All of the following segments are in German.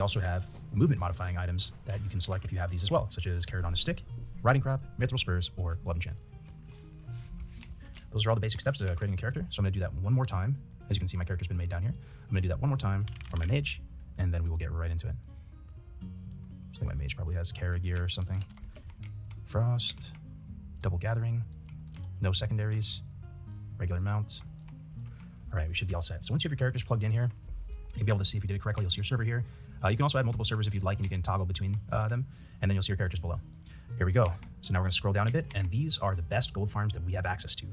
also have movement modifying items that you can select if you have these as well, such as Carrot on a Stick, Riding Crop, Mithril Spurs, or Love Enchant. Those are all the basic steps to creating a character, so I'm going to do that one more time. As you can see, my character's been made down here. I'm going to do that one more time for my mage, and then we will get right into it. I think my mage probably has Kara gear or something. Frost, Double Gathering, no secondaries, regular mount. All right, we should be all set. So once you have your characters plugged in here, you'll be able to see if you did it correctly. You'll see your server here. You can also add multiple servers if you'd like, and you can toggle between them, and then you'll see your characters below. Here we go. So now we're going to scroll down a bit, and these are the best gold farms that we have access to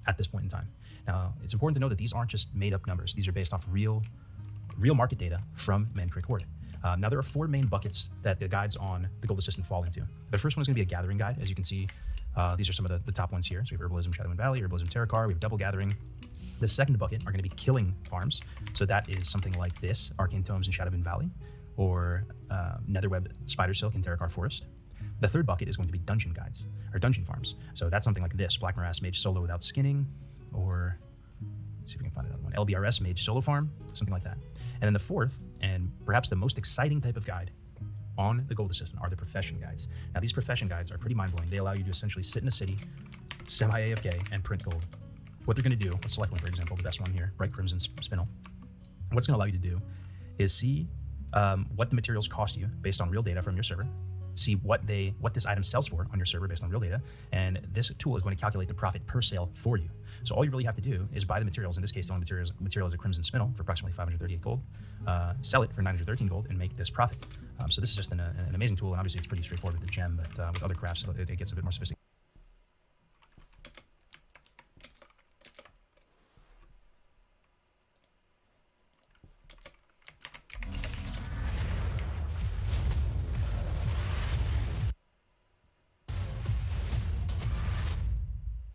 at this point in time. Now, it's important to know that these aren't just made-up numbers. These are based off real market data from Mancreate Horde. Now, there are 4 main buckets that the guides on the Gold Assistant fall into. The first one is going to be a gathering guide. As you can see, these are some of the top ones here. So we have Herbalism, Shadowwind Valley, Herbalism, Terracar. We have Double Gathering. The second bucket are going to be killing farms. So that is something like this, Arcane Tomes in Shadowwind Valley, or Netherweb Spider Silk in Terracar Forest. The third bucket is going to be dungeon guides, or dungeon farms. So that's something like this, Black Morass Mage Solo without skinning, or let's see if we can find another one, LBRS Mage Solo Farm, something like that. And then the fourth, and perhaps the most exciting type of guide on the Gold Assistant are the profession guides. Now these profession guides are pretty mind-blowing. They allow you to essentially sit in a city, semi-AFK, and print gold. What they're going to do, let's select one, for example, the best one here, Bright Crimson Spinel. What it's going to allow you to do is see what the materials cost you based on real data from your server, see what this item sells for on your server based on real data, and this tool is going to calculate the profit per sale for you. So all you really have to do is buy the materials. In this case, the only material is a Crimson Spinel for approximately 538 gold, sell it for 913 gold, and make this profit. So this is just an amazing tool, and obviously it's pretty straightforward with the gem, but with other crafts, it gets a bit more sophisticated.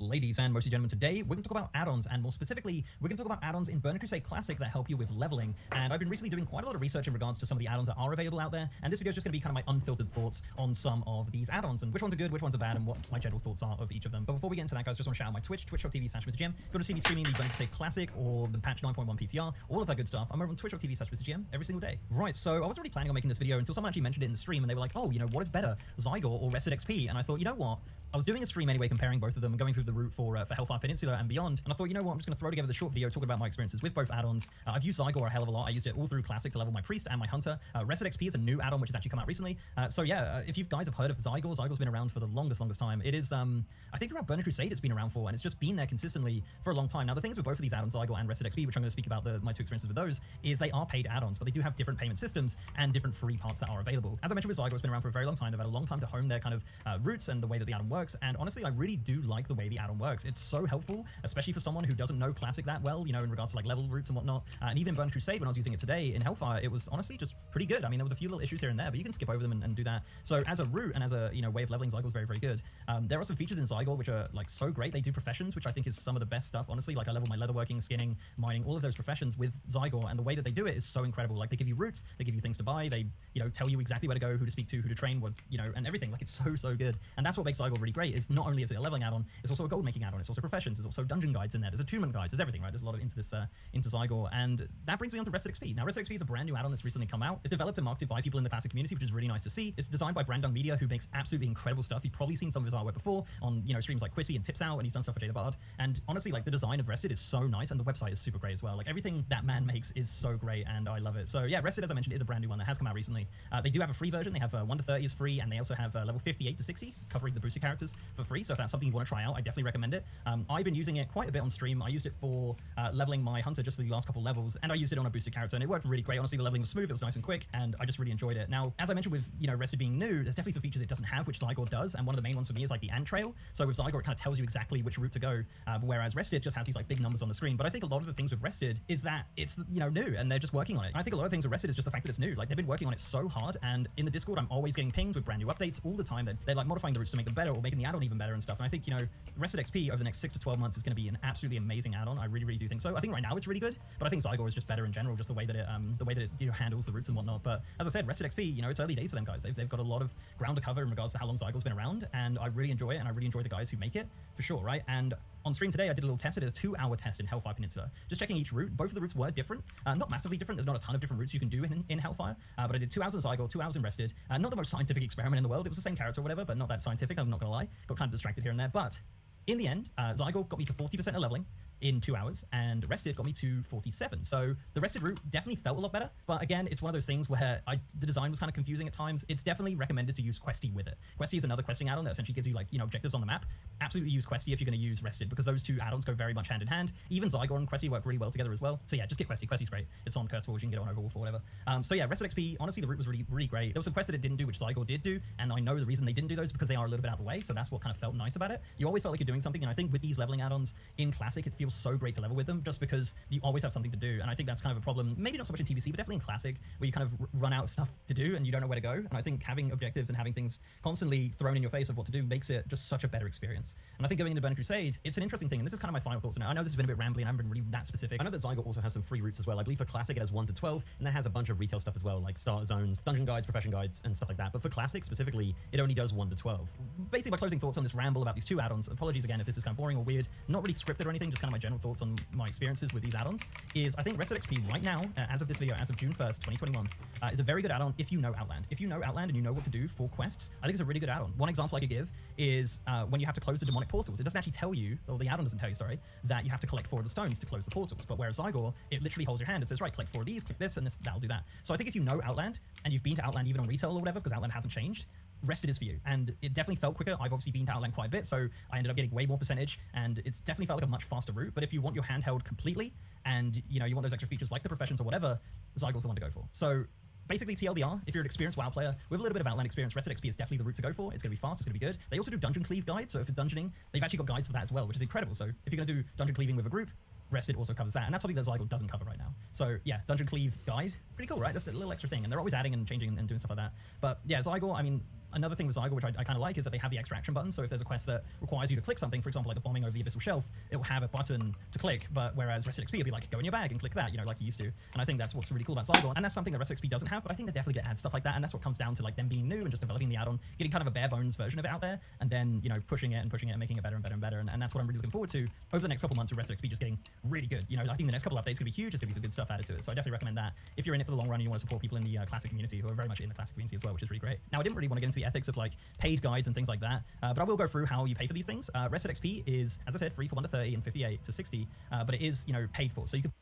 Ladies and mostly gentlemen, today we're going to talk about add-ons, and more specifically, we're going to talk about add-ons in Burning Crusade Classic that help you with leveling. And I've been recently doing quite a lot of research in regards to some of the add-ons that are available out there, and this video is just going to be kind of my unfiltered thoughts on some of these add-ons and which ones are good, which ones are bad, and what my general thoughts are of each of them. But before we get into that, guys, just want to shout out my Twitch, twitch.tv/MrGem. If you want to see me streaming the Burning Crusade Classic or the patch 9.1 PCR, all of that good stuff, I'm over on twitch.tv/MrGem every single day. Right, so I wasn't really planning on making this video until someone actually mentioned it in the stream, and they were like, oh, you know, what is better, Zygor or Rested XP? And I thought, you know what? I was doing a stream anyway comparing both of them and going through the route for Hellfire Peninsula and beyond, and I thought, you know what, I'm just going to throw together the short video talking about my experiences with both add-ons. I've used Zygor a hell of a lot. I used it all through Classic to level my Priest and my Hunter. Rested XP is a new add-on which has actually come out recently. So yeah, if you guys have heard of Zygor, Zygor's been around for the longest time. It is, I think around Burning Crusade it's been around for, and it's just been there consistently for a long time. Now the things with both of these add-ons, Zygor and Rested XP, which I'm going to speak about my 2 experiences with those, is they are paid add-ons, but they do have different payment systems and different free parts that are available. As I mentioned with Zygor, it's been around for a very long time. They've had a long time to hone their kind of roots and the way that the add-on works, and honestly, I really do like the way the add-on works. It's so helpful, especially for someone who doesn't know Classic that well, you know, in regards to like level routes and whatnot. And even in Burning Crusade, when I was using it today in Hellfire, it was honestly just pretty good. I mean, there was a few little issues here and there, but you can skip over them and do that. So as a route and as a, you know, way of leveling, Zygor is very, very good. There are some features in Zygor which are like so great. They do professions, which I think is some of the best stuff, honestly. Like I level my leatherworking, skinning, mining, all of those professions with Zygor, and the way that they do it is so incredible. Like they give you routes, they give you things to buy, they, you know, tell you exactly where to go, who to speak to, who to train, what, you know, and everything. Like it's so good. And that's what makes Zygor really great, is not only is it a leveling add-on, it's also a gold making add-on, it's also professions, there's also dungeon guides in there, there's attunement guides, there's everything, right? There's a lot of into this into Zygor, and that brings me on to Rested XP. Now Rested XP is a brand new add-on that's recently come out. It's developed and marketed by people in the Classic community, which is really nice to see. It's designed by Brandung Media, who makes absolutely incredible stuff. You've probably seen some of his artwork before on, you know, streams like Quissy and Tips Out, and he's done stuff for Jada Bard. And honestly, like the design of Rested is so nice, and the website is super great as well. Like everything that man makes is so great, and I love it. So yeah, Rested, as I mentioned, is a brand new one that has come out recently. They do have a free version. They have 1 to 30 is free, and they also have level 58 to 60 covering the boosted characters for free. So if that's something you want to try out, I definitely recommend it. I've been using it quite a bit on stream. I used it for leveling my Hunter just the last couple levels, and I used it on a boosted character, and it worked really great. Honestly, the leveling was smooth, it was nice and quick, and I just really enjoyed it. Now, as I mentioned with, you know, Rested being new, there's definitely some features it doesn't have, which Zygor does, and one of the main ones for me is like the ant trail. So with Zygor, it kind of tells you exactly which route to go, whereas Rested just has these like big numbers on the screen. But I think a lot of the things with Rested is that it's, you know, new, and they're just working on it. And I think a lot of things with Rested is just the fact that it's new. Like they've been working on it so hard, and in the Discord, I'm always getting pinged with brand new updates all the time. They're like modifying the routes to make them better or making the add-on even better and stuff. And I think, you know, Rested XP over the next 6 to 12 months is going to be an absolutely amazing add-on. I really do think so. I think right now it's really good, but I think Zygor is just better in general, just the way that it you know, handles the routes and whatnot. But as I said, Rested XP, you know, it's early days for them guys. They've got a lot of ground to cover in regards to how long Zygor's been around, and I really enjoy it, and I really enjoy the guys who make it for sure, right? And on stream today, I did a little test. I did a 2-hour test in Hellfire Peninsula, just checking each route. Both of the routes were different, not massively different. There's not a ton of different routes you can do in Hellfire, but I did 2 hours in Zygon, 2 hours in Rested. Not the most scientific experiment in the world. It was the same character or whatever, but not that scientific, I'm not gonna lie. Got kind of distracted here and there, but in the end, Zygon got me to 40% of leveling in 2 hours, and Rested got me to 47. So the Rested route definitely felt a lot better, but again, it's one of those things where the design was kind of confusing at times. It's definitely recommended to use Questy with it. Questy is another questing add-on that essentially gives you, like, you know, objectives on the map. Absolutely use Questy if you're going to use Rested, because those two add-ons go very much hand in hand. Even Zygon and Questy work really well together as well. So yeah, just get Questy. Questy's great. It's on Curse Forge, you can get it on Overwolf or whatever. So yeah, Rested XP, honestly, the route was really great. There was some quests that it didn't do, which Zygon did do, and I know the reason they didn't do those is because they are a little bit out of the way, so that's what kind of felt nice about it. You always felt like you're doing something, and I think with these leveling add-ons in Classic, it feels so great to level with them, just because you always have something to do. And I think that's kind of a problem, maybe not so much in TBC, but definitely in Classic, where you kind of run out of stuff to do and you don't know where to go. And I think having objectives and having things constantly thrown in your face of what to do makes it just such a better experience. And I think going into Burning Crusade, it's an interesting thing, and this is kind of my final thoughts on it. I know this has been a bit rambly and I haven't been really that specific. I know that Zygon also has some free routes as well. I believe for Classic it has 1 to 12, and that has a bunch of retail stuff as well, like starter zones, dungeon guides, profession guides, and stuff like that. But for Classic specifically, it only does 1 to 12. Basically, my closing thoughts on this ramble about these two add-ons, apologies again if this is kind of boring or weird, not really scripted or anything, just kind of my general thoughts on my experiences with these add-ons, is I think Rested XP right now, as of this video, as of June 1st, 2021, is a very good add-on if you know Outland. If you know Outland and you know what to do for quests, I think it's a really good add-on. One example I could give is when you have to close the demonic portals. It doesn't actually tell you, or the add-on doesn't tell you, sorry, that you have to collect 4 of the stones to close the portals. But whereas Zygon, it literally holds your hand and says, right, collect 4 of these, click this, and this, that'll do that. So I think if you know Outland, and you've been to Outland even on retail or whatever, because Outland hasn't changed, Rested is for you. And it definitely felt quicker. I've obviously been to Outland quite a bit, so I ended up getting way more percentage, and it's definitely felt like a much faster route. But if you want your handheld completely, and you know you want those extra features like the professions or whatever, Zygon's the one to go for. So basically, TLDR, if you're an experienced WoW player with a little bit of Outland experience, Rested XP is definitely the route to go for. It's going to be fast, it's going to be good. They also do dungeon cleave guides, so if you're dungeoning, they've actually got guides for that as well, which is incredible. So if you're going to do dungeon cleaving with a group, Rested also covers that, and that's something that Zygon doesn't cover right now. So yeah, dungeon cleave guide, pretty cool, right? That's a little extra thing, and they're always adding and changing and doing stuff like that. But yeah, Zygon, I mean, another thing with Zygon, which I kind of like, is that they have the extra action button. So if there's a quest that requires you to click something, for example, like the bombing over the abyssal shelf, it will have a button to click. But whereas Rested XP will be like, go in your bag and click that, you know, like you used to. And I think that's what's really cool about Zygon, and that's something that Rested XP doesn't have. But I think they definitely get add stuff like that, and that's what comes down to like them being new and just developing the add-on, getting kind of a bare bones version of it out there, and then you know pushing it and making it better and better and better. And that's what I'm really looking forward to over the next couple months with Rested XP just getting really good. You know, I think the next couple updates are gonna be huge. There's gonna be some good stuff added to it. So I definitely recommend that if you're in it for the long run and you want to support people in the Classic community who are very much in the Classic community as well, which is really great. Now I didn't really want to get into the ethics of like paid guides and things like that, but I will go through how you pay for these things. Rested XP is, as I said, free for 1 to 30 and 58 to 60, but it is, you know, paid for. So you could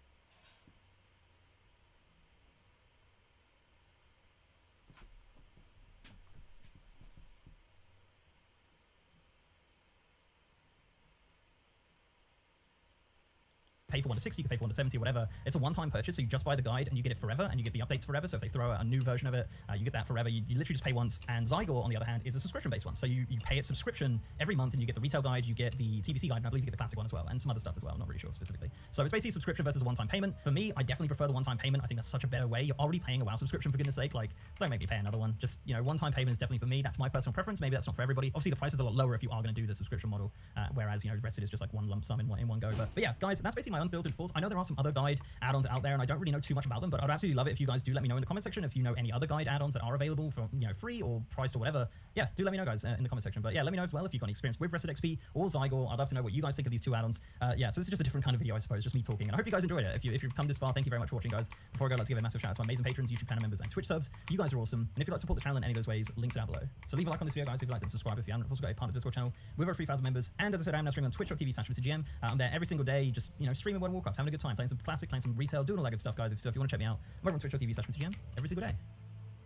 pay for 1 to 60, you can pay for 1 to 70, whatever. It's a one-time purchase, so you just buy the guide and you get it forever, and you get the updates forever. So if they throw out a new version of it, you get that forever. You literally just pay once. And Zygon, on the other hand, is a subscription-based one. So you pay a subscription every month, and you get the retail guide, you get the TBC guide, and I believe you get the classic one as well, and some other stuff as well. I'm not really sure specifically. So it's basically subscription versus one-time payment. For me, I definitely prefer the one-time payment. I think that's such a better way. You're already paying a WoW subscription, for goodness sake. Like, don't make me pay another one. Just, you know, one-time payment is definitely for me. That's my personal preference. Maybe that's not for everybody. Obviously, the price is a lot lower if you are going to do the subscription model, whereas, you know, Rested is just like one lump sum in one go. But yeah, guys, that's basically my unfiltered thoughts. I know there are some other guide add-ons out there, and I don't really know too much about them, but I'd absolutely love it if you guys do let me know in the comment section if you know any other guide add-ons that are available for, you know, free or priced or whatever. Yeah, do let me know, guys, in the comment section. But yeah, let me know as well if you've got any experience with Rested XP or Zygon. I'd love to know what you guys think of these two add-ons. Yeah, so this is just a different kind of video, I suppose, just me talking, and I hope you guys enjoyed it. If you've come this far, thank you very much for watching, guys. Before I go, let's give a massive shout out to my amazing patrons, YouTube channel members, and Twitch subs. You guys are awesome, and if you'd like to support the channel in any of those ways, links are down below. So leave a like on this video, guys, if you like, and subscribe if you haven't. I've also got a partner Discord channel with over 3,000 members, and as I said, I'm now streaming on twitch.tv/MrGM. I'm there every single day, just, you know, streaming World of Warcraft, having a good time, playing some classic, playing some retail, doing all that good stuff, guys. So if you want to check me out, I'm over on twitch.tv/MrGM every single day. And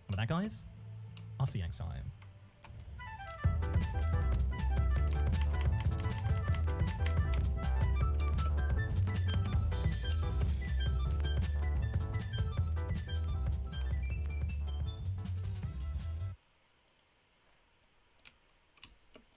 with that, guys, I'll see you next time.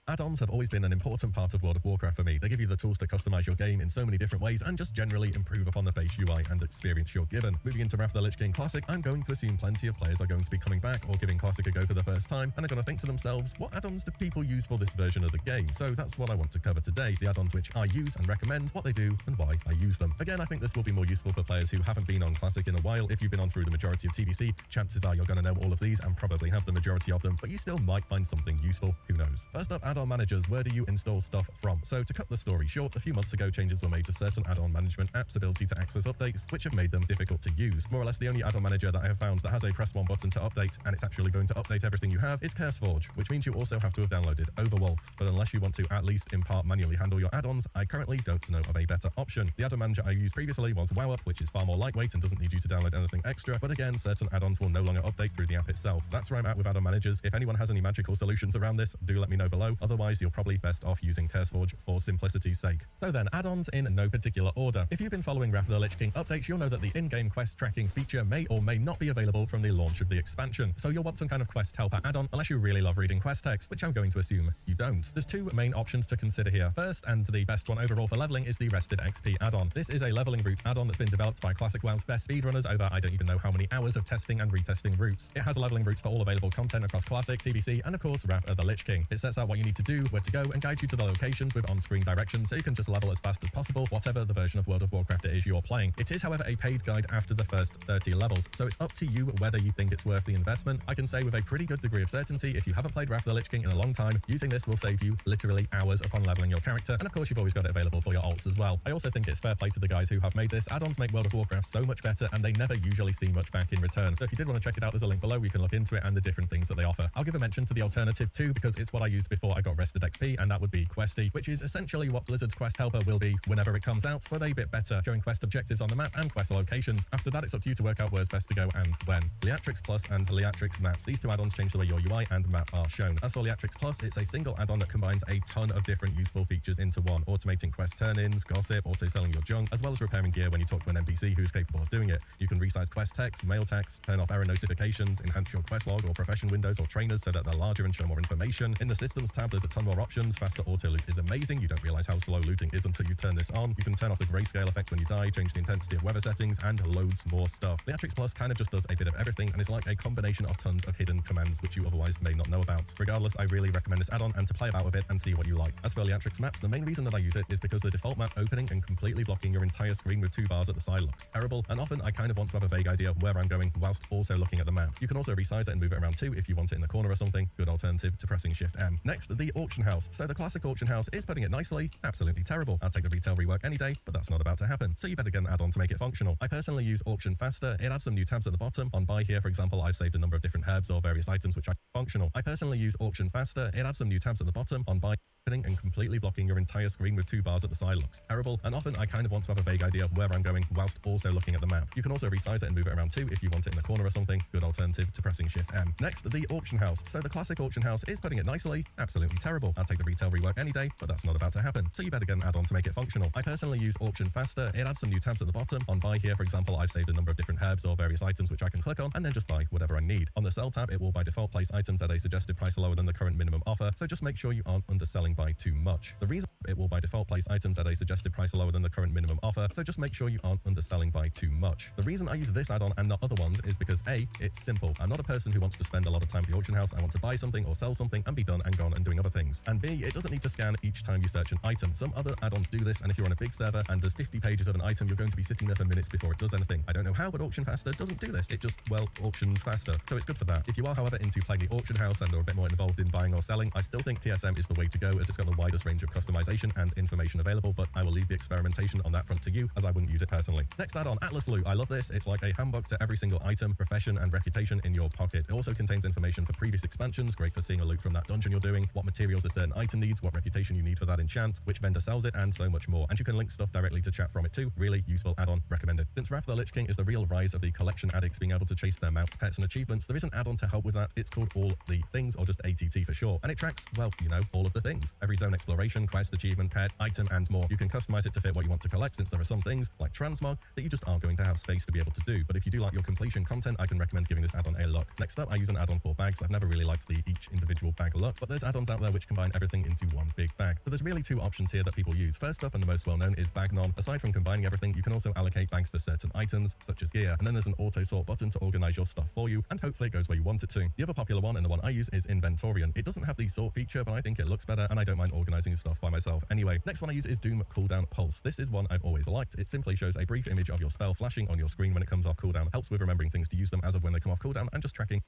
Add-ons have always been an important part of World of Warcraft for me. They give you the tools to customize your game in so many different ways and just generally improve upon the base UI and experience you're given. Moving into Wrath of the Lich King Classic, I'm going to assume plenty of players are going to be coming back or giving Classic a go for the first time and are going to think to themselves, what add-ons do people use for this version of the game? So that's what I want to cover today, the add-ons which I use and recommend, what they do and why I use them. Again, I think this will be more useful for players who haven't been on Classic in a while. If you've been on through the majority of TBC, chances are you're going to know all of these and probably have the majority of them, but you still might find something useful, who knows. First up, add-on add-on managers, where do you install stuff from? So to cut the story short, a few months ago changes were made to certain add-on management apps' ability to access updates, which have made them difficult to use. More or less the only add-on manager that I have found that has a press one button to update, and it's actually going to update everything you have, is CurseForge, which means you also have to have downloaded Overwolf. But unless you want to at least in part manually handle your add-ons, I currently don't know of a better option. The add-on manager I used previously was WowUp, which is far more lightweight and doesn't need you to download anything extra, but again, certain add-ons will no longer update through the app itself. That's where I'm at with add-on managers. If anyone has any magical solutions around this, do let me know below. Otherwise, you're probably best off using CurseForge for simplicity's sake. So then, add-ons in no particular order. If you've been following Wrath of the Lich King updates, you'll know that the in-game quest tracking feature may or may not be available from the launch of the expansion. So you'll want some kind of quest helper add-on, unless you really love reading quest text, which I'm going to assume you don't. There's two main options to consider here. First, and the best one overall for leveling, is the Rested XP add-on. This is a leveling route add-on that's been developed by Classic WoW's best speedrunners over I don't even know how many hours of testing and retesting routes. It has leveling routes for all available content across Classic, TBC, and of course Wrath of the Lich King. It sets out what you need to do, where to go, and guides you to the locations with on-screen directions so you can just level as fast as possible, whatever the version of World of Warcraft it is you're playing. It is, however, a paid guide after the first 30 levels, so it's up to you whether you think it's worth the investment. I can say with a pretty good degree of certainty, if you haven't played Wrath of the Lich King in a long time, using this will save you literally hours upon leveling your character, and of course you've always got it available for your alts as well. I also think it's fair play to the guys who have made this. Add-ons make World of Warcraft so much better, and they never usually see much back in return. So if you did want to check it out, there's a link below where you can look into it and the different things that they offer. I'll give a mention to the alternative too, because it's what I used before I got Rested XP, and that would be Questy, which is essentially what Blizzard's Quest Helper will be whenever it comes out, but a bit better, showing quest objectives on the map and quest locations. After that, it's up to you to work out where's best to go and when. Liatrix Plus and Liatrix Maps. These two add-ons change the way your UI and map are shown. As for Liatrix Plus, it's a single add-on that combines a ton of different useful features into one, automating quest turn-ins, gossip, auto-selling your junk, as well as repairing gear when you talk to an NPC who's capable of doing it. You can resize quest text, mail text, turn off error notifications, enhance your quest log or profession windows or trainers so that they're larger and show more information. In the systems tab, there's a ton more options. Faster auto loot is amazing. You don't realize how slow looting is until you turn this on. You can turn off the grayscale effect when you die, change the intensity of weather settings, and loads more stuff. Liatrix Plus kind of just does a bit of everything, and it's like a combination of tons of hidden commands which you otherwise may not know about. Regardless, I really recommend this add-on and to play about with it and see what you like. As for Liatrix Maps, the main reason that I use it is because the default map opening and completely blocking your entire screen with two bars at the side looks terrible, and often I kind of want to have a vague idea of where I'm going whilst also looking at the map. You can also resize it and move it around too if you want it in the corner or something. Good alternative to pressing Shift M. Next, the auction house. So the classic auction house is, putting it nicely, absolutely terrible. I'd take the retail rework any day, but that's not about to happen. So you better get an add-on to make it functional. I personally use Auction Faster. It adds some new tabs at the bottom. On buy here, for example, I've saved a number of different herbs or various items which are functional. I personally use Auction Faster. It adds some new tabs at the bottom. On buy opening and completely blocking your entire screen with two bars at the side looks terrible, and often I kind of want to have a vague idea of where I'm going whilst also looking at the map. You can also resize it and move it around too if you want it in the corner or something. Good alternative to pressing Shift M. Next, the auction house. So the classic auction house is, putting it nicely, absolutely terrible. I'd take the retail rework any day, but that's not about to happen. So you better get an add-on to make it functional. I personally use Auction Faster. It adds some new tabs at the bottom. On buy here, for example, I've saved a number of different herbs or various items which I can click on and then just buy whatever I need. On the sell tab, it will by default place items at a suggested price lower than the current minimum offer, so just make sure you aren't underselling by too much. The reason it will by default place items at a suggested price lower than the current minimum offer, so just make sure you aren't underselling by too much. The reason I use this add-on and not other ones is because A, it's simple. I'm not a person who wants to spend a lot of time at the auction house. I want to buy something or sell something and be done and gone and doing other things. And B, it doesn't need to scan each time you search an item. Some other add-ons do this, and if you're on a big server and there's 50 pages of an item, you're going to be sitting there for minutes before it does anything. I don't know how, but Auction Faster doesn't do this. It just, well, auctions faster. So it's good for that. If you are, however, into playing the auction house and are a bit more involved in buying or selling, I still think TSM is the way to go, as it's got the widest range of customization and information available, but I will leave the experimentation on that front to you, as I wouldn't use it personally. Next add-on, Atlas Loot. I love this. It's like a handbook to every single item, profession, and reputation in your pocket. It also contains information for previous expansions, great for seeing a loot from that dungeon you're doing, what materials a certain item needs, what reputation you need for that enchant, which vendor sells it, and so much more. And you can link stuff directly to chat from it too. Really useful add-on, recommended. Since Wrath of the Lich King is the real rise of the collection addicts being able to chase their mounts, pets, and achievements, there is an add-on to help with that. It's called All the Things, or just ATT for short, and it tracks, well, you know, all of the things. Every zone exploration, quest, achievement, pet, item, and more. You can customize it to fit what you want to collect, since there are some things, like transmog, that you just aren't going to have space to be able to do. But if you do like your completion content, I can recommend giving this add-on a look. Next up, I use an add-on for bags. I've never really liked the each individual bag look, but there's add-ons out there which combine everything into one big bag. So there's really two options here that people use. First up, and the most well-known, is Bagnon. Aside from combining everything, you can also allocate bags to certain items, such as gear, and then there's an auto-sort button to organize your stuff for you, and hopefully it goes where you want it to. The other popular one, and the one I use, is Inventorian. It doesn't have the sort feature, but I think it looks better, and I don't mind organizing stuff by myself anyway. Next one I use is Doom Cooldown Pulse. This is one I've always liked. It simply shows a brief image of your spell flashing on your screen when it comes off cooldown, helps with remembering things to use them as of when they come off cooldown, and just tracking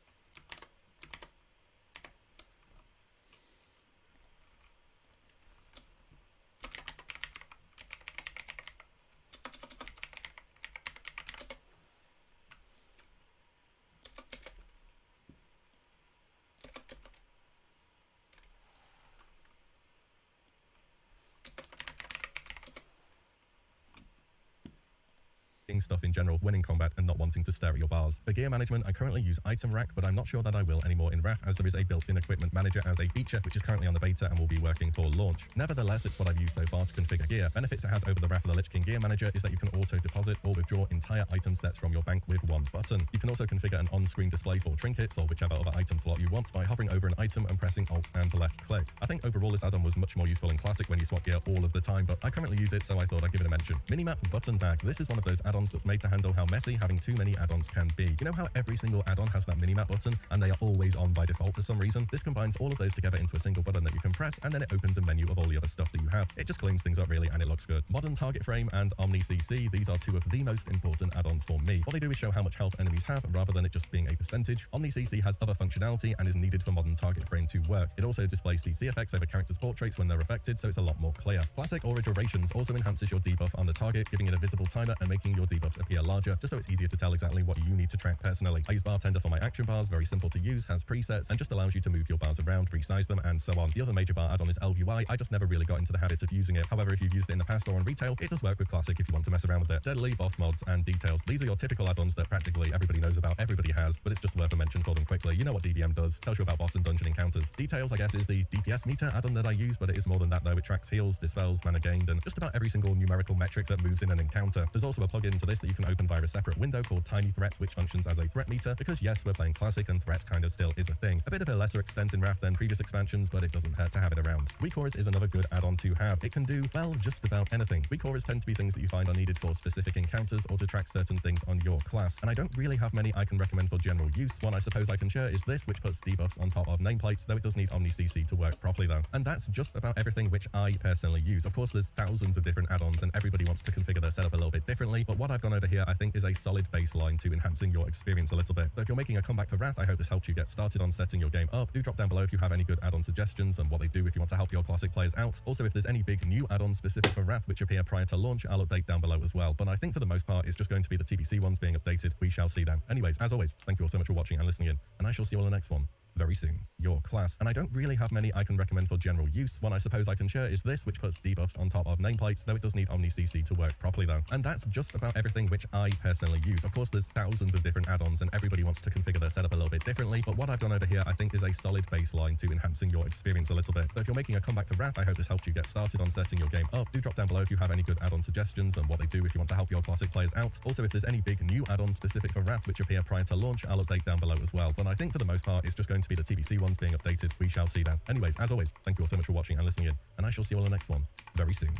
hitting stuff in general when in combat and not wanting to stare at your bars. For gear management, I currently use Item Rack, but I'm not sure that I will anymore in Wrath, as there is a built-in equipment manager as a feature, which is currently on the beta and will be working for launch. Nevertheless, it's what I've used so far to configure gear. Benefits it has over the Wrath of the Lich King gear manager is that you can auto-deposit or withdraw entire item sets from your bank with one button. You can also configure an on-screen display for trinkets or whichever other item slot you want by hovering over an item and pressing Alt and left click. I think overall this add-on was much more useful in Classic when you swap gear all of the time, but I currently use it, so I thought I'd give it a mention. Minimap Button Bag. This is one of those add-ons that's made to handle how messy having too many add-ons can be. You know how every single add-on has that minimap button and they are always on by default for some reason? This combines all of those together into a single button that you can press, and then it opens a menu of all the other stuff that you have. It just cleans things up really, and it looks good. Modern Target Frame and Omni CC, these are two of the most important add-ons for me. What they do is show how much health enemies have rather than it just being a percentage. Omni CC has other functionality and is needed for Modern Target Frame to work. It also displays CC effects over characters' portraits when they're affected, so it's a lot more clear. Classic Aura Durations also enhances your debuff on the target, giving it a visible timer and making your debuffs appear larger, just so it's easier to tell exactly what you need to track personally. I use Bartender for my action bars, very simple to use, has presets, and just allows you to move your bars around, resize them, and so on. The other major bar add-on is LUI. I just never really got into the habit of using it. However, if you've used it in the past or on retail, it does work with Classic if you want to mess around with it. Deadly, Boss Mods, and Details. These are your typical add-ons that practically everybody knows about, everybody has, but it's just worth a mention for them quickly. You know what DBM does, tells you about boss and dungeon encounters. Details, I guess, is the DPS meter add-on that I use, but it is more than that though. It tracks heals, dispels, mana gained, and just about every single numerical metric that moves in an encounter. There's also a plugin to this that you can open via a separate window called Tiny Threats, which functions as a threat meter, because yes, we're playing Classic and threat kind of still is a thing. A bit of a lesser extent in Wrath than previous expansions, but it doesn't hurt to have it around. Weak Auras is another good add-on to have. It can do, well, just about anything. Weak Auras tend to be things that you find are needed for specific encounters or to track certain things on your class, and I don't really have many I can recommend for general use. One I suppose I can share is this, which puts debuffs on top of nameplates, though it does need Omni CC to work properly though. And that's just about everything which I personally use. Of course, there's thousands of different add-ons and everybody wants to configure their setup a little bit differently, but what I've gone over here I think is a solid baseline to enhancing your experience a little bit. So if you're making a comeback for Wrath, I hope this helped you get started on setting your game up. Do drop down below if you have any good add-on suggestions and what they do if you want to help your Classic players out. Also, if there's any big new add-ons specific for Wrath which appear prior to launch, I'll update down below as well. But I think for the most part, it's just going to be the TBC ones being updated. We shall see then. Anyways, as always, thank you all so much for watching and listening in, and I shall see you all in the next one very soon. Your class. And I don't really have many I can recommend for general use. One I suppose I can share is this, which puts debuffs on top of nameplates, though it does need Omni CC to work properly though. And that's just about everything which I personally use. Of course, there's thousands of different add-ons and everybody wants to configure their setup a little bit differently, but what I've done over here I think is a solid baseline to enhancing your experience a little bit. So if you're making a comeback for Wrath, I hope this helped you get started on setting your game up. Do drop down below if you have any good add-on suggestions and what they do if you want to help your Classic players out. Also, if there's any big new add-ons specific for Wrath which appear prior to launch, I'll update down below as well. But I think for the most part, it's just going to be the TBC ones being updated. We shall see then. Anyways, as always, thank you all so much for watching and listening in, and I shall see you all in the next one very soon.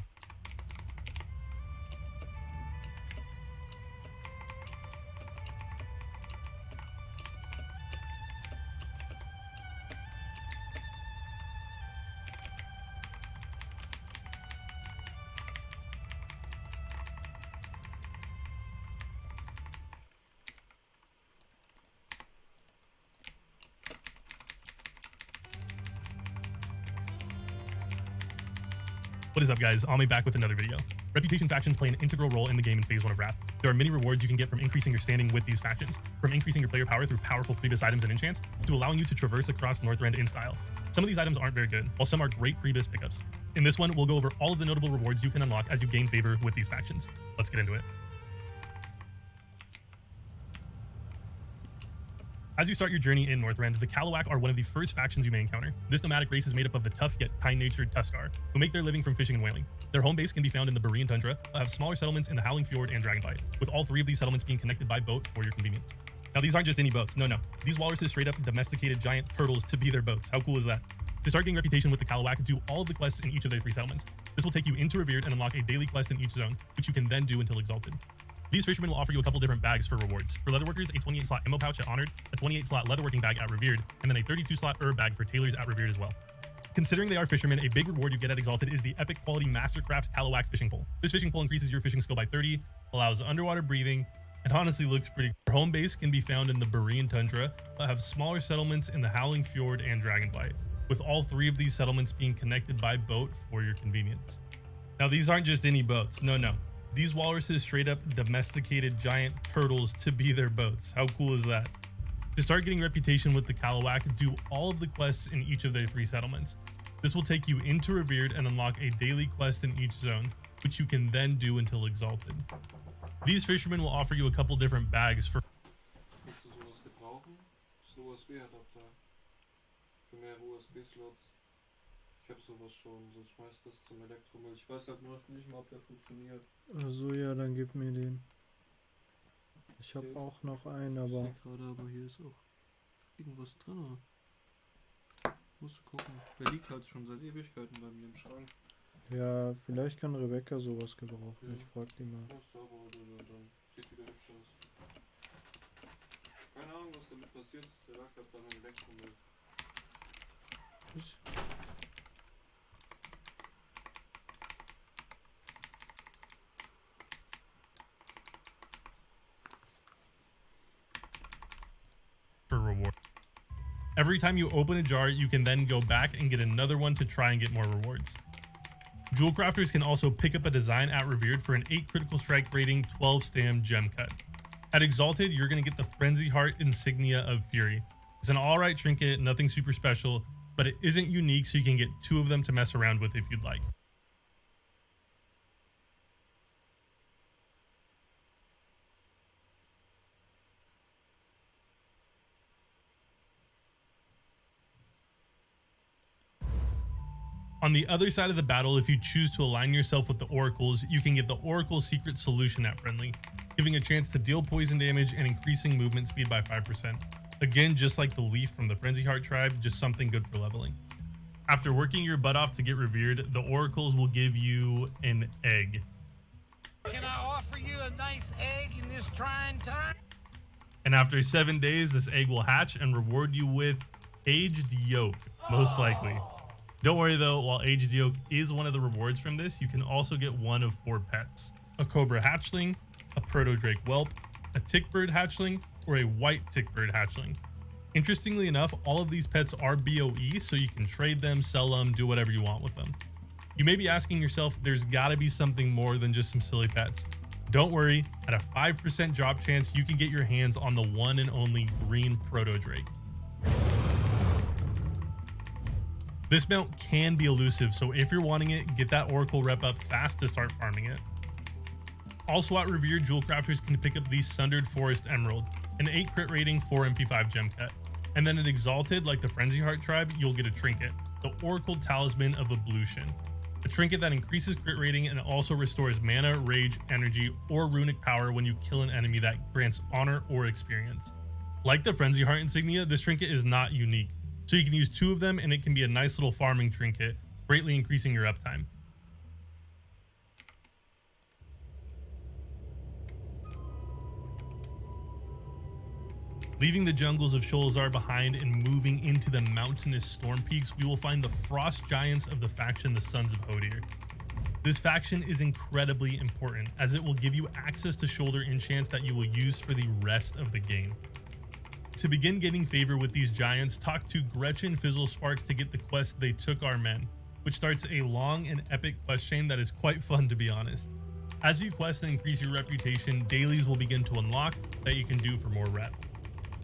What is up, guys? Ame back with another video. Reputation factions play an integral role in the game in Phase 1 of Wrath. There are many rewards you can get from increasing your standing with these factions, from increasing your player power through powerful Priebus items and enchants, to allowing you to traverse across Northrend in style. Some of these items aren't very good, while some are great Priebus pickups. In this one, we'll go over all of the notable rewards you can unlock as you gain favor with these factions. Let's get into it. As you start your journey in Northrend, the Kalawak are one of the first factions you may encounter. This nomadic race is made up of the tough yet kind-natured Tuskar, who make their living from fishing and whaling. Their home base can be found in the Borean Tundra, but have smaller settlements in the Howling Fjord and Dragonbite, with all three of these settlements being connected by boat for your convenience. Now, these aren't just any boats. No. These walruses straight up domesticated giant turtles to be their boats. How cool is that? To start getting reputation with the Kalawak, do all of the quests in each of their three settlements. This will take you into Revered and unlock a daily quest in each zone, which you can then do until Exalted. These fishermen will offer you a couple different bags for rewards. For leatherworkers, a 28-slot ammo pouch at Honored, a 28-slot leatherworking bag at Revered, and then a 32-slot herb bag for tailors at Revered as well. Considering they are fishermen, a big reward you get at Exalted is the epic quality Mastercraft Kalawak fishing pole. This fishing pole increases your fishing skill by 30, allows underwater breathing, and honestly looks pretty cool. Your home base can be found in the Borean Tundra, but have smaller settlements in the Howling Fjord and Dragonbite, with all three of these settlements being connected by boat for your convenience. Now, these aren't just any boats. No. These walruses straight up domesticated giant turtles to be their boats. How cool is that? To start getting reputation with the Kalawak, do all of the quests in each of their three settlements. This will take you into Revered and unlock a daily quest in each zone, which you can then do until Exalted. These fishermen will offer you a couple different bags for Kannst du sowas gebrauchen? Das ist ein USB-Adapter. Für mehrere USB-Slots. Ich habe sowas schon, sonst schmeißt das zum Elektromüll. Ich weiß halt nur nicht mal, ob der funktioniert. Also ja, dann gib mir den. Ich habe Okay. auch noch einen, Ich aber sehe gerade, aber hier ist auch irgendwas drin. Musst du gucken. Der liegt halt schon seit Ewigkeiten bei mir im Schrank. ja, vielleicht kann Rebecca sowas gebrauchen. Ja. Ich frag die mal. Oh, sauber oder so, dann sieht wieder hübsch aus. Keine Ahnung, was damit passiert ist. Der lag halt beim Elektromüll. Ich, reward. Every time you open a jar, you can then go back and get another one to try and get more rewards. Jewel crafters can also pick up a design at Revered for an 8 critical strike rating, 12 stam gem cut. At Exalted, you're going to get the Frenzy Heart Insignia of Fury. It's an alright trinket, nothing super special, but it isn't unique, so you can get 2 of them to mess around with if you'd like. On the other side of the battle, if you choose to align yourself with the oracles, you can get the Oracle Secret Solution at friendly, giving a chance to deal poison damage and increasing movement speed by 5%. Again, just like the leaf from the Frenzy Heart tribe, just something good for leveling. After working your butt off to get revered, the oracles will give you an egg. Can I offer you a nice egg in this trying time? And after 7 days, this egg will hatch and reward you with aged yolk, most likely. Don't worry though, while aged yolk is one of the rewards from this, you can also get one of 4 pets: a cobra hatchling, a proto drake whelp, a tickbird hatchling, or a white tickbird hatchling. Interestingly enough, all of these pets are BOE, so you can trade them, sell them, do whatever you want with them. You may be asking yourself, there's gotta be something more than just some silly pets. Don't worry, at a 5% drop chance, you can get your hands on the one and only green proto drake. This mount can be elusive, so if you're wanting it, get that Oracle rep up fast to start farming it. Also at Revered, Jewel Crafters can pick up the Sundered Forest Emerald, an 8 crit rating, 4 MP5 gem cut. And then at Exalted, like the Frenzy Heart tribe, you'll get a trinket, the Oracle Talisman of Ablution. A trinket that increases crit rating and also restores mana, rage, energy, or runic power when you kill an enemy that grants honor or experience. Like the Frenzy Heart insignia, this trinket is not unique, so you can use 2 of them and it can be a nice little farming trinket, greatly increasing your uptime. Leaving the jungles of Sholazar behind and moving into the mountainous storm peaks, we will find the frost giants of the faction the Sons of Hodir. This faction is incredibly important, as it will give you access to shoulder enchants that you will use for the rest of the game. To begin getting favor with these giants, talk to Gretchen Fizzlespark to get the quest They Took Our Men, which starts a long and epic quest chain that is quite fun, to be honest. As you quest and increase your reputation, dailies will begin to unlock that you can do for more rep.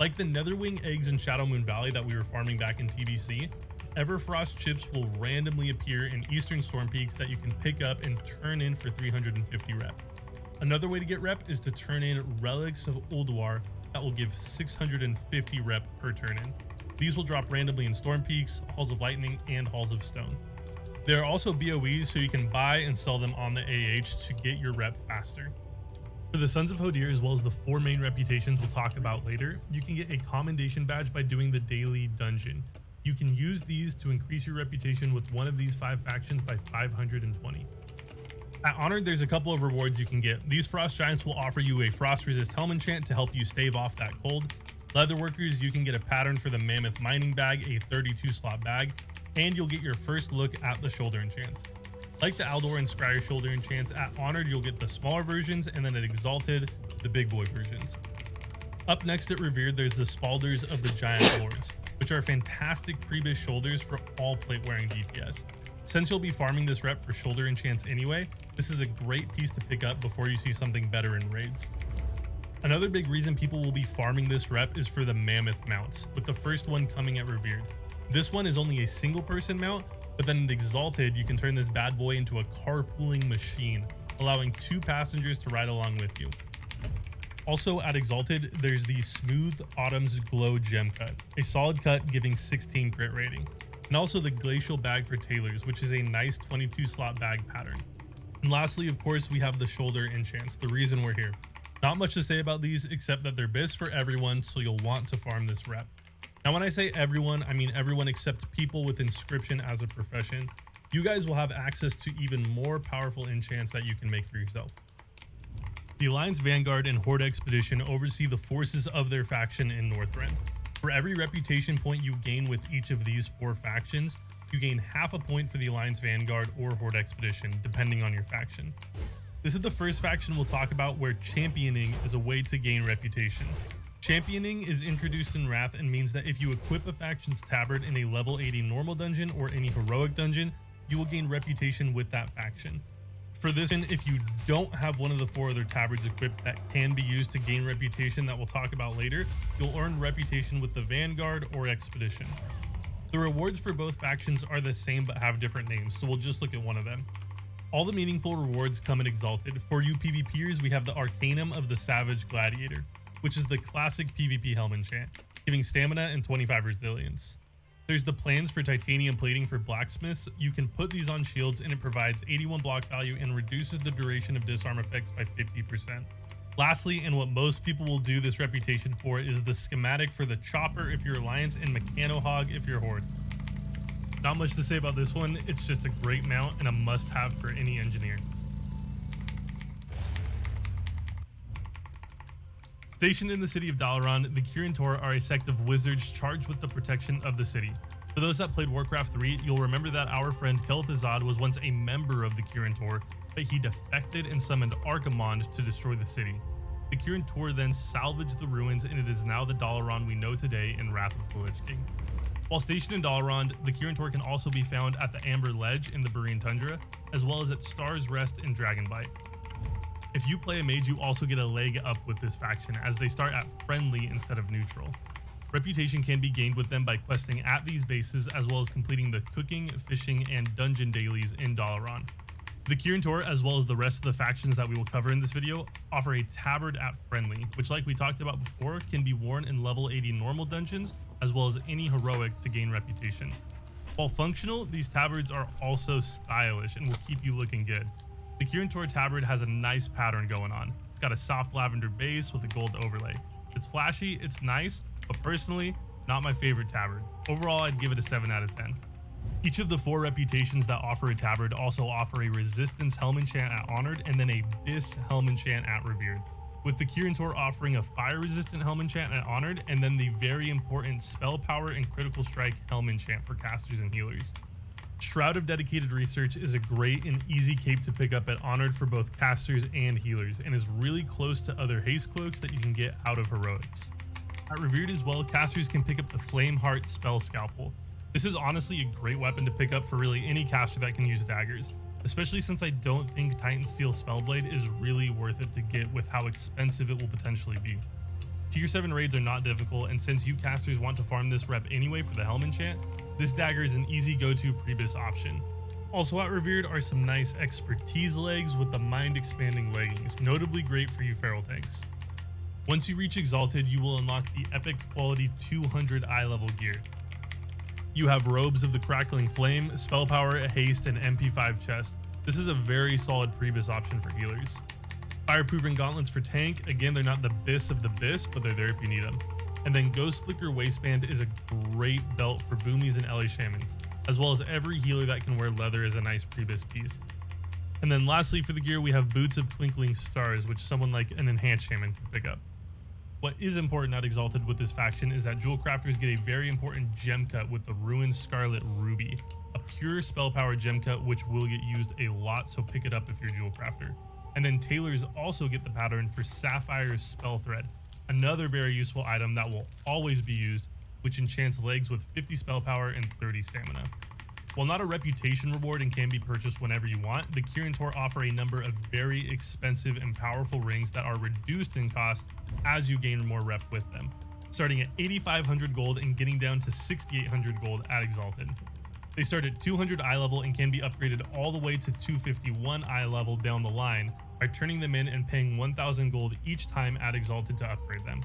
Like the Netherwing eggs in Shadowmoon Valley that we were farming back in TBC, Everfrost chips will randomly appear in Eastern Storm Peaks that you can pick up and turn in for 350 rep. Another way to get rep is to turn in Relics of Ulduar that will give 650 rep per turn in. These will drop randomly in Storm Peaks, Halls of Lightning, and Halls of Stone. There are also BOEs, so you can buy and sell them on the AH to get your rep faster. For the Sons of Hodir, as well as the 4 main reputations we'll talk about later, you can get a commendation badge by doing the daily dungeon. You can use these to increase your reputation with one of these 5 factions by 520. At Honored, there's a couple of rewards you can get. These Frost Giants will offer you a Frost Resist Helm enchant to help you stave off that cold. Leatherworkers, you can get a pattern for the Mammoth Mining Bag, a 32 slot bag, and you'll get your first look at the shoulder enchants. Like the Aldor and Scryer shoulder enchants, at Honored you'll get the smaller versions, and then at Exalted, the big boy versions. Up next at Revered, there's the Spalders of the Giant Lords, which are fantastic Prebis shoulders for all plate-wearing DPS. Since you'll be farming this rep for shoulder enchants anyway, this is a great piece to pick up before you see something better in raids. Another big reason people will be farming this rep is for the Mammoth mounts, with the first one coming at Revered. This one is only a single person mount, but then at Exalted, you can turn this bad boy into a carpooling machine, allowing 2 passengers to ride along with you. Also at Exalted, there's the Smooth Autumn's Glow Gem Cut, a solid cut giving 16 crit rating. And also the Glacial Bag for Tailors, which is a nice 22 slot bag pattern. And lastly, of course, we have the Shoulder Enchants, the reason we're here. Not much to say about these except that they're BIS for everyone, so you'll want to farm this rep. Now when I say everyone, I mean everyone except people with inscription as a profession. You guys will have access to even more powerful enchants that you can make for yourself. The Alliance Vanguard and Horde Expedition oversee the forces of their faction in Northrend. For every reputation point you gain with each of these 4 factions, you gain half a point for the Alliance Vanguard or Horde Expedition, depending on your faction. This is the first faction we'll talk about where championing is a way to gain reputation. Championing is introduced in Wrath and means that if you equip a faction's tabard in a level 80 normal dungeon or any heroic dungeon, you will gain reputation with that faction. For this, if you don't have one of the 4 other tabards equipped that can be used to gain reputation that we'll talk about later, you'll earn reputation with the Vanguard or Expedition. The rewards for both factions are the same but have different names, so we'll just look at one of them. All the meaningful rewards come in Exalted. For you PvPers, we have the Arcanum of the Savage Gladiator, which is the classic PvP helm enchant, giving stamina and 25 resilience. There's the plans for titanium plating for blacksmiths. You can put these on shields and it provides 81 block value and reduces the duration of disarm effects by 50%. Lastly, and what most people will do this reputation for, is the schematic for the Chopper if you're Alliance and Mechano Hog if you're Horde. Not much to say about this one, it's just a great mount and a must-have for any engineer. Stationed in the city of Dalaran, the Kirin Tor are a sect of wizards charged with the protection of the city. For those that played Warcraft 3, you'll remember that our friend Kel'Thuzad was once a member of the Kirin Tor, but he defected and summoned Archimonde to destroy the city. The Kirin Tor then salvaged the ruins, and it is now the Dalaran we know today in Wrath of the Lich King. While stationed in Dalaran, the Kirin Tor can also be found at the Amber Ledge in the Berean Tundra, as well as at Star's Rest in Dragonbite. If you play a mage, you also get a leg up with this faction, as they start at friendly instead of neutral. Reputation can be gained with them by questing at these bases, as well as completing the cooking, fishing, and dungeon dailies in Dalaran. The Kirin Tor, as well as the rest of the factions that we will cover in this video, offer a tabard at friendly, which, like we talked about before, can be worn in level 80 normal dungeons, as well as any heroic to gain reputation. While functional, these tabards are also stylish and will keep you looking good. The Kirin Tor tabard has a nice pattern going on. It's got a soft lavender base with a gold overlay. It's flashy, it's nice, but personally, not my favorite tabard. Overall, I'd give it a 7 out of 10. Each of the 4 reputations that offer a tabard also offer a resistance helm enchant at honored and then a BIS helm enchant at revered, with the Kirin Tor offering a fire resistant helm enchant at honored and then the very important spell power and critical strike helm enchant for casters and healers. Shroud of Dedicated Research is a great and easy cape to pick up at honored for both casters and healers, and is really close to other haste cloaks that you can get out of heroics. At revered as well, casters can pick up the Flame Heart Spell Scalpel. This is honestly a great weapon to pick up for really any caster that can use daggers, especially since I don't think Titan Steel Spellblade is really worth it to get with how expensive it will potentially be. Tier 7 raids are not difficult, and since you casters want to farm this rep anyway for the helm enchant, this dagger is an easy go-to pre-BIS option. Also at revered are some nice expertise legs with the mind expanding leggings, notably great for you feral tanks. Once you reach Exalted, you will unlock the epic quality 200 eye level gear. You have Robes of the Crackling Flame, Spell Power, Haste, and MP5 chest. This is a very solid pre-BIS option for healers. Fireproofing gauntlets for tank. Again, they're not the BIS of the BIS, but they're there if you need them. And then Ghost Flicker Waistband is a great belt for boomies and LA shamans, as well as every healer that can wear leather is a nice pre-BIS piece. And then lastly for the gear, we have Boots of Twinkling Stars, which someone like an enhanced shaman can pick up. What is important at Exalted with this faction is that jewel crafters get a very important gem cut with the Ruined Scarlet Ruby, a pure spell power gem cut which will get used a lot, so pick it up if you're a jewel crafter. And then tailors also get the pattern for Sapphire's Spell Thread, another very useful item that will always be used, which enchants legs with 50 spell power and 30 stamina. While not a reputation reward and can be purchased whenever you want, the Kirin Tor offer a number of very expensive and powerful rings that are reduced in cost as you gain more rep with them, starting at 8,500 gold and getting down to 6,800 gold at Exalted. They start at 200 eye level and can be upgraded all the way to 251 eye level down the line by turning them in and paying 1,000 gold each time at Exalted to upgrade them.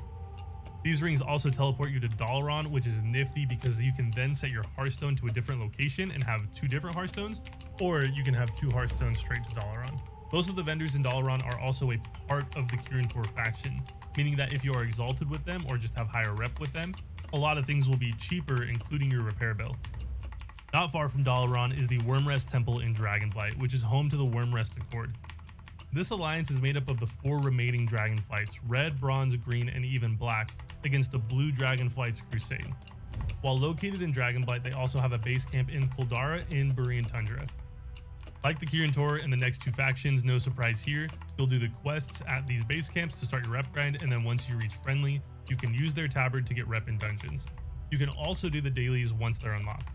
These rings also teleport you to Dalaran, which is nifty because you can then set your Hearthstone to a different location and have 2 different Hearthstones, or you can have 2 Hearthstones straight to Dalaran. Most of the vendors in Dalaran are also a part of the Kirin Tor faction, meaning that if you are Exalted with them or just have higher rep with them, a lot of things will be cheaper, including your repair bill. Not far from Dalaran is the Wormrest Temple in Dragonblight, which is home to the Wormrest Accord. This alliance is made up of the 4 remaining Dragonflights, red, bronze, green, and even black, against the blue Dragonflight's crusade. While located in Dragonblight, they also have a base camp in Kuldara in Burien Tundra. Like the Kirin Tor and the next 2 factions, no surprise here, you'll do the quests at these base camps to start your rep grind, and then once you reach friendly, you can use their tabard to get rep in dungeons. You can also do the dailies once they're unlocked.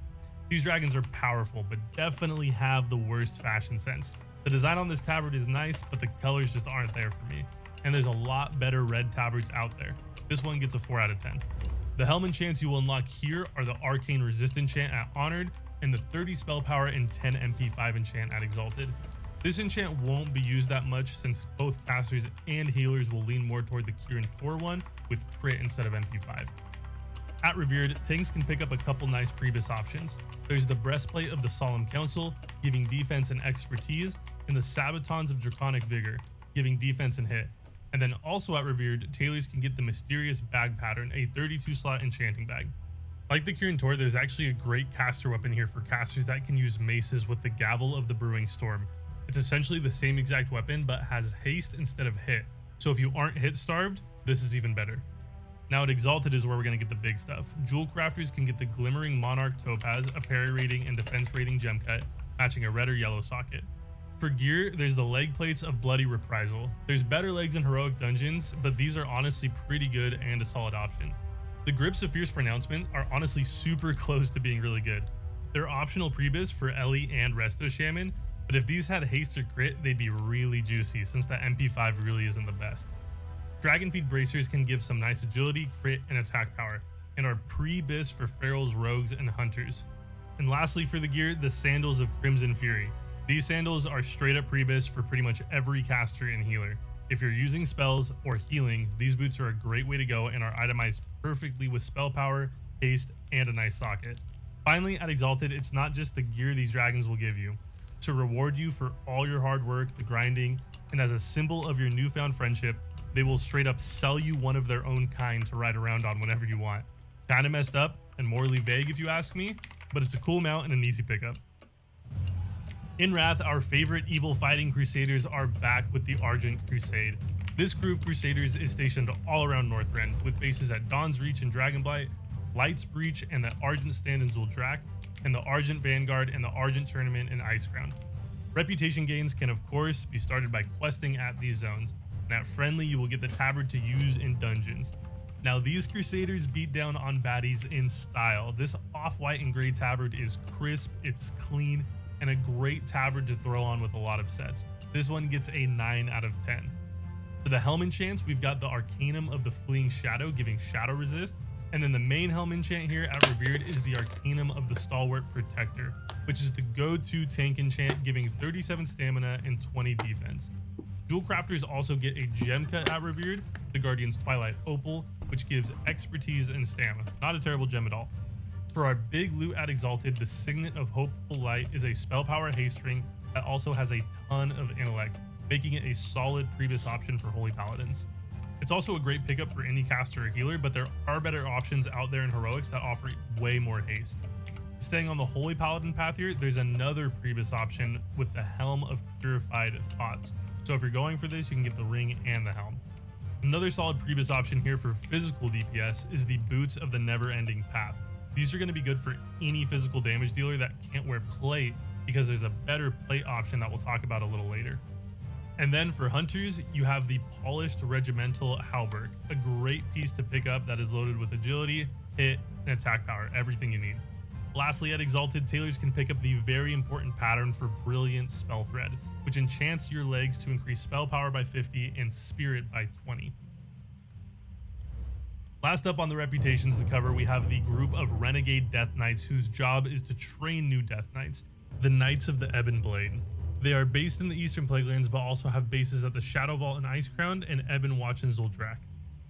These dragons are powerful, but definitely have the worst fashion sense. The design on this tabard is nice, but the colors just aren't there for me. And there's a lot better red tabards out there. This one gets a 4 out of 10. The helm enchants you will unlock here are the Arcane Resist enchant at Honored, and the 30 spell power and 10 MP5 enchant at Exalted. This enchant won't be used that much since both casters and healers will lean more toward the Kirin Tor one with crit instead of MP5. At Revered, tanks can pick up a couple nice Priebus options. There's the Breastplate of the Solemn Council, giving defense and expertise, and the Sabatons of Draconic Vigor, giving defense and hit. And then also at Revered, tailors can get the Mysterious Bag Pattern, a 32-slot enchanting bag. Like the Kirin Tor, there's actually a great caster weapon here for casters that can use maces with the Gavel of the Brewing Storm. It's essentially the same exact weapon, but has haste instead of hit. So if you aren't hit starved, this is even better. Now at Exalted is where we're going to get the big stuff. Jewel crafters can get the Glimmering Monarch Topaz, a parry rating and defense rating gem cut, matching a red or yellow socket. For gear, there's the leg plates of Bloody Reprisal. There's better legs in heroic dungeons, but these are honestly pretty good and a solid option. The grips of Fierce Pronouncement are honestly super close to being really good. They're optional Priebus for Ellie and Resto Shaman, but if these had haste or crit, they'd be really juicy since the MP5 really isn't the best. Dragonfeed Bracers can give some nice agility, crit, and attack power, and are pre-bis for Ferals, Rogues, and Hunters. And lastly for the gear, the Sandals of Crimson Fury. These sandals are straight up pre-bis for pretty much every caster and healer. If you're using spells or healing, these boots are a great way to go and are itemized perfectly with spell power, haste, and a nice socket. Finally, at Exalted, it's not just the gear these dragons will give you. To reward you for all your hard work, the grinding, and as a symbol of your newfound friendship, they will straight up sell you one of their own kind to ride around on whenever you want. Kinda messed up and morally vague if you ask me, but it's a cool mount and an easy pickup. In Wrath, our favorite evil fighting crusaders are back with the Argent Crusade. This crew of crusaders is stationed all around Northrend, with bases at Dawn's Reach and Dragonblight, Light's Breach and the Argent Stand in Zuldrak, and the Argent Vanguard and the Argent Tournament in Iceground. Reputation gains can of course be started by questing at these zones, and at Friendly you will get the tabard to use in dungeons. Now these crusaders beat down on baddies in style. This off-white and gray tabard is crisp, it's clean, and a great tabard to throw on with a lot of sets. This one gets a 9 out of 10. For the helm enchants, we've got the Arcanum of the Fleeing Shadow giving shadow resist, and then the main helm enchant here at Revered is the Arcanum of the Stalwart Protector, which is the go-to tank enchant giving 37 stamina and 20 defense. Jewel crafters also get a gem cut at Revered, the Guardian's Twilight Opal, which gives expertise and stamina. Not a terrible gem at all. For our big loot at Exalted, the Signet of Hopeful Light is a spell power haste ring that also has a ton of intellect, making it a solid Priebus option for Holy Paladins. It's also a great pickup for any caster or healer, but there are better options out there in Heroics that offer way more haste. Staying on the Holy Paladin path here, there's another Priebus option with the Helm of Purified Thoughts. So if you're going for this, you can get the ring and the helm. Another solid Priebus option here for physical DPS is the Boots of the Never-Ending Path. These are going to be good for any physical damage dealer that can't wear plate, because there's a better plate option that we'll talk about a little later. And then for hunters, you have the Polished Regimental Halberd, a great piece to pick up that is loaded with agility, hit, and attack power, everything you need. Lastly, at Exalted, tailors can pick up the very important pattern for Brilliant Spell Thread, which enchants your legs to increase spell power by 50 and spirit by 20. Last up on the reputations to cover, we have the group of renegade Death Knights whose job is to train new Death Knights, the Knights of the Ebon Blade. They are based in the Eastern Plaguelands, but also have bases at the Shadow Vault and Icecrown and Ebon Watch and Zuldrak.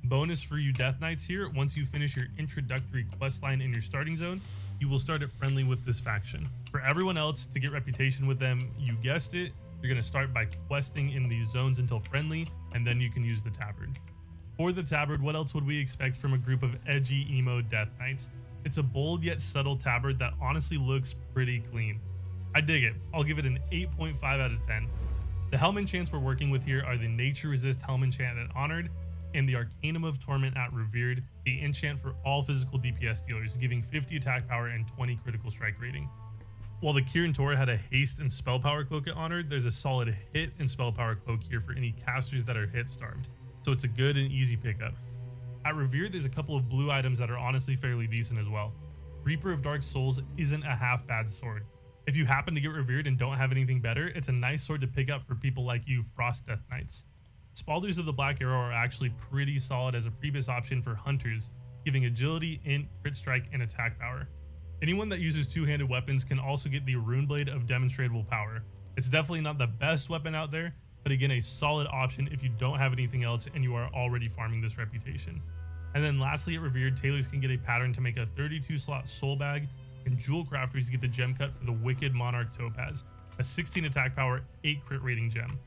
Bonus for you Death Knights here, once you finish your introductory questline in your starting zone, you will start it friendly with this faction. For everyone else, to get reputation with them, you guessed it, you're going to start by questing in these zones until friendly, and then you can use the Tabard. For the Tabard, what else would we expect from a group of edgy emo Death Knights? It's a bold yet subtle Tabard that honestly looks pretty clean. I dig it. I'll give it an 8.5 out of 10. The helm enchants we're working with here are the Nature Resist helm enchant at Honored and the Arcanum of Torment at Revered, the enchant for all physical DPS dealers, giving 50 attack power and 20 critical strike rating. While the Kirin Tor had a haste and spell power cloak at Honored, there's a solid hit and spell power cloak here for any casters that are hit starved, so it's a good and easy pickup. At Revered, there's a couple of blue items that are honestly fairly decent as well. Reaper of Dark Souls isn't a half bad sword. If you happen to get Revered and don't have anything better, it's a nice sword to pick up for people like you Frost Death Knights. Spalders of the Black Arrow are actually pretty solid as a previous option for hunters, giving agility, int, crit strike, and attack power. Anyone that uses two-handed weapons can also get the Rune Blade of demonstratable power. It's definitely not the best weapon out there, but again a solid option if you don't have anything else and you are already farming this reputation. And then lastly at Revered, tailors can get a pattern to make a 32 slot soul bag, and jewel crafters get the gem cut for the Wicked Monarch Topaz, a 16 attack power, 8 crit rating gem.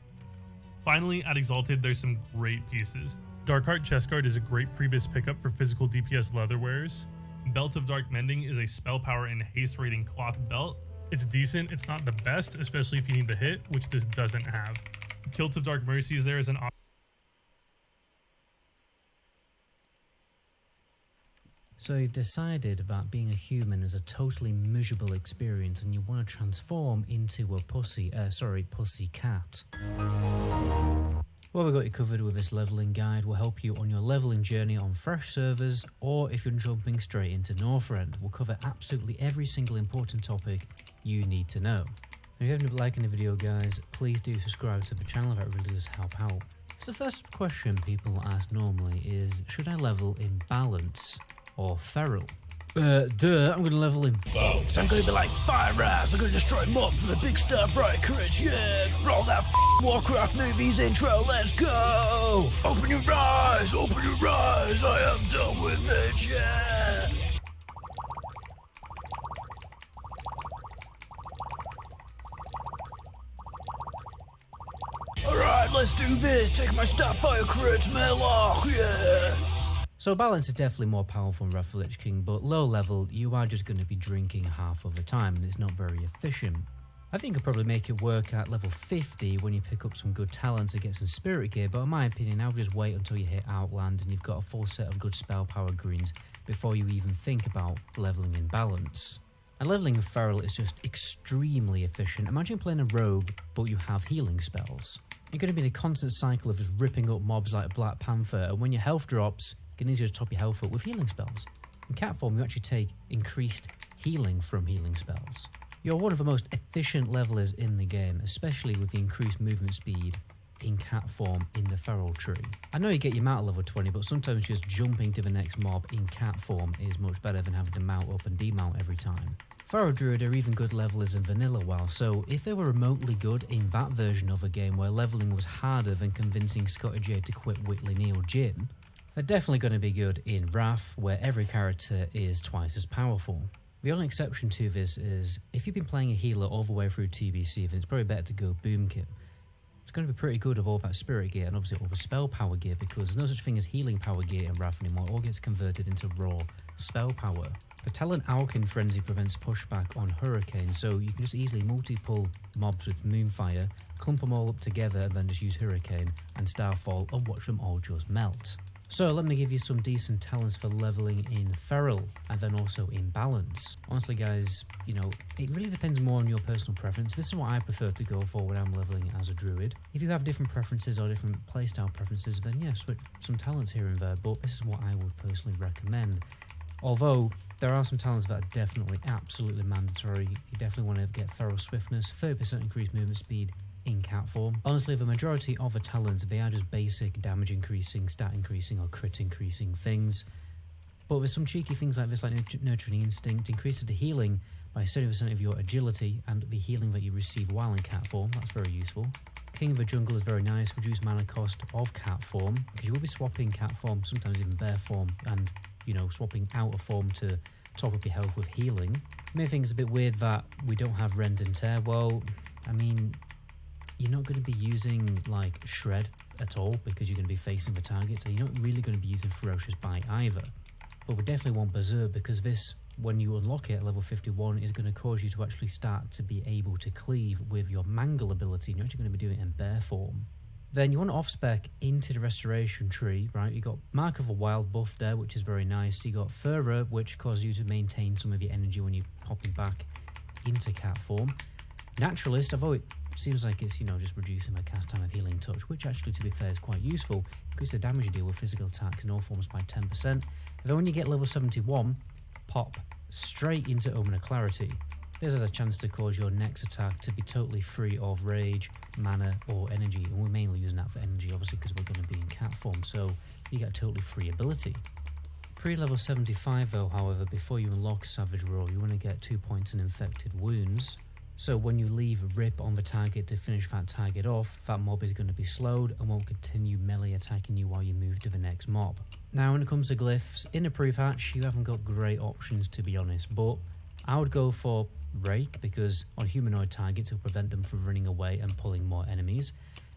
Finally, at Exalted, there's some great pieces. Darkheart Chestguard is a great previous pickup for physical DPS leather wearers. Belt of Dark Mending is a spell power and haste rating cloth belt. It's decent, it's not the best, especially if you need the hit, which this doesn't have. Kilt of Dark Mercy is there as an option. So you've decided that being a human is a totally miserable experience and you want to transform into a pussy cat. Well, we've got you covered with this leveling guide. We'll help you on your leveling journey on fresh servers, or if you're jumping straight into Northrend. We'll cover absolutely every single important topic you need to know. If you haven't been liking the video, guys, please do subscribe to the channel. That really does help out. So the first question people ask normally is, should I level in balance or feral? I'm gonna level in balance. I'm gonna be like fire ass. I'm gonna destroy mobs with the big stuff, right, Chris? Yeah, roll that Warcraft movies intro. Let's go. Open your eyes, open your eyes. I am done with it. Yeah. All right, let's do this. Take my Starfire crits, Melloch. Yeah. So balance is definitely more powerful in Wrath of the Lich King, but low level, you are just going to be drinking half of the time, and it's not very efficient. I think you could probably make it work at level 50 when you pick up some good talents and get some spirit gear, but in my opinion, I would just wait until you hit Outland and you've got a full set of good spell power greens before you even think about leveling in balance. And leveling in feral is just extremely efficient. Imagine playing a rogue, but you have healing spells. You're going to be in a constant cycle of just ripping up mobs like a Black Panther, and when your health drops, you can easily just top your health up with healing spells. In cat form, you actually take increased healing from healing spells. You're one of the most efficient levelers in the game, especially with the increased movement speed in cat form in the feral tree. I know you get your mount at level 20, but sometimes just jumping to the next mob in cat form is much better than having to mount up and demount every time. Feral Druid are even good levelers in vanilla WoW, so if they were remotely good in that version of a game where leveling was harder than convincing Scotty J to quit Whitley Neal Jin, they're definitely going to be good in Wrath, where every character is twice as powerful. The only exception to this is, if you've been playing a healer all the way through TBC, then it's probably better to go Boom Kit. It's going to be pretty good with all that spirit gear and obviously all the spell power gear, because there's no such thing as healing power gear in Wrath anymore. It all gets converted into raw spell power. The talent Alkin Frenzy prevents pushback on Hurricane, so you can just easily multi-pull mobs with Moonfire, clump them all up together and then just use Hurricane and Starfall and watch them all just melt. So let me give you some decent talents for leveling in feral and then also in balance. Honestly guys, you know, it really depends more on your personal preference. This is what I prefer to go for when I'm leveling as a druid. If you have different preferences or different playstyle preferences, then yeah, switch some talents here and there, but this is what I would personally recommend. Although there are some talents that are definitely absolutely mandatory. You definitely want to get feral swiftness, 30% increased movement speed in cat form. Honestly, the majority of the talents, they are just basic damage increasing, stat increasing or crit increasing things. But with some cheeky things like this, like Nurturing Instinct, increases the healing by 70% of your agility and the healing that you receive while in cat form. That's very useful. King of the Jungle is very nice, reduce mana cost of cat form, because you will be swapping cat form, sometimes even bear form, and, you know, swapping out of form to top up your health with healing. The main thing is a bit weird that we don't have Rend and Tear. Well, I mean, you're not going to be using, like, Shred at all, because you're going to be facing the target, so you're not really going to be using Ferocious Bite either. But we definitely want Berserk, because this, when you unlock it at level 51, is going to cause you to actually start to be able to cleave with your Mangle ability, and you're actually going to be doing it in bear form. Then you want to off-spec into the Restoration tree, right? You got Mark of a Wild buff there, which is very nice. You got Furrer, which causes you to maintain some of your energy when you're popping back into cat form. Naturalist, although it seems like it's, you know, just reducing my cast time of Healing Touch, which actually, to be fair, is quite useful, because the damage you deal with physical attacks in all forms by 10%. And then when you get level 71, pop straight into Omen of Clarity. This has a chance to cause your next attack to be totally free of rage, mana, or energy, and we're mainly using that for energy, obviously, because we're going to be in cat form, so you get a totally free ability. Pre-level 75, though, however, before you unlock Savage Roar, you want to get 2 points in Infected Wounds. So when you leave a rip on the target to finish that target off, that mob is going to be slowed and won't continue melee attacking you while you move to the next mob. Now, when it comes to glyphs, in a pre-patch, you haven't got great options, to be honest, but I would go for Rake, because on humanoid targets it'll prevent them from running away and pulling more enemies.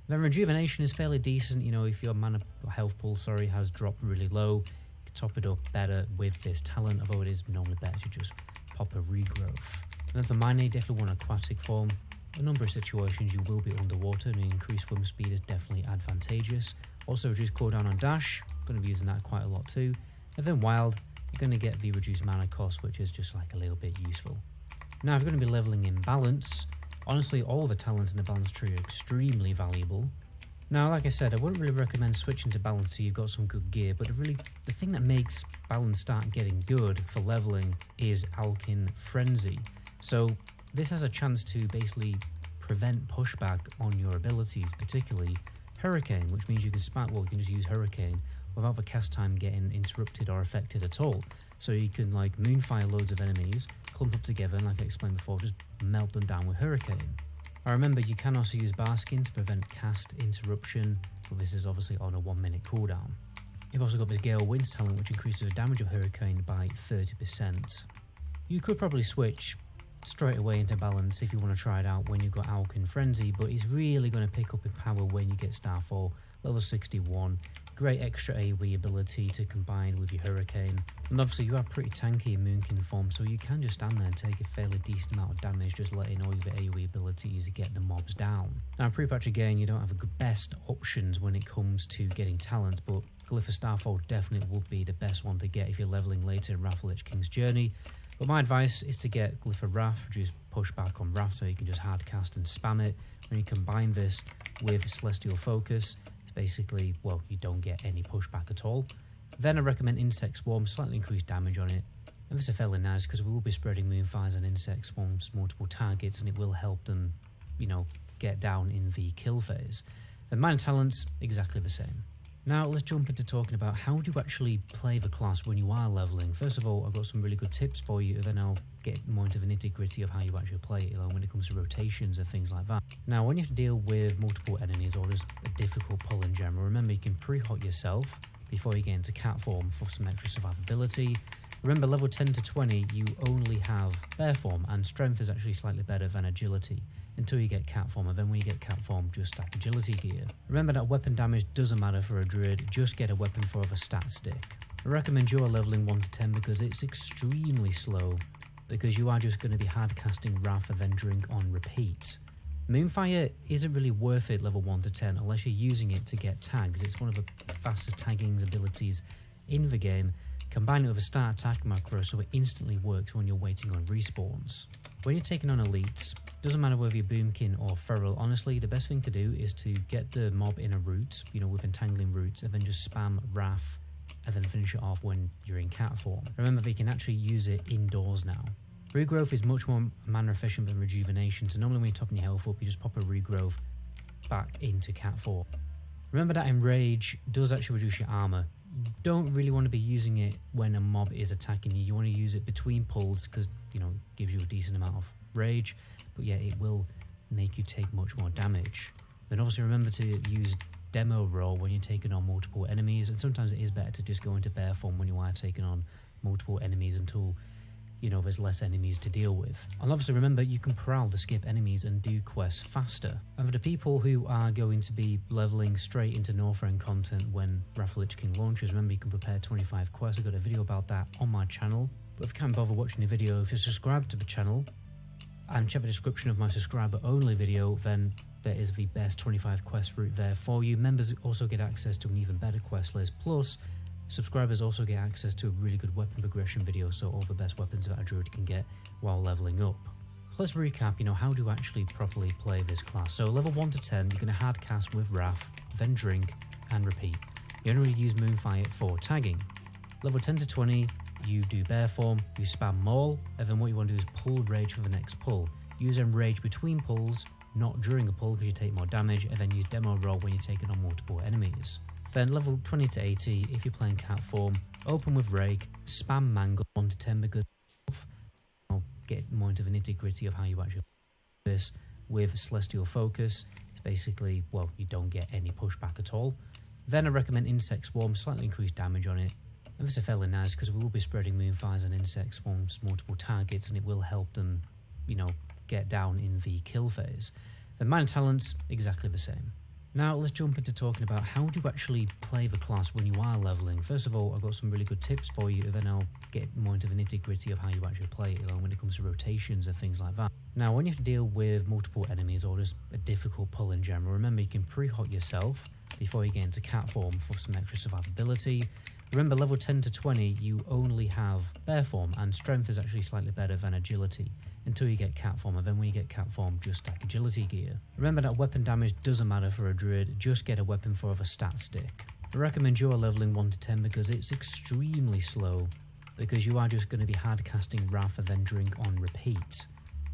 Then Rejuvenation is fairly decent, you know, if your mana health pool has dropped really low, you can top it up better with this talent, although it is normally better to just pop a regrowth. And then for Mine, you definitely want aquatic form. A number of situations you will be underwater, and increased swim speed is definitely advantageous. Also reduced cooldown on dash, going to be using that quite a lot too. And then Wild, you're going to get the reduced mana cost, which is just like a little bit useful. Now, if you're going to be leveling in balance, honestly, all the talents in the balance tree are extremely valuable. Now, like I said, I wouldn't really recommend switching to balance till you've got some good gear, but the thing that makes balance start getting good for leveling is Alkin Frenzy. So this has a chance to basically prevent pushback on your abilities, particularly Hurricane, which means you can you can just use Hurricane without the cast time getting interrupted or affected at all. So you can like Moonfire loads of enemies, clump up together, and like I explained before, just melt them down with Hurricane. I remember you can also use Barskin to prevent cast interruption, but this is obviously on a 1 minute cooldown. You've also got this Gale Winds talent, which increases the damage of Hurricane by 30%. You could probably switch straight away into balance if you want to try it out when you've got Alkin Frenzy, but it's really going to pick up in power when you get Starfall, level 61. Great extra AoE ability to combine with your Hurricane. And obviously you are pretty tanky in Moonkin form, so you can just stand there and take a fairly decent amount of damage, just letting all your AoE abilities get the mobs down. Now pre-patch again, you don't have the best options when it comes to getting talents, but Glyph of Starfall definitely would be the best one to get if you're leveling later in Wrath of the Lich King's Journey. But my advice is to get Glyph of Wrath, reduce pushback on Wrath, so you can just hard cast and spam it. When you combine this with Celestial Focus, it's basically, well, you don't get any pushback at all. Then I recommend Insect Swarm, slightly increased damage on it. And this is fairly nice because we will be spreading Moonfires and Insect Swarms to multiple targets, and it will help them, you know, get down in the kill phase. And Minor Talents, exactly the same. Now let's jump into talking about how do you actually play the class when you are leveling. First of all, I've got some really good tips for you, and then I'll get more into the nitty-gritty of how you actually play it, when it comes to rotations and things like that. Now, when you have to deal with multiple enemies or just a difficult pull in general, remember you can pre-hot yourself before you get into cat form for some extra survivability. Remember, level 10 to 20, you only have bear form, and strength is actually slightly better than agility until you get cat form, and then when you get cat form, just stack agility gear. Remember that weapon damage doesn't matter for a druid, just get a weapon for a stat stick. I recommend you are leveling 1 to 10 because it's extremely slow, because you are just going to be hard casting Wrath and then drink on repeat. Moonfire isn't really worth it level 1 to 10 unless you're using it to get tags. It's one of the fastest tagging abilities in the game. Combine it with a start attack macro so it instantly works when you're waiting on respawns. When you're taking on elites, doesn't matter whether you're Boomkin or Feral, honestly the best thing to do is to get the mob in a route, with entangling roots, and then just spam Wrath and then finish it off when you're in cat form. Remember that you can actually use it indoors now. Regrowth is much more mana efficient than Rejuvenation, so normally when you're topping your health up, you just pop a Regrowth back into cat form. Remember that Enrage does actually reduce your armor. don't really want to be using it when a mob is attacking you. You want to use it between pulls because, you know, it gives you a decent amount of rage, but yeah, it will make you take much more damage. Then obviously remember to use demo roll when you're taking on multiple enemies, and sometimes it is better to just go into bear form when you are taking on multiple enemies until, you know, there's less enemies to deal with. And obviously remember, you can prowl to skip enemies and do quests faster. And for the people who are going to be leveling straight into Northrend content when Wrath of the Lich King launches, remember you can prepare 25 quests. I've got a video about that on my channel. But if you can't bother watching the video, if you're subscribed to the channel and check the description of my subscriber only video, then there is the best 25 quest route there for you. Members also get access to an even better quest list, plus subscribers also get access to a really good weapon progression video, so all the best weapons that a druid can get while leveling up. Let's recap, you know, how to actually properly play this class. So level 1 to 10, you're going to hard cast with Wrath, then drink, and repeat. You only use Moonfire for tagging. Level 10 to 20, you do bear form, you spam maul, and then what you want to do is pull rage for the next pull. Use rage between pulls, not during a pull because you take more damage, and then use demo roll when you're taking on multiple enemies. Then level 20 to 80, if you're playing cat form, open with rake, spam mangle 1 to 10 because I'll get more into the nitty gritty of how you actually do this. With celestial focus, it's basically, well, you don't get any pushback at all. Then I recommend insect swarm, slightly increased damage on it. And this is fairly nice because we will be spreading moonfires and insect swarms to multiple targets, and it will help them, you know, get down in the kill phase. The minor talents, exactly the same. Now let's jump into talking about how to actually play the class when you are leveling. First of all, I've got some really good tips for you, and then I'll get more into the nitty gritty of how you actually play it, when it comes to rotations and things like that. Now when you have to deal with multiple enemies or just a difficult pull in general, remember you can pre-hot yourself before you get into cat form for some extra survivability. Remember, level 10 to 20, you only have bear form, and strength is actually slightly better than agility until you get cat form, and then when you get cat form, just stack agility gear. Remember that weapon damage doesn't matter for a druid, just get a weapon for a stat stick. I recommend you are leveling 1 to 10 because it's extremely slow, because you are just going to be hard casting Wrath and then drink on repeat.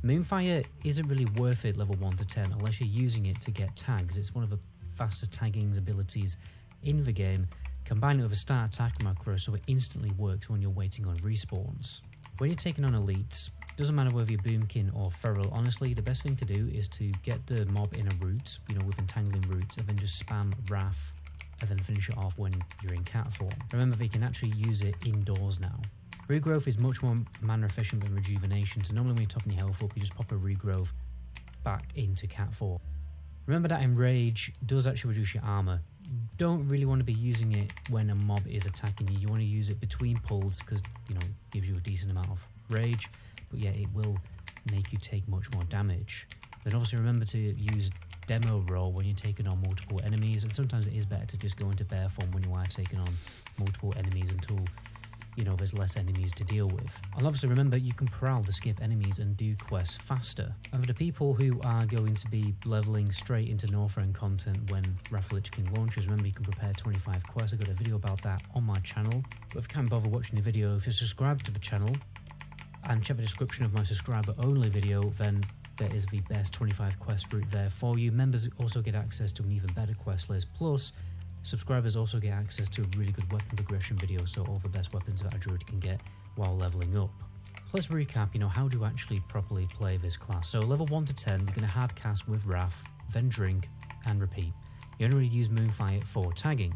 Moonfire isn't really worth it level 1 to 10 unless you're using it to get tags. It's one of the fastest tagging abilities in the game. Combine it with a start attack macro so it instantly works when you're waiting on respawns. When you're taking on elites, doesn't matter whether you're Boomkin or Feral, honestly the best thing to do is to get the mob in a route, you know, with entangling routes, and then just spam Wrath and then finish it off when you're in cat form. Remember, they can actually use it indoors now. Regrowth is much more mana efficient than rejuvenation, so normally when you're topping your health up, you just pop a regrowth back into cat form. Remember that Enrage does actually reduce your armor. Don't really want to be using it when a mob is attacking you. You want to use it between pulls because, you know, it gives you a decent amount of rage, but yeah, it will make you take much more damage. Then obviously remember to use demo roll when you're taking on multiple enemies, and sometimes it is better to just go into bear form when you are taking on multiple enemies until, you know, there's less enemies to deal with. And obviously remember, you can prowl to skip enemies and do quests faster. And for the people who are going to be leveling straight into Northrend content when Wrath of the Lich King launches, remember you can prepare 25 quests. I've got a video about that on my channel. But if you can't bother watching the video, if you're subscribed to the channel and check the description of my subscriber only video, then there is the best 25 quest route there for you. Members also get access to an even better quest list, plus subscribers also get access to a really good weapon progression video, so all the best weapons that a druid can get while leveling up. Let's recap, you know, how to actually properly play this class. So level 1 to 10, you're going to hard cast with Wrath, then drink, and repeat. You only use Moonfire for tagging.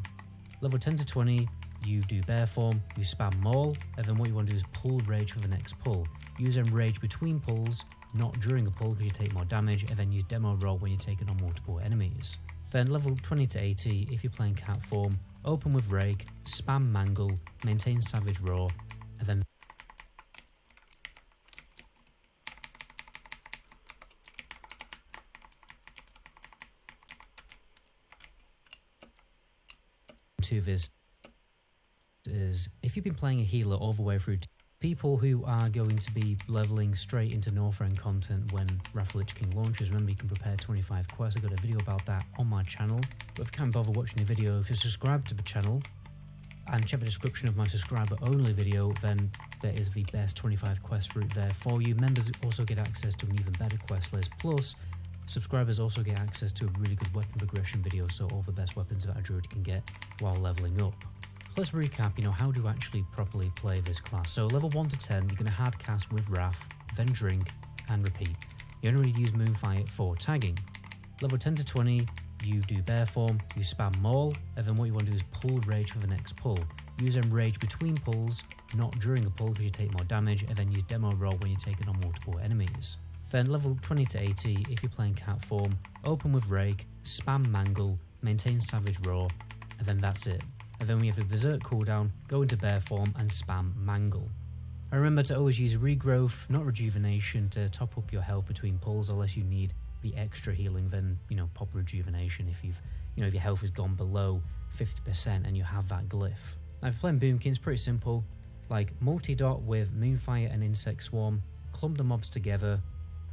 Level 10 to 20, you do bear form, you spam maul, and then what you want to do is pull rage for the next pull. Use rage between pulls, not during a pull because you take more damage, and then use demo roll when you're taking on multiple enemies. Then level 20 to 80, if you're playing cat form, open with rake, spam mangle, maintain savage roar, and then to this is, if you've been playing a healer all the way through, people who are going to be leveling straight into Northrend content when Wrath of the Lich King launches, remember you can prepare 25 quests. I've got a video about that on my channel. But if you can't bother watching the video, if you're subscribed to the channel and check the description of my subscriber only video, then there is the best 25 quest route there for you. Members also get access to an even better quest list, plus subscribers also get access to a really good weapon progression video, so all the best weapons that a druid can get while leveling up. let's recap, how to actually properly play this class. So level 1 to 10, you're going to hard cast with Wrath, then drink, and repeat. You only really use Moonfire for tagging. Level 10 to 20, you do Bear Form, you spam Maul, and then what you want to do is pull Rage for the next pull. Use Rage between pulls, not during a pull because you take more damage, and then use Demo Roll when you're taking on multiple enemies. Then level 20 to 80, if you're playing Cat Form, open with Rake, spam Mangle, maintain Savage Roar, and then that's it. And then when you have a Berserk cooldown, go into Bear Form and spam Mangle. And remember to always use Regrowth, not Rejuvenation, to top up your health between pulls unless you need the extra healing. Then pop Rejuvenation if if your health has gone below 50% and you have that glyph. Now if you're playing Boomkin, it's pretty simple. Like multi-dot with Moonfire and Insect Swarm, clump the mobs together.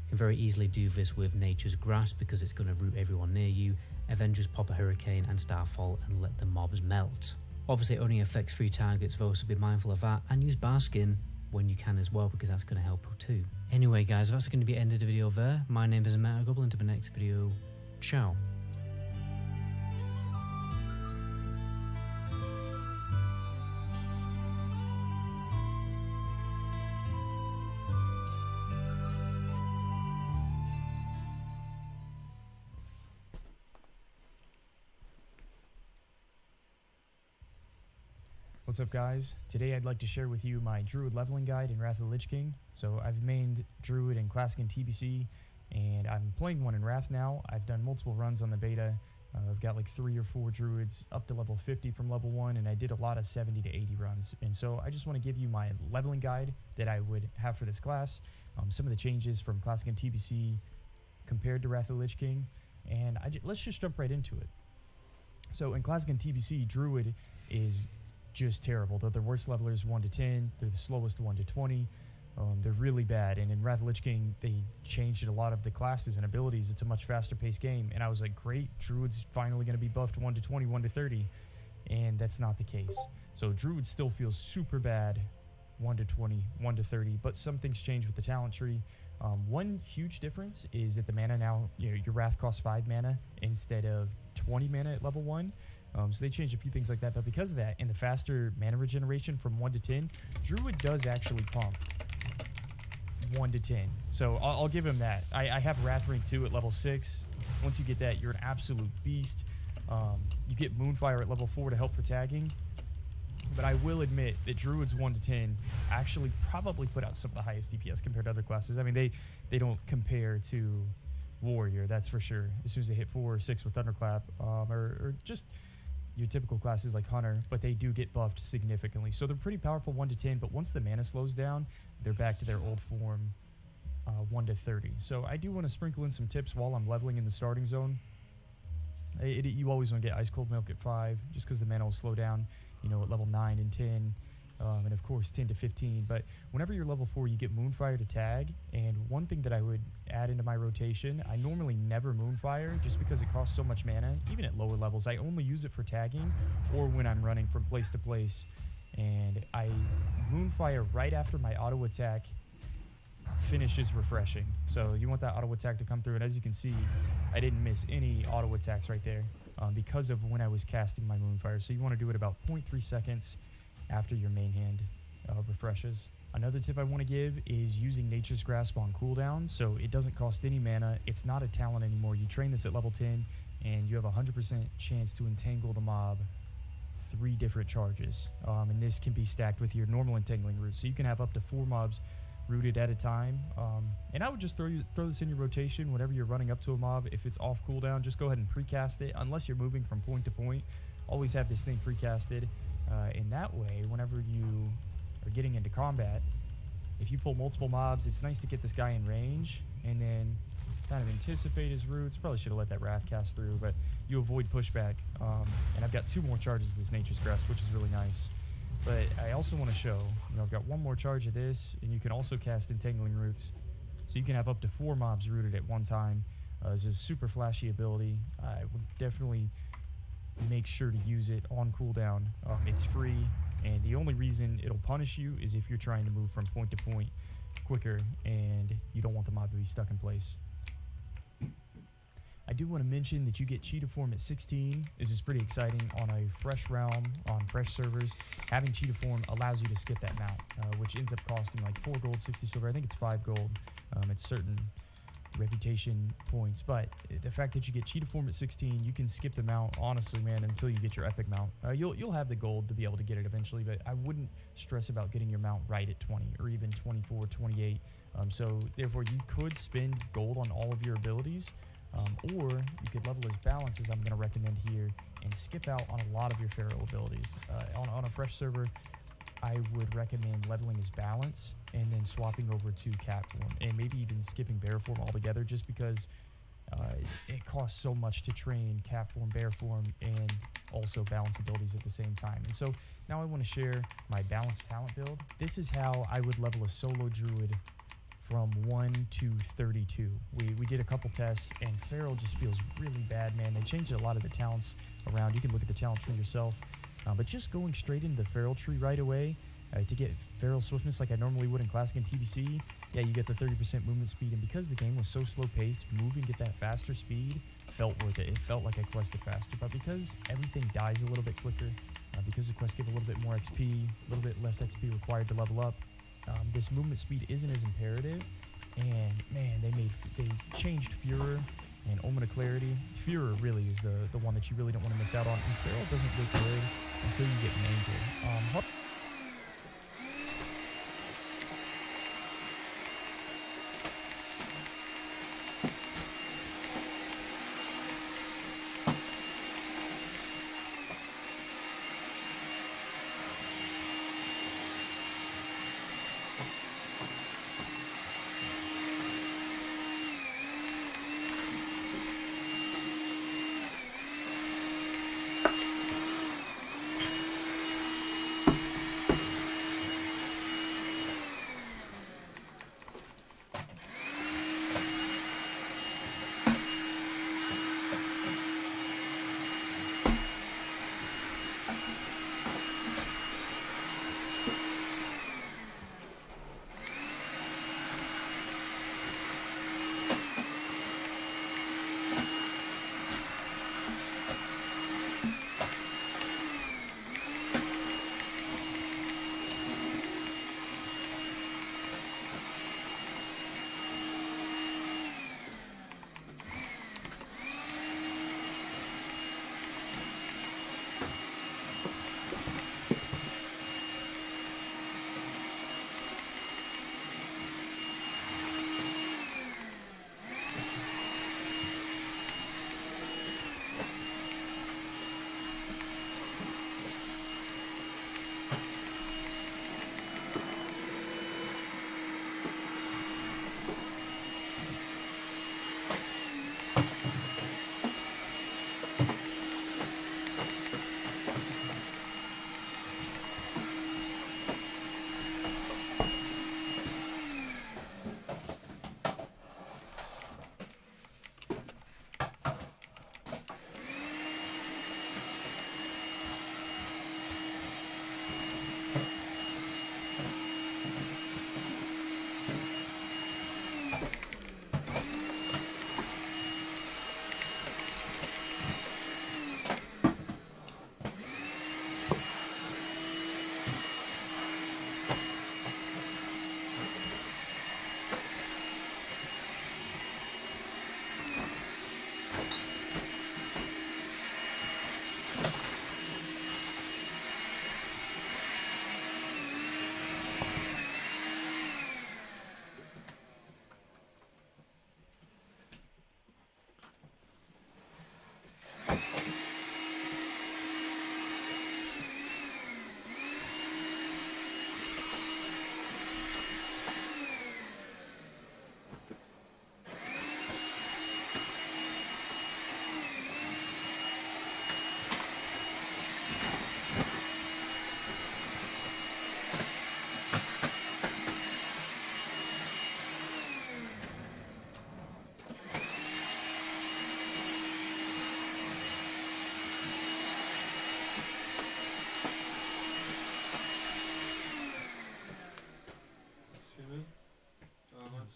You can very easily do this with Nature's Grasp because it's going to root everyone near you, and then just pop a Hurricane and Starfall and let the mobs melt. Obviously it only affects 3 targets though, so be mindful of that, and use Baskin when you can as well because that's going to help too. Anyway guys, that's going to be the end of the video there. My name is Meta Goblin. Until the next video, ciao. What's up guys? Today I'd like to share with you my Druid leveling guide in Wrath of the Lich King. So I've mained Druid in Classic and TBC, and I'm playing one in Wrath now. I've done multiple runs on the beta. I've got like 3 or 4 Druids up to level 50 from level 1, and I did a lot of 70 to 80 runs. And so I just want to give you my leveling guide that I would have for this class, some of the changes from Classic and TBC compared to Wrath of the Lich King, and let's just jump right into it. So in Classic and TBC, Druid is just terrible. They're the worst levelers 1 to 10. They're the slowest 1 to 20. They're really bad. And in Wrath of the Lich King, they changed a lot of the classes and abilities. It's a much faster paced game. And I was like, great, Druid's finally going to be buffed 1 to 20, 1 to 30. And that's not the case. So Druid still feels super bad 1 to 20, 1 to 30. But some things change with the talent tree. One huge difference is that the mana now, your Wrath costs 5 mana instead of 20 mana at level 1. So they changed a few things like that, but because of that and the faster mana regeneration from 1 to 10, Druid does actually pump 1 to 10. So I'll give him that. I have Wrath Rank 2 at level 6. Once you get that, you're an absolute beast. You get Moonfire at level 4 to help for tagging. But I will admit that Druids 1 to 10 actually probably put out some of the highest DPS compared to other classes. I mean, they don't compare to Warrior, that's for sure. As soon as they hit 4 or 6 with Thunderclap, or just your typical classes like Hunter, but they do get buffed significantly. So they're pretty powerful 1 to 10, but once the mana slows down, they're back to their old form 1 to 30. So I do want to sprinkle in some tips while I'm leveling in the starting zone. You always want to get Ice Cold Milk at 5, just because the mana will slow down, at level 9 and 10. And of course 10 to 15, but whenever you're level 4 you get Moonfire to tag. And one thing that I would add into my rotation, I normally never Moonfire just because it costs so much mana. Even at lower levels I only use it for tagging or when I'm running from place to place, and I Moonfire right after my auto attack finishes refreshing. So you want that auto attack to come through, and as you can see I didn't miss any auto attacks right there because of when I was casting my Moonfire. So you want to do it about 0.3 seconds after your main hand refreshes. Another tip I want to give is using Nature's Grasp on cooldown, so it doesn't cost any mana. It's not a talent anymore. You train this at level 10 and you have a 100% chance to entangle the mob 3 different charges, and this can be stacked with your normal entangling route, so you can have up to 4 mobs rooted at a time. And I would just throw this in your rotation whenever you're running up to a mob. If it's off cooldown, just go ahead and precast it. Unless you're moving from point to point, always have this thing precasted. In that way, whenever you are getting into combat, if you pull multiple mobs, it's nice to get this guy in range and then kind of anticipate his roots. Probably should have let that Wrath cast through, but you avoid pushback. And I've got 2 more charges of this Nature's Grasp, which is really nice. But I also want to show, I've got 1 more charge of this, and you can also cast Entangling Roots. So you can have up to 4 mobs rooted at one time. It's a super flashy ability. I would definitely make sure to use it on cooldown. It's free, and the only reason it'll punish you is if you're trying to move from point to point quicker and you don't want the mob to be stuck in place. I do want to mention that you get cheetah form at 16. This is pretty exciting on a fresh realm, on fresh servers. Having cheetah form allows you to skip that mount, which ends up costing like 4 gold, 60 silver. I think it's 5 gold. It's certain reputation points, but the fact that you get cheetah form at 16, you can skip the mount, honestly, man, until you get your epic mount. You'll have the gold to be able to get it eventually, but I wouldn't stress about getting your mount right at 20 or even 24, 28. So therefore, you could spend gold on all of your abilities, or you could level his balance, as I'm going to recommend here, and skip out on a lot of your feral abilities. On a fresh server, I would recommend leveling his balance and then swapping over to cat form, and maybe even skipping bear form altogether, just because it costs so much to train cat form, bear form, and also balance abilities at the same time. And so now I want to share my balanced talent build. This is how I would level a solo druid from 1 to 32. We did a couple tests, and feral just feels really bad, man. They changed a lot of the talents around. You can look at the talent tree yourself. But just going straight into the feral tree right away to get feral swiftness like I normally would in Classic and TBC, yeah, you get the 30% movement speed. And because the game was so slow-paced, moving get that faster speed felt worth it. It felt like I quested faster. But because everything dies a little bit quicker, because the quests give a little bit more XP, a little bit less XP required to level up, this movement speed isn't as imperative. And man, they changed Furor and Omen of Clarity. Furor really is the one that you really don't want to miss out on. And feral doesn't look good until you get Mangled.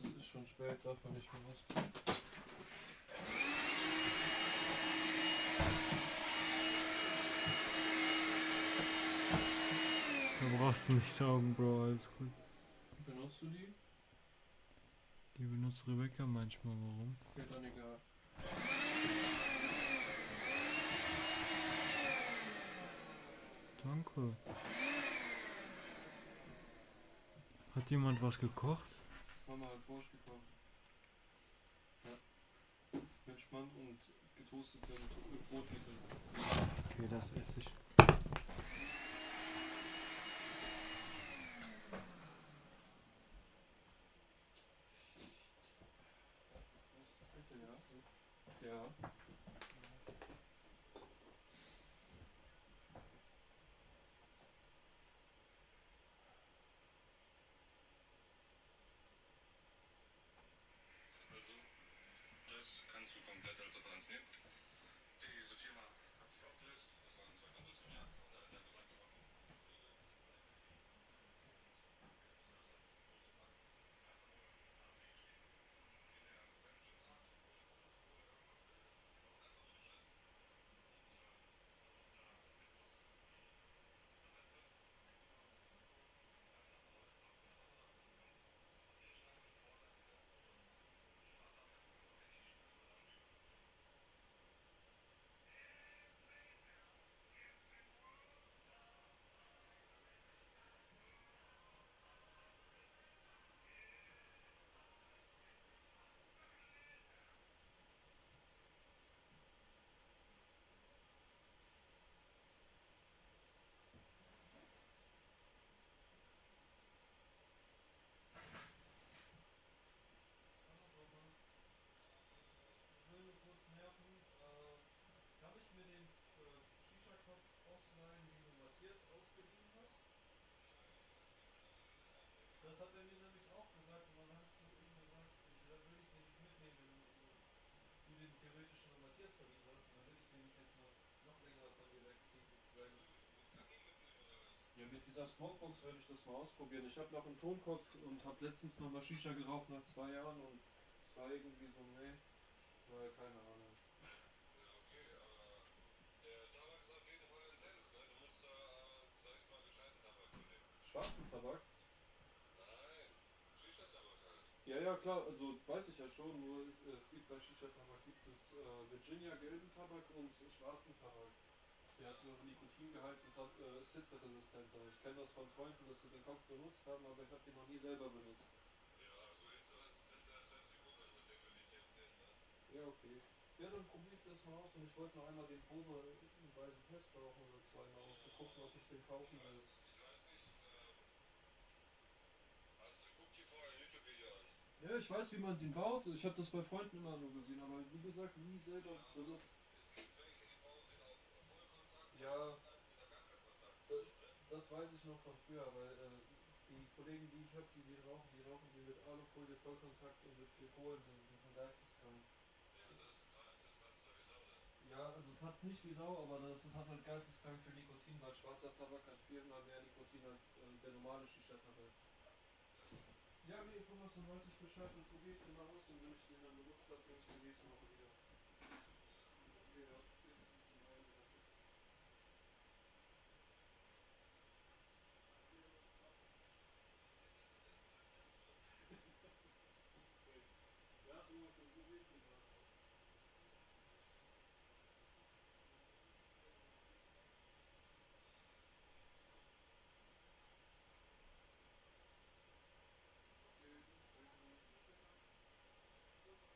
Heute ist schon spät, darf man nicht mehr was. Da brauchst du nicht saugen, Bro, alles gut. Benutzt du die? Die benutzt Rebecca manchmal, warum? Okay, dann egal. Danke. Hat jemand was gekocht? Mama hat Borscht gekocht. Ja. Mit Schmand und getoastetem Brotmittel. Okay, das esse ich. Bitte, ja? Ja. Also, das kannst du komplett als Referenz nehmen. Diese Firma hat sich aufgelöst. Das waren zwei Kumpels von mir. Und dann hat er gesagt, wir machen jetzt eine Kollege. Ich will nur kurz nerven. Kann ich mir den Shisha-Kopf ausleihen, den du Matthias ausgeliehen hast? Das hat er mir nämlich auch gesagt und dann habe ich zu ihm gesagt, will ich den nicht mitnehmen, wenn du den theoretisch schon an Matthias verliehen hast und dann will ich den nicht jetzt noch länger von dir wegziehen sozusagen. Ja, mit dieser Smokebox würde ich das mal ausprobieren. Ich habe noch einen Tonkopf und habe letztens noch mal Shisha geraucht nach 2 Jahren und es war irgendwie so, nee, keine Ahnung. Schwarzen Tabak? Ja, ja, klar, also weiß ich ja schon, nur es gibt bei Shisha-Tabak gibt es Virginia gelben Tabak und schwarzen Tabak. Der hat nur Nikotingehalt und ist hitzeresistenter. Ich kenne das von Freunden, dass sie den Kopf benutzt haben, aber ich habe den noch nie selber benutzt. Ja, okay. Ja, dann probiere ich das mal aus und ich wollte noch einmal den Poma in weißen Test rauchen oder zweimal, um zu gucken, ob ich den kaufen will. Ja, ich weiß, wie man den baut. Ich habe das bei Freunden immer nur gesehen, aber wie gesagt, nie selber benutzt. Ja, das weiß ich noch von früher, weil die Kollegen, die ich habe, die rauchen die mit Alufolie, Vollkontakt und mit viel Kohlen, die sind geisteskrank. Ja, also tat's nicht wie Sau, aber das hat halt geisteskrank viel Nikotin, weil schwarzer Tabak hat viermal mehr Nikotin als der normale Shisha-Tabak. Ja, nee, Thomas, dann weiß ich Bescheid und probiere ich den mal aus und wenn ich den dann benutzt habe, bringe ich den nächste Woche wieder. Okay, ja, spätestens in einer Woche. Okay. Ja, Thomas, dann probiere ich den mal. Okay, bis später. Bis später. Ciao, ciao.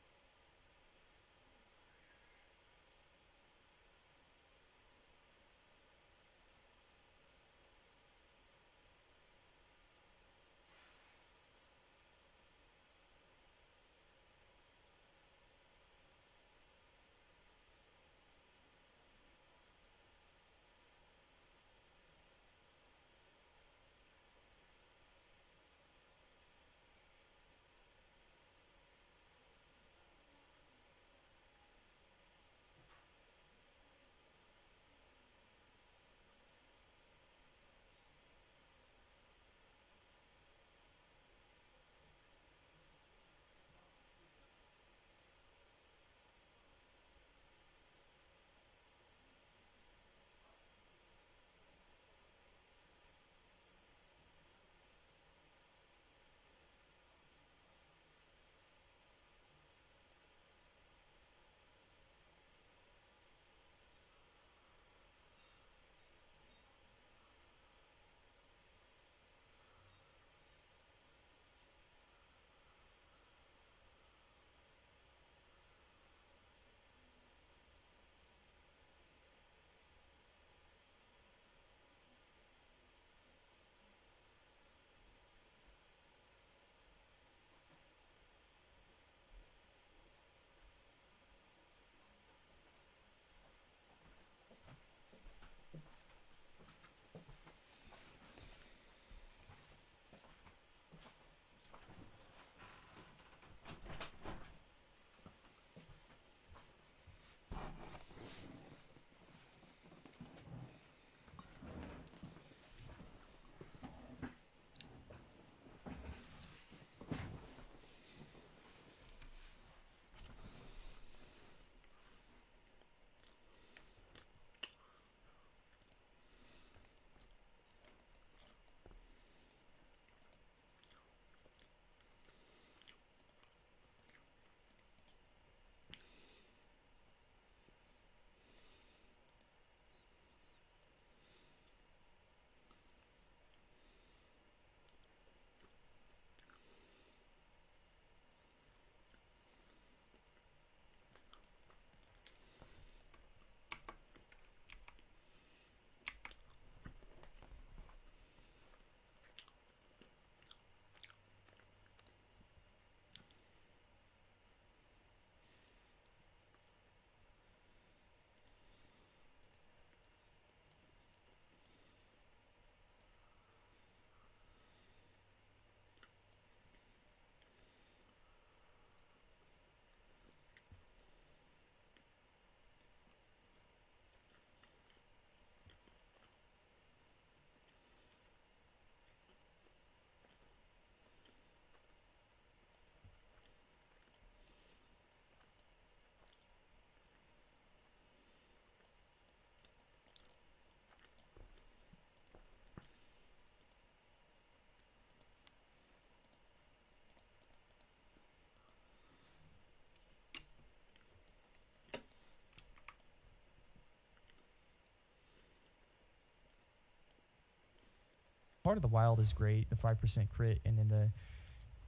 Heart of the Wild is great, the 5% crit, and then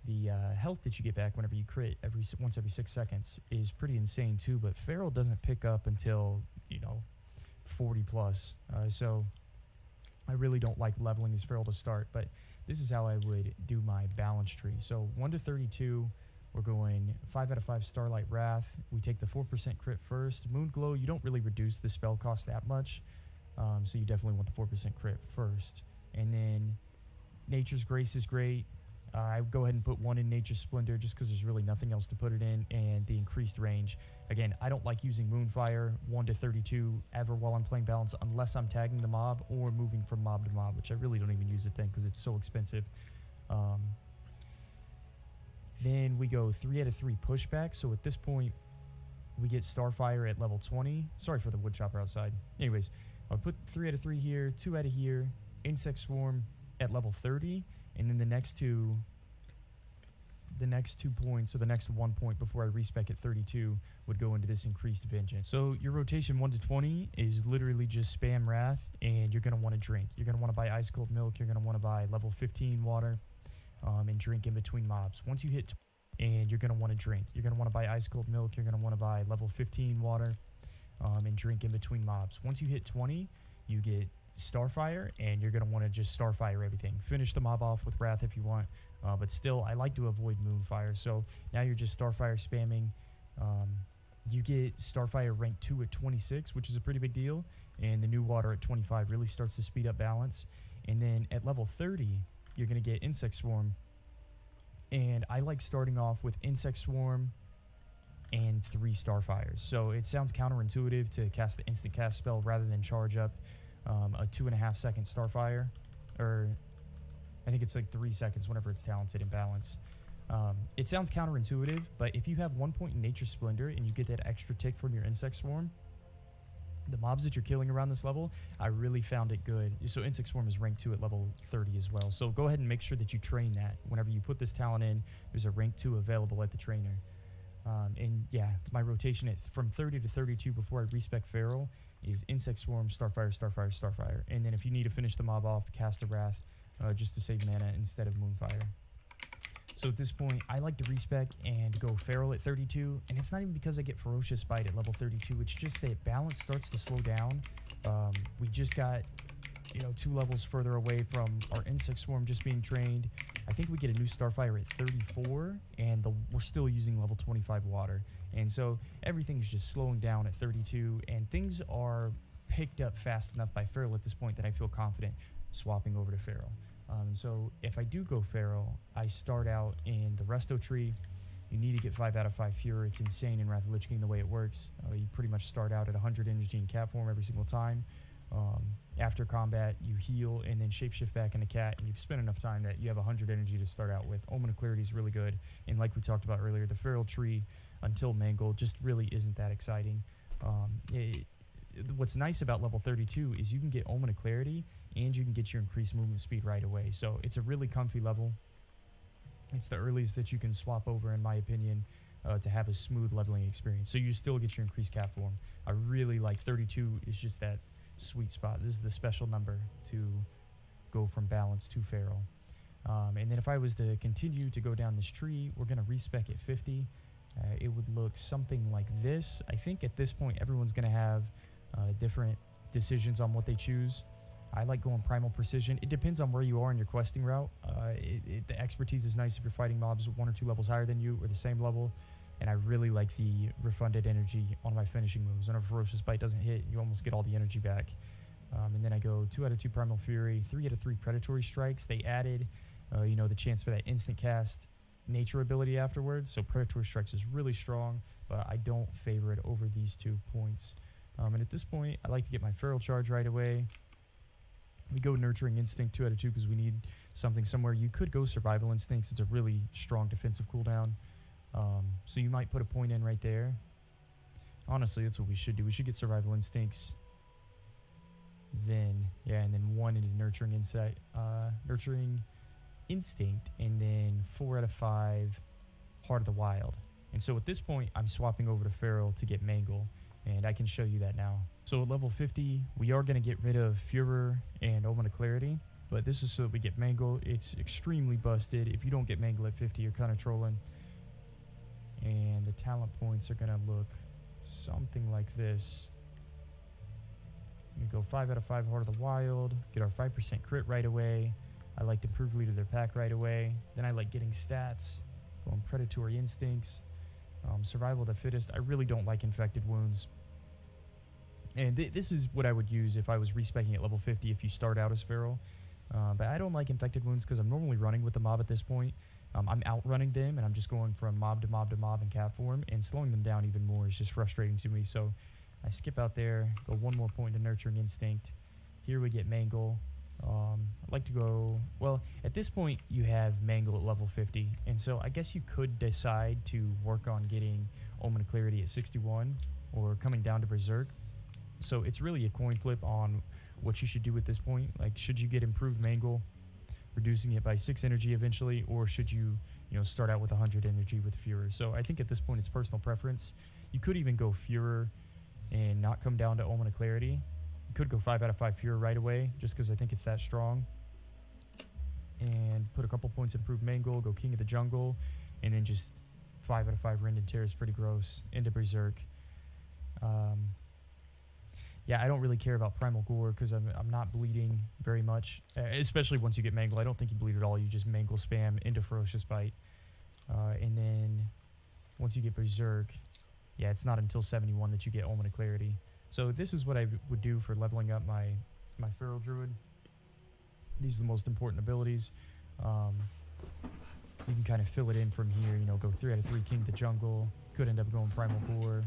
the health that you get back whenever you crit once every 6 seconds is pretty insane too. But Feral doesn't pick up until 40 plus. So I really don't like leveling as Feral to start, but this is how I would do my balance tree. So 1 to 32, we're going 5 out of 5 Starlight Wrath. We take the 4% crit first. Moonglow, you don't really reduce the spell cost that much, so you definitely want the 4% crit first. And then Nature's Grace is great. I would go ahead and put 1 in Nature's Splendor just because there's really nothing else to put it in, and the increased range. Again, I don't like using Moonfire 1 to 32 ever while I'm playing balance unless I'm tagging the mob or moving from mob to mob, which I really don't even use it then because it's so expensive. Then we go 3 out of 3 pushback. So at this point, we get Starfire at level 20. Sorry for the woodchopper outside. Anyways, I'll put 3 out of 3 here, 2 out of here, Insect Swarm at level 30, and then the next two points, so the next 1 point before I respec at 32 would go into this increased vengeance. So your rotation 1 to 20 is literally just spam Wrath, and you're going to want to drink. You're going to want to buy ice cold milk. You're going to want to buy level 15 water, and drink in between mobs. Once you hit and you're going to want to drink. You're going to want to buy ice cold milk. You're going to want to buy level 15 water, and drink in between mobs. Once you hit 20, you get Starfire, and you're going to want to just Starfire everything. Finish the mob off with Wrath if you want, but still, I like to avoid Moonfire. So now you're just Starfire spamming. You get Starfire rank 2 at 26, which is a pretty big deal, and the new water at 25 really starts to speed up balance. And then at level 30, you're going to get Insect Swarm, and I like starting off with Insect Swarm and 3 Starfires. So it sounds counterintuitive to cast the instant cast spell rather than charge up a 2.5 second Starfire, or I think it's like 3 seconds whenever it's talented in balance. It sounds counterintuitive, but if you have 1 point in Nature's Splendor and you get that extra tick from your Insect Swarm, the mobs that you're killing around this level, I really found it good. So Insect Swarm is rank 2 at level 30 as well. So go ahead and make sure that you train that. Whenever you put this talent in, there's a rank 2 available at the trainer. And yeah, my rotation from 30 to 32 before I respec Feral is Insect Swarm, Starfire, Starfire, Starfire. And then if you need to finish the mob off, cast a Wrath just to save mana instead of Moonfire. So at this point, I like to respec and go Feral at 32, and it's not even because I get Ferocious Bite at level 32, it's just that balance starts to slow down. We just got, 2 levels further away from our Insect Swarm just being trained. I think we get a new Starfire at 34, and we're still using level 25 water. And so everything's just slowing down at 32, and things are picked up fast enough by Feral at this point that I feel confident swapping over to Feral. So if I do go Feral, I start out in the Resto tree. You need to get 5 out of 5 Fury. It's insane in Wrath of the Lich King the way it works. You pretty much start out at 100 energy in cat form every single time. After combat, you heal and then shapeshift back into cat, and you've spent enough time that you have 100 energy to start out with. Omen of Clarity is really good, and like we talked about earlier, the Feral tree until Mangle just really isn't that exciting. What's nice about level 32 is you can get Omen of Clarity, and you can get your increased movement speed right away. So it's a really comfy level. It's the earliest that you can swap over, in my opinion, to have a smooth leveling experience. So you still get your increased cat form. I really like 32 is just that sweet spot. This is the special number to go from balance to Feral. And then if I was to continue to go down this tree, we're going to respec at 50. It would look something like this. I think at this point, everyone's going to have different decisions on what they choose. I like going Primal Precision. It depends on where you are in your questing route. The expertise is nice if you're fighting mobs 1 or 2 levels higher than you or the same level. And I really like the refunded energy on my finishing moves. Whenever Ferocious Bite doesn't hit, you almost get all the energy back. And then I go 2 out of 2 Primal Fury, 3 out of 3 Predatory Strikes. They added, the chance for that instant cast nature ability afterwards. So Predatory Strikes is really strong, but I don't favor it over these 2 points. And at this point, I like to get my Feral Charge right away. We go Nurturing Instinct 2 out of 2 because we need something somewhere. You could go Survival Instincts. It's a really strong defensive cooldown. So you might put a point in right there. Honestly, that's what we should do. We should get Survival Instincts. And then 1 into Nurturing Instinct, and then 4 out of 5 Heart of the Wild. And so at this point, I'm swapping over to Feral to get Mangle, and I can show you that now. So at level 50, we are going to get rid of Furor and Omen of Clarity. but this is so that we get Mangle. It's extremely busted. If you don't get Mangle at 50, you're kind of trolling. And the talent points are going to look something like this. We go 5 out of 5 Heart of the Wild, get our 5% crit right away. I like to improve lead of their pack right away. Then I like getting stats, going Predatory Instincts, Survival of the Fittest. I really don't like Infected Wounds. And this is what I would use if I was respeccing at level 50 if you start out as Feral. But I don't like Infected Wounds because I'm normally running with the mob at this point. I'm outrunning them, and I'm just going from mob to mob to mob in cap form, and slowing them down even more is just frustrating to me. So I skip out there, go 1 more point to Nurturing Instinct. Here we get Mangle. I'd like to go, well, at this point you have Mangle at level 50, and so I guess you could decide to work on getting Omen of Clarity at 61 or coming down to Berserk. So it's really a coin flip on what you should do at this point. Like, should you get improved Mangle, reducing it by 6 energy eventually, or should you start out with 100 energy with Furor? So I think at this point it's personal preference. You could even go Furor and not come down to Omen of Clarity. You could go 5 out of 5 Furor right away, just because I think it's that strong. And put a couple points improved Mangle, go King of the Jungle, and then just 5 out of 5 Rend and Tear is pretty gross, into Berserk. Yeah, I don't really care about Primal Gore because I'm not bleeding very much, especially once you get Mangle. I don't think you bleed at all. You just Mangle spam into Ferocious Bite. And then once you get Berserk, yeah, it's not until 71 that you get Omen of Clarity. So this is what I would do for leveling up my Feral Druid. These are the most important abilities. You can kind of fill it in from here, go 3 out of 3 King of the Jungle. Could end up going Primal Gore.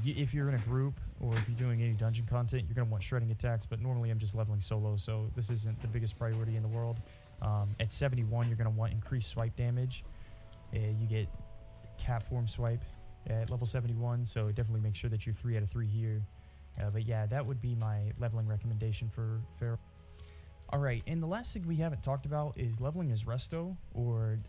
If you're in a group or if you're doing any dungeon content, you're going to want shredding attacks, but normally I'm just leveling solo, so this isn't the biggest priority in the world. At 71, you're going to want increased swipe damage. You get cap form swipe at level 71, so definitely make sure that you're 3 out of 3 here. But yeah, that would be my leveling recommendation for Feral. Alright, and the last thing we haven't talked about is leveling as Resto, or,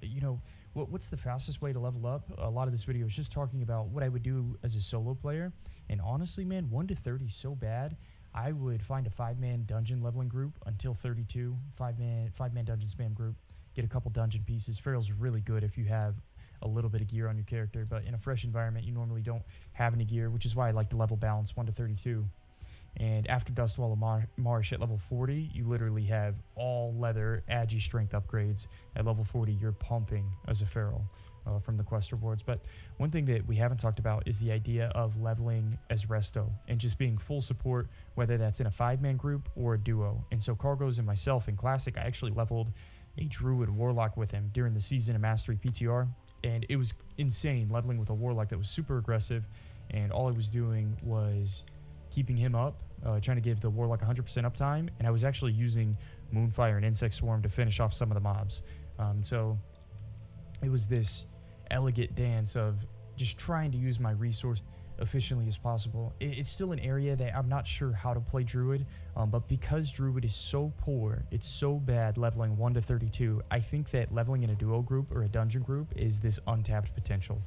what's the fastest way to level up? A lot of this video is just talking about what I would do as a solo player, and honestly, man, 1 to 30 is so bad. I would find a 5-man dungeon leveling group until 32, 5-man dungeon spam group, get a couple dungeon pieces. Feral's really good if you have a little bit of gear on your character, but in a fresh environment, you normally don't have any gear, which is why I like the level balance 1 to 32. And after Dustwall of Marsh at level 40, you literally have all leather Agi strength upgrades. At level 40, you're pumping as a Feral from the quest rewards. But one thing that we haven't talked about is the idea of leveling as Resto and just being full support, whether that's in a 5-man group or a duo. And so Cargos and myself in Classic, I actually leveled a Druid Warlock with him during the Season of Mastery PTR. And it was insane leveling with a Warlock that was super aggressive. And all I was doing was keeping him up, trying to give the Warlock 100% uptime, and I was actually using Moonfire and Insect Swarm to finish off some of the mobs. So it was this elegant dance of just trying to use my resource efficiently as possible. It's still an area that I'm not sure how to play Druid, but because Druid is so poor, it's so bad leveling 1 to 32, I think that leveling in a duo group or a dungeon group is this untapped potential.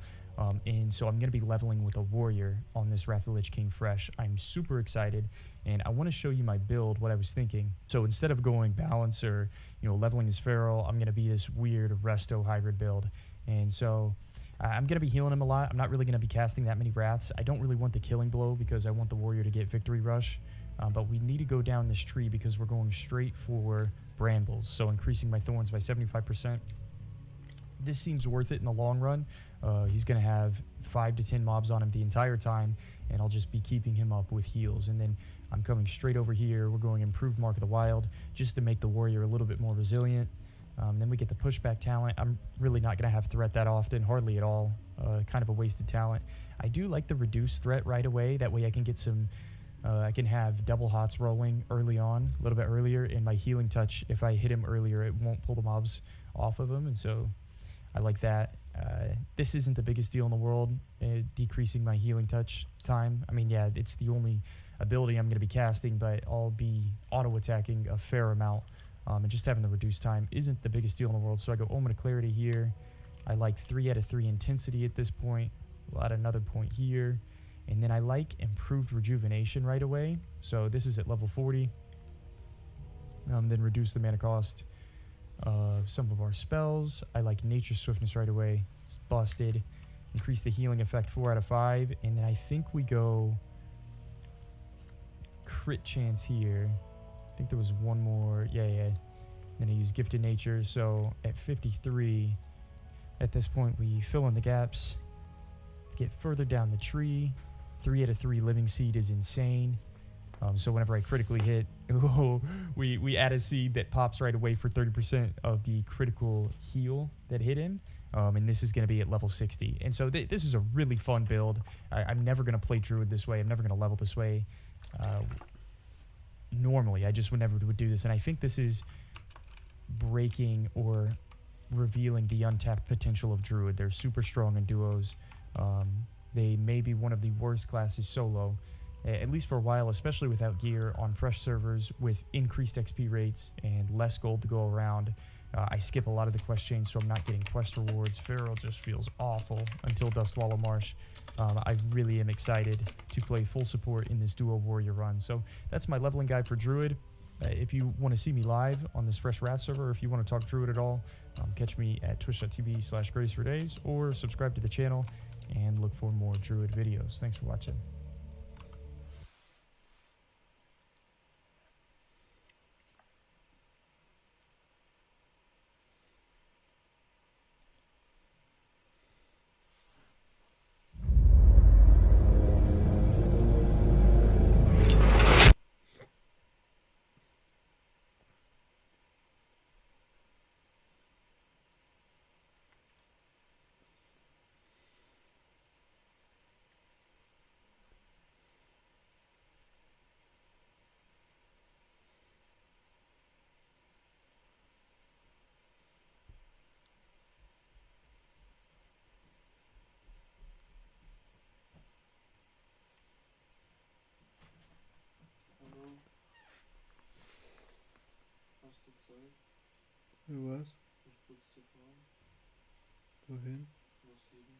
And so I'm going to be leveling with a warrior on this Wrath of the Lich King fresh. I'm super excited, and I want to show you my build, what I was thinking. So instead of going balance or leveling as Feral, I'm going to be this weird Resto hybrid build. And so I'm going to be healing him a lot. I'm not really going to be casting that many Wraths. I don't really want the Killing Blow because I want the warrior to get Victory Rush. But we need to go down this tree because we're going straight for Brambles. So increasing my Thorns by 75%. This seems worth it in the long run. He's going to have 5 to 10 mobs on him the entire time, and I'll just be keeping him up with heals. And then I'm coming straight over here. We're going Improved Mark of the Wild just to make the warrior a little bit more resilient. Then we get the Pushback talent. I'm really not going to have Threat that often, hardly at all. Kind of a wasted talent. I do like the Reduced Threat right away. That way I can get some... I can have double hots rolling early on, a little bit earlier, and my Healing Touch, if I hit him earlier, it won't pull the mobs off of him, and so... I like that. This isn't the biggest deal in the world, decreasing my Healing Touch time. I mean, yeah, it's the only ability I'm going to be casting, but I'll be auto-attacking a fair amount. And just having the reduced time isn't the biggest deal in the world. So I go Omen of Clarity here. I like 3 out of 3 Intensity at this point. We'll add another point here. And then I like Improved Rejuvenation right away. So this is at level 40. then reduce the mana cost of some of our spells. I like Nature Swiftness right away. It's busted. Increase the healing effect 4 out of 5. And then I think we go crit chance here. I think there was one more. Yeah. Then I use Gifted Nature. So at 53, at this point, we fill in the gaps. Get further down the tree. 3 out of 3 Living Seed is insane. So whenever I critically hit, we add a seed that pops right away for 30% of the critical heal that hit him. And this is going to be at level 60. And so this is a really fun build. I'm never going to play Druid this way. I'm never going to level this way. Normally, I just would never do this. And I think this is breaking or revealing the untapped potential of Druid. They're super strong in duos. They may be one of the worst classes solo, at least for a while, especially without gear on fresh servers with increased XP rates and less gold to go around. I skip a lot of the quest chains, so I'm not getting quest rewards. Feral just feels awful until Dustwallow Marsh. I really am excited to play full support in this duo warrior run. So that's my leveling guide for Druid. If you want to see me live on this Fresh Wrath server, or if you want to talk Druid at all, catch me at twitch.tv/grace4days, or subscribe to the channel and look for more Druid videos. Thanks for watching. Hallo? Hast du Zeit, Für was? mich kurz zu fahren? Wohin? Nach Süden?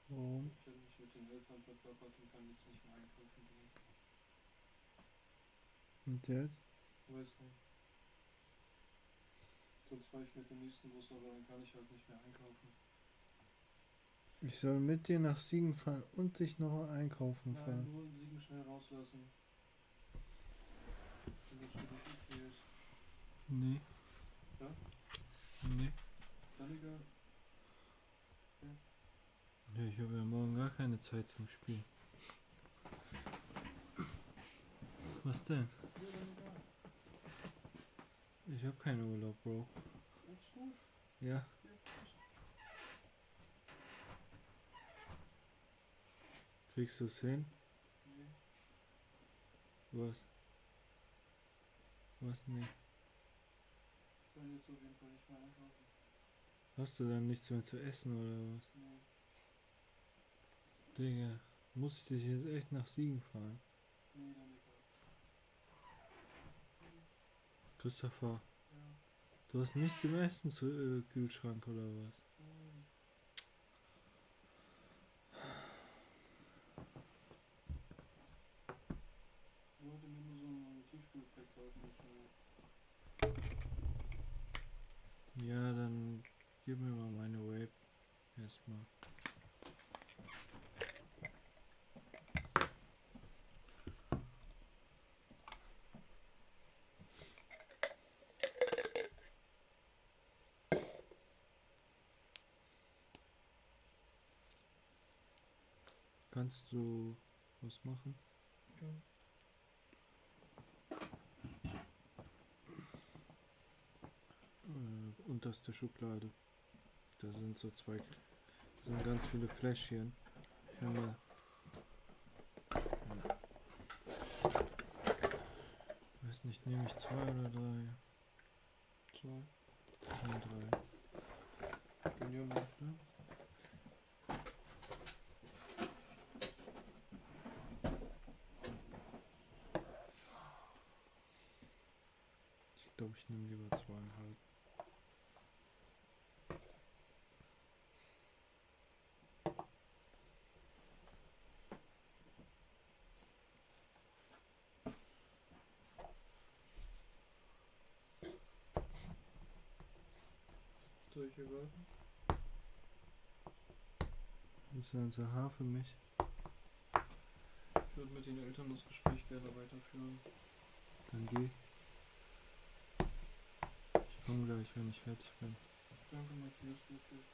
Warum? Ich habe mich mit den Eltern verplappert und kann jetzt nicht mehr einkaufen gehen. Und jetzt? Weiß nicht. Sonst fahre ich mit dem nächsten Bus, aber dann kann ich halt nicht mehr einkaufen. Ich soll mit dir nach Siegen fahren und dich noch einkaufen Nein, fahren. nur in Siegen schnell rauslassen. Wenn das für dich okay ist. Nee. Ja? Nee. Dann egal. Ja, ich habe ja morgen gar keine Zeit zum Spielen. Was denn? Ja, dann egal. Ich habe keinen Urlaub, Bro. Alles gut? Ja. Ja. Kriegst du es hin? Nee. Was? Was nicht? Ich kann jetzt auf jeden Fall nicht mehr einkaufen. Hast du dann nichts mehr zu essen oder was? Nee. Digga, muss ich dich jetzt echt nach Siegen fahren? Nee, dann egal. Christopher, Ja. du hast nichts im Essen zu Kühlschrank oder was? Nein. Ich wollte mir nur so ein Tiefkühlpack kaufen, schnell. Ja, dann gib mir mal meine Vape. Erstmal. Kannst du was machen? Ja. Unterste Schublade. Da sind so zwei, sind ganz viele Fläschchen. Ja. Weiß nicht, nehme ich 2 oder 3? 2. Nein, 3. Können wir mal. Ja? Ich glaube, ich nehme lieber 2,5. Soll ich hier warten? Das ist unser Haar für mich. Ich würde mit den Eltern das Gespräch gerne weiterführen. Dann geh. Ich komme gleich, wenn ich fertig bin. Danke, Matthias, wirklich.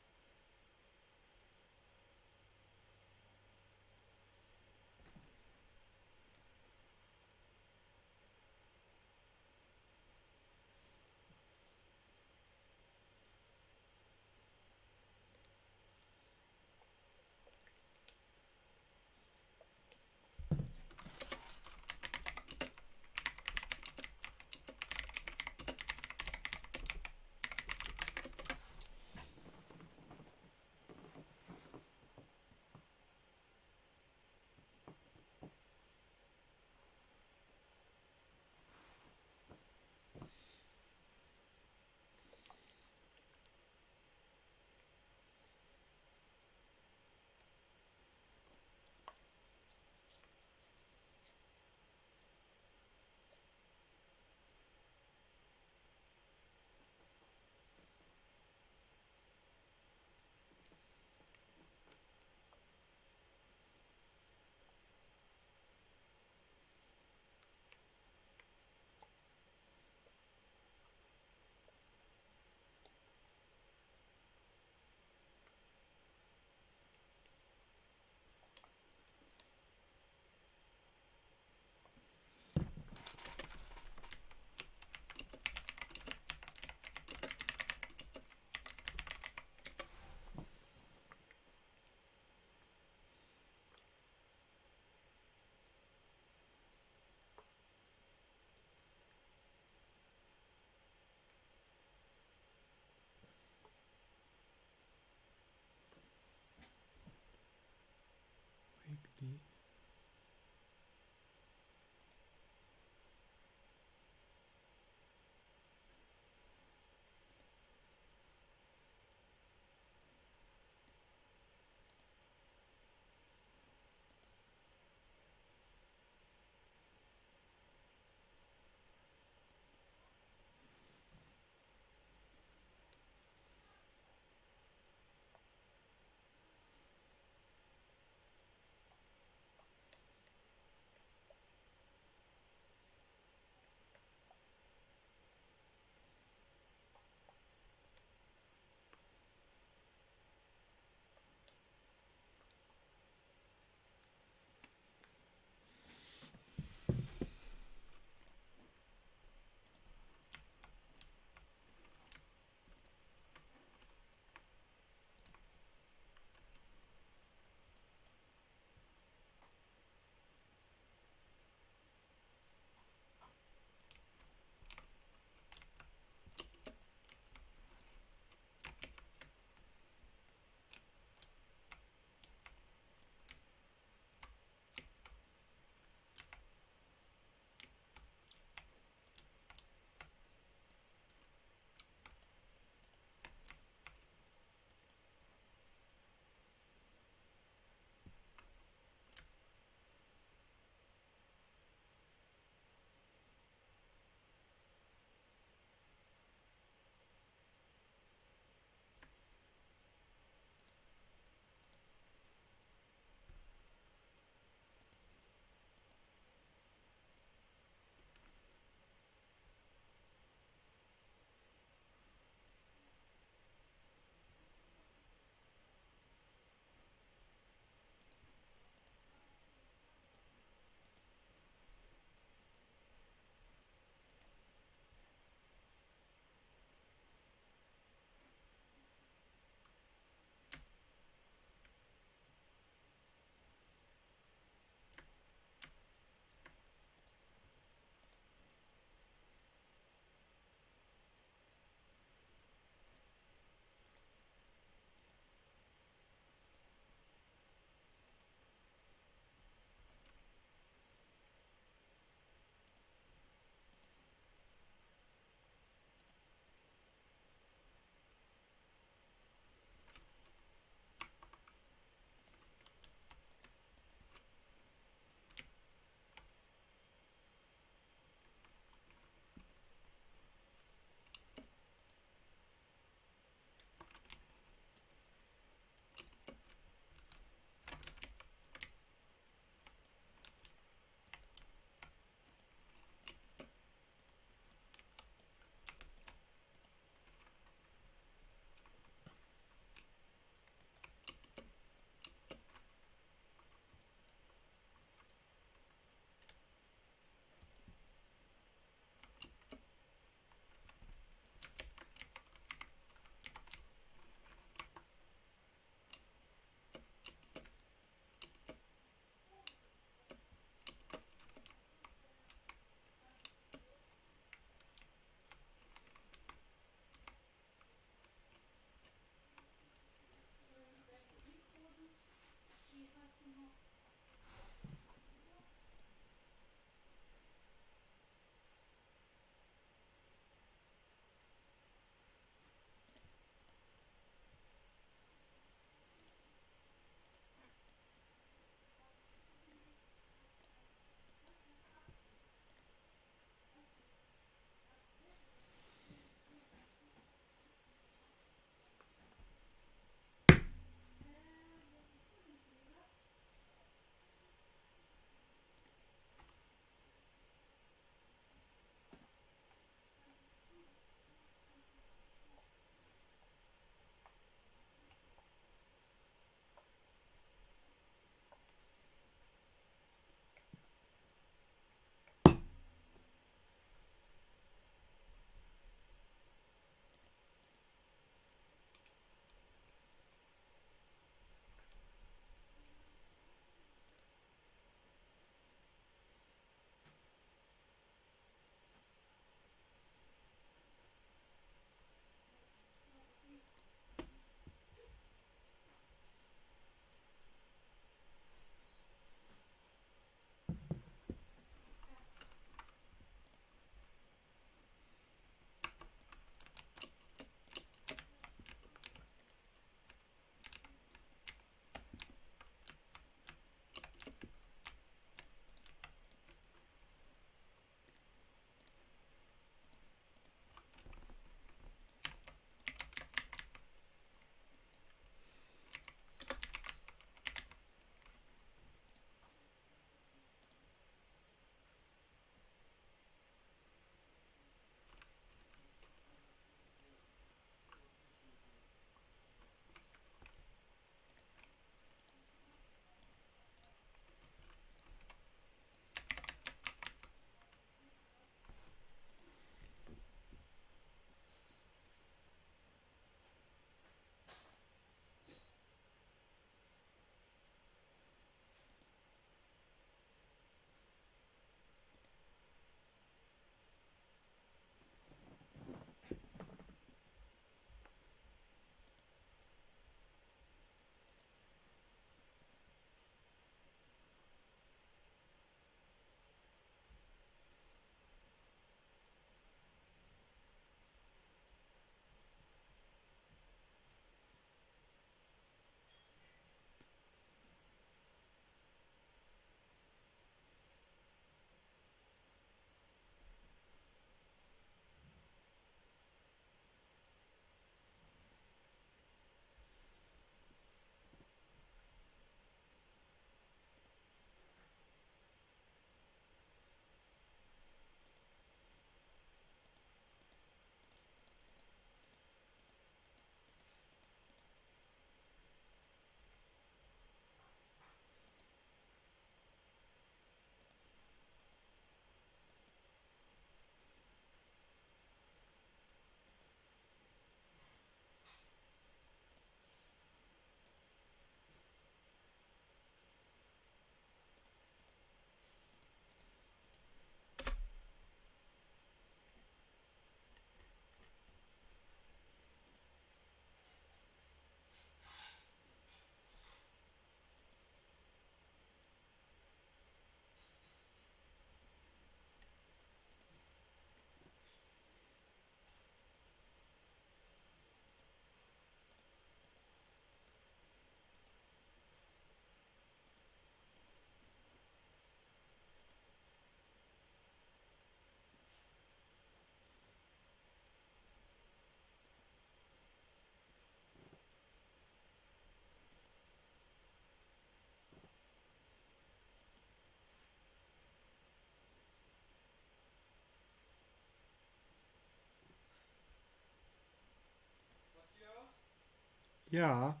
Ja.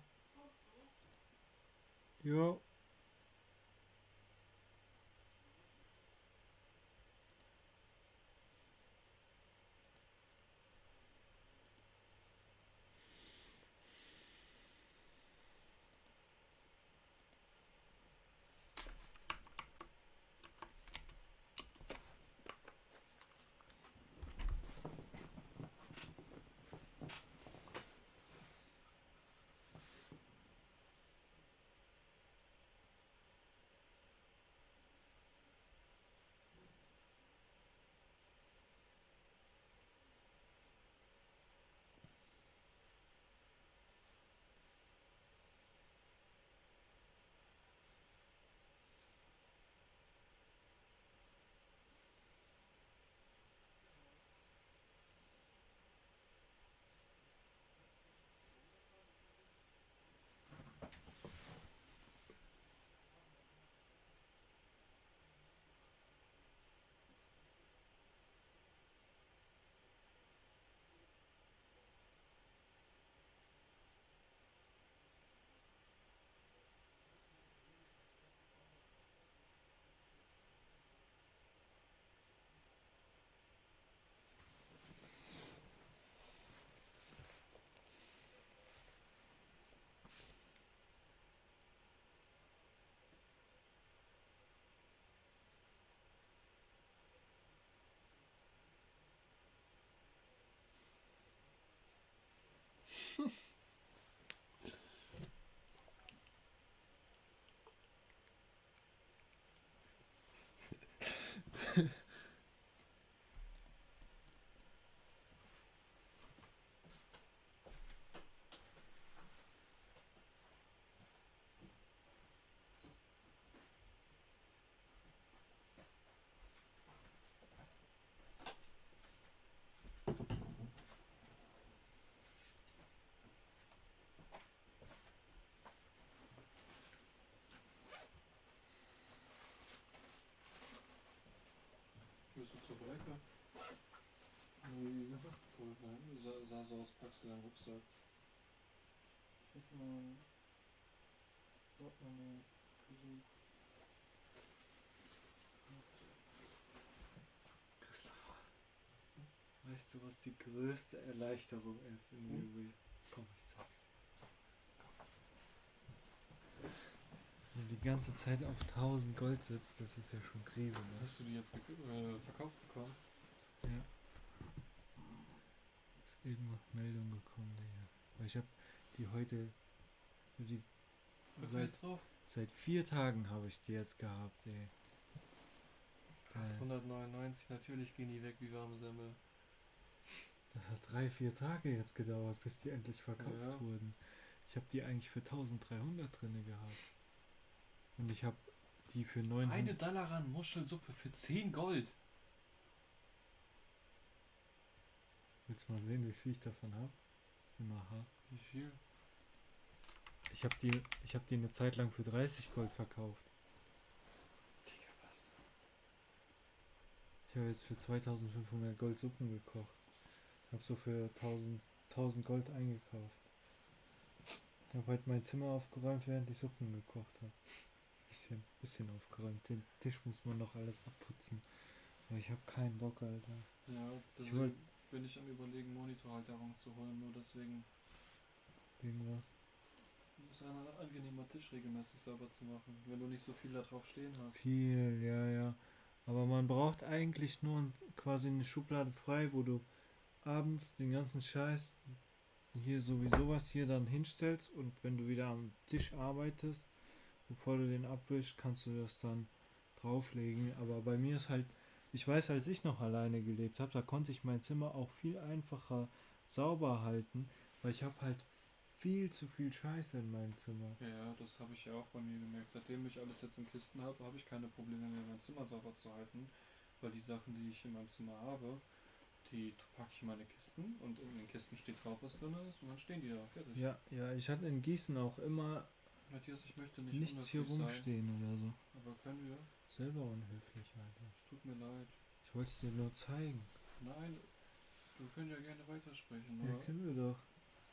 Jo. Bist du zur Brecke? Luise? Cool, nein. Sah so aus, packst du deinen Rucksack. Ich hab mal Portemonnaie gesucht. Christopher, weißt du, was die größte Erleichterung ist in WoW? Komm, ich zeig's dir. Wenn du die ganze Zeit auf 1000 Gold sitzt, das ist ja schon Krise, ne? Hast du die jetzt verkauft bekommen? Ja. Ist eben noch Meldung gekommen, Digga. Weil ich hab die heute. Die Bist du jetzt drauf? seit 4 Tagen habe ich die jetzt gehabt, ey. 899, natürlich gehen die weg wie warme Semmel. Das hat 3-4 Tage jetzt gedauert, bis die endlich verkauft wurden. Ich habe die eigentlich für 1300 drinne gehabt. Und ich habe die für 900. Eine Dalaran Muschelsuppe für 10 Gold. Willst du mal sehen, wie viel ich davon habe? Immer hart. Wie viel? Ich habe die eine Zeit lang für 30 Gold verkauft. Digga, was? Ich habe jetzt für 2500 Gold Suppen gekocht. Ich habe so für 1000 Gold eingekauft. Ich habe heute mein Zimmer aufgeräumt, während ich Suppen gekocht habe. Bisschen aufgeräumt. Den Tisch muss man noch alles abputzen. Aber ich habe keinen Bock, Alter. Ja, deswegen bin ich am Überlegen, Monitorhalterung zu holen, nur deswegen. Wegen was? Ist ein angenehmer Tisch regelmäßig sauber zu machen, wenn du nicht so viel da drauf stehen hast. Viel, ja. Aber man braucht eigentlich nur quasi eine Schublade frei, wo du abends den ganzen Scheiß hier sowieso was hier dann hinstellst und wenn du wieder am Tisch arbeitest, bevor du den abwischst, kannst du das dann drauflegen. Aber bei mir ist halt, ich weiß, als ich noch alleine gelebt habe, da konnte ich mein Zimmer auch viel einfacher sauber halten, weil ich habe halt viel zu viel Scheiße in meinem Zimmer. Ja, das habe ich ja auch bei mir gemerkt. Seitdem ich alles jetzt in Kisten habe, habe ich keine Probleme mehr, mein Zimmer sauber zu halten, weil die Sachen, die ich in meinem Zimmer habe, die packe ich in meine Kisten und in den Kisten steht drauf, was drin ist und dann stehen die da, fertig. Ja, ich hatte in Gießen auch immer Matthias, ich möchte nicht nichts hier unhöflich rumstehen sein, oder so. aber können wir? Selber unhöflich, Alter. Es tut mir leid. Ich wollte es dir nur zeigen. Nein, wir können ja gerne weitersprechen, Ja, oder? können wir doch.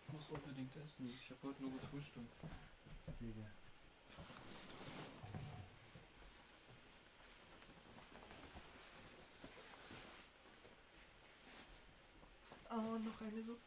Ich muss unbedingt essen. Ich habe heute nur gefrühstückt. Digga. Oh, noch eine Suppe.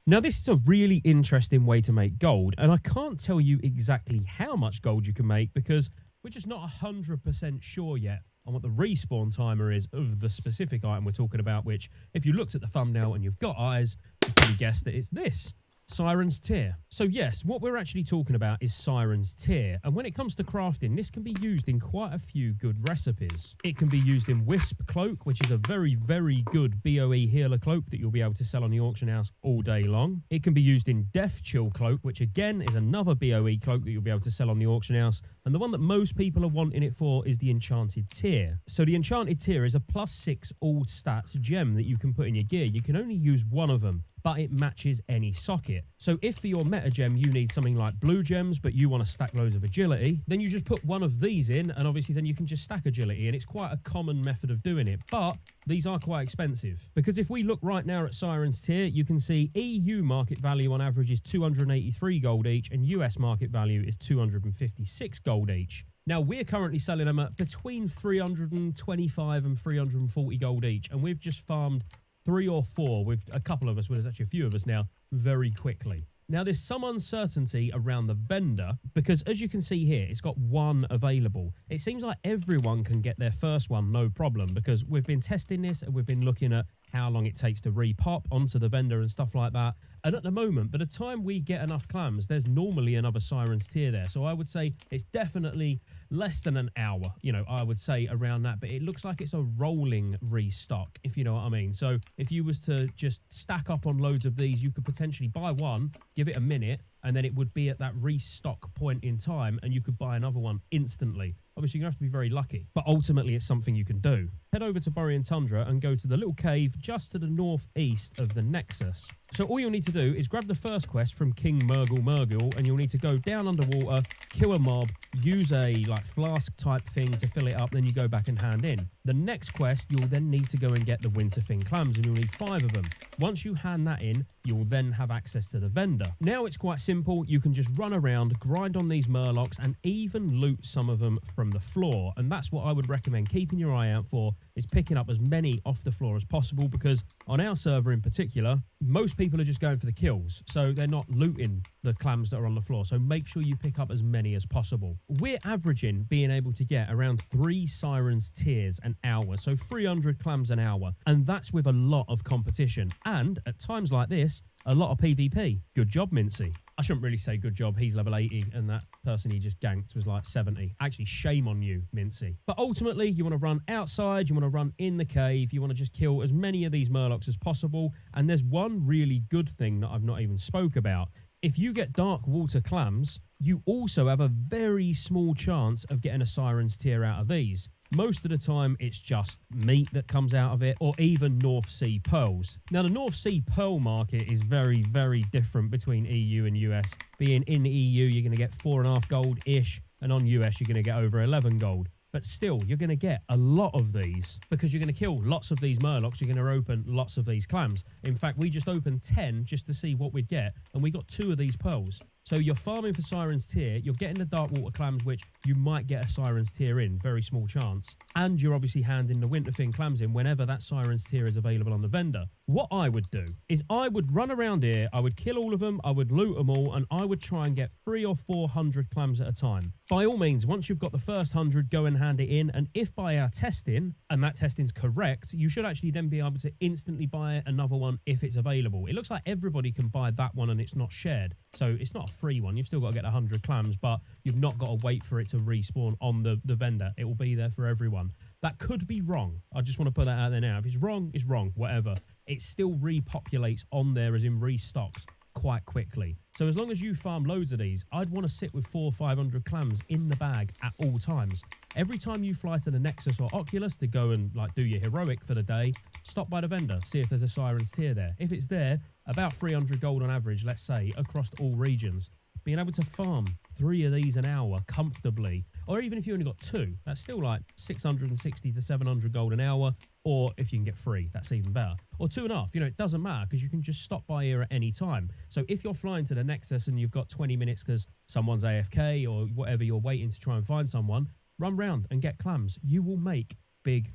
Now, this is a really interesting way to make gold, and I can't tell you exactly how much gold you can make because we're just not 100% sure yet on what the respawn timer is of the specific item we're talking about, which, if you looked at the thumbnail and you've got eyes, you probably guessed that it's this. Siren's Tear. So yes, what we're actually talking about is Siren's Tear, and when it comes to crafting, this can be used in quite a few good recipes. It can be used in Wisp Cloak, which is a very, very good BOE healer cloak that you'll be able to sell on the auction house all day long. It can be used in Death Chill Cloak, which again is another BOE cloak that you'll be able to sell on the auction house, and the one that most people are wanting it for is the Enchanted Tear. So the Enchanted Tear is a +6 all stats gem that you can put in your gear. You can only use one of them, but it matches any socket. So if for your meta gem you need something like blue gems, but you want to stack loads of agility, then you just put one of these in, and obviously then you can just stack agility, and it's quite a common method of doing it. But these are quite expensive, because if we look right now at Siren's Tear, you can see EU market value on average is 283 gold each, and US market value is 256 gold each. Now, we're currently selling them at between 325 and 340 gold each, and we've just farmed 3 or 4 with a couple of us, well, there's actually a few of us now, very quickly. Now, there's some uncertainty around the vendor because, as you can see here, it's got 1 available. It seems like everyone can get their first one, no problem, because we've been testing this and we've been looking at how long it takes to repop onto the vendor and stuff like that. And at the moment, by the time we get enough clams, there's normally another Siren's Tear there. So I would say it's definitely less than an hour, you know, I would say around that. But it looks like it's a rolling restock, if you know what I mean. So if you was to just stack up on loads of these, you could potentially buy one, give it a minute, and then it would be at that restock point in time, and you could buy another one instantly. Obviously, you're going to have to be very lucky, but ultimately it's something you can do. Head over to Borean Tundra and go to the little cave just to the northeast of the Nexus. So all you'll need to do is grab the first quest from King Murgle, and you'll need to go down underwater, kill a mob, use a flask type thing to fill it up, then you go back and hand in. The next quest, you'll then need to go and get the Winterfin clams, and you'll need 5 of them. Once you hand that in, you'll then have access to the vendor. Now it's quite simple. You can just run around, grind on these murlocs, and even loot some of them from the floor. And that's what I would recommend keeping your eye out for, is picking up as many off the floor as possible, because on our server in particular, most people are just going for the kills, so they're not looting the clams that are on the floor. So make sure you pick up as many as possible. We're averaging being able to get around 3 Siren's Tears an hour, so 300 clams an hour, and that's with a lot of competition, and at times like this, a lot of PvP. Good job, Mincy. I shouldn't really say good job. He's level 80 and that person he just ganked was like 70. Actually, shame on you, Mincy. But ultimately, you want to run outside, you want to run in the cave, you want to just kill as many of these murlocs as possible. And there's one really good thing that I've not even spoke about. If you get dark water clams, you also have a very small chance of getting a Siren's Tear out of these. Most of the time, it's just meat that comes out of it, or even North Sea pearls. Now, the North Sea pearl market is very, very different between EU and US. Being in the EU, you're going to get 4.5 gold-ish, and on US, you're going to get over 11 gold. But still, you're going to get a lot of these because you're going to kill lots of these murlocs. You're going to open lots of these clams. In fact, we just opened 10 just to see what we'd get, and we got 2 of these pearls. So you're farming for Siren's Tear, you're getting the dark water clams, which you might get a Siren's Tear in, very small chance. And you're obviously handing the Winterfin clams in whenever that Siren's Tear is available on the vendor. What I would do is I would run around here, I would kill all of them, I would loot them all, and I would try and get 300 or 400 clams at a time. By all means, once you've got the first 100, go and hand it in, and if by our testing, and that testing's correct, you should actually then be able to instantly buy another one if it's available. It looks like everybody can buy that one and it's not shared. So it's not a free one. You've still got to get 100 clams, but you've not got to wait for it to respawn on the vendor. It will be there for everyone. That could be wrong. I just want to put that out there now. If it's wrong, it's wrong, whatever. It still repopulates on there, as in restocks, quite quickly. So as long as you farm loads of these, I'd want to sit with 400 or 500 clams in the bag at all times. Every time you fly to the Nexus or Oculus to go and do your heroic for the day, stop by the vendor, see if there's a Siren's Tear there. If it's there, about 300 gold on average, let's say, across all regions. Being able to farm 3 of these an hour comfortably, or even if you only got 2, that's still like 660 to 700 gold an hour, or if you can get 3, that's even better. Or 2.5, it doesn't matter because you can just stop by here at any time. So if you're flying to the Nexus and you've got 20 minutes because someone's AFK or whatever, you're waiting to try and find someone, run round and get clams. You will make big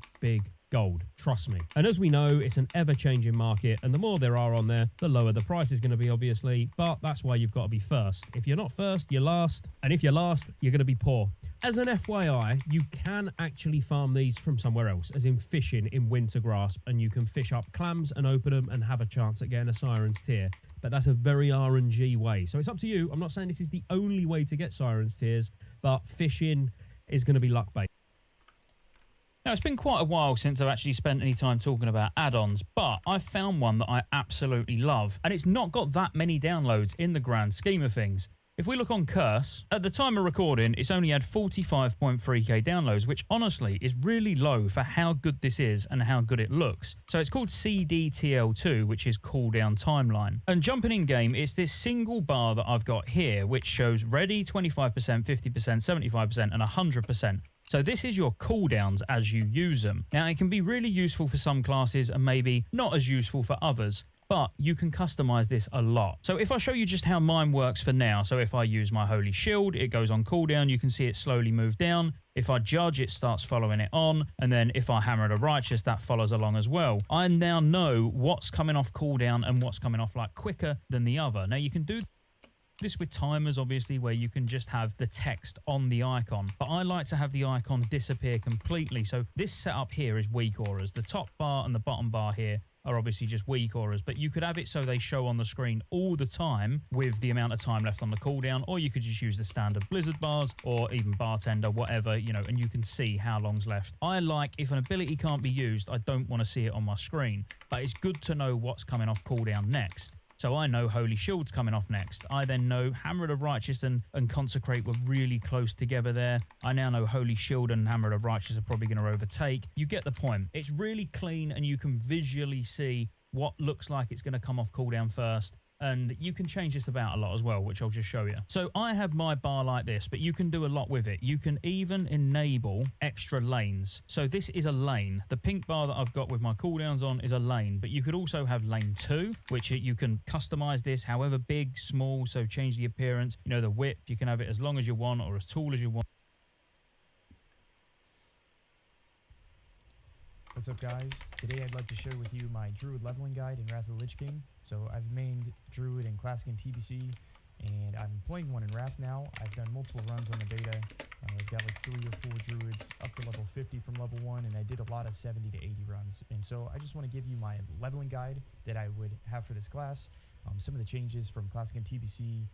gold. Trust me. And as we know, it's an ever-changing market, and the more there are on there, the lower the price is going to be, obviously. But that's why you've got to be first. If you're not first, you're last. And if you're last, you're going to be poor. As an FYI, you can actually farm these from somewhere else, as in fishing in Wintergrasp, and you can fish up clams and open them and have a chance at getting a Siren's Tear. But that's a very RNG way. So it's up to you. I'm not saying this is the only way to get Siren's Tears, but fishing is going to be luck-based. Now, it's been quite a while since I've actually spent any time talking about add-ons, but I found one that I absolutely love, and it's not got that many downloads in the grand scheme of things. If we look on Curse, at the time of recording, it's only had 45.3k downloads, which honestly is really low for how good this is and how good it looks. So it's called CDTL2, which is cooldown timeline. And jumping in game, it's this single bar that I've got here, which shows ready 25%, 50%, 75%, and 100%. So this is your cooldowns as you use them. Now, it can be really useful for some classes and maybe not as useful for others, but you can customize this a lot. So if I show you just how mine works for now, so if I use my Holy Shield, it goes on cooldown, you can see it slowly move down. If I Judge, it starts following it on, and then if I Hammer the Righteous, that follows along as well. I now know what's coming off cooldown and what's coming off like quicker than the other. Now, you can do this with timers, obviously, where you can just have the text on the icon, but I like to have the icon disappear completely. So this setup here is weak auras. The top bar and the bottom bar here are obviously just weak auras, but you could have it so they show on the screen all the time with the amount of time left on the cooldown, or you could just use the standard blizzard bars or even bartender, whatever, you know, and you can see how long's left. I like, if an ability can't be used, I don't want to see it on my screen, but it's good to know what's coming off cooldown next. So I know Holy Shield's coming off next. I then know Hammer of the Righteous and Consecrate were really close together there. I now know Holy Shield and Hammer of the Righteous are probably going to overtake. You get the point. It's really clean and you can visually see what looks like it's going to come off cooldown first. And you can change this about a lot as well, which I'll just show you. So I have my bar like this, but you can do a lot with it. You can even enable extra lanes. So this is a lane. The pink bar that I've got with my cooldowns on is a lane, but you could also have lane 2, which you can customize this however big, small, so change the appearance. You know, the width, you can have it as long as you want or as tall as you want. What's up, guys? Today I'd like to share with you my Druid leveling guide in Wrath of the Lich King. So I've mained Druid in Classic and TBC, and I'm playing one in Wrath now. I've done multiple runs on the beta. I've got like 3 or 4 Druids up to level 50 from level 1, and I did a lot of 70 to 80 runs. And so I just want to give you my leveling guide that I would have for this class, some of the changes from Classic and TBC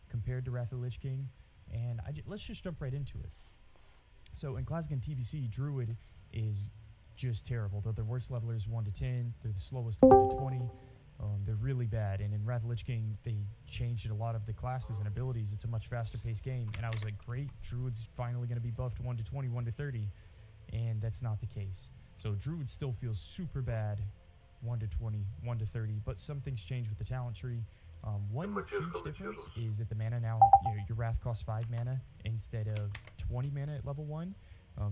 compared to Wrath of the Lich King, and let's just jump right into it. So in Classic and TBC, Druid is just terrible. They're the worst levelers 1 to 10. They're the slowest 1 to 20. They're really bad. And in Wrath of the Lich King, they changed a lot of the classes and abilities. It's a much faster paced game. And I was like, great, Druid's finally going to be buffed 1 to 20, 1 to 30. And that's not the case. So Druid still feels super bad 1 to 20, 1 to 30. But some things change with the talent tree. One huge difference is that the mana now, your Wrath costs 5 mana instead of 20 mana at level 1.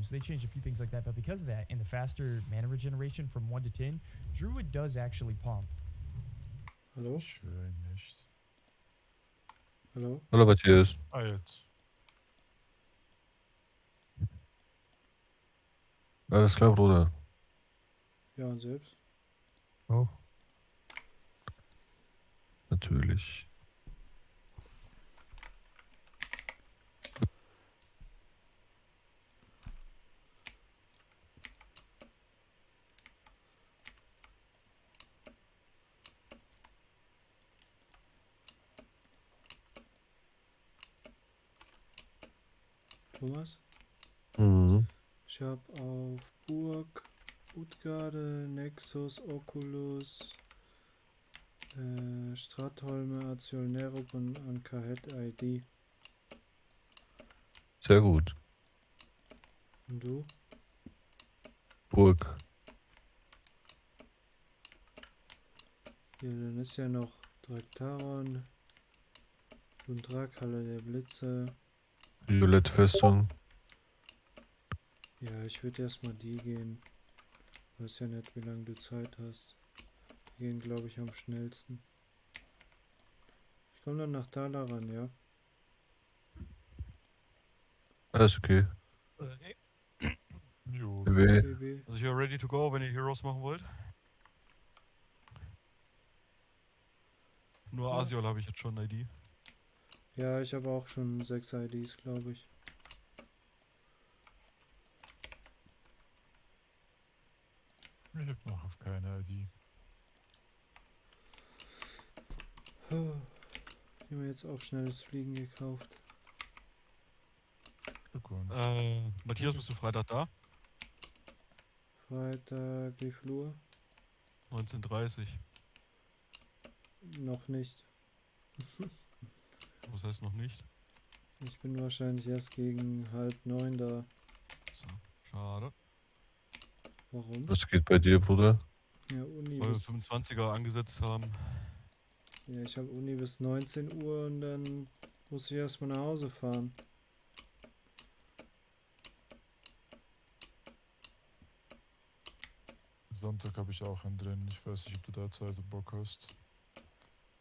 So they changed a few things like that, but because of that, and the faster mana regeneration from 1 to 10, Druid does actually pump. Hallo? Schön nicht. Hallo? Hallo Matthias. Ah, jetzt. Alles klar, Bruder. Ja, und selbst? Oh. Natürlich. Thomas? Mhm. Ich habe auf Burg, Utgarde, Nexus, Oculus, Stratholme, Aziol Nerup und Ankahet ID. Sehr gut. Und du? Burg. Hier, dann ist ja noch Draktaron, Lundrak, Halle der Blitze. Violette Festung. Ja, ich würde erstmal die gehen. Ich weiß ja nicht, wie lange du Zeit hast. Die gehen, glaube ich, am schnellsten. Ich komme dann nach Thala ran, ja? Alles okay. Jo. BB. Also ich wäre ready to go, wenn ihr Heroes machen wollt. Nur Ja. Asiol habe ich jetzt schon ID. Ja, ich habe auch schon 6 IDs, glaube ich. Ich habe noch keine ID. Ich habe mir jetzt auch schnelles Fliegen gekauft. Glückwunsch. Matthias, bist du Freitag da? Freitag, wie viel Uhr? 19:30. Noch nicht. Was heißt noch nicht? Ich bin wahrscheinlich erst gegen 8:30 da. So, schade. Warum? Was geht bei dir, Bruder? Ja, Uni Weil wir bis... 25er angesetzt haben. Ja, ich habe Uni bis 19 Uhr und dann muss ich erstmal nach Hause fahren. Sonntag habe ich auch einen drin. Ich weiß nicht, ob du da Zeit und Bock hast.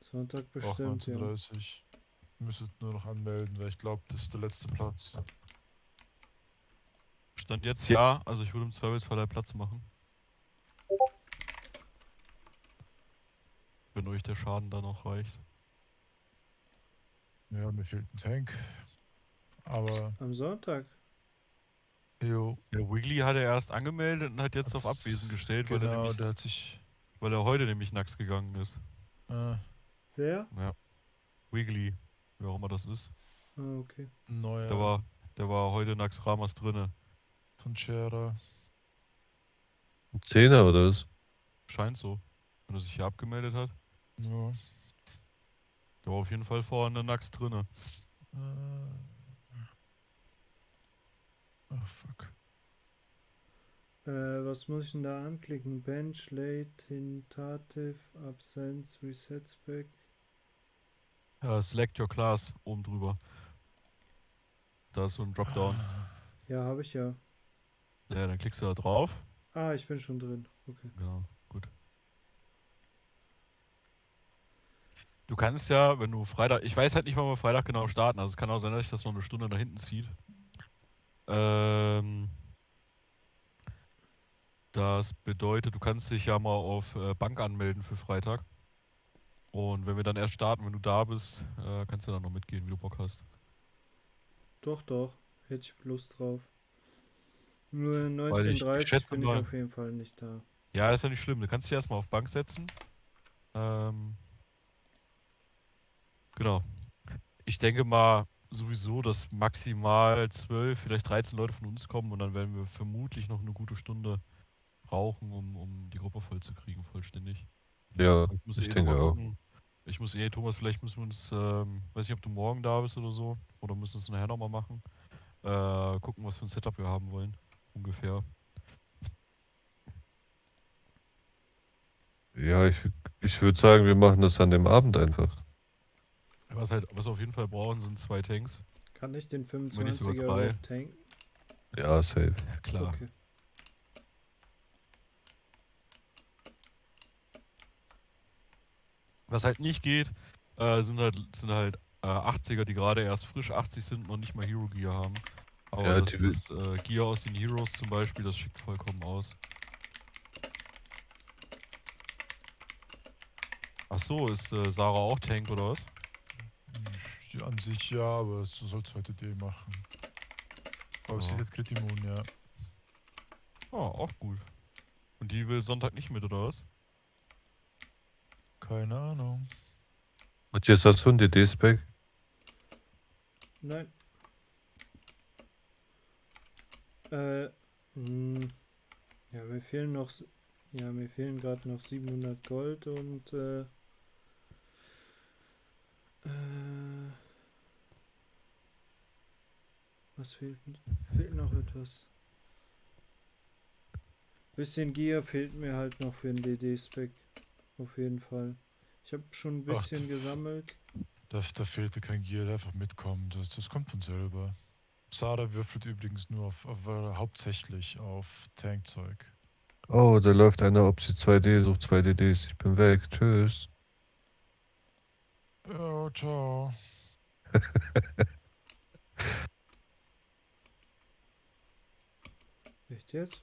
Sonntag Auch bestimmt, ja. 19:30. Ihr müsstet nur noch anmelden, weil ich glaube, das ist der letzte Platz. Stand jetzt ja, also ich würde im Zweifelsfall Platz machen. Wenn euch der Schaden dann noch reicht. Ja, mir fehlt ein Tank. Aber. Am Sonntag? Jo. Ja, Wiggly hat er erst angemeldet und hat jetzt auf Abwesen gestellt, weil er nämlich. Weil er heute nämlich nachts gegangen ist. Wer? Ja. Wiggly. Wer auch immer das ist. Ah, okay. Neuer. Der war heute nachts Ramas drinne. Von Scherer. Ein Zehner oder was? Scheint so. Wenn er sich hier abgemeldet hat. Ja. Der war auf jeden Fall vorne nachts drinne. Oh fuck. Was muss ich denn da anklicken? Bench, Late, Tentative, Absence, Reset Spec. Select your class oben drüber. Da ist so ein Dropdown. Ja, habe ich ja. Ja, dann klickst du da drauf. Ah, ich bin schon drin. Okay. Genau, gut. Du kannst ja, wenn du Freitag, ich weiß halt nicht, wann wir Freitag genau starten, also es kann auch sein, dass sich das noch eine Stunde nach hinten zieht. Das bedeutet, du kannst dich ja mal auf Bank anmelden für Freitag. Und wenn wir dann erst starten, wenn du da bist, kannst du dann noch mitgehen, wie du Bock hast. Doch, doch. Hätte ich Lust drauf. Nur Weil ich 19:30 schätze bin ich mal- auf jeden Fall nicht da. Ja, ist ja nicht schlimm. Du kannst dich erstmal auf Bank setzen. Genau. Ich denke mal sowieso, dass maximal 12, vielleicht 13 Leute von uns kommen und dann werden wir vermutlich noch eine gute Stunde brauchen, um die Gruppe voll zu kriegen, vollständig. Ja, Ich muss ich noch denke mal auch. gucken. Ich muss Thomas, vielleicht müssen wir uns, weiß nicht, ob du morgen da bist oder so, oder müssen wir es nachher nochmal machen. Gucken, was für ein Setup wir haben wollen. Ungefähr. Ja, ich würde sagen, wir machen das an dem Abend einfach. Was wir auf jeden Fall brauchen, sind 2 Tanks. Kann ich den Wenn nicht sogar 25er 3. überhaupt tanken? Ja, safe. Ja, klar. Okay. Was halt nicht geht, sind halt 80er, die gerade erst frisch 80 sind und noch nicht mal Hero Gear haben. Aber Ja, das Gear aus den Heroes zum Beispiel, das schickt vollkommen aus. Ach so, ist Sarah auch Tank oder was? Ja, an sich ja, aber du sollst heute D machen. Aber sie hat Crit Immun, ja. Oh, auch gut. Und die will Sonntag nicht mit, oder was? Keine Ahnung. Matthias, hast du ein DD-Spec? Nein. Ja, mir fehlen noch... Ja, mir fehlen gerade noch 700 Gold und... was fehlt? Fehlt noch etwas. Bisschen Gear fehlt mir halt noch für den DD-Spec. Auf jeden Fall. Ich habe schon ein bisschen gesammelt. Da fehlte kein Gear, einfach mitkommen. Das kommt von selber. Sarah würfelt übrigens nur hauptsächlich auf Tankzeug. Oh, da läuft einer Opsi 2D, sucht 2 DDs. Ich bin weg. Tschüss. Ja, ciao. Echt jetzt?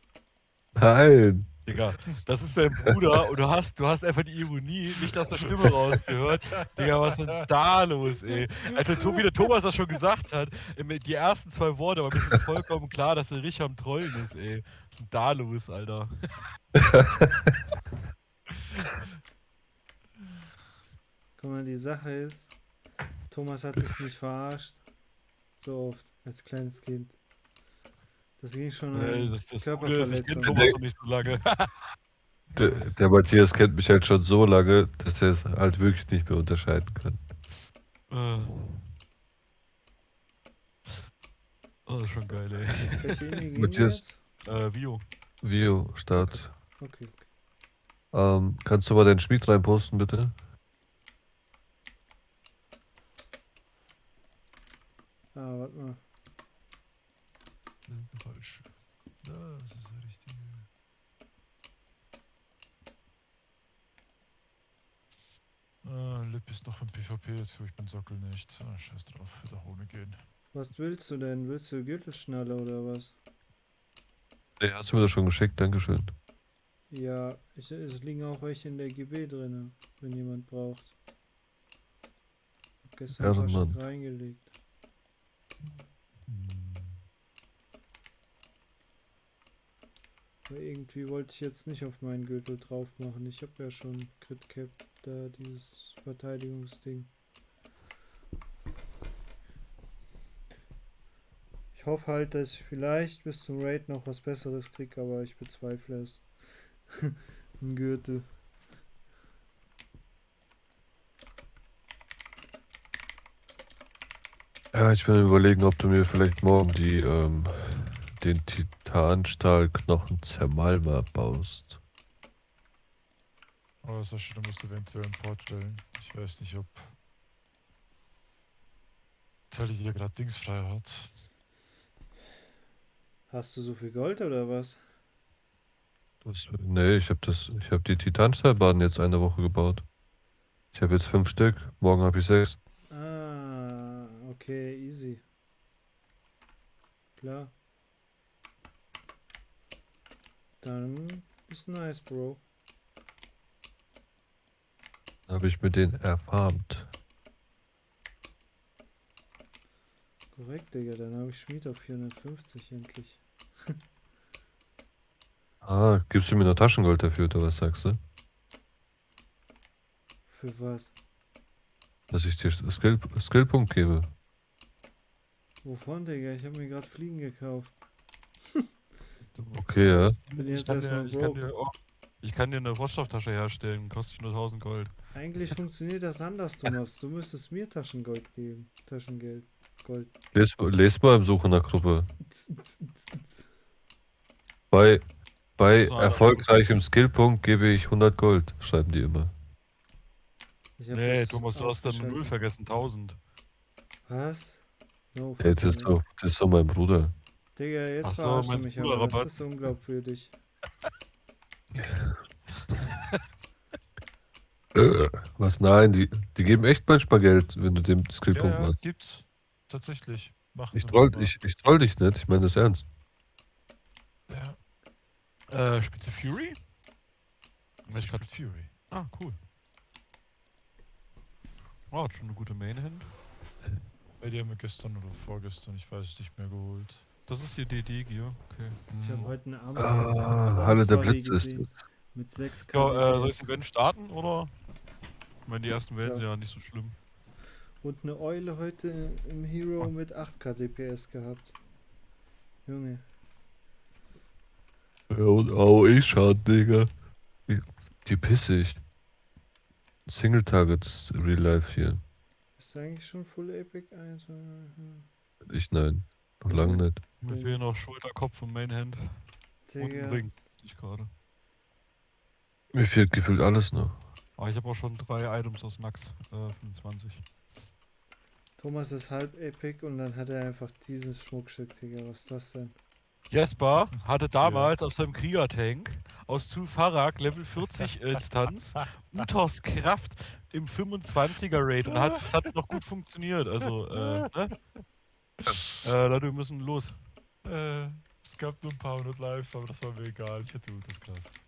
Nein. Digga, das ist dein Bruder und du hast einfach die Ironie nicht aus der Stimme rausgehört. Digga, was ist denn da los, ey? Wie der Thomas das schon gesagt hat, die ersten 2 Worte, aber mir ist vollkommen klar, dass der Richard am Trollen ist, ey. Was ist denn da los, Alter? Guck mal, die Sache ist, Thomas hat dich nicht verarscht. So oft, als kleines Kind. Das ging schon an Das Gute ist, ich Körperverletzung. kenne Thomas noch nicht so lange. Der Matthias kennt mich halt schon so lange, dass er es halt wirklich nicht mehr unterscheiden kann. Oh, das ist schon geil, ey. Welche Indie gehen wir Matthias, jetzt? Vio. Video, Start. Okay. Kannst du mal deinen Schmied reinposten, bitte? Ah, warte mal. Falsch. Das ist der richtige. Lip ist noch im PvP, jetzt ich bin Sockel nicht. Scheiß drauf, wieder Home gehen. Was willst du denn? Willst du Gürtelschnalle oder was? Nee, hast du mir das schon geschickt, dankeschön. Ja, es liegen auch welche in der GB drin, wenn jemand braucht. Hab gestern ein paar Ehrenmann. Stück reingelegt. Aber irgendwie wollte ich jetzt nicht auf meinen Gürtel drauf machen. Ich habe ja schon Crit Cap, da dieses Verteidigungsding. Ich hoffe halt, dass ich vielleicht bis zum Raid noch was Besseres kriege, aber ich bezweifle es. Ein Gürtel. Ja, ich bin am Überlegen, ob du mir vielleicht morgen den Titanstahlknochen Zermalma baust. Aber Sascha, du musst eventuell einen Port stellen. Ich weiß nicht, ob Tali hier gerade Dings frei hat. Hast du so viel Gold oder was? Nee, ich habe die Titanstahlbahn jetzt eine Woche gebaut. Ich habe jetzt 5 Stück, morgen habe ich 6. Ah, okay, easy. Klar. Dann ist nice, Bro. Habe ich mir den erfarmt. Korrekt, Digga, dann habe ich Schmied auf 450 endlich. Gibst du mir noch Taschengold dafür, oder was sagst du? Für was? Dass ich dir Skillpunkt gebe. Wovon, Digga? Ich habe mir gerade Fliegen gekauft. Okay, ja. Bin jetzt erstmal broke. Ich kann dir eine Rohstofftasche herstellen, kostet nur 1000 Gold. Eigentlich funktioniert das anders, Thomas. Du müsstest mir Taschengold geben. Taschengeld. Gold. Les mal im Suche nach Gruppe. Bei erfolgreichem Skillpunkt gebe ich 100 Gold, schreiben die immer. Nee, Thomas, du hast dann 0 vergessen, 1000. Was? No, Hey, das ist so mein Bruder. Digga, jetzt Ach so, verarschst du meinst mich, du aber Rabatt? das ist unglaubwürdig. Was? Nein, die geben echt manchmal Geld, wenn du den Skillpunkt Ja, machst. gibt's. Tatsächlich. Machen Ich sie troll, manchmal. ich troll dich nicht, ich meine das ernst. Ja. Spielst du Fury? Ich spiele Fury. Ah, cool. Oh, hat schon eine gute Main-Hand. Die haben wir gestern oder vorgestern, ich weiß es nicht mehr geholt. Das ist hier DD-Gear, okay. Ich habe heute eine Halle der Armstrolli Blitze ist gesehen. Mit 6 Ja, soll ich KDPs. die Wellen starten, oder? Ich meine, die ersten Wellen Ja. sind ja nicht so schlimm. Und eine Eule heute im Hero mit 8 KDPs gehabt. Junge. Ja, und AOE-Schaden, Digga. Die pisse ich. Single Target ist Real Life hier. Ist eigentlich schon Full Epic 1? Ich nein. Noch lange nicht. Mir fehlen noch Schulter, Kopf und Mainhand. Und ein Digga. Ring. Ich gerade. Mir fehlt gefühlt alles noch. Aber ich habe auch schon 3 Items aus Max 25. Thomas ist halb Epic und dann hat er einfach dieses Schmuckstück, Digga. Was ist das denn? Jesper hatte damals auf seinem Kriegertank aus Zulfarak Level 40 Instanz Uthos Kraft im 25er Raid und es hat noch gut funktioniert. Also, ne? Leute, wir müssen los. Es gab nur ein paar hundert live, aber das war mir egal. Ich hatte Ultraskraft.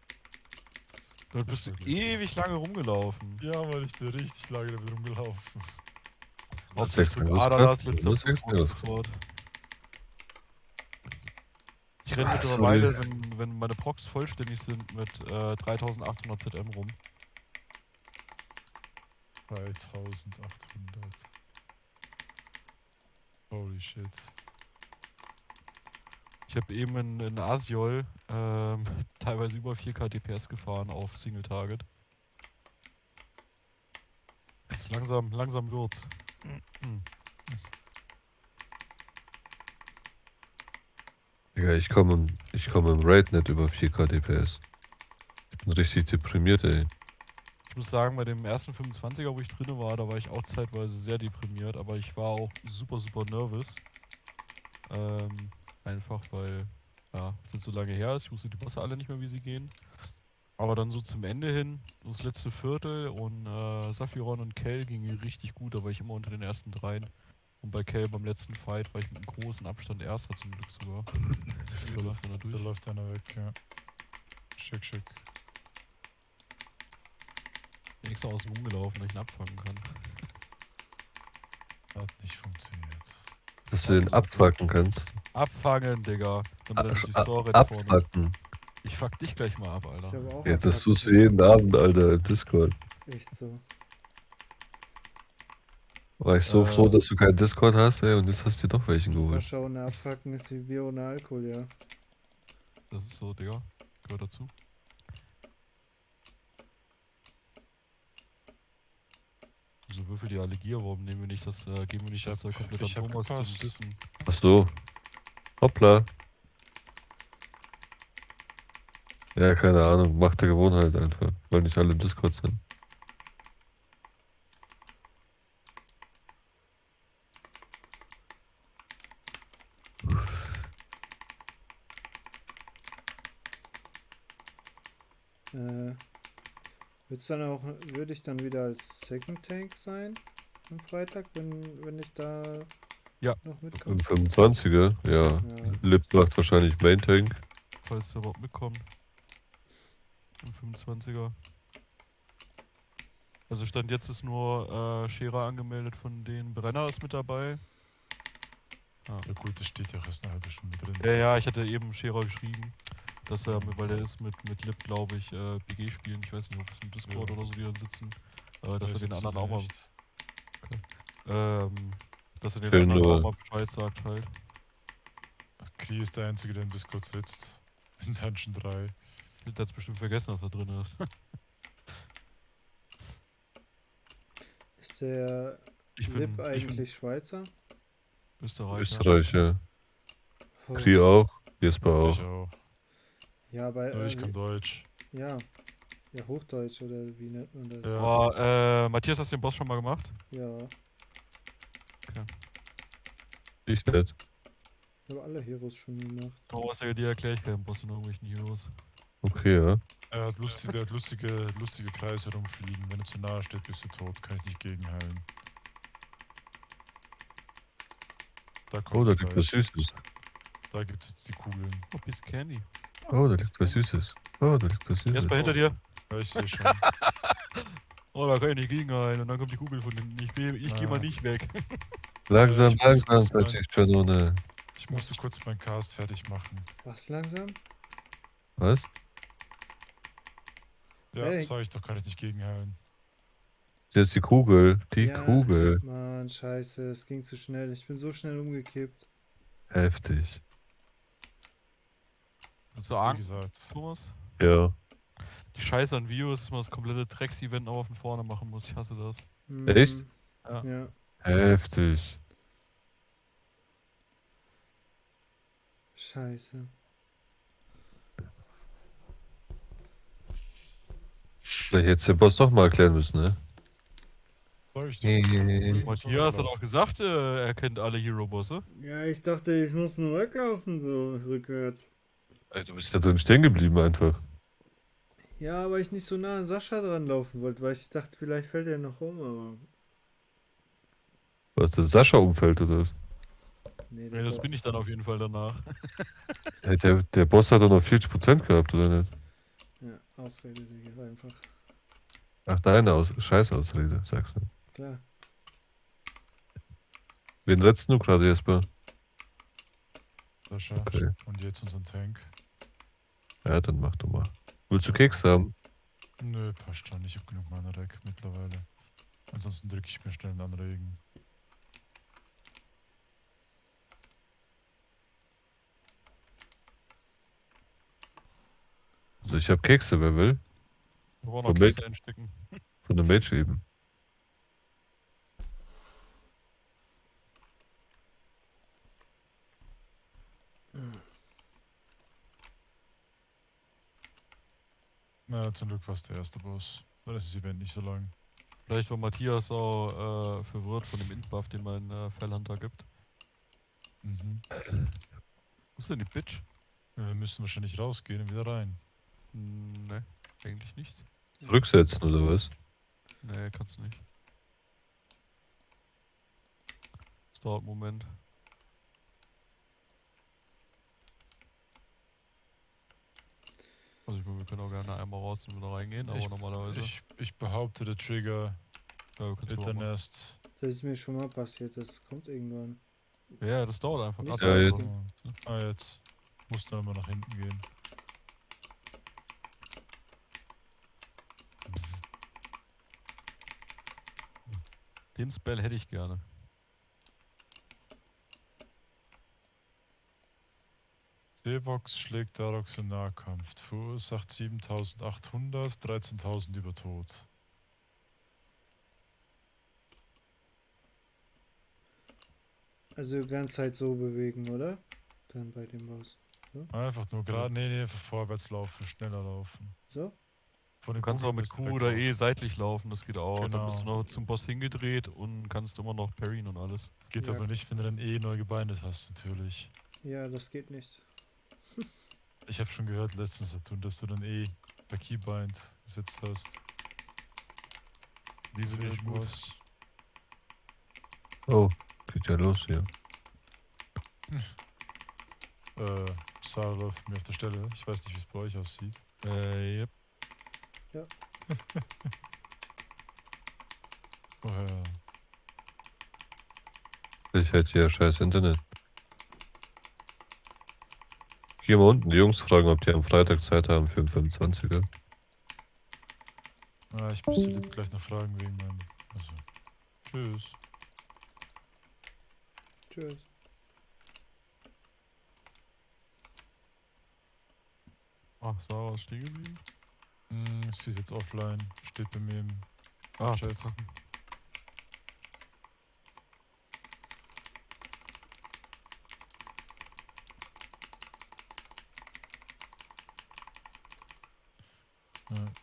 Dort bist du ewig lange rumgelaufen. Ja, Mann, ich bin richtig lange damit rumgelaufen. Hauptsächlich Sechs drück A, dann letzter Angriffskraft, Flug sechs und so fort. Ich renne mittlerweile, wenn meine Procs vollständig sind, mit 3800 ZM rum. 3800. Holy shit. Ich habe eben in Asiol teilweise über 4K DPS gefahren auf Single Target. Jetzt langsam wird's. Digga, ich komm im Raid nicht über 4K DPS. Ich bin richtig deprimiert, ey. Ich muss sagen, bei dem ersten 25er, wo ich drin war, da war ich auch zeitweise sehr deprimiert, aber ich war auch super nervös. Einfach weil, ja, es jetzt so lange her ist, ich wusste die Bosse alle nicht mehr, wie sie gehen. Aber dann so zum Ende hin, das letzte Viertel und Saphiron und Kell gingen richtig gut, da war ich immer unter den ersten dreien. Und bei Kell beim letzten Fight war ich mit einem großen Abstand Erster zum Glück sogar. Da läuft einer durch. Da läuft einer weg, ja. Schick. Ich bin extra außen rumgelaufen, dass ich ihn abfangen kann. Hat nicht funktioniert. Dass du den abfucken kannst. Abfangen, Digga. Damit er nicht die Storage Abfucken. Ich fuck dich gleich mal ab, Alter. Ich habe auch Ja, das abfucken tust du jeden Abend, Alter, im Discord. Echt so. War ich so froh, dass du keinen Discord hast, ey, und jetzt hast du dir doch welchen geholt. Sascha ohne Abfucken ist wie Bier ohne Alkohol, ja. Das ist so, Digga. Gehört dazu. So würfel die Allergie, warum nehmen wir nicht das, geben wir nicht das komplett an Thomas zum Wissen? Ach so. Hoppla. Ja, keine Ahnung, Macht der Gewohnheit einfach, weil nicht alle im Discord sind. Würde ich dann wieder als Second Tank sein am Freitag, wenn ich da noch mitkomme? Im 25er, ja. Lip macht wahrscheinlich Main Tank. Falls der überhaupt mitkommt. Im 25er. Also Stand jetzt ist nur Scherer angemeldet von den Brenner ist mit dabei. Ja gut, das steht ja auch erst eine halbe Stunde drin. Ja, ich hatte eben Scherer geschrieben, dass er, weil der ist mit Lip, glaube ich, BG spielen. Ich weiß nicht, ob es im Discord oder so die dann sitzen. Dass er den anderen auch mal. Okay. Dass er den anderen auch mal Bescheid sagt halt. Klee ist der Einzige, der im Discord sitzt. In Dungeon 3. Der hat's bestimmt vergessen, dass er drin ist. Ist der Lip eigentlich Schweizer? Österreicher. Oh. Klee auch. Jesper auch. Ich auch. Ja, bei. Ich kann Deutsch. Ja. Ja, Hochdeutsch oder wie nennt man das? Ja. Matthias, hast du den Boss schon mal gemacht? Ja. Okay. Ich nicht. Ich habe alle Heroes schon gemacht. Oh, was dir erkläre ich keinen Boss in irgendwelchen Heroes. Okay, ja. Er hat lustige Kreise herumfliegen. Wenn er zu nahe steht, bist du tot. Kann ich nicht gegenheilen. Da kommt da liegt was Süßes. Da gibt es die Kugeln. Oh, Piece Candy. Oh, da liegt was Süßes. Oh, da liegt was Süßes. Jetzt bei hinter dir. Ja, ich sehe schon. Oh, da kann ich nicht gegenhalten und dann kommt die Kugel von hinten. Ich geh mal nicht weg. Langsam, Pönone. Ich musste kurz meinen Cast fertig machen. Was langsam? Was? Ja, Hey. sag ich doch, kann ich nicht gegenheilen. Hier ist die Kugel. Die Ja, Kugel. Mann, scheiße, es ging zu schnell. Ich bin so schnell umgekippt. Heftig. Willst du Angst, Thomas? Ja. Die Scheiße an Videos, dass man das komplette Drecks-Event auch von vorne machen muss. Ich hasse das. Echt? Ja. Heftig. Scheiße. Vielleicht hättest du den Boss doch mal erklären müssen, ne? Matthias hat auch gesagt, er kennt alle Hero-Bosse. Ja, ich dachte, ich muss nur weglaufen, so rückwärts. Ey, du bist da drin stehen geblieben einfach. Ja, aber ich nicht so nah an Sascha dran laufen wollte, weil ich dachte, vielleicht fällt er noch um, aber. Was, der Sascha umfällt oder was? Nee, Ja, das bin ich dann auf jeden Fall danach. Hey, der Boss hat doch noch 40% gehabt, oder nicht? Ja, Ausrede, Digga, einfach. Ach, deine Scheißausrede, sagst du. Klar. Wen letzten du gerade, Jesper? Sascha. Okay. Und jetzt unseren Tank. Ja, dann mach du mal. Willst du Keks haben? Nö, passt schon. Ich hab genug Mana Rack mittlerweile. Ansonsten drücke ich mir schnell einen Anregen. Also ich habe Kekse, wer will? Wir wollen Von noch Mage, Kekse einstecken. von der Mage eben. Na, zum Glück war es der erste Boss. Dann ist das Event nicht so lang. Vielleicht war Matthias auch verwirrt von dem Int-Buff, den mein Fellhunter gibt. Mhm. Wo ist denn die Bitch? Ja, wir müssen wahrscheinlich rausgehen und wieder rein. Ne, eigentlich nicht. Rücksetzen oder was? Ne, kannst du nicht. Das dauert einen Moment. Also ich meine, wir können auch gerne einmal raus und wieder reingehen, aber normalerweise. Ich behaupte, der Trigger wird dann erst. Das ist mir schon mal passiert, das kommt irgendwann. Ja, das dauert einfach. Nicht Ja, jetzt. Jetzt. Muss dann immer nach hinten gehen. Den Spell hätte ich gerne. Seevox schlägt Darox im Nahkampf. Verursacht 7800, 13.000 über Tod. Also die ganze Zeit so bewegen, oder? Dann bei dem Boss. So? Einfach nur gerade, nee, einfach vorwärts laufen, schneller laufen. So? Von Du den kannst auch Kugeln mit müsst Q ihr oder E weglaufen. seitlich laufen, das geht auch. Dann bist du Genau. noch zum Boss hingedreht und kannst immer noch parryen und alles. Geht Ja. aber nicht, wenn du dann eh neu gebindet hast, natürlich. Ja, das geht nicht. Ich habe schon gehört letztens, dass du dann eh bei Keybind gesetzt hast. Die sind nicht gut. Irgendwas. Oh, geht ja los hier. Sarah läuft mir auf der Stelle. Ich weiß nicht, wie es bei euch aussieht. Yep. Ja. Woher? Ich hätte hier scheiß Internet. Hier mal unten die Jungs fragen, ob die am Freitag Zeit haben für den 25er. Ah, ich müsste lieber gleich noch fragen wegen meinem. Also. Tschüss. Tschüss. Ach, Sarah ist stehen geblieben. Sie ist jetzt offline. Steht bei mir im Ah, Chat. Tatsache.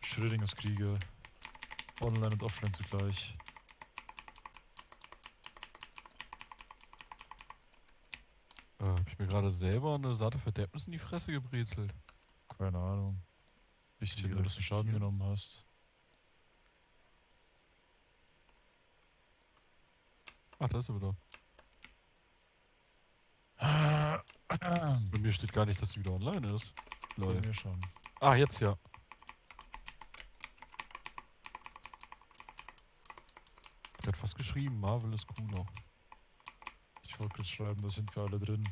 Schrödingers Krieger. Online und offline zugleich. Hab ich mir gerade selber eine satte Verderbnis in die Fresse gebrezelt. Keine Ahnung. Ich sehe nur, dass du Schaden genommen hast. Ach, da ist er wieder. Bei mir steht gar nicht, dass sie wieder online ist. Bei mir schon. Ah, jetzt ja. Ich hat fast geschrieben, Marvel ist cooler. Ich wollte kurz schreiben, da sind wir alle drin.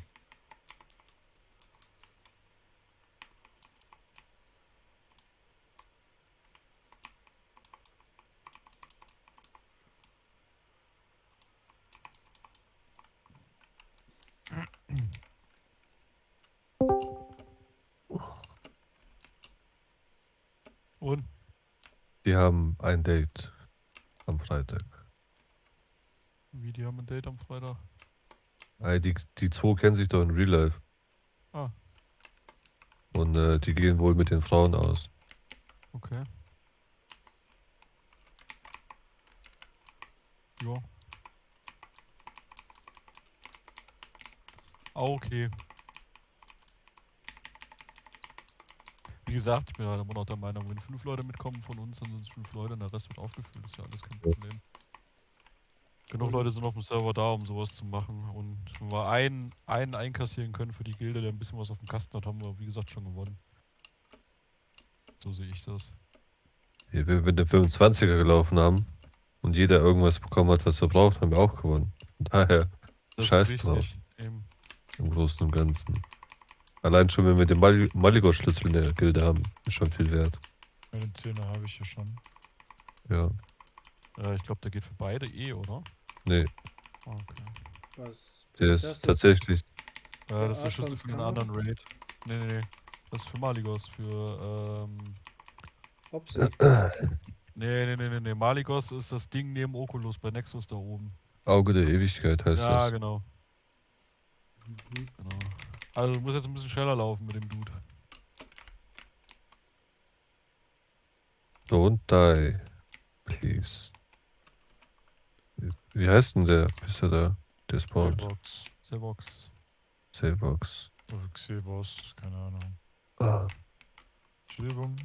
Und? Die haben ein Date am Freitag. Wie, die haben ein Date am Freitag? Die zwei kennen sich doch in Real Life. Ah. Und die gehen wohl mit den Frauen aus. Okay. Ja. Okay. Wie gesagt, ich bin halt immer noch der Meinung, wenn 5 Leute mitkommen von uns, dann sind es 5 Leute und der Rest wird aufgefüllt. Das ist ja alles kein Problem. Genug Leute sind auf dem Server da, um sowas zu machen. Und wenn wir einen einkassieren können für die Gilde, der ein bisschen was auf dem Kasten hat, haben wir, wie gesagt, schon gewonnen. So sehe ich das. Ja, wenn wir den 25er gelaufen haben und jeder irgendwas bekommen hat, was er braucht, haben wir auch gewonnen. Von daher, Das scheiß ist drauf. richtig. Eben. Im Großen und Ganzen. Allein schon, wenn wir den Maligo-Schlüssel in der Gilde haben, ist schon viel wert. Einen Zehner habe ich hier schon. Ja. Ich glaube, der geht für beide oder? Nee. Okay. Was? Der Das ist tatsächlich. Das ist der Schlüssel Archons für den Kammer? anderen Raid. Nee. Das ist für Maligos, für, Opsi. Nee. Maligos ist das Ding neben Oculus bei Nexus da oben. Auge der Ewigkeit heißt Ja, das. genau. Genau. Also du musst jetzt ein bisschen schneller laufen mit dem Dude. Don't die, please. Wie heißt denn der? Ist er da? Der spawnt. Sevox. Sevox. Xebos, keine Ahnung. Ah. Schilbum.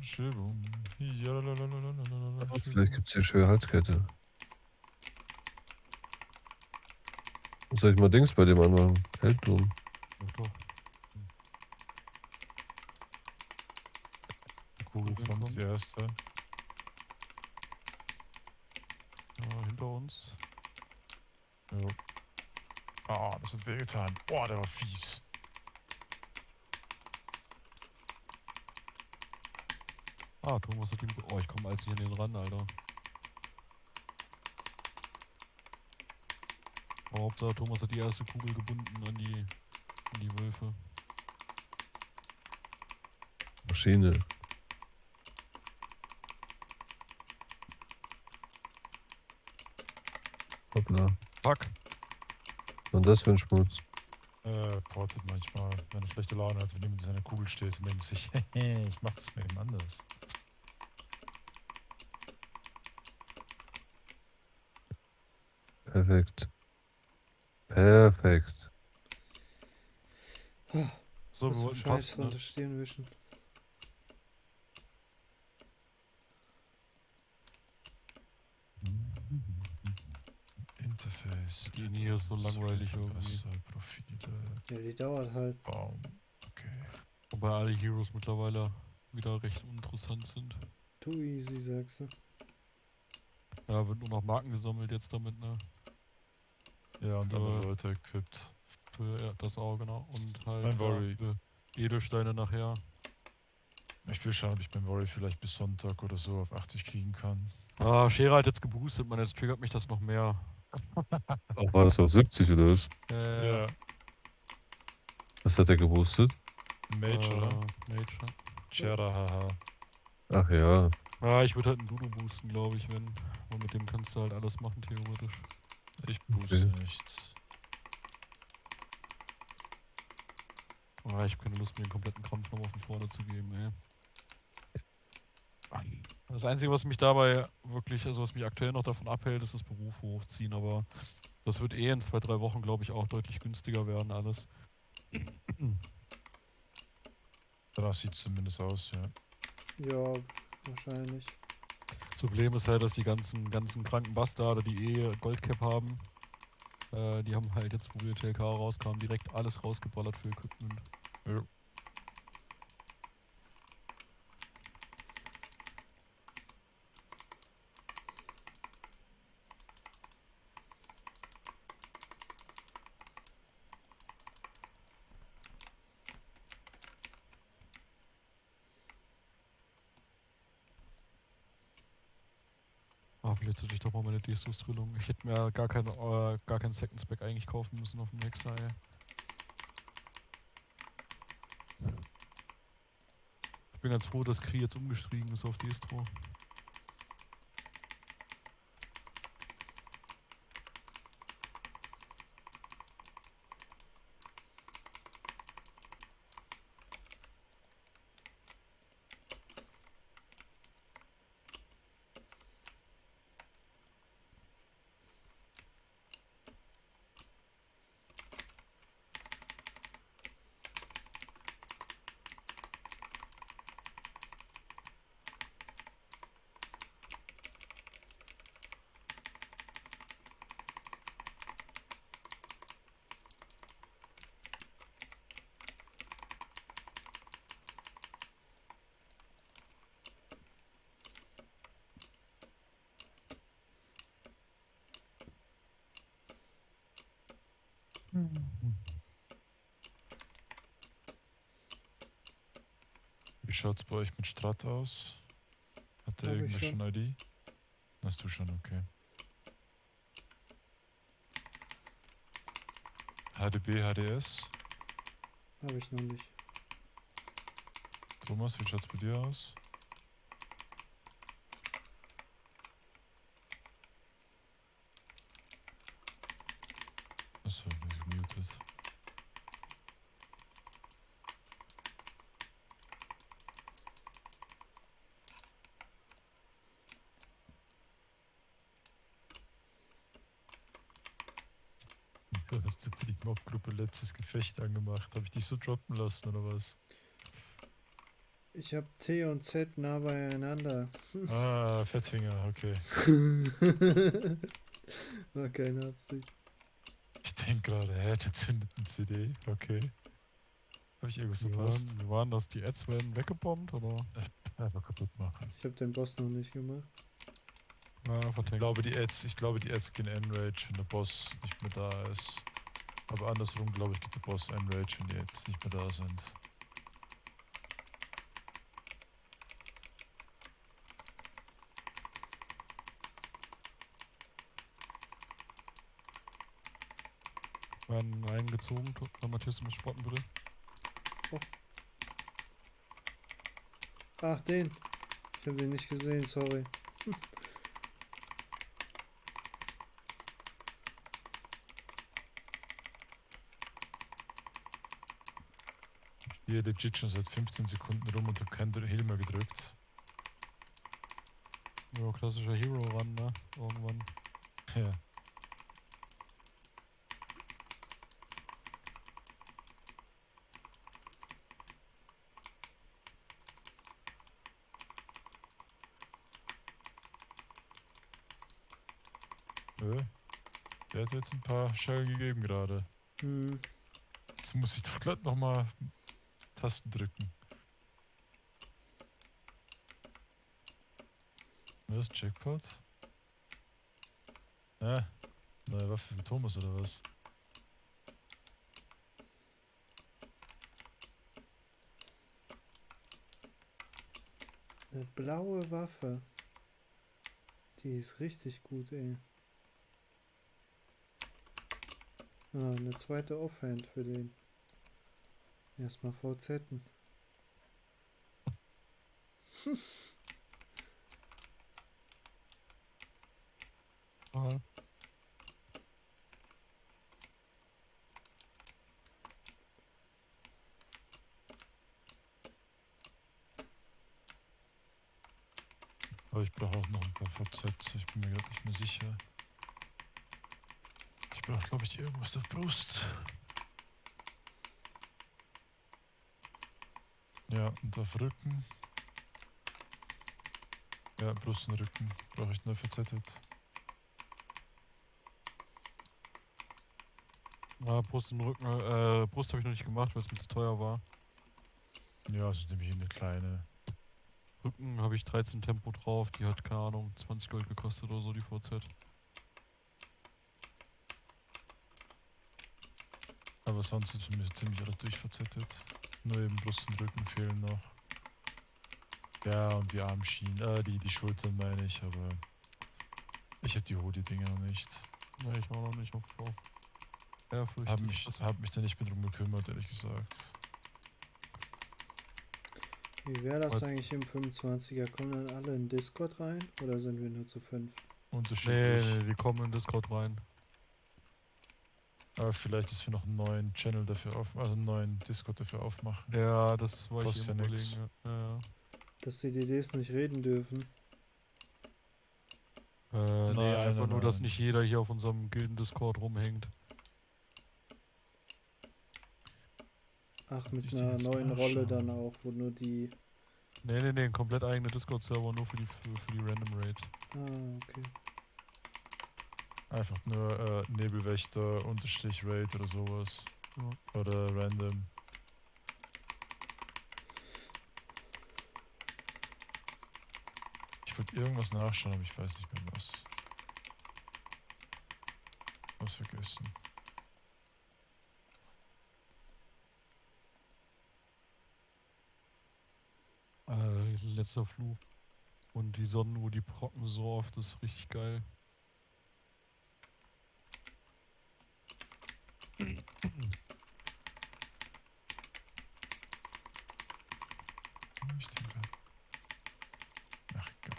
Vielleicht gibt es hier schwere Halskette. Soll ich mal Dings bei dem anmachen? Heldblumen. Doch. Kugelform ist die erste. Ja, hinter uns. Jo. Ah, das hat wehgetan. Boah, der war fies. Thomas hat den... Oh, ich komme als nicht an den ran, Alter. Aber Hauptsache, Thomas hat die erste Kugel gebunden an die Wölfe. Maschine. Hoppla. Fuck. Und das für ein Schmutz? Portet manchmal, wenn er schlechte Laune hat, wenn jemand in seiner Kugel steht und denkt sich, ich mach das mir eben anders. Perfekt. Perfekt. So, wir wollten Scheiß fast, von ne? der Stirn wischen. Interface. Die hier ist so langweilig irgendwie. Profile. Ja, die dauert halt. Baum. Okay. Wobei alle Heroes mittlerweile wieder recht interessant sind. Too easy, sagst du. Ja, wird nur noch Marken gesammelt jetzt damit, ne? Ja, und andere Leute equipped. Ja, das auch, genau. Und halt Mein Worry. für Edelsteine nachher. Ich will schauen, ob ich mein Worry vielleicht bis Sonntag oder so auf 80 kriegen kann. Schere hat jetzt geboostet, man, jetzt triggert mich das noch mehr. Auch war das auf 70 oder was? Ja. Was hat er geboostet? Mage, oder? Mage. Chera, haha. Ach ja. Ich würde halt einen Dudu boosten, glaube ich, wenn. Und mit dem kannst du halt alles machen, theoretisch. Ich booste nicht. Ich habe keine Lust, mir den kompletten Krampf nochmal von vorne zu geben, ey. Das Einzige, was mich dabei wirklich, also was mich aktuell noch davon abhält, ist das Beruf hochziehen, aber das wird in 2-3 Wochen, glaube ich, auch deutlich günstiger werden, alles. Danach sieht es zumindest aus, ja. Ja, wahrscheinlich. Das Problem ist halt, dass die ganzen kranken Bastarde, die Goldcap haben, die haben halt jetzt, wo wir TLK rauskamen, direkt alles rausgeballert für Equipment. Ja. Vielleicht sollte ich doch mal meine Desus-Drillung. Ich hätte mir gar keinen Second Spec eigentlich kaufen müssen auf dem Hexer, ey. Ich bin ganz froh, dass Kri jetzt umgestiegen ist auf Destro. Wie schaut's bei euch mit Strat aus? Hat der Hab ich irgendwer schon. schon ID? Hast du schon, okay. HDB, HDS? Habe ich noch nicht. Thomas, wie schaut's bei dir aus? Achso, ist gemutet. Du hast du für die Mobgruppe letztes Gefecht angemacht. Habe ich dich so droppen lassen oder was? Ich habe T und Z nah beieinander. Ah, Fettfinger, okay. War keine Absicht. Ich denke gerade, der zündet ein CD, okay. Habe ich irgendwas verpasst? Wie waren das? Die Ads werden weggebombt, oder? Einfach kaputt machen. Ich habe den Boss noch nicht gemacht. Ja, Ich vertenkt. glaube, die Ads gehen Enrage, wenn der Boss nicht mehr da ist. Aber andersrum, glaube ich, geht der Boss Enrage, wenn die Ads nicht mehr da sind. Werden eingezogen. Matthias, du musst spotten, bitte. Ach, den. Ich habe den nicht gesehen, sorry. Hier legit schon seit 15 Sekunden rum und habe keinen Heal mehr gedrückt. Ja, klassischer Hero-Run, ne? Irgendwann. Ja. Der hat jetzt ein paar Schellen gegeben gerade. Hm. Jetzt muss ich doch glatt nochmal Tasten drücken. Was? Jackpot? Neue Waffe für Thomas oder was? Eine blaue Waffe. Die ist richtig gut, ey. Ah, eine zweite Offhand für den. Erstmal VZen. Aha. Aber ich brauche auch noch ein paar VZs, ich bin mir gerade nicht mehr sicher. Ich brauche, glaube ich, irgendwas auf Brust. Ja, und auf Rücken. Ja, Brust und Rücken brauche ich neu verzettet. Ja, Brust und Rücken, Brust habe ich noch nicht gemacht, weil es mir zu teuer war. Ja, also nehme ich eine kleine. Rücken habe ich 13 Tempo drauf, die hat, keine Ahnung, 20 Gold gekostet oder so, die VZ. Aber sonst ist mir ziemlich alles durchverzettet. Nur eben Brust und Rücken fehlen noch. Ja, und die Armschienen, die Schultern meine ich, aber ich habe die Hoodie-Dinger noch nicht. Ne, ich war noch nicht auf Ehrfurcht. Hab mich da nicht mehr drum gekümmert, ehrlich gesagt. Wie wäre das Was? eigentlich im 25er? Kommen dann alle in Discord rein? Oder sind wir nur zu 5? Unterschiedlich. Nee, die kommen in Discord rein. Aber vielleicht, dass wir noch einen neuen Channel dafür also einen neuen Discord dafür aufmachen. Ja, das war ich Kostet eben ja nix. überlegen. Ja. Dass die DDs nicht reden dürfen. Nee, Nein, einfach nein, nur, dass nein. nicht jeder hier auf unserem Gilden-Discord rumhängt. Ach, mit Ich den einer jetzt neuen Rolle nachschauen. dann auch, wo nur die... Nee, ein komplett eigener Discord-Server, nur für die Random Raids. Ah, okay. Einfach nur Nebelwächter, Unterstrich Raid oder sowas. Ja. Oder random. Ich wollte irgendwas nachschauen, aber ich weiß nicht mehr was. Was vergessen. letzter Fluch. Und die Sonnenruhe, die Brocken so oft, das ist richtig geil. Ich denke. Ach, egal.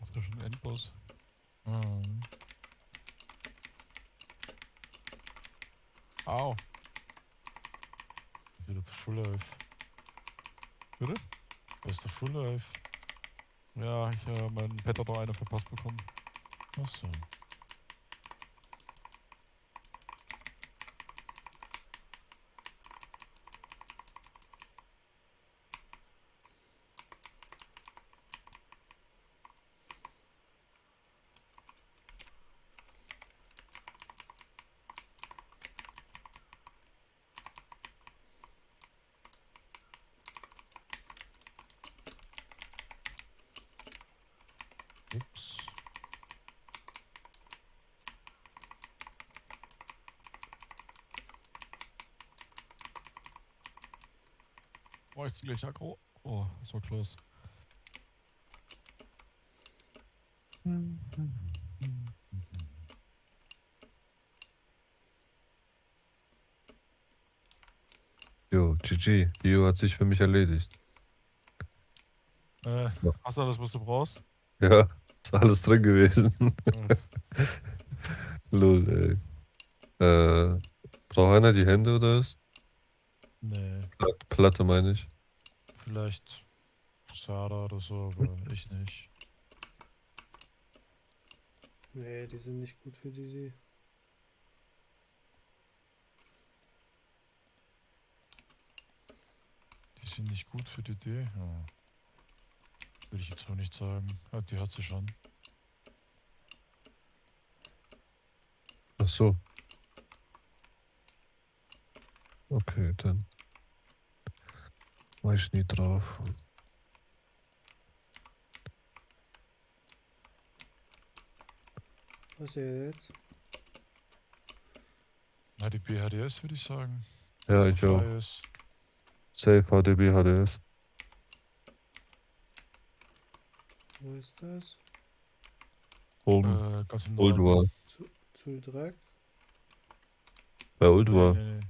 Ist das schon ein Endboss? Au. Wieder zu Full Life. Bitte? Wer ist der Full Life? Ja, mein Pet hat noch eine verpasst bekommen. Achso. Ups. Oh, ich zieh gleich aggro. Oh, das war close. Jo, GG. Dio hat sich für mich erledigt. Hast du alles, was du brauchst? Ja, ist alles drin gewesen. Nice. Lol, ey. Braucht einer die Hände oder was? Nee. Platte meine ich. Vielleicht Sarah oder so, aber ich nicht. Nee, die sind nicht gut für die Idee. Die sind nicht gut für die Idee. Ja. Würde ich jetzt so nicht sagen. Ja, die hat sie schon. Ach so. Okay, dann. Mach ich nie drauf. Was jetzt? HDP, HDS würde ich sagen. Ja, Wenn's ich noch auch. frei ist. Safe HDB, HDS. Wo ist das? Oben. Ganz im Old Norden. War. Zu Dreck? Bei Old Nee, War. nee, nee.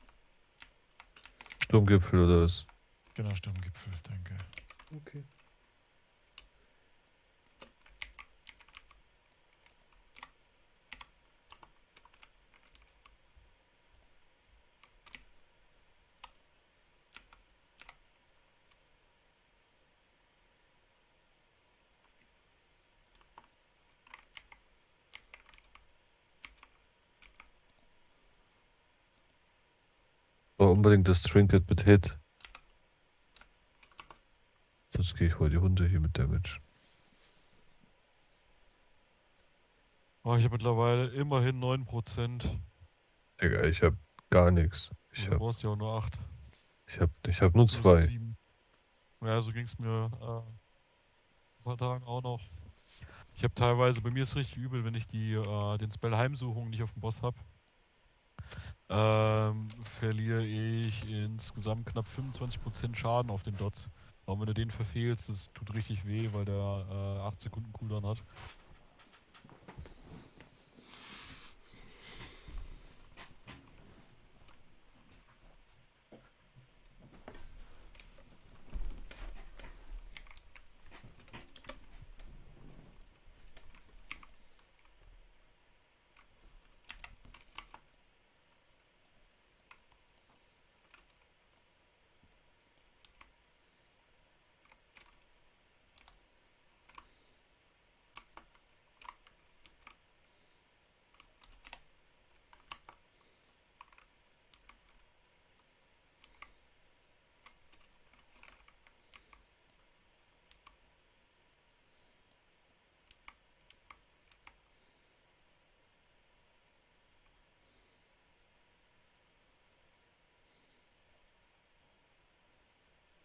Sturmgipfel oder was? Genau, Sturmgipfel, danke. Okay. Brauch unbedingt das Trinket mit Hit. Sonst gehe ich vor die Hunde hier mit Damage. Oh, ich habe mittlerweile immerhin 9%. Digga, ich hab gar nichts. Du brauchst ja auch nur 8. Ich hab nur 2. 7. Ja, so ging es mir ein paar Tagen auch noch. Ich habe teilweise, bei mir ist richtig übel, wenn ich den Spell Heimsuchung nicht auf dem Boss habe. verliere ich insgesamt knapp 25% Schaden auf den Dots. Aber wenn du den verfehlst, das tut richtig weh, weil der 8 Sekunden Cooldown hat.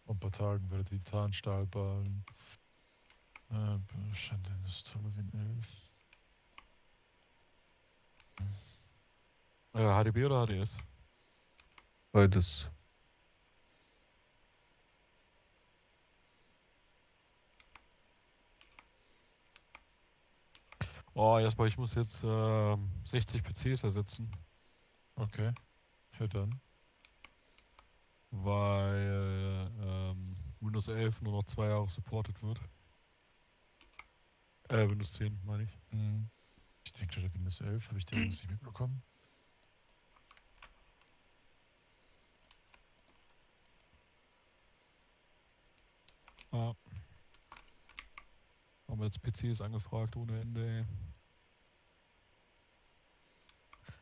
Vor ein paar Tagen war der Titanstahlballen. Scheint das tolle wie ein 11. HDB oder HDS? Beides. Oh, erstmal, ich muss jetzt 60 PCs ersetzen. Okay. Ja dann. Weil Windows 11 nur noch 2 Jahre supported wird. Windows 10, meine ich. Ich denke gerade Windows 11, habe ich da irgendwas nicht mitbekommen? Ah. Haben wir jetzt PCs angefragt ohne Ende, ey.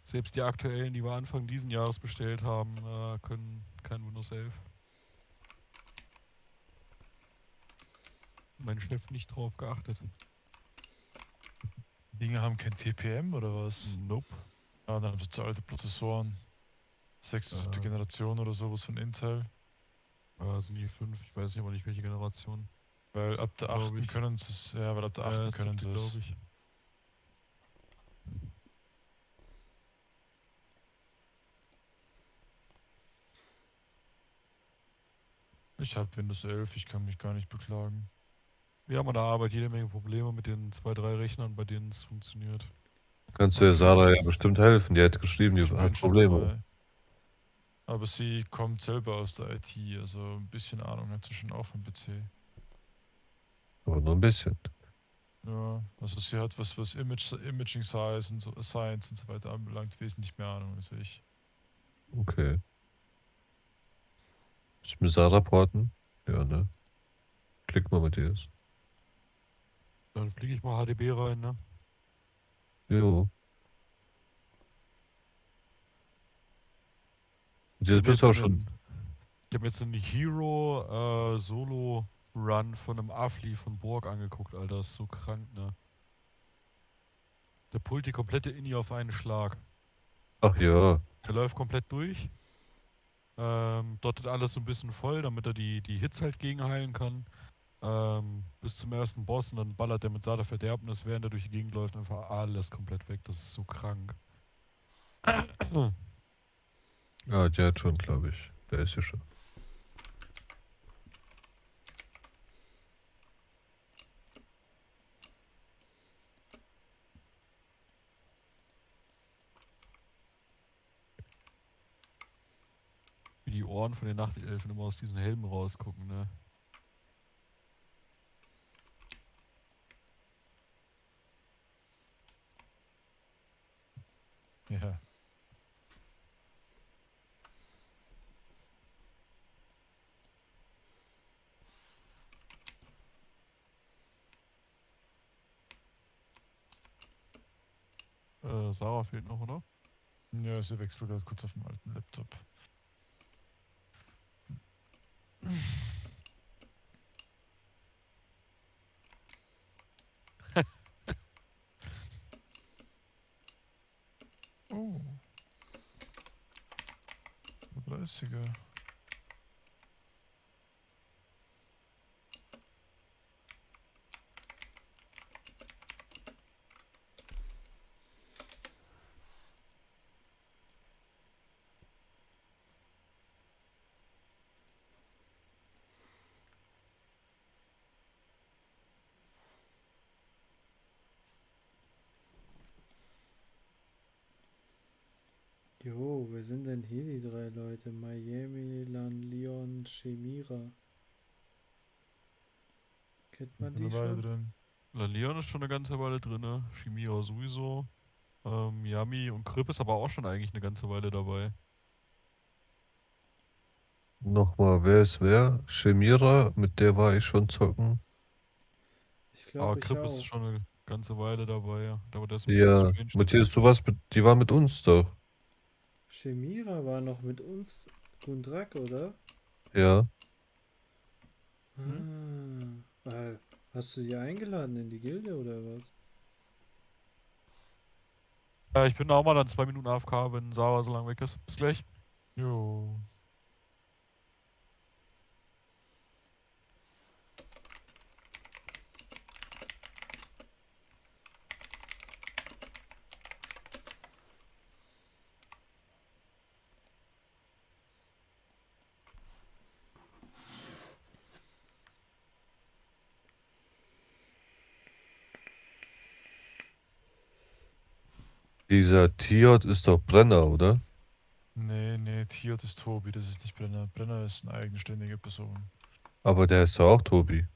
Selbst die aktuellen, die wir Anfang diesen Jahres bestellt haben, können kein Windows 11. Mein Chef nicht drauf geachtet. Dinge haben kein TPM oder was? Nope. Ah, dann haben sie zu alte Prozessoren. 6. 7. Generation oder sowas von Intel. Sind die 5, ich weiß nicht aber nicht welche Generation. Weil ab der 8. können sie es. Ja, weil ab der 8. können sie es. glaube ich. Ich habe Windows 11, ich kann mich gar nicht beklagen. Wir haben an der Arbeit jede Menge Probleme mit den 2, 3 Rechnern, bei denen es funktioniert. Kannst du der Sarah ja bestimmt helfen. Die hat geschrieben, die hat Probleme. Aber sie kommt selber aus der IT, also ein bisschen Ahnung hat sie schon auch vom PC. Aber nur ein bisschen. Ja, also sie hat was Imaging Science und so weiter anbelangt, wesentlich mehr Ahnung als ich. Okay. Ich mir Sarah rapporten? Ja, ne? Klick mal mit dir. Dann fliege ich mal HDB rein, ne? Jo. Jetzt bist du auch schon. Ich habe jetzt einen Hero Solo Run von einem Afli von Borg angeguckt, Alter. Das ist so krank, ne? Der pullt die komplette Inni auf einen Schlag. Ach ja. Der läuft komplett durch. Dottet alles so ein bisschen voll, damit er die Hits halt gegenheilen kann. Bis zum ersten Boss und dann ballert er mit Sada Verderbnis, während er durch die Gegend läuft, einfach alles komplett weg. Das ist so krank. Ja, der hat schon, glaube ich. Der ist ja schon. Wie die Ohren von den Nachtelfen immer aus diesen Helmen rausgucken, ne? Ja. Sarah fehlt noch, oder? Ja, sie wechselt gerade kurz auf dem alten Laptop. Oh. 30er. Jo, wer sind denn hier die 3 Leute? Miami, Leon, Chemira. Kennt man Bin die eine Weile schon? drin. La Leon ist schon eine ganze Weile drin, ne? Chimia sowieso. Yami und Grip ist aber auch schon eigentlich eine ganze Weile dabei. Nochmal, wer ist wer? Chemira, mit der war ich schon zocken. Ich Aber glaube, ich Grip ist auch. schon eine ganze Weile dabei, ja. Aber der ist ein bisschen Ja, strange. Matthias, du warst mit, die war mit uns doch. Chemira war noch mit uns Gundrak, oder? Ja. Hast du die eingeladen in die Gilde oder was? Ja, ich bin auch mal dann 2 Minuten AFK, wenn Sarah so lange weg ist. Bis gleich. Jo. Dieser Tiot ist doch Brenner, oder? Nee, Tiot ist Tobi, das ist nicht Brenner. Brenner ist eine eigenständige Person. Aber der ist doch auch Tobi.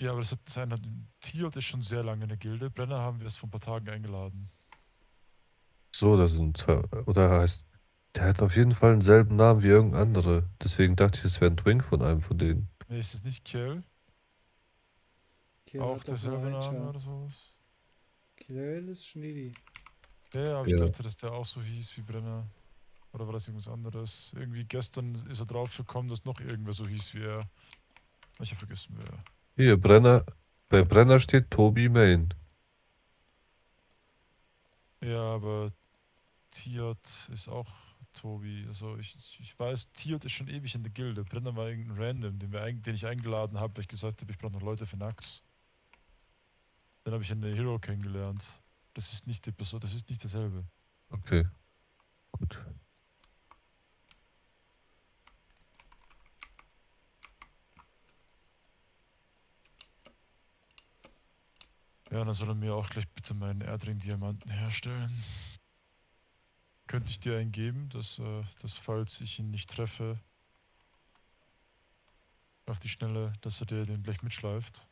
Ja, aber das hat sein. Tiot ist schon sehr lange in der Gilde. Brenner haben wir erst vor ein paar Tagen eingeladen. So, das sind zwei. Oder heißt. Der hat auf jeden Fall denselben Namen wie irgendein andere. Deswegen dachte ich, es wäre ein Twink von einem von denen. Nee, ist das nicht Kiel? Kiel Auch hat doch nur derselbe ein Name Char. oder sowas? Kiel ist Schnidi. Ja, aber ich Ja. dachte, dass der auch so hieß wie Brenner. Oder war das irgendwas anderes? Irgendwie gestern ist er drauf gekommen, dass noch irgendwer so hieß wie er. Ich habe vergessen, wer. Hier, Brenner. Bei Brenner steht Tobi Main. Ja, aber Tiot ist auch Tobi. Also ich weiß, Tiot ist schon ewig in der Gilde. Brenner war irgendein Random, den ich eingeladen habe, weil ich gesagt habe, ich brauche noch Leute für Nax. Dann habe ich einen Hero kennengelernt. Das ist nicht die Person, das ist nicht dasselbe. Okay. Gut. Ja, dann soll er mir auch gleich bitte meinen Erdring-Diamanten herstellen. Könnte ich dir einen geben, dass falls ich ihn nicht treffe, auf die Schnelle, dass er dir den gleich mitschleift.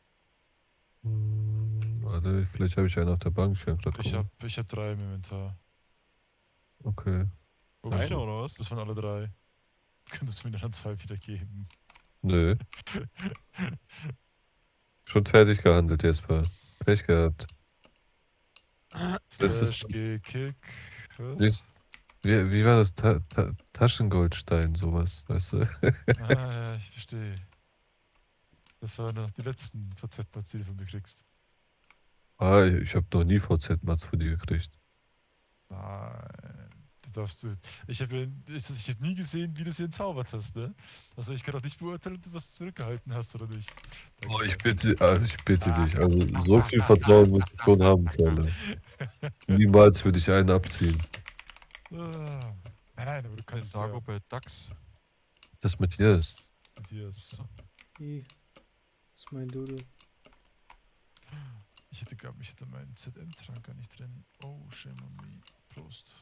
Warte, vielleicht habe ich einen auf der Bank. Ich kann grad Ich gucken. hab 3 im Inventar. Okay. Eine oder was? Das waren alle 3. Könntest du mir dann 2 wieder geben? Nö. Schon fertig gehandelt, Jesper. Pech gehabt. Das ist. Slash G-Kick. Siehst- wie war das? Taschengoldstein, sowas, weißt du? Ja, ich verstehe. Das waren noch die letzten VZ-Mats, die du von mir kriegst. Ich habe noch nie VZ-Mats von dir gekriegt. Nein, du darfst du. Ich habe nie gesehen, wie du sie entzaubert hast, ne? Also ich kann auch nicht beurteilen, ob du was zurückgehalten hast oder nicht. Oh, ich bitte dich. Also so viel Vertrauen muss ich schon haben, Kerle. Niemals würde ich einen abziehen. Nein, aber du kannst ja. Dagobert Dax. Das mit dir ist. Matthias. Hi. Das ist mein Dodo. Ich hätte meinen ZM-Trank gar nicht drin. Oh, shame on me. Prost.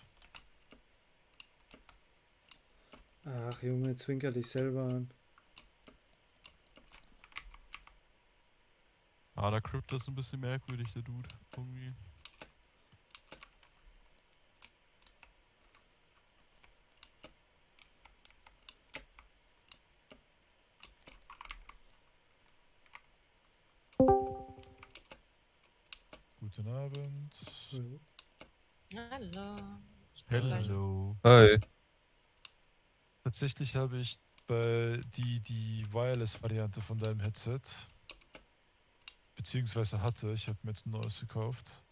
Ach Junge, zwinker dich selber an. Ah, der Crypto ist ein bisschen merkwürdig, der Dude. Irgendwie. Guten Abend. Hallo. Hello. Hi. Tatsächlich habe ich die Wireless-Variante von deinem Headset. Beziehungsweise ich habe mir jetzt ein neues gekauft.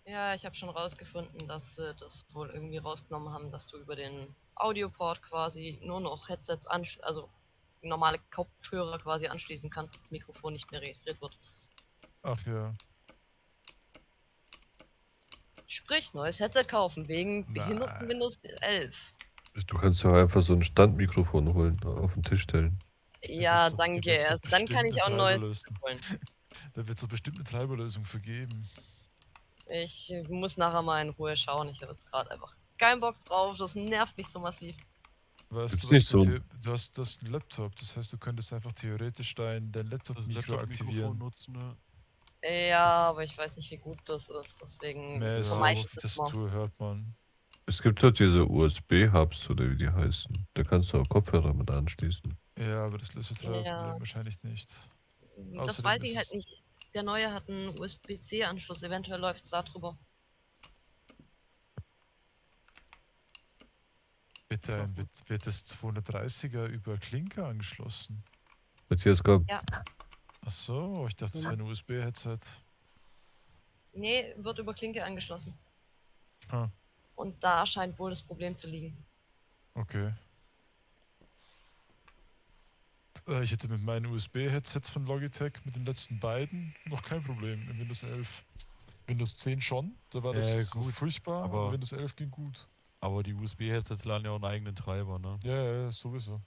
Ja, ich habe schon rausgefunden, dass sie das wohl irgendwie rausgenommen haben, dass du über den Audioport quasi nur noch Headsets also normale Kopfhörer quasi anschließen kannst, das Mikrofon nicht mehr registriert wird. Ach ja. Sprich, neues Headset kaufen wegen behinderten Windows 11. Du kannst doch einfach so ein Standmikrofon holen, auf den Tisch stellen. Ja, danke erst. Dann kann ich auch ein neues holen. Da wird es doch bestimmt eine Treiberlösung für geben. Ich muss nachher mal in Ruhe schauen. Ich habe jetzt gerade einfach keinen Bock drauf. Das nervt mich so massiv. Weißt Gibt's du, was nicht so ein- du hast einen Laptop, das heißt, du könntest einfach theoretisch dein Laptop-Mikro Laptop-Mikrofon aktivieren. nutzen, ne? Ja, aber ich weiß nicht, wie gut das ist. Deswegen Nee, ist vermeide auch ich auf die das mal. Tastatur, hört man. Es gibt halt diese USB-Hubs oder wie die heißen. Da kannst du auch Kopfhörer mit anschließen. Ja, aber das löst das Ja, Treiberproblem wahrscheinlich nicht. das Außerdem weiß ist ich halt es. nicht. Der neue hat einen USB-C-Anschluss. Eventuell läuft es da drüber. Wird das 230er über Klinke angeschlossen? Matthias, komm. Ja. Ach so, ich dachte, das wäre ein USB-Headset. Nee, wird über Klinke angeschlossen. Ah, Und da scheint wohl das Problem zu liegen. okay. Ich hätte mit meinen USB-Headsets von Logitech, mit den letzten beiden, noch kein Problem in Windows 11. Windows 10 schon, da war das so gut, furchtbar, aber Windows 11 ging gut. Aber die USB-Headsets laden ja auch einen eigenen Treiber, ne? Ja, sowieso.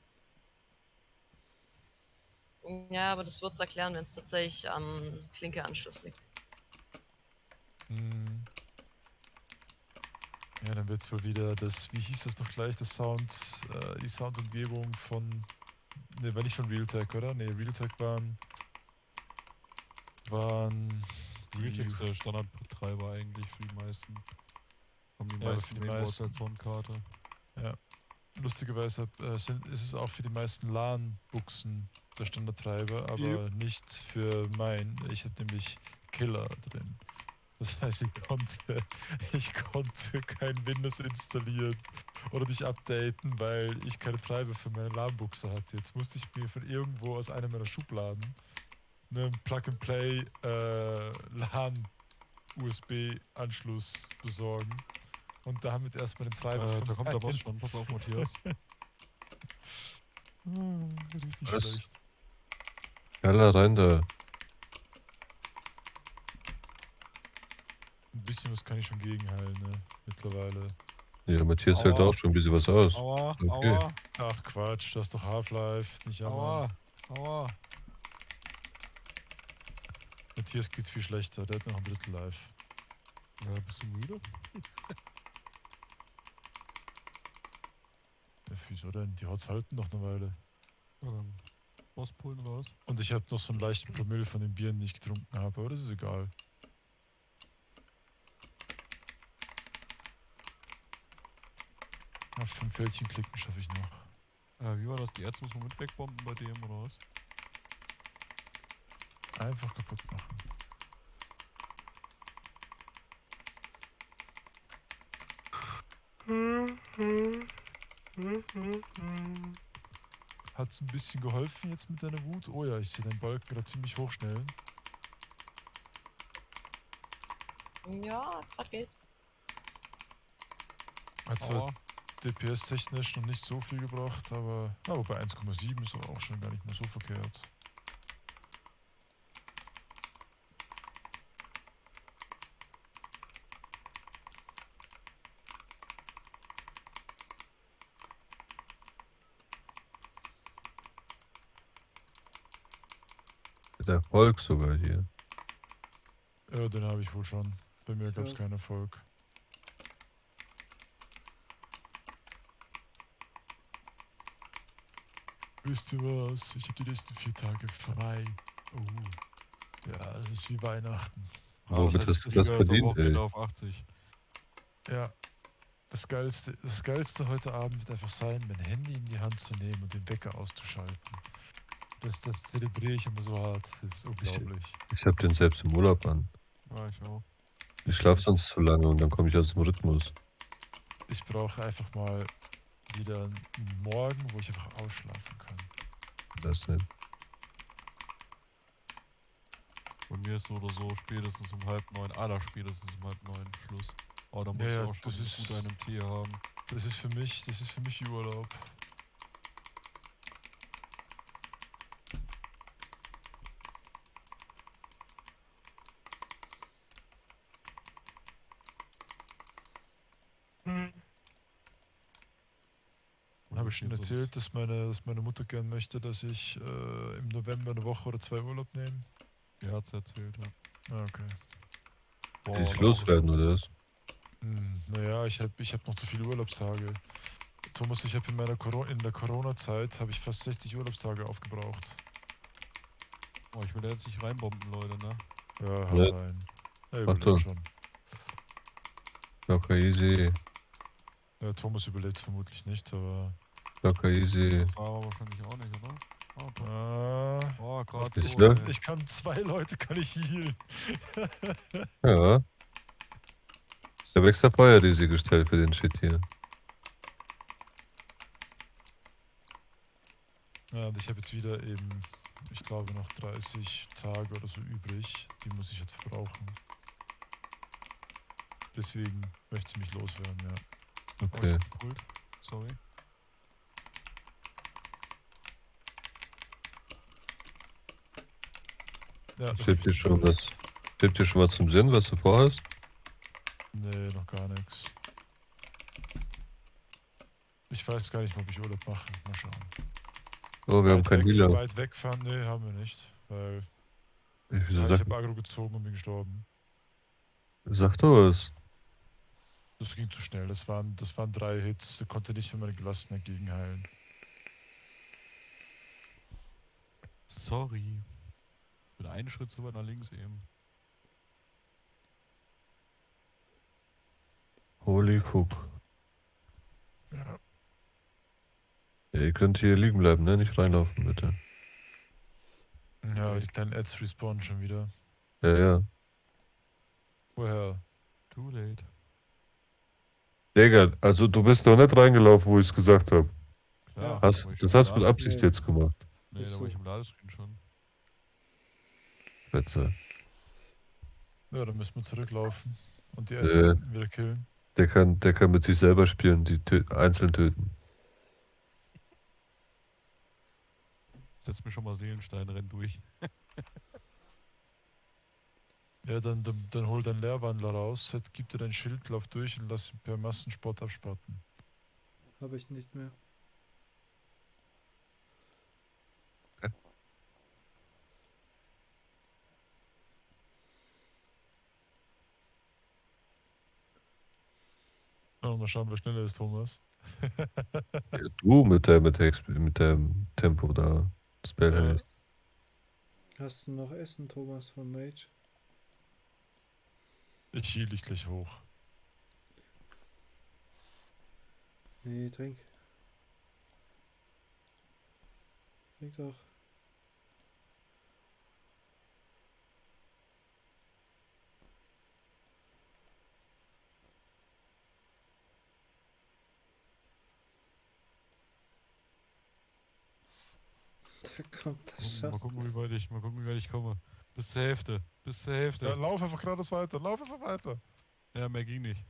Ja, aber das wird es erklären, wenn es tatsächlich am Klinke-Anschluss liegt. Hm. Ja, dann wird es wohl wieder das, wie hieß das noch gleich, das die Soundumgebung von, ne, war nicht von Realtek, oder? Ne, Realtek waren die... Realtek ist der Standardtreiber eigentlich für die meisten. Haben die Ja, aber meisten für die Mainboards meisten. als Soundkarte. Ja. Lustigerweise ist es auch für die meisten LAN-Buchsen der Standardtreiber, aber nicht für mein. Ich habe nämlich Killer drin. Das heißt, ich konnte kein Windows installieren oder nicht updaten, weil ich keine Treiber für meine LAN-Buchse hatte. Jetzt musste ich mir von irgendwo aus einer meiner Schubladen einen Plug-and-Play LAN-USB-Anschluss besorgen. Und damit erstmal den Treiber von Da kommt der Boss meinen- schon, pass auf, Matthias. Richtig Was? schlecht. Jalla, rein da. Ein bisschen was kann ich schon gegenheilen, ne? Mittlerweile. Ja, Matthias hält auch schon ein bisschen was aus. Aua, Okay. aua, Ach Quatsch, das ist doch Half-Life, nicht aua, jammern. aua. Matthias geht's viel schlechter, der hat noch ein Drittel Life. Ja, bist du müde? Ja, wieso denn? Die Hots halten noch eine Weile. Ja, dann Boss pullen oder was? Und ich habe noch so einen leichten Promille von den Bieren, die ich getrunken habe, aber das ist egal. Auf 5 Fältchen klicken schaffe ich noch. Wie war das? Die Ärzte muss man mit wegbomben bei dem oder was? Einfach kaputt machen. Hat's ein bisschen geholfen jetzt mit deiner Wut? Oh ja, ich sehe den Balken gerade ziemlich hochschnellen. Ja, grad geht's. Hat zwar DPS-technisch noch nicht so viel gebracht, aber bei 1,7 ist aber auch schon gar nicht mehr so verkehrt. Mit Erfolg sogar hier. Ja, den habe ich wohl schon. Bei mir gab es Ja. keinen Erfolg. Wisst ihr was? Ich habe die nächsten 4 Tage frei. Oh. Ja, das ist wie Weihnachten. Womit hast du das so verdient, Wochenende ey? auf 80. Ja. Das Geilste heute Abend wird einfach sein, mein Handy in die Hand zu nehmen und den Wecker auszuschalten. Das zelebriere ich immer so hart. Das ist unglaublich. Ich hab den selbst im Urlaub an. Ja, ich auch. Ich schlaf sonst zu lange und dann komme ich aus dem Rhythmus. Ich brauche einfach mal wieder einen Morgen, wo ich einfach ausschlafen kann. Das nicht. Bei mir ist so oder so spätestens um 8:30, allerspätestens um 8:30 Schluss. Aber da muss ich auch schon gut einen Tee haben. Das ist für mich wie Urlaub. Habe ich schon erzählt, dass meine Mutter gern möchte, dass ich im November eine Woche oder 2 Urlaub nehme? Ja, hat's erzählt, ja. Ah, okay. Boah, Will ich aber auch loswerden, oder was? Naja, ich hab noch zu viele Urlaubstage. Thomas, ich habe in der Corona-Zeit habe ich fast 60 Urlaubstage aufgebraucht. Oh, ich will da jetzt nicht reinbomben, Leute, ne? Ja, hau Ne? rein. Er Mach überlebt doch. schon. Locker easy. Ja, Thomas überlebt vermutlich nicht, aber. Locker easy. Sarah wahrscheinlich auch nicht, oder? Ah, doch. Oh, gerade warte, so, Sicher? ey. ich kann 2 Leute kann ich healen. Ja. Ich habe extra Feuer easy gestellt für den Shit hier. Ja, und ich habe jetzt wieder eben, ich glaube, noch 30 Tage oder so übrig. Die muss ich jetzt verbrauchen. Deswegen möchte ich mich loswerden, ja. Okay. Cool. Sorry. Ja, das Steht dir ist schon was zum Sinn, was du vorhast? Nee, noch gar nichts. Ich weiß gar nicht, ob ich Urlaub mache. Mal schauen. Oh, wir haben keinen Healer. Weit wegfahren? Nee, haben wir nicht. Weil Wieso ich sag, habe Agro gezogen und bin gestorben. sag doch was. Das ging zu schnell. Das waren 3 Hits. Da konnte nicht für meine Gelassenheit gegenheilen. Sorry. Mit einem Schritt zu weit nach links eben. Holy fuck. Ja. Ja, ihr könnt hier liegen bleiben, ne? Nicht reinlaufen, bitte. Ja, die kleinen Ads respawnen schon wieder. Ja, ja. Woher? Too late. Digga, also du bist noch nicht reingelaufen, wo ich es gesagt habe. Klar. Das hast du mit Absicht jetzt gemacht. Nee, da war ich im Ladescreen schon. Wetze. Ja, dann müssen wir zurücklaufen und die Ads dann wieder killen. Der kann mit sich selber spielen, die einzeln töten. Setz mir schon mal Seelenstein, renn durch. Ja, dann hol deinen Leerwandler raus, gib dir dein Schild, lauf durch und lass ihn per Massensport abspatten. Habe ich nicht mehr. Ja, mal schauen, wer schneller ist, Thomas. Ja, du mit dem Tempo da. Spell heißt. Hast du noch Essen, Thomas, von Mage? Ich heal dich gleich hoch. Nee, trink. Trink doch. Da kommt das schon. Mal gucken, wie weit ich komme. Bis zur Hälfte. Bis zur Hälfte. Ja, lauf einfach geradeaus weiter, lauf einfach weiter. Ja, mehr ging nicht.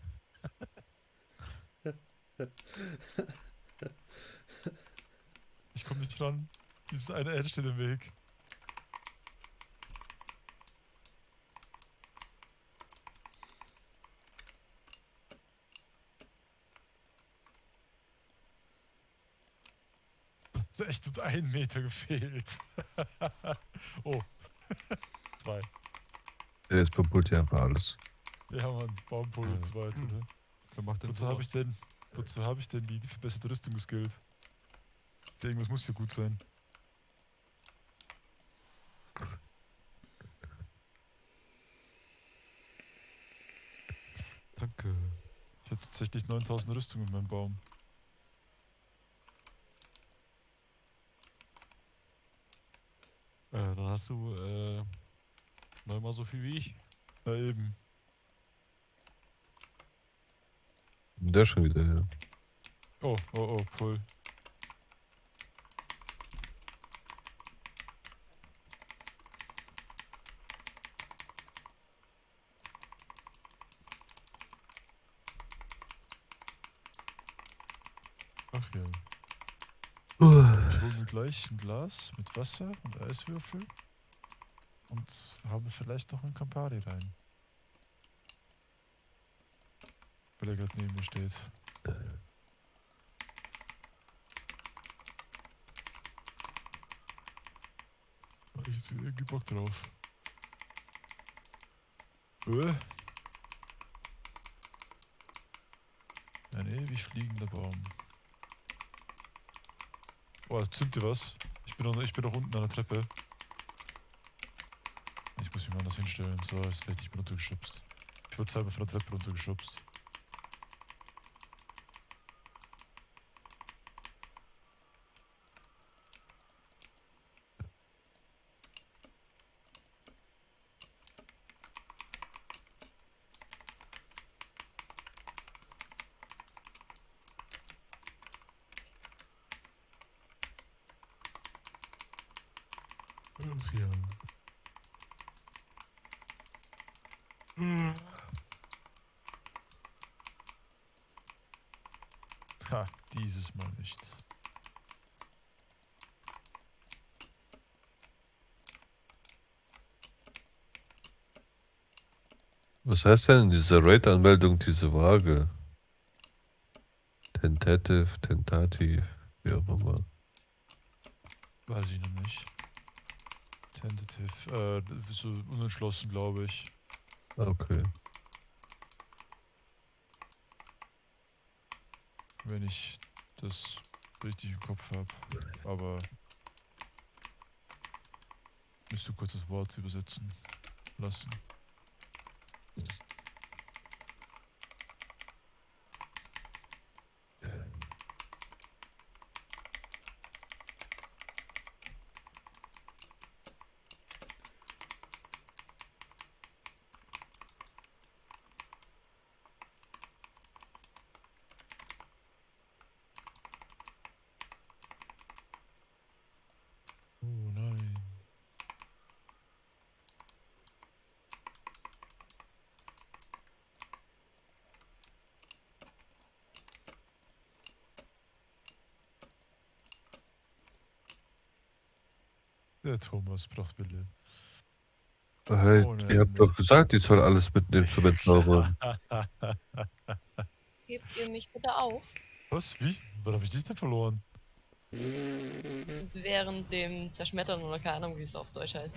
Ich komme nicht ran. Dieses eine Edge steht im Weg. Das ist echt um 1 Meter gefehlt. Oh. 2. Ja, jetzt verpult ihr einfach alles. Ja, Mann, Baumpol und so weiter, ne? Wer macht denn Wozu habe ich denn die verbesserte Rüstung geskillt? Irgendwas muss hier gut sein. Danke. Ich habe tatsächlich 9000 Rüstungen in meinem Baum. Dann hast du 9-mal so viel wie ich. Na eben. Der schon wieder, ja. Oh, Pull. Ach ja. Ich hole mir gleich ein Glas mit Wasser und Eiswürfel und habe vielleicht noch einen Campari rein. Weil er gerade neben mir steht. Hab ich jetzt irgendwie Bock drauf. ewig fliegender Baum. Oh, zündet ihr was? Ich bin noch unten an der Treppe. Ich muss mich mal anders hinstellen. So, jetzt werde ich bin runtergeschubst. Ich wurde selber von der Treppe runtergeschubst. Ach ja. Ha, dieses Mal nicht. Was heißt denn in dieser Raid-Anmeldung diese Waage? Tentative, wie auch immer. Weiß ich noch nicht. Tentative, so unentschlossen, glaube ich. Okay. Wenn ich das richtig im Kopf habe. Aber müsste kurz das Wort übersetzen lassen. Oh nein. Der Thomas braucht Wille. Hey, Ohne ihr habt Ende. doch gesagt, ich soll alles mitnehmen zum Entzaubern. Hebt ihr mich bitte auf? Was? Wie? Wann habe ich dich denn verloren? Während dem Zerschmettern oder keine Ahnung, wie es auf Deutsch heißt.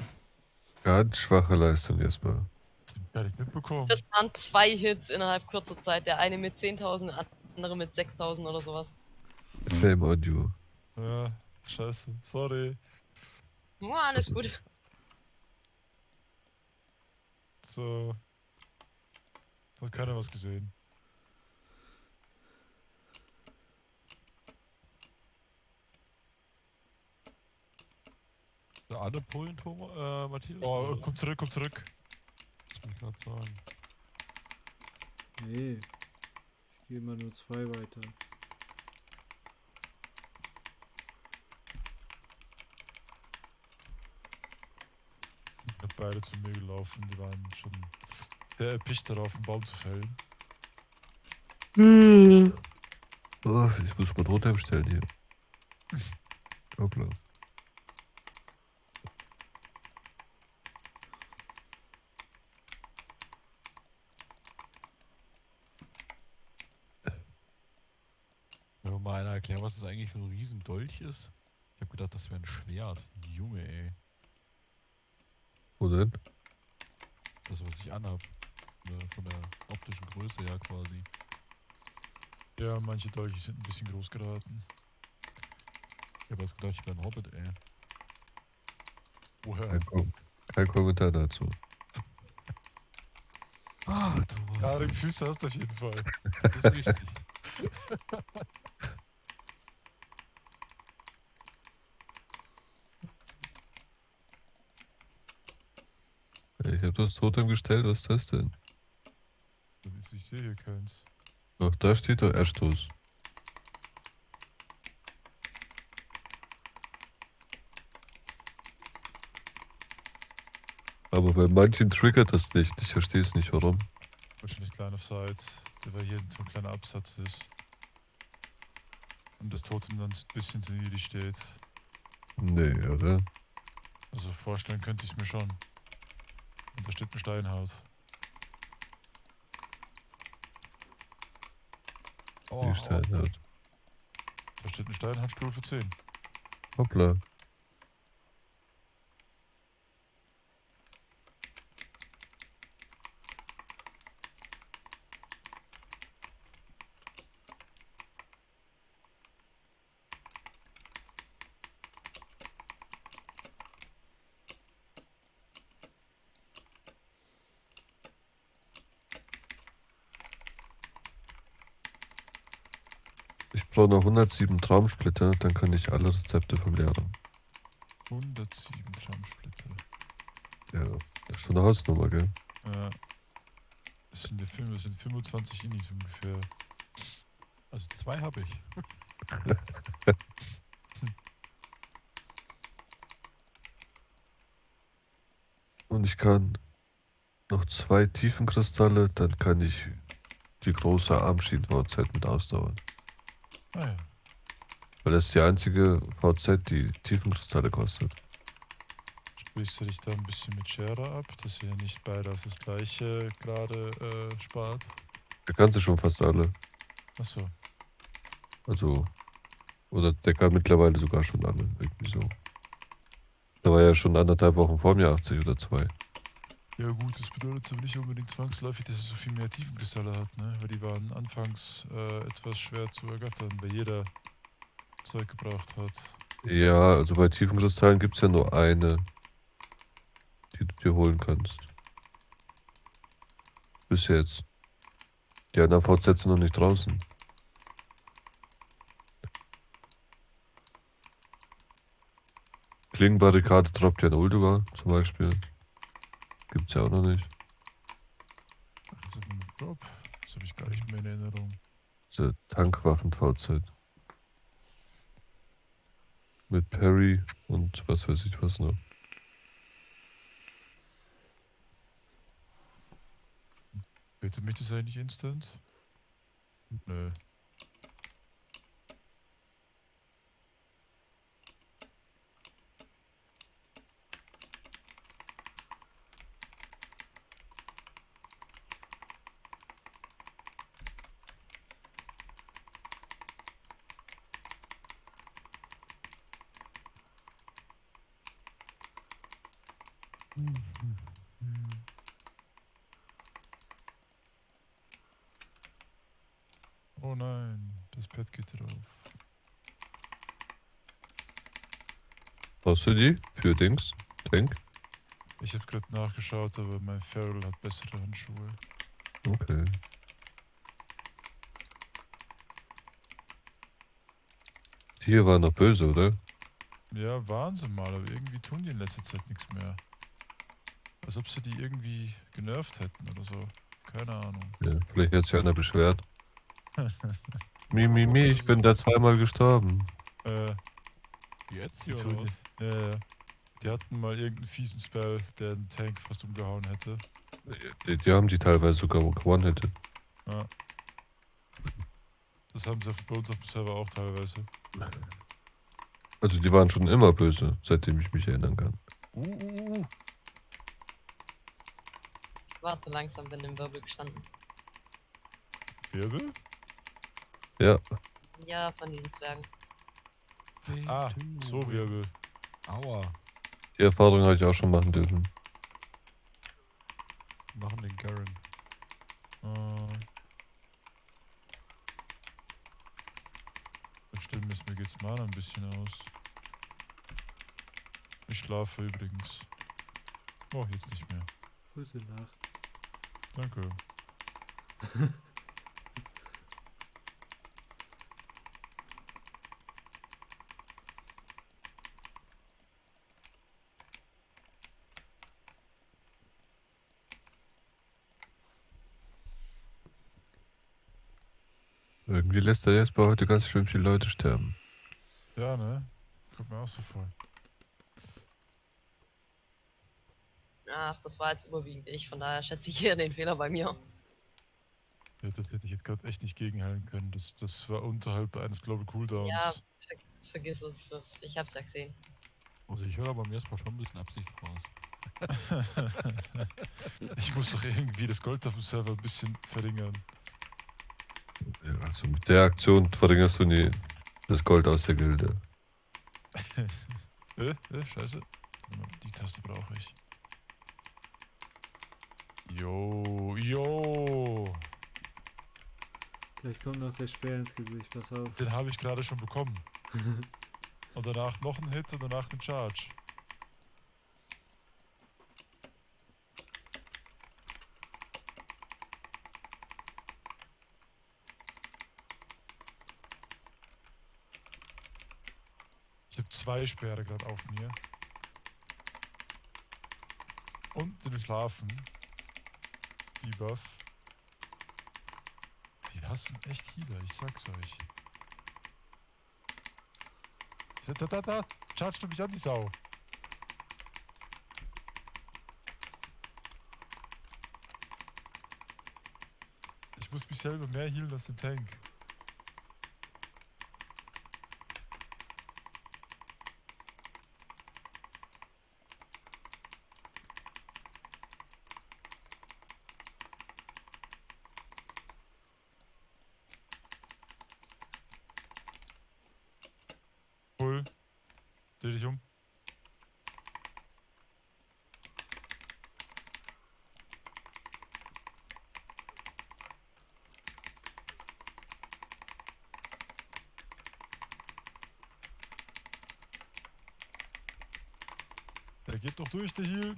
Ganz schwache Leistung erstmal. Gar nicht mitbekommen. Das waren 2 Hits innerhalb kurzer Zeit. Der eine mit 10.000, der andere mit 6.000 oder sowas. Shame on you. Ja, scheiße. Sorry. Ja, alles gut. So. Hat keiner was gesehen. Der alle Polen, Matthias? Oh, oder? komm zurück, komm zurück. Das will ich gerade sagen. Nee. Ich gehe mal nur 2 weiter. Ich hab beide zu mir gelaufen, die waren schon sehr erpicht darauf, einen Baum zu fällen. Oh, ich muss mal drunter bestellen hier. Hoppla. Wenn mir mal einer erklären, was das eigentlich für ein Riesendolch ist. Ich habe gedacht, das wäre ein Schwert. Junge, ey. Wo denn? Das, was ich anhab. Von der optischen Größe her quasi. Ja, manche Dolche sind ein bisschen groß geraten. Ich habe erst gedacht, ich wäre ein Hobbit, ey. Woher? Kein Kommentar dazu. Ah, Thomas. Haarige Füße hast du auf jeden Fall. Das ist richtig. Ich habe das Totem gestellt, was ist das denn? Ich sehe hier keins. Doch, da steht doch Erstoß. Aber bei manchen triggert das nicht. Ich verstehe es nicht, warum. Wahrscheinlich klein auf Side, weil hier so ein kleiner Absatz ist. Und das Totem dann ein bisschen zu niedrig steht. Nee, oder? Also vorstellen könnte ich es mir schon. Und da steht ein Steinhaus. Oh, Die Steinhaut. Da steht ein Steinhautstuhl für 10. Hoppla. Ich brauche noch 107 Traumsplitter, dann kann ich alle Rezepte vom Lehrer. 107 Traumsplitter. Ja, das ist schon eine Hausnummer, gell? Ja. Das sind 25 Inis ungefähr. Also 2 habe ich. Und ich kann noch 2 Tiefenkristalle, dann kann ich die große Armschienen-VZ mit ausdauern. Ah ja. Weil das ist die einzige VZ, die Tiefenkristalle kostet. Sprichst du dich da ein bisschen mit Scherer ab, dass ihr nicht beide auf das gleiche gerade spart? Der kannte schon fast alle. Achso. Also, oder der kann mittlerweile sogar schon alle. Irgendwie so. Der war ja schon 1,5 Wochen vor mir 80 oder 2. Ja gut, das bedeutet aber nicht unbedingt zwangsläufig, dass es so viel mehr Tiefenkristalle hat, ne? Weil die waren anfangs etwas schwer zu ergattern, weil jeder Zeug gebraucht hat. Ja, also bei Tiefenkristallen gibt es ja nur eine, die du dir holen kannst. Bis jetzt. Die anderen VZ sind noch nicht draußen. Klingenbarrikade droppt ja in Ulduga zum Beispiel. Gibt's ja auch noch nicht. Also ein Drop, das habe ich gar nicht mehr in Erinnerung. Diese Tankwaffen-VZ. Mit Parry und was weiß ich was noch. Bitte mich das eigentlich instant? Nö. Oh nein, das Pad geht drauf. Brauchst du die für Dings? Tank? Ich habe gerade nachgeschaut, aber mein Feral hat bessere Handschuhe. Okay. Die hier waren noch böse, oder? Ja, waren sie mal, aber irgendwie tun die in letzter Zeit nichts mehr. Als ob sie die irgendwie genervt hätten oder so. Keine Ahnung. Ja, vielleicht hat sich einer beschwert. Mi, ich bin da 2-mal gestorben. Jetzt hier so oder was? Ja. Die hatten mal irgendeinen fiesen Spell, der den Tank fast umgehauen hätte. Die haben die teilweise sogar one-hitted. Ja. Das haben sie bei uns auf dem Server auch teilweise. Also die waren schon immer böse, seitdem ich mich erinnern kann. Ich war zu langsam, bin im Wirbel gestanden. Wirbel? Ja. Ja, von diesen Zwergen. Ah, so Wirbel. Aua. Die Erfahrung habe ich auch schon machen dürfen. Machen den Garen. Das stimmt, mir geht's mal ein bisschen aus. Ich schlafe übrigens. Oh, jetzt nicht mehr. Gute Nacht. Danke. Irgendwie lässt der Jesper heute ganz schön viele Leute sterben. Ja, ne? Kommt mir auch so vor. Ach, das war jetzt überwiegend ich, von daher schätze ich hier den Fehler bei mir. Ja, das hätte ich jetzt gerade echt nicht gegenhalten können. Das war unterhalb eines Global Cooldowns. Ja, vergiss es, ich hab's ja gesehen. Also ich höre aber mir erstmal schon ein bisschen Absicht raus. Ich muss doch irgendwie das Gold auf dem Server ein bisschen verringern. Ja, also mit der Aktion verringerst du nie das Gold aus der Gilde. Scheiße. Die Taste brauche ich. Jo. Gleich kommt noch der Speer ins Gesicht, pass auf. Den habe ich gerade schon bekommen. Und danach noch ein Hit und danach ein Charge. 2 Speere gerade auf mir. Und den Schlafen. Debuff. Die hassen echt Healer, ich sag's euch. Da. Charge du mich an, die Sau. Ich muss mich selber mehr healen als den Tank. Cool. Dreh dich um. Der geht doch durch, der Heal.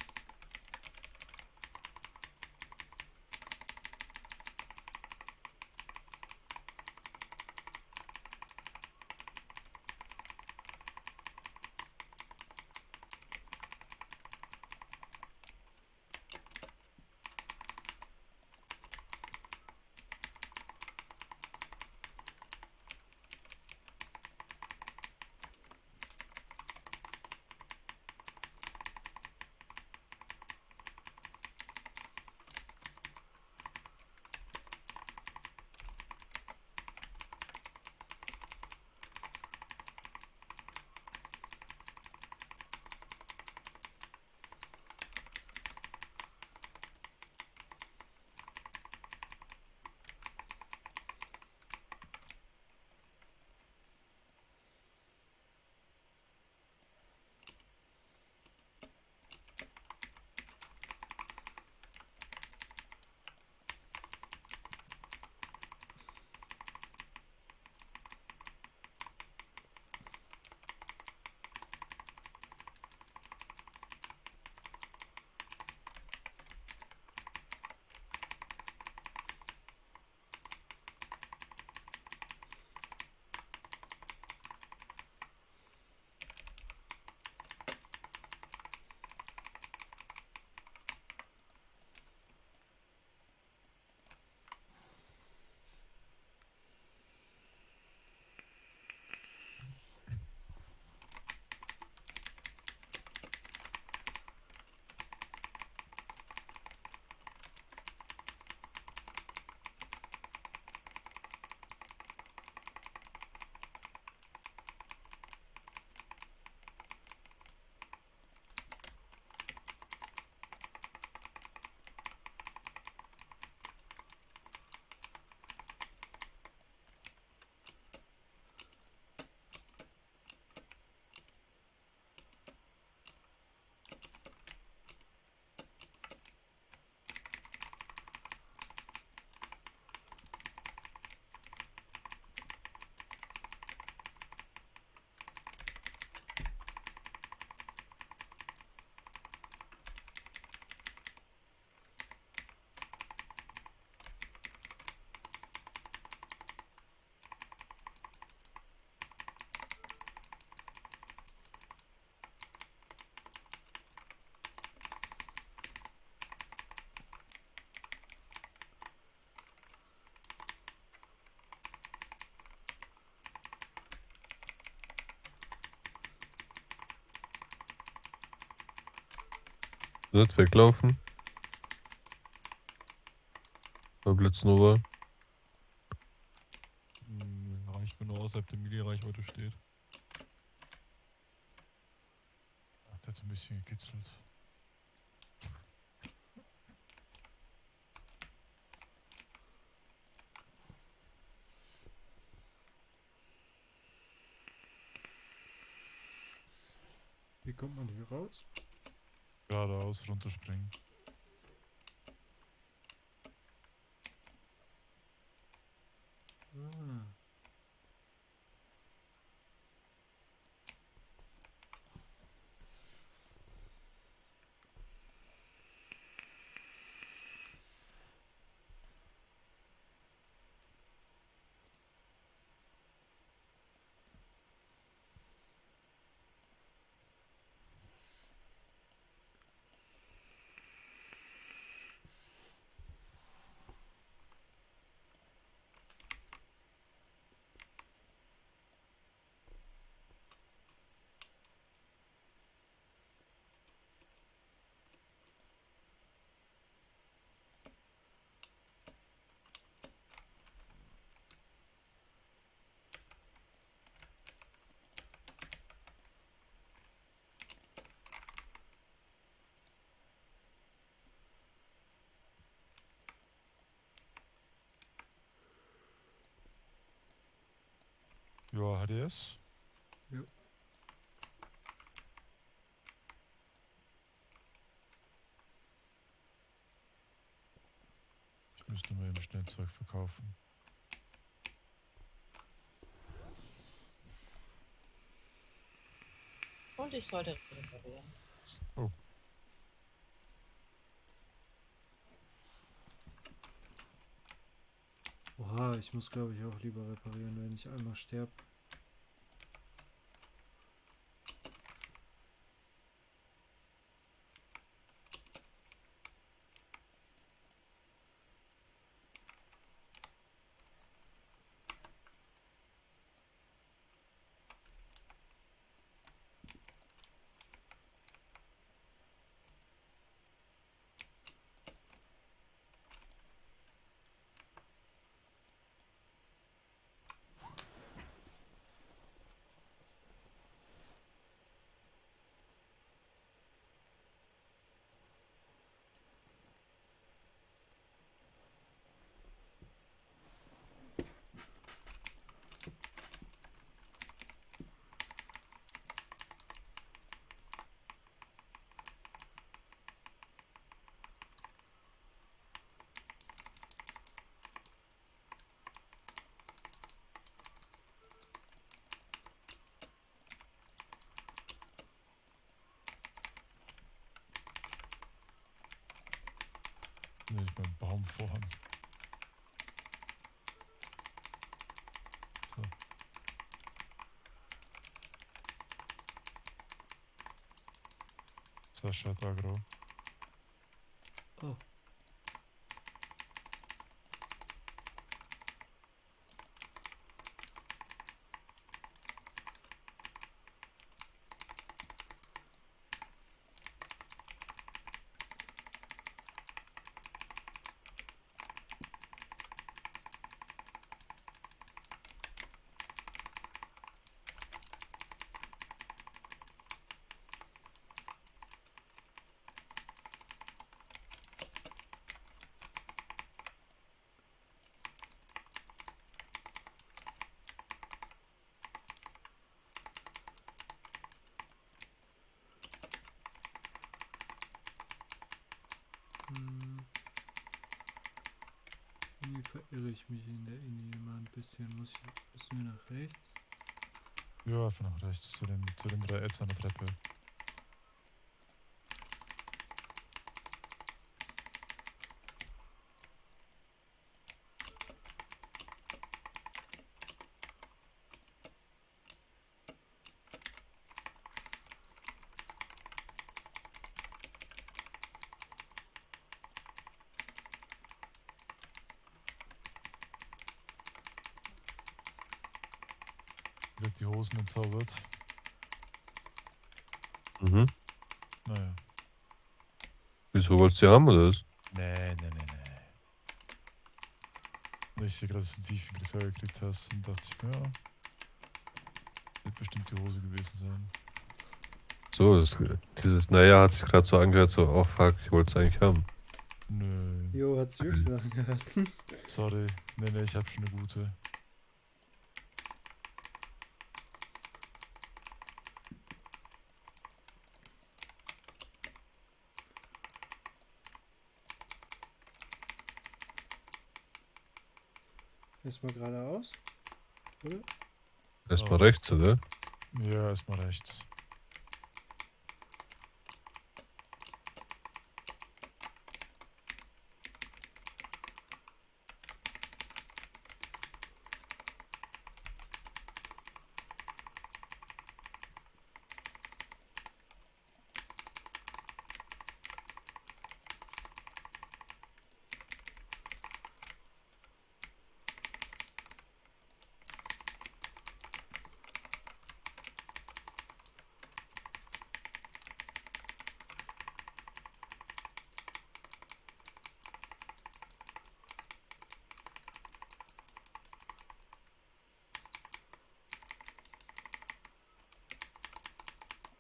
Jetzt weglaufen. Bei Blitznova. Reicht, wenn er außerhalb der Melee-Reichweite steht. Der hat ein bisschen gekitzelt. Wie kommt man hier raus? Geradeaus runterspringen. Ah. Ja, HDS. Ja. Ich müsste mal eben schnell Zeug verkaufen. Und ich sollte reparieren. Oh. Oha, ich muss glaube ich auch lieber reparieren, wenn ich einmal sterbe. Nee, ich mein Baum vorhang. So. Sascha hat Agro. Oh. Wie verirre ich mich in der Inni immer ein bisschen? Müssen wir nach rechts? Ja, einfach nach rechts zu den 3 Ads an der Treppe. Wird die Hosen entzaubert. Mhm. Naja. Wieso wolltest du die haben, oder was? Nee. Ich sehe gerade, dass du tief in Grisel geklickt hast und dachte ich mir, ja, wird bestimmt die Hose gewesen sein. So, dieses Naja hat sich gerade so angehört, so, oh fuck, ich wollte es eigentlich haben. Nö. Jo, hat's wirklich so angehört. Sorry. Nee, ich hab schon eine gute. Erstmal geradeaus, oder? Erstmal rechts, oder? Ja, erstmal rechts.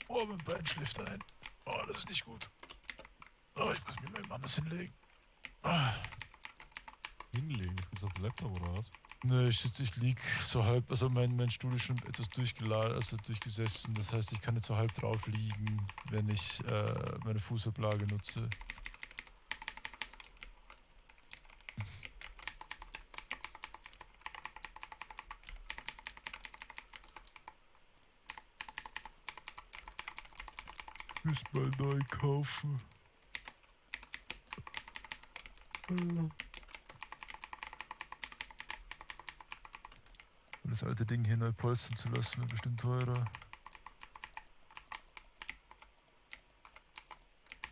Oh, mein Bein schläft ein. Oh, das ist nicht gut. Oh, ich muss mich mal anders hinlegen. Ah. Hinlegen? Ich bin auf dem Laptop oder was? Ne, ich lieg so halb, also mein Stuhl ist schon etwas durchgesessen. Das heißt, ich kann jetzt so halb drauf liegen, wenn ich meine Fußablage nutze. Muss mal neu kaufen. Das alte Ding hier neu polstern zu lassen, wird bestimmt teurer.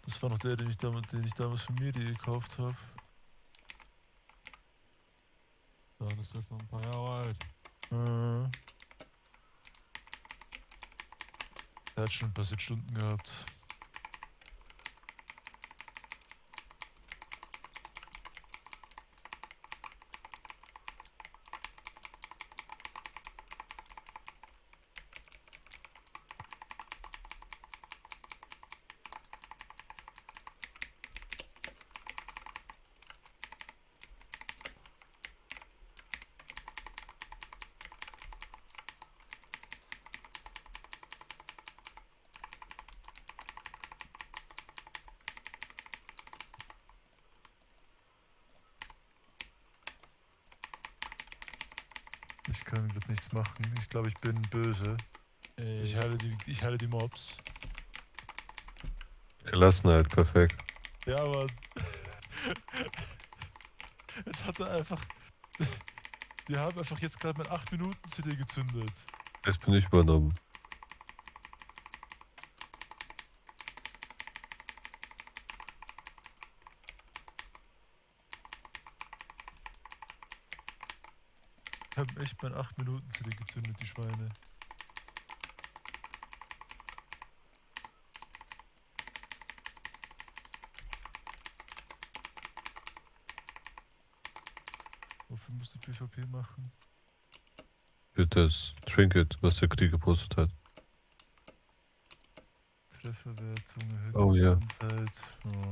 Das war noch der, den ich damals von mir gekauft habe. Dann ist das noch ein paar Jahre alt. Er hat schon ein paar Sitzstunden gehabt. Ich kann gerade nichts machen. Ich glaube, ich bin böse. Ich heile die Mobs. Gelassenheit, perfekt. Ja, aber jetzt hat er einfach. Die haben einfach jetzt gerade mit 8 Minuten CD gezündet. Jetzt bin ich übernommen. Die haben echt mit 8 Minuten CD gezündet, die Schweine. Wofür musst du PvP machen? Für das Trinket, was der Krieg gepostet hat. Trefferwertung, erhöhte Oh ja. Gesundheit. Oh.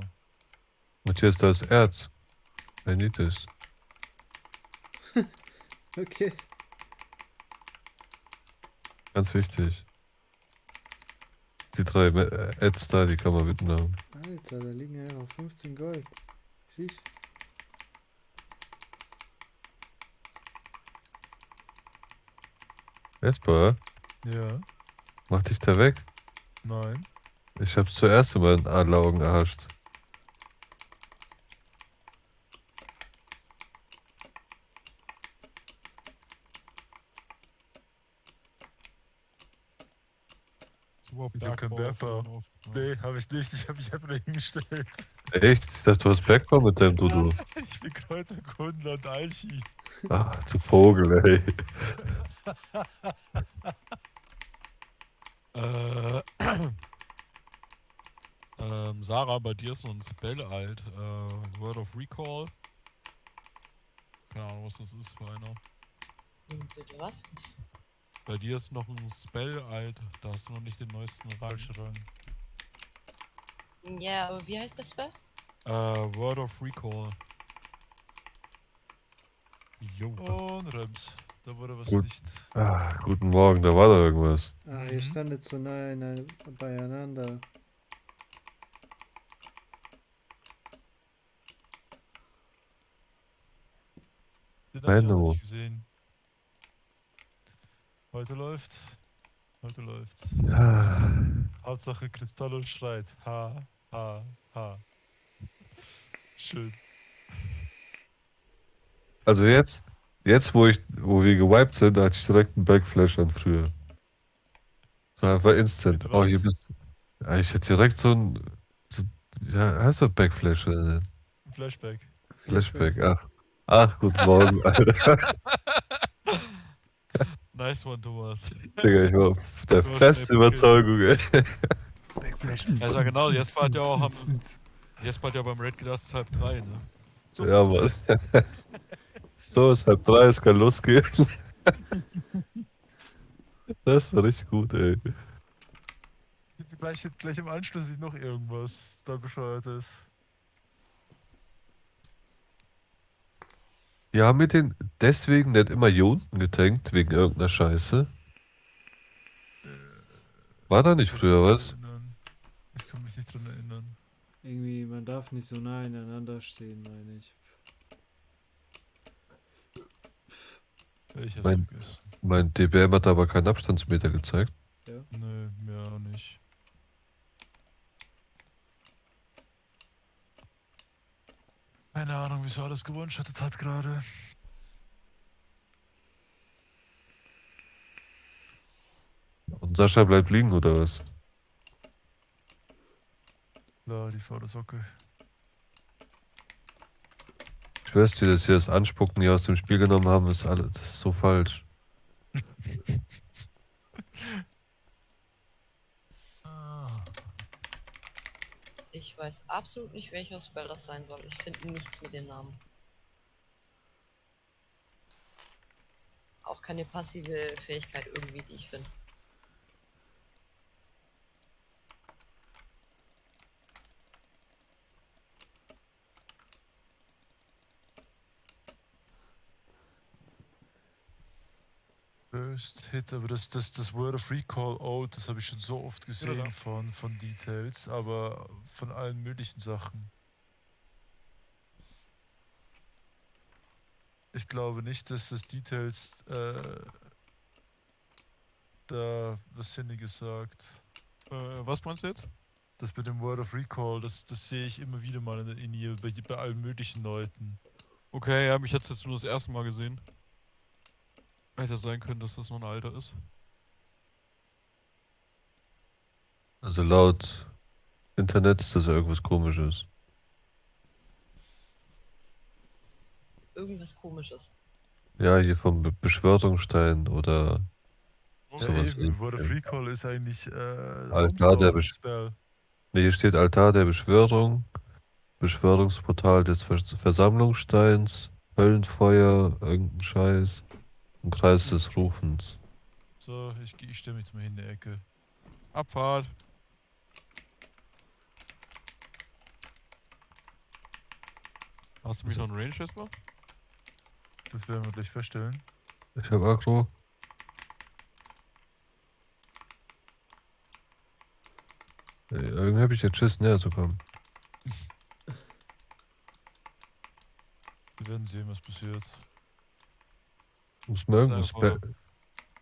Matthias, da ist Erz. I need this. Okay. Ganz wichtig. Die 3 Ads da, die kann man mitnehmen. Alter, da liegen ja einfach 15 Gold. Schieß. Esper? Ja. Mach dich da weg. Nein. Ich hab's zuerst in meinen Adleraugen erhascht. Ich hab keinen Bergbau. Nee, hab ich nicht. Ich hab mich einfach nur hingestellt. Echt? Ich dachte, du hast Bergbau mit deinem Dodo. Ich bin Kräuterkundler und Alchi. Ah, du Vogel, ey. Sarah, bei dir ist noch ein Spell alt. Word of Recall. Keine Ahnung, was das ist für einer. Bitte was? Bei dir ist noch ein Spell alt. Da hast du noch nicht den neuesten Rang. Ja, aber wie heißt das Spell? Word of Recall. Jo. Und Rems. Da wurde was Gut. nicht. Ah, guten Morgen, da war da irgendwas. Ah, ihr standet so nah beieinander. Den hab ich auch noch Menno. nicht gesehen. Heute läuft. Heute läuft's. Ja. Hauptsache Kristall und schreit. Ha, ha, ha. Schön. Also jetzt wo wir gewiped sind, da hatte ich direkt einen Backflash an früher. So einfach instant. Bitte Oh, was? hier bist ja, ich hatte direkt so ein. So, ja, heißt das Backflash? Flashback. Flashback, ach, guten Morgen, Alter. Nice one, Thomas. Digga, ich war auf der festen Überzeugung, ey. Backflash. Also genau, jetzt hat ja auch Jesper hat ja beim Raid gedacht, es ist 2:30, ne? So, Ja, Mann. So, es ist 2:30, es kann losgehen. Das war richtig gut, ey. Gleich im Anschluss sieht noch irgendwas, da bescheuert ist. Ja, haben wir den deswegen nicht immer hier unten getankt, wegen irgendeiner Scheiße? War da nicht früher was? Ich kann mich nicht dran erinnern. Irgendwie, man darf nicht so nah ineinander stehen, meine ich. Ich hab's Mein, vergessen. mein DBM hat aber keinen Abstandsmeter gezeigt. Ja. Nö, mir auch nicht. Keine Ahnung, wieso alles gewonshottet hat gerade. Und Sascha bleibt liegen, oder was? Ja, die faule Socke. Ich schwör's dir, dass sie das Anspucken hier aus dem Spiel genommen haben, ist alles, das ist so falsch. Ich weiß absolut nicht, welcher Spell das sein soll. Ich finde nichts mit dem Namen. Auch keine passive Fähigkeit irgendwie, die ich finde. First Hit, aber das Word of Recall, oh, das habe ich schon so oft gesehen da. von Details, aber von allen möglichen Sachen. Ich glaube nicht, dass das Details da was Sinniges sagt. Was meinst du jetzt? Das mit dem Word of Recall, das sehe ich immer wieder mal in ihr, bei allen möglichen Leuten. Okay, ja, mich hat's jetzt nur das erste Mal gesehen. Hätte sein können, dass das noch ein Alter ist. Also laut Internet ist das ja irgendwas Komisches. Irgendwas Komisches. Ja, hier vom Beschwörungsstein oder Ja, sowas eben, Word of ähnliches. Recall ist eigentlich Altar der Spell. Nee, hier steht Altar der Beschwörung, Beschwörungsportal des Versammlungssteins, Höllenfeuer, irgendein Scheiß und Kreis des Rufens. So, ich stelle mich jetzt mal hin in der Ecke. Abfahrt. Hast du mich noch in Range erstmal? Das werden wir gleich feststellen. Ich hab Aggro. Irgendwie hab ich jetzt Schiss, näher zu kommen. Wir werden sehen, was passiert. Muss mir irgendwo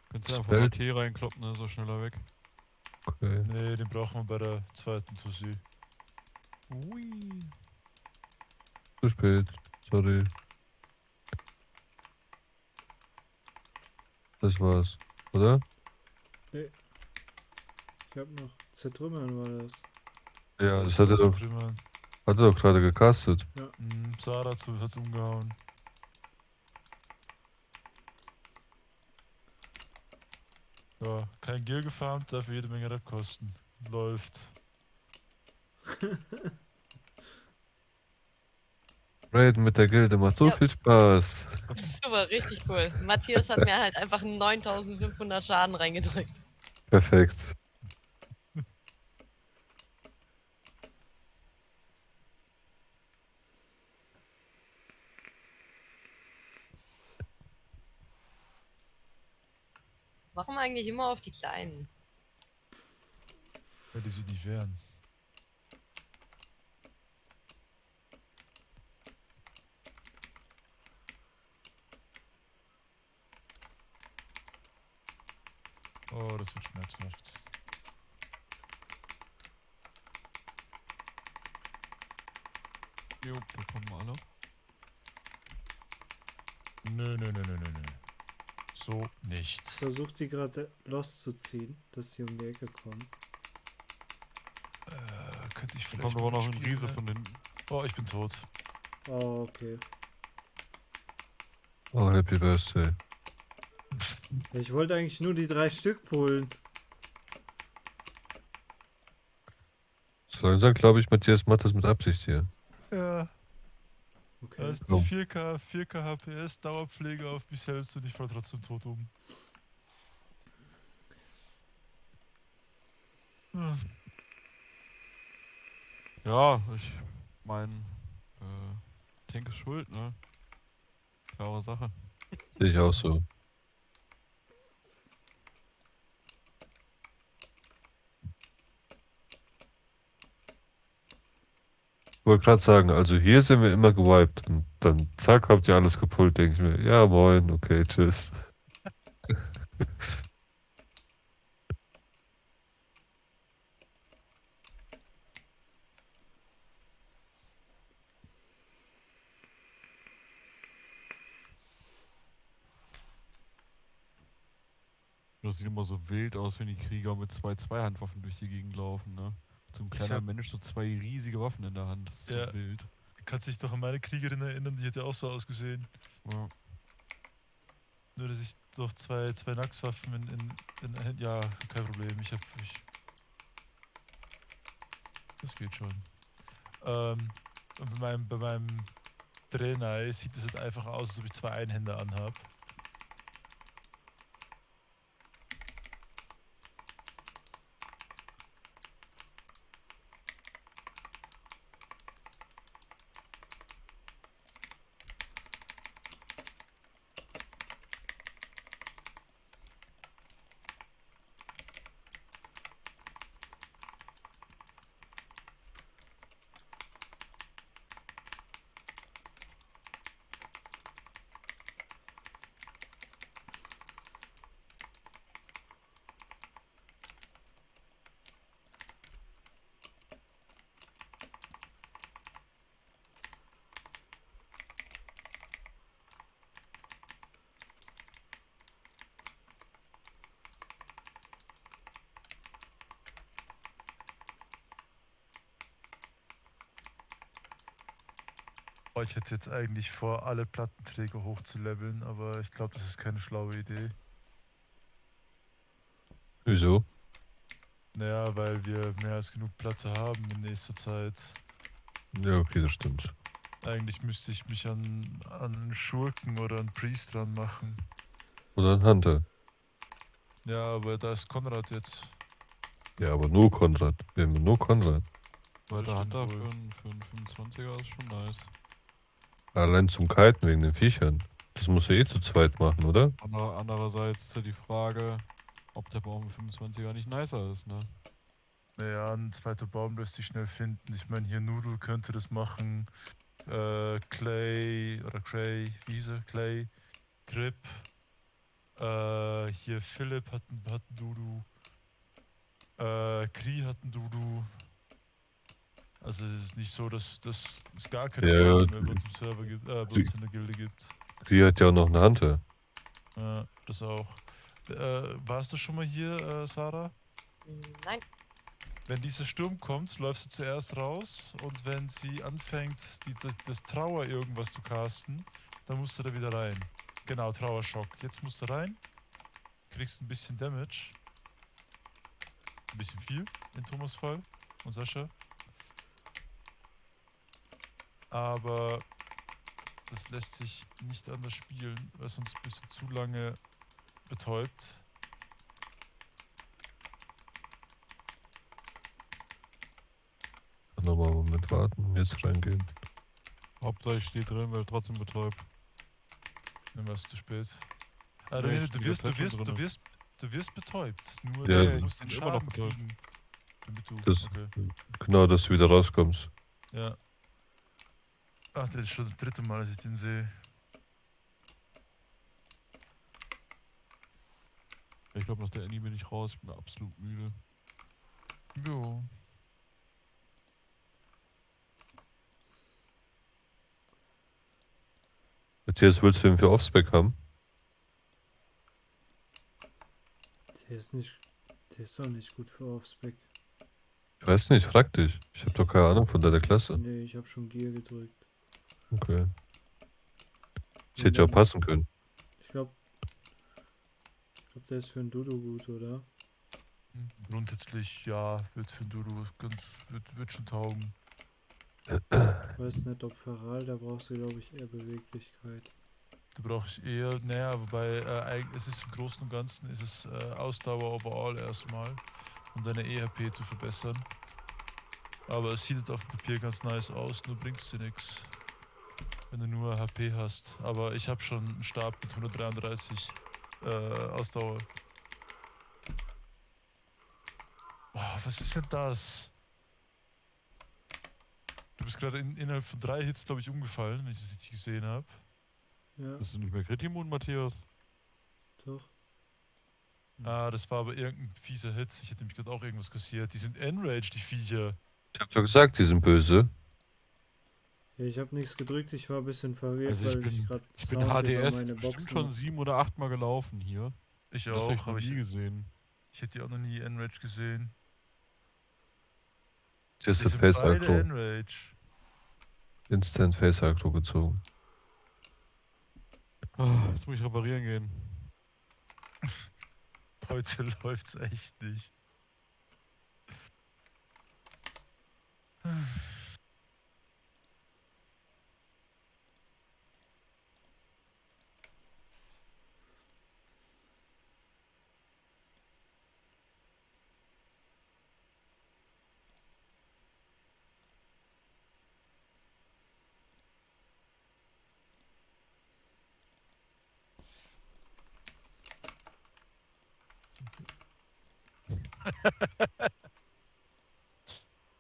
Könntest du einfach Spell. mal Tee reinkloppen, dann ist er schneller weg. Okay. Nee, den brauchen wir bei der zweiten Tussi. Ui. Zu spät. Sorry. Das war's, oder? Nee. Ich hab noch zertrümmern war das. Ja, das war hat er doch, Trümmern. hat er doch gerade gecastet. Ja. Sarah hat's umgehauen. Ja, kein Gear gefarmt, dafür jede Menge Rap-Kosten. Läuft. Raiden mit der Gilde macht so Ja. viel Spaß. Super, richtig cool. Matthias hat mir halt einfach 9500 Schaden reingedrückt. Perfekt. Warum eigentlich immer auf die Kleinen? Weil die sich nicht wehren. Oh, das wird schmerzhaft. Jo, da kommen wir alle. Nö. So nicht. Versucht die gerade loszuziehen, dass sie um die Ecke kommen. Könnte ich Da vielleicht. kommt aber mal noch ein spielen, Riese ne? von hinten. Oh, ich bin tot. Oh, okay. Oh, Happy Birthday. Ich wollte eigentlich nur die 3 Stück pullen. So langsam glaube ich, Matthias macht das mit Absicht hier. Ja. Okay. Das ist Oh. 4K HPS, Dauerpflege auf mich selbst und ich fall trotzdem tot um. Ja, ich mein, Tank ist schuld, ne? klare Sache. Sehe ich auch so. Ich wollte gerade sagen, also hier sind wir immer gewiped und dann zack, habt ihr alles gepult, denke ich mir. Ja, moin, okay, tschüss. Das sieht immer so wild aus, wenn die Krieger mit 2 Zweihandwaffen durch die Gegend laufen, ne? So ein Ich kleiner hab- Mensch, so 2 riesige Waffen in der Hand. Das ist Ja. so wild. Du kannst dich doch an meine Kriegerin erinnern, die hat ja auch so ausgesehen. Ja. Nur, dass ich doch zwei Naxwaffen in ja, kein Problem. Das geht schon. Und bei meinem Trainer sieht es halt einfach aus, als ob ich 2 Einhänder anhab. Oh, ich hätte jetzt eigentlich vor, alle Plattenträger hochzuleveln, aber ich glaube, das ist keine schlaue Idee. Wieso? Naja, weil wir mehr als genug Platte haben in nächster Zeit. Ja, okay, das stimmt. Eigentlich müsste ich mich an einen Schurken oder einen Priest dran machen. Oder ein Hunter. Ja, aber da ist Konrad jetzt. Ja, aber nur Konrad. Wir haben nur Konrad. Weil der stimmt Hunter wohl. für einen 25er ist schon nice. Allein zum Kiten wegen den Viechern. Das muss er eh zu zweit machen, oder? Andererseits ist ja die Frage, ob der Baum mit 25er nicht nicer ist, ne? Naja, ein zweiter Baum lässt sich schnell finden. Ich meine, hier Noodle könnte das machen. Clay oder Cray, wie hieß er? Clay, Grip. Hier Philipp hat einen Dudu. Kri hat einen Dudu. Also es ist nicht so, dass es gar keine Ja, Bäume ja, mehr bei uns im Server gibt, bei die- uns in der Gilde gibt. Die hat ja auch noch eine Hunter. Ja, das auch. Warst du schon mal hier, Sarah? Nein. Wenn dieser Sturm kommt, läufst du zuerst raus und wenn sie anfängt, das Trauer irgendwas zu casten, dann musst du da wieder rein. Genau, Trauerschock. Jetzt musst du rein, kriegst ein bisschen Damage. Ein bisschen viel in Thomas Fall und Sascha. Aber das lässt sich nicht anders spielen, weil sonst bist du zu lange betäubt. Kann nochmal einen Moment warten und jetzt reingehen. Hauptsache ich stehe drin, weil trotzdem betäubt. Dann war es zu spät. Nee, Also, ich stehe jetzt schon drinne. du wirst betäubt. Nur Ja, du musst den ich bin immer noch Schaden betäubt. kriegen. Damit du. Das, Okay. Genau, dass du wieder rauskommst. Ja. Ach, das ist schon das 3. Mal, dass ich den sehe. Ich glaube, nach der Annie bin ich raus. Ich bin absolut müde. Jo. Matthias, willst du ihn für Offspec haben? Der ist doch nicht gut für Offspec. Ich weiß nicht, frag dich. Ich habe doch keine Ahnung von deiner Klasse. Nee, ich habe schon Gear gedrückt. Okay. Ich hätte ja auch passen können. Ich glaube, der ist für ein Dodo gut, oder? Grundsätzlich ja, wird für Dudu wird schon taugen. Ich weiß nicht, ob Feral, da brauchst du, glaube ich, eher Beweglichkeit. Da brauche ich eher, naja, wobei es ist im Großen und Ganzen ist es Ausdauer overall erstmal, um deine EHP zu verbessern. Aber es sieht halt auf dem Papier ganz nice aus, nur bringt's dir nichts. Wenn du nur HP hast. Aber ich habe schon einen Stab mit 133 Ausdauer. Boah, was ist denn das? Du bist gerade innerhalb von 3 Hits, glaube ich, umgefallen, wenn ich das richtig gesehen habe. Ja, Bist du nicht mehr Kritimmun, Matthias? doch. Ah, das war aber irgendein fieser Hit. Ich hätte nämlich gerade auch irgendwas kassiert. Die sind enraged, die Viecher. Ich hab doch gesagt, die sind böse. Ja, ich habe nichts gedrückt, ich war ein bisschen verwirrt, Also ich weil ich bin, gerade ich bin Sound über HDS meine bestimmt Boxen schon hab. 7 oder 8 Mal gelaufen hier. Ich Das habe ich auch, noch aber nie gesehen. ich hätte die auch noch nie enraged gesehen. Das Die ist sind Face beide Aggro. enraged. Instant Face Aggro gezogen. Jetzt muss ich reparieren gehen. Heute läuft's echt nicht.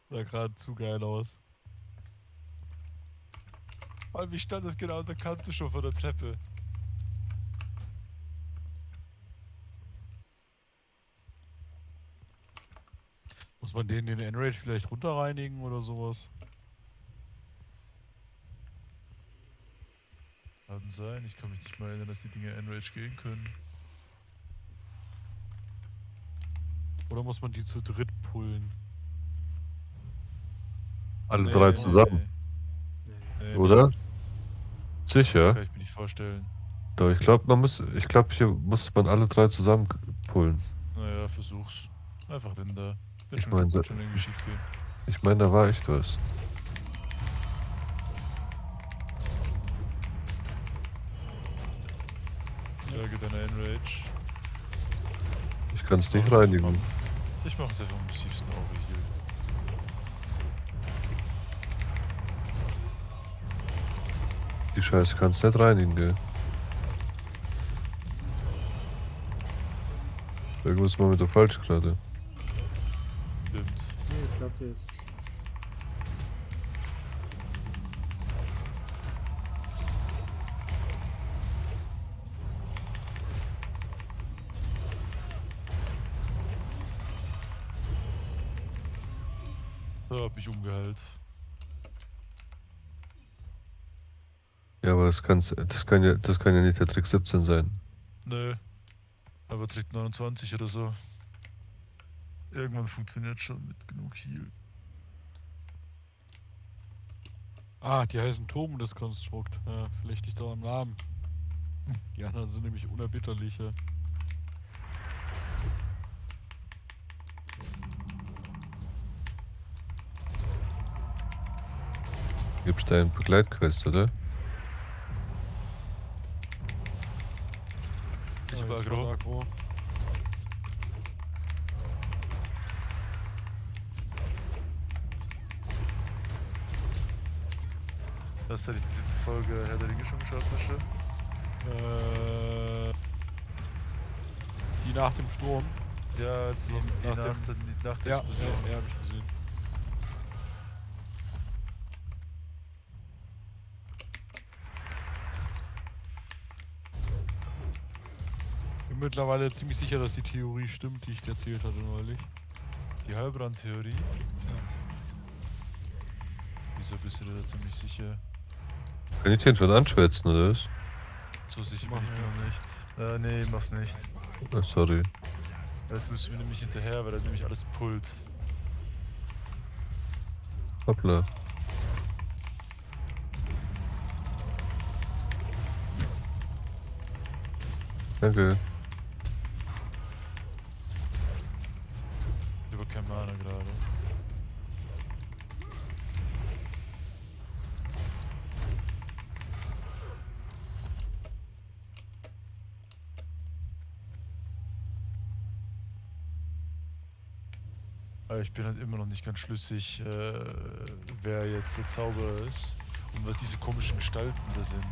Sah gerade zu geil aus. Vor allem, ich stand das genau an der Kante schon vor der Treppe. Muss man den Enrage vielleicht runterreinigen oder sowas? Kann sein, ich kann mich nicht mal erinnern, dass die Dinge enrage gehen können. Oder muss man die zu dritt pullen? Alle Nee, drei nee, zusammen. Nee, Oder? nee. Sicher? Kann ich mir nicht vorstellen. Doch, ich glaube, hier muss man alle drei zusammen pullen. Naja, versuch's. Einfach Rinder. Wird Ich meine, wird schon irgendwie schief gehen. ich mein, da war echt was. Ja, geht eine Enrage. Ich kann es Ich nicht mach's einfach reinigen. mal- Ich mache es einfach am massivsten Overheal. Die Scheiße kannst nicht reinigen, gell? Irgendwas mal mit der falsch gerade. Stimmt. Nee, klappt jetzt. So, hab mich umgeheilt. Ja, aber das kann ja nicht der Trick 17 sein. Nö. Aber Trick 29 oder so. Irgendwann funktioniert schon mit genug Heal. Ah, die heißen Turm das Konstrukt. Ja, vielleicht liegt es auch am Namen. Die anderen sind nämlich unerbitterliche. Gibt's da einen Begleitquest, oder? Ich war aggro. Hast du die 7. Folge Herr der Ringe schon geschaut, Sascha? Die nach dem Sturm. Ja, die nach nach, dem- nach der Ja, Explosion. ja, hab ich gesehen. Bin mittlerweile ziemlich sicher, dass die Theorie stimmt, die ich dir erzählt hatte neulich. Die Heilbrandtheorie? Wieso bist du dir da ziemlich sicher? Kann ich den schon anschwätzen, oder was? So sicher bin ich mir noch nicht. Nee, mach's nicht. Ah, sorry. Das müssen wir nämlich hinterher, weil er nämlich alles pullt. Hoppla. Danke. Ich habe kein Mana gerade. Aber ich bin halt immer noch nicht ganz schlüssig, wer jetzt der Zauberer ist und was diese komischen Gestalten da sind.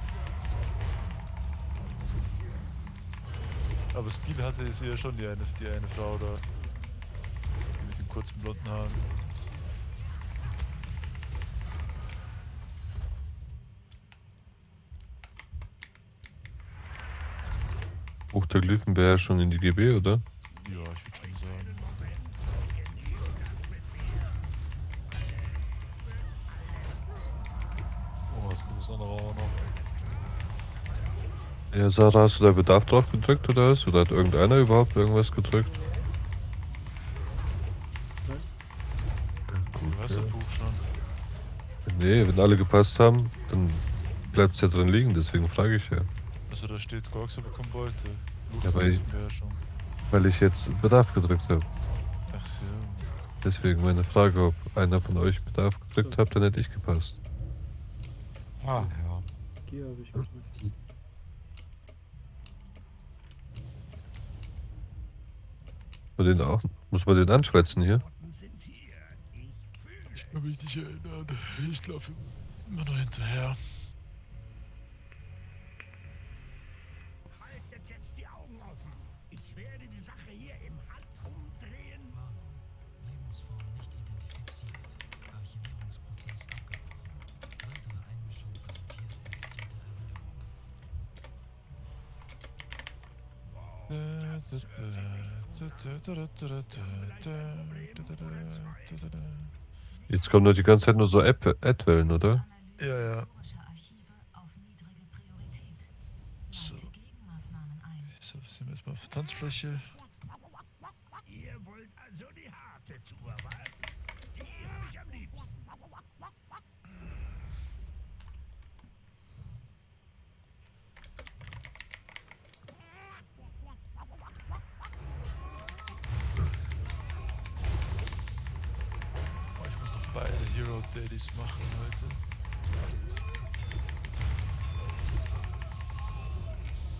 Aber Stil hatte ist ja schon die eine Frau da. Die mit den kurzen blonden Haaren. Buch der Glyphen wäre ja schon in die GB, oder? Ja, ich würde schon sagen. Oh, jetzt kommt das andere auch noch. Ja, Sarah, hast du da Bedarf drauf gedrückt oder was? Oder hat irgendeiner überhaupt irgendwas gedrückt? Du hast das Buch schon. Nee, wenn alle gepasst haben, dann bleibt es ja drin liegen, deswegen frage ich ja. Also da steht Gorks, er bekommen wollte. Ja, weil ich jetzt Bedarf gedrückt habe. Ach so. Deswegen meine Frage, ob einer von euch Bedarf gedrückt hat, dann hätte ich gepasst. Ah, ja. Hier habe ich gedrückt. Muss man den anschwätzen hier? Ich kann mich nicht erinnern. Ich laufe immer noch hinterher. Haltet jetzt die Augen offen. Ich werde die Sache hier im Handumdrehen. Lebensform nicht identifiziert. Archivierungsprozess abgebrochen. Weitere Einmischung garantiert effiziente Jetzt kommen nur die ganze Zeit nur so Ad-Wellen, oder? Ja, ja. So. So, sind wir erstmal auf der Tanzfläche. Ihr wollt also die harte Tour, was? Die habe ich am liebsten. Oh, ich muss noch beide Hero Dailies machen heute.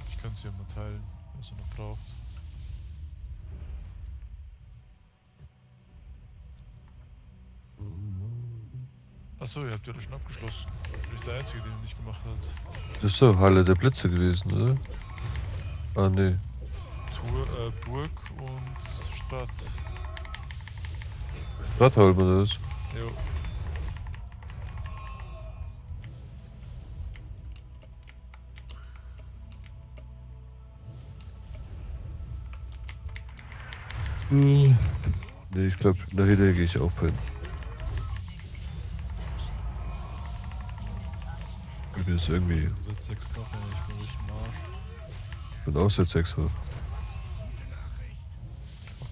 Ich kann sie ja mal teilen, was er noch braucht. Achso, ihr habt ja das schon abgeschlossen. Bin ich der Einzige, den nicht gemacht hat. Das ist doch Halle der Blitze gewesen, oder? Ah, nee. Burg und Stadt. Stadtholm oder was? Jo. Nee, ich glaube, nachher gehe ich auch pennen. Ich bin jetzt irgendwie. Seit 6 Wochen, ich bin richtig im Arsch. Ich bin auch seit 6 Wochen.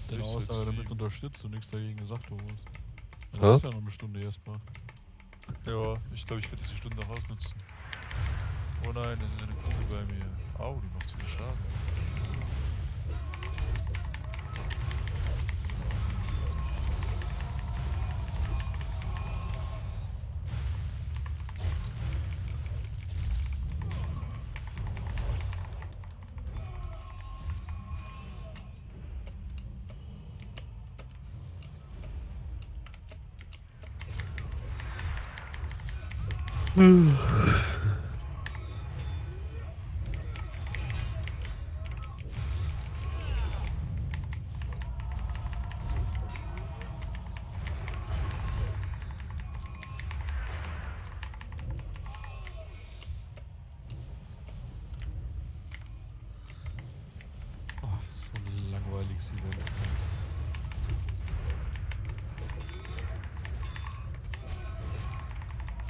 Deine Aussage damit unterstützt und nichts dagegen gesagt, Thomas. Du Ja? hast ja noch eine Stunde erstmal. Ja, ich glaube, ich werde diese Stunde auch ausnutzen. Oh nein, das ist eine Kugel bei mir. Au, die macht ziemlich Schaden. Oh, so ein langweiliges Event.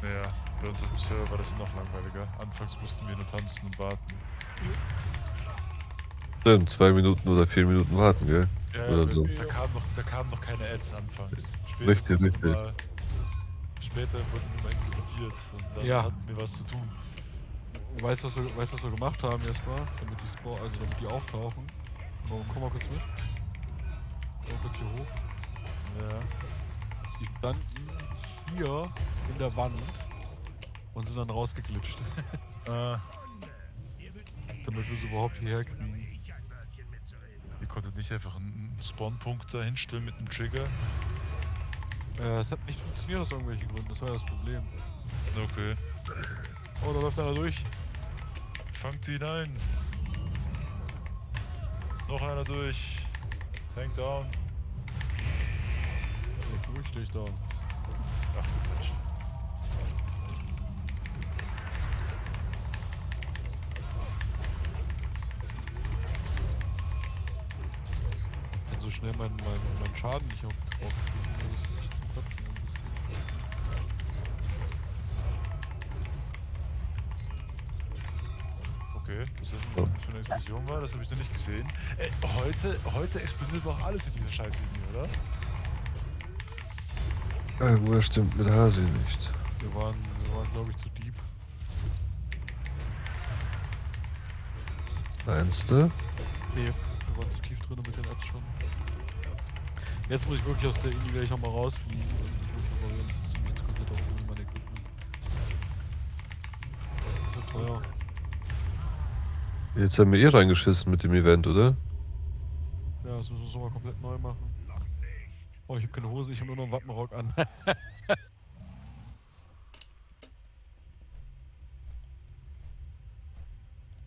Ja, bei uns auf dem Server war das noch langweiliger. Anfangs mussten wir nur tanzen und warten. Stimmt, 2 Minuten oder 4 Minuten warten, gell? Ja, Oder ja, so. da kamen noch keine Ads anfangs. Richtig, wurden richtig. Später wurden wir mal implementiert und dann Ja. hatten wir was zu tun. Weißt du, was wir gemacht haben erstmal? Damit die auftauchen. Komm mal kurz mit. Komm mal kurz hier hoch. Ja. Die standen hier in der Wand und sind dann rausgeglitscht. Damit wir sie überhaupt hierher kriegen. Ihr konntet nicht einfach einen Spawnpunkt da hinstellen mit einem Trigger Es hat nicht funktioniert aus irgendwelchen Gründen, das war ja das Problem. Okay. Oh, da läuft einer durch. Fangt ihn ein. Noch einer durch. Tank down. Ich ruhig dich da. Ach du Mensch. Ich kann so schnell meinen Schaden nicht auf drauf kriegen. Das ist echt zum Kotzen ein bisschen. Okay, was das für eine Explosion war, das habe ich noch nicht gesehen. Ey, heute explodiert doch alles in dieser Scheißlinie, oder? Irgendwas stimmt mit Hasi nicht. Wir waren glaube ich, zu deep. Meinst du? Nee, wir waren zu tief drin mit den Apps schon. Jetzt muss ich wirklich aus der Indie gleich nochmal rausfliegen und mich wirklich reparieren. Das ist mir jetzt komplett auf mein Equipment. Das ist ja teuer. Jetzt haben wir eh reingeschissen mit dem Event, oder? Ja, das müssen wir so mal komplett neu machen. Oh, ich habe keine Hose, ich habe nur noch einen Wappenrock an.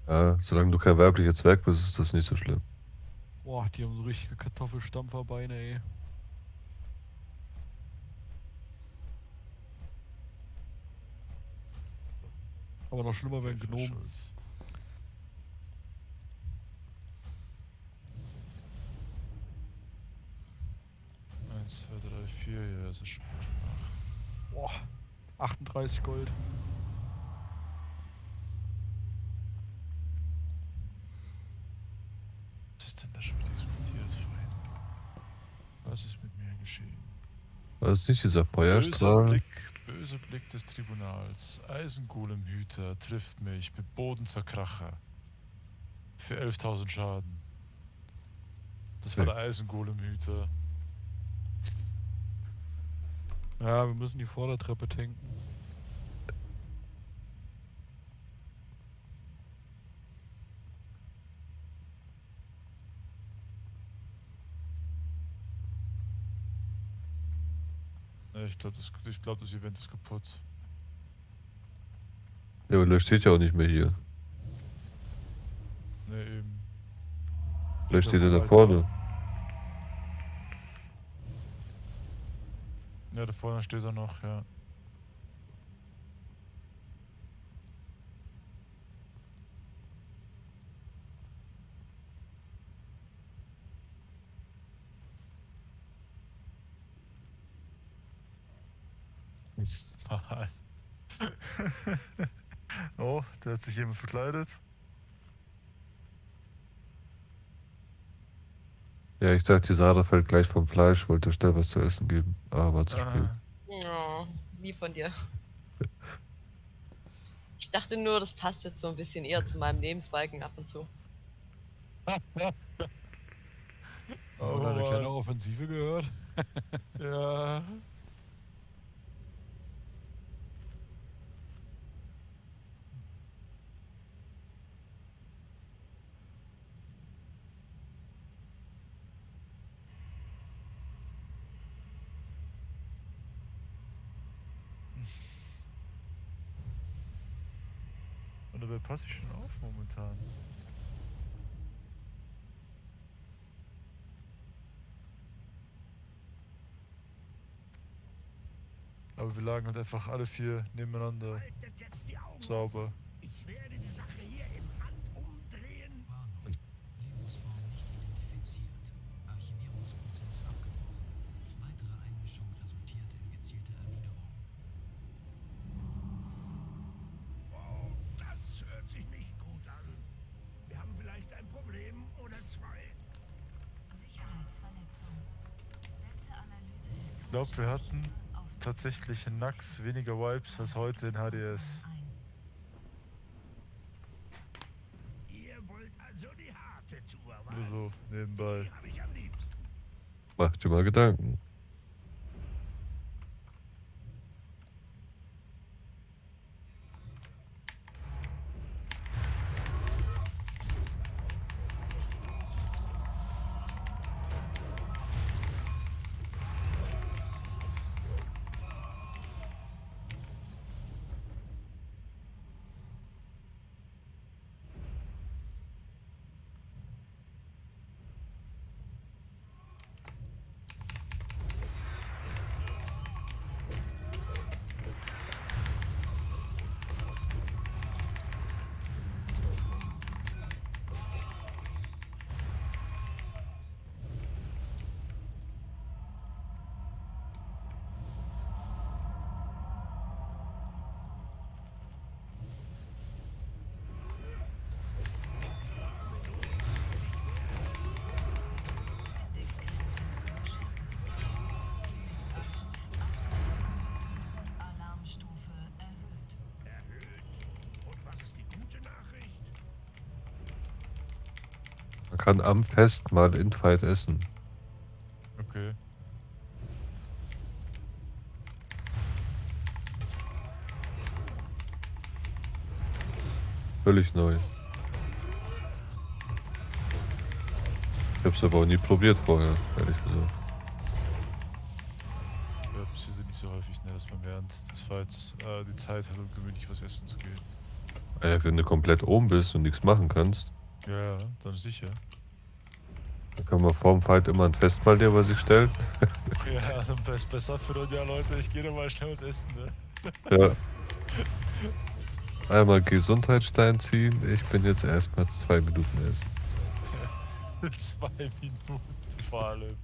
Ja, solange du kein weiblicher Zwerg bist, ist das nicht so schlimm. Boah, die haben so richtige Kartoffelstampferbeine, ey. Aber noch schlimmer wären Gnomen. 1, 2, 3, 4, ja, das ist schon gut. Boah, 38 Gold. Was ist denn da schon wieder explodiert vorhin? Was ist mit mir geschehen? War das nicht dieser Feuerstrahl? Böser Blick des Tribunals. Eisengolemhüter trifft mich mit Bodenzerkracher. Für 11.000 Schaden. Das war der Eisengolemhüter. Ja, wir müssen die Vordertreppe tanken. Ja, ich glaube, das Event ist kaputt. Ja, aber der steht ja auch nicht mehr hier. Ne, eben. Vielleicht steht er da vorne. Ja, da vorne steht er noch, ja. Mist mal. Oh, da hat sich jemand verkleidet. Ja, ich dachte, die Sarah fällt gleich vom Fleisch, wollte schnell was zu essen geben. Aber war zu spät. Oh, lieb von dir. Ich dachte nur, das passt jetzt so ein bisschen eher zu meinem Lebensbalken ab und zu. Oh, eine kleine Offensive gehört. Ja. Und dabei passe ich schon auf momentan. Aber wir lagen halt einfach alle 4 nebeneinander. Sauber. Ich werde die Sache hier im Handumdrehen. Warnung. Lebensform nicht identifiziert. Archivierungsprozess abgebrochen. Weitere Einmischung resultiert in gezielte Erwiderung. Oh, das hört sich nicht gut an. Wir haben vielleicht ein Problem oder zwei. Sicherheitsverletzung. Setze Analyse Ich glaube, wir hatten tatsächlich in Nax weniger Wipes als heute in HDS. Ihr wollt also die harte Tour, was? Nur so, nebenbei. Die habe ich am liebsten. Mach dir mal Gedanken. kann am Fest mal in-fight essen. Okay. Völlig neu. Ich hab's aber auch nie probiert vorher, ehrlich gesagt. Ja, passiert ja nicht so häufig, ne, dass man während des Fights die Zeit hat, um gemütlich was essen zu gehen. Wenn du komplett oben bist und nichts machen kannst, Ja, dann sicher. dann kann man vorm Fight immer ein Festmahl dir bei sich stellen. Ja, dann besser für dann, ja Leute, ich gehe doch mal schnell was essen, ne? Ja. Einmal Gesundheitsstein ziehen. Ich bin jetzt erstmal 2 Minuten essen. 2 Minuten vor allem.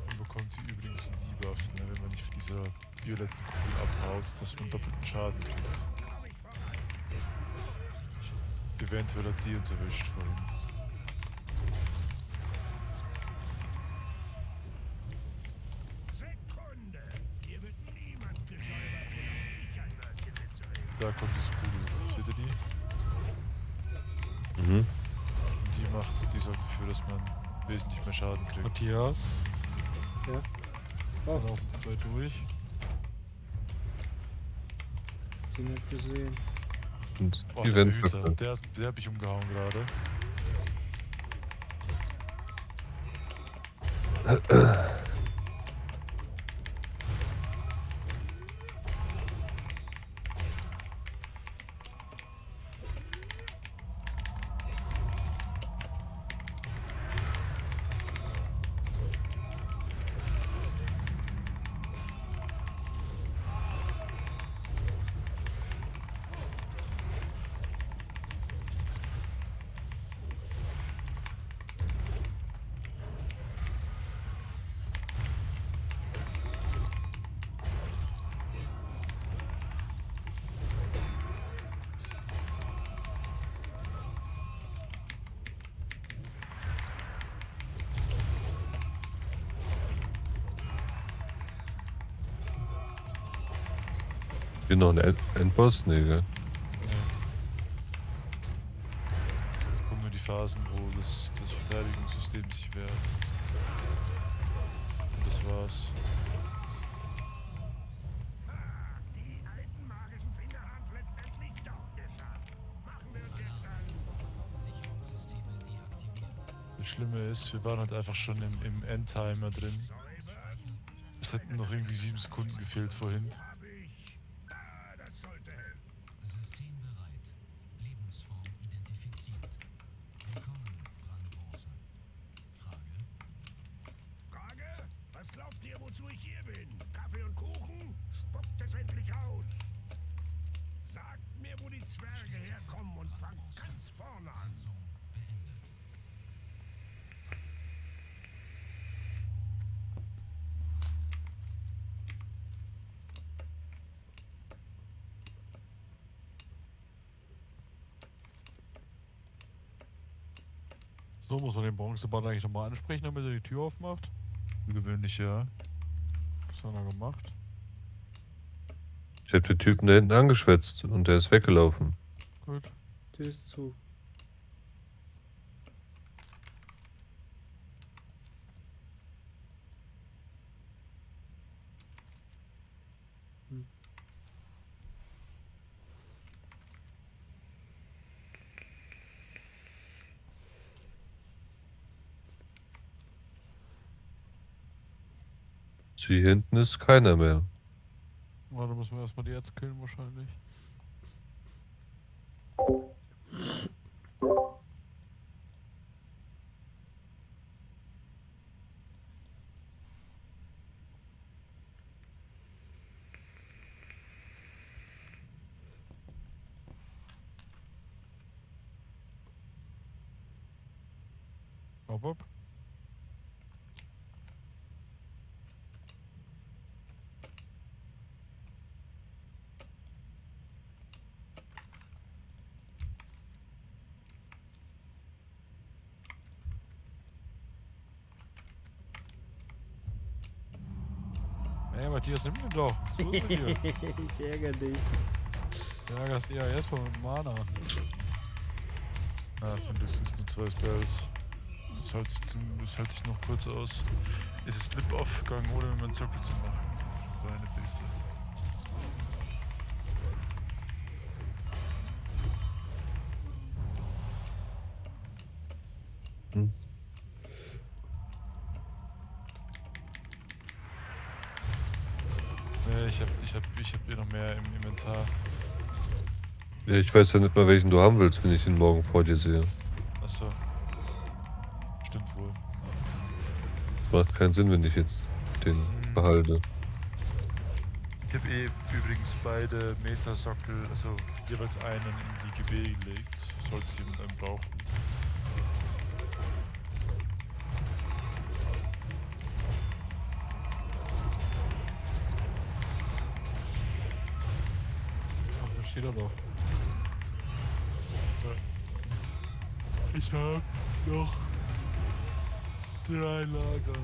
Man bekommt hier übrigens einen Debuff, ne, wenn man nicht für diese violetten Kugeln abhaut, dass man doppelten Schaden kriegt. Eventuell hat die uns erwischt vorhin. Sekunde! Hier wird niemand gesäubert, wenn ich ein Wörtchen mitzureden. Da kommt diese Kugel. Seht ihr die? Mhm. Und die sorgt dafür, dass man wesentlich mehr Schaden kriegt. Matthias? Ja. Oh. Laufen zwei durch. Die nicht gesehen. Und Oh, die der Wände. Behüter, der hat mich umgehauen gerade. Hier noch ein Endboss? Nee, gell? Kommen nur die Phasen, wo das Verteidigungssystem sich wehrt. Und das war's. Die alten magischen Finger haben's letztendlich doch geschafft. Machen wir uns jetzt an. Sicherungssysteme deaktiviert. Das Schlimme ist, wir waren halt einfach schon im Endtimer drin. Es hätten noch irgendwie 7 Sekunden gefehlt vorhin. Das sollte helfen. System bereit. Lebensform identifiziert. Willkommen, Brandbose. Frage? Frage? Was glaubt ihr, wozu ich hier bin? Kaffee und Kuchen? Spuckt es endlich aus. Sagt mir, wo die Zwerge herkommen und fangt ganz vorne an. Sitzung beendet. So, muss man den Bronzebart eigentlich nochmal ansprechen, damit er die Tür aufmacht? Für gewöhnlich, ja. Was hat er gemacht? Ich hab den Typen da hinten angeschwätzt und der ist weggelaufen. Gut. Der ist zu. Hier hinten ist keiner mehr. Warte, müssen wir erstmal die jetzt killen wahrscheinlich. Hopp, hopp. Hey Matthias, nimm den doch. Was ist los mit dir? Ich ärgere dich. Du ärgerst eher erstmal mit Mana. Ah, zum Glück sind es nur 2 Spells. Das halte ich noch kurz aus. Es ist Slip-Off gegangen, ohne mir einen Zirkel zu machen. So eine Beste. Hm. Nee, ich hab hier noch mehr im Inventar. Ja, ich weiß ja nicht mal, welchen du haben willst, wenn ich ihn morgen vor dir sehe. Achso. Stimmt wohl. Macht keinen Sinn, wenn ich jetzt den behalte. Ich habe übrigens beide Metasockel, also jeweils einen in die GB gelegt. Sollte jemand einen brauchen. Ach, da steht er doch. Ich hab noch 3 Lager.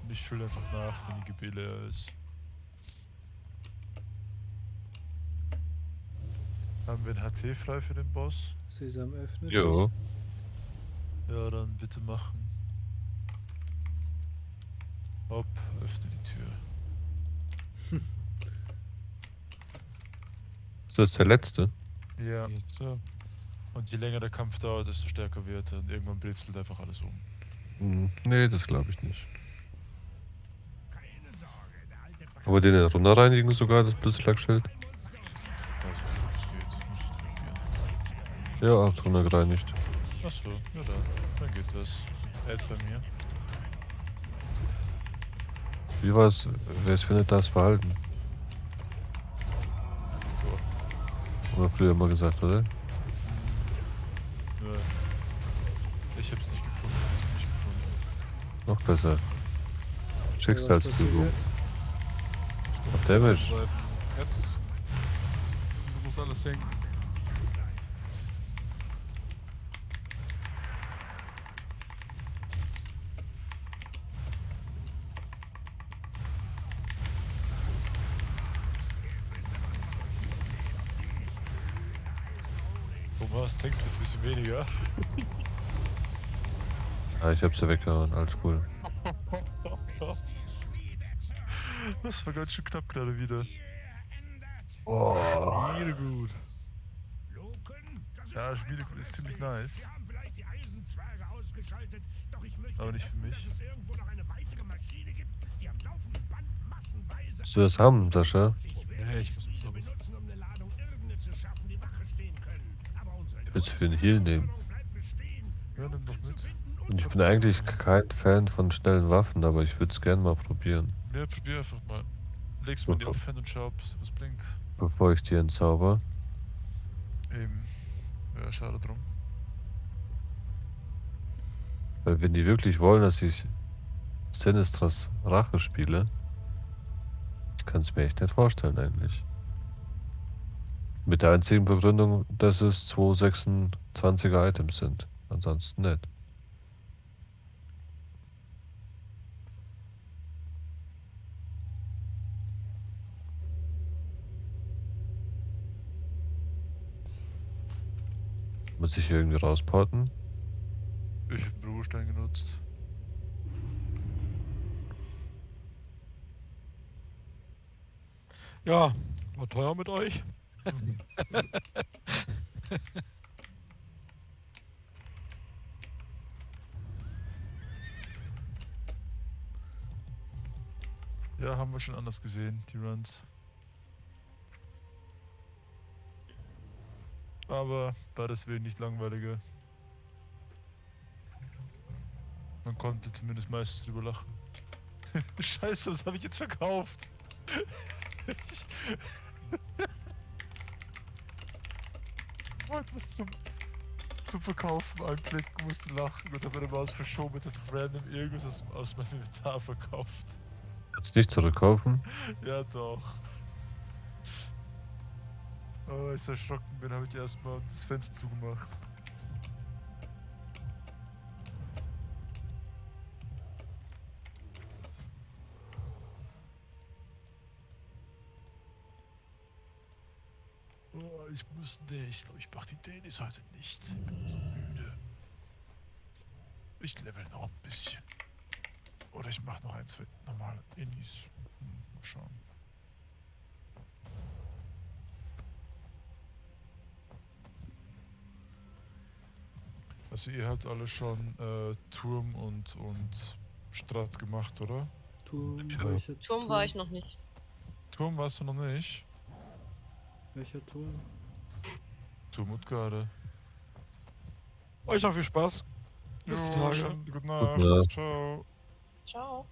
Und ich fülle einfach nach, wenn die GB leer ist. Haben wir ein HC frei für den Boss? Sesam öffnet. Jo. Ja, dann bitte machen. Hopp, öffne die Tür. Ist das der letzte? Ja. Jetzt, ja. Und je länger der Kampf dauert, desto stärker wird er. Und irgendwann britzelt einfach alles um. Nee, das glaube ich nicht. Aber den runterreinigen sogar, das Blitzschlagschild? Ja, hab's runtergereinigt. Achso, ja dann geht das. Add bei mir. Wie war's? Wer es findet, darf es behalten. Haben wir früher mal gesagt, oder? Nö. Ich hab's nicht gefunden, ich hab's nicht gefunden. Noch besser. Schicksalsfügung. Auf Damage. Jetzt. Du musst alles denken. Thomas, Text wird ein bisschen weniger. Ah, ich hab's ja weggehauen, alles cool. Das war ganz schön knapp gerade wieder. Oh. Spielegut. Ja, Spielegut ist ziemlich nice. Aber nicht für mich. Willst du das haben, Sascha? Nee, ich muss so was. Ich will's für den Heal nehmen. Ja, nimm doch mit. Und ich bin eigentlich kein Fan von schnellen Waffen, aber ich würde es gerne mal probieren. Ja, probier einfach mal. Leg's mal in die Offhand und schau, ob es was bringt. Bevor ich die entzauber. Eben. Ja, schade drum. Weil wenn die wirklich wollen, dass ich Sinistras Rache spiele, ich kann es mir echt nicht vorstellen eigentlich. Mit der einzigen Begründung, dass es 2 26er Items sind. Ansonsten nicht. Muss ich hier irgendwie rausporten? Ich hab den Ruhestein genutzt. Ja, war teuer mit euch. Ja, haben wir schon anders gesehen, die Runs. Aber war deswegen nicht langweiliger. Man konnte zumindest meistens drüber lachen. Scheiße, was habe ich jetzt verkauft? Was zum zum Verkaufen anklicken, musste lachen und habe meine Maus verschoben und einfach random irgendwas aus meinem Inventar verkauft. Jetzt nicht zurückkaufen? Ja, doch. Oh, als ich erschrocken bin, habe ich erstmal das Fenster zugemacht. Oh, ich muss nicht. Ich glaube, ich mache die Dailies heute nicht. Ich bin so müde. Ich level noch ein bisschen. Oder ich mache noch ein, zwei normale Innis. Mal schauen. Also ihr habt alle schon Turm und Strat gemacht, oder? Turm, Ja. welcher Turm war ich noch nicht. Turm warst du noch nicht? Welcher Turm? Turm und Garde. Euch noch viel Spaß. Bis die Jo, Tage. schön, gute Gute Nacht. Nacht. Ciao. Ciao.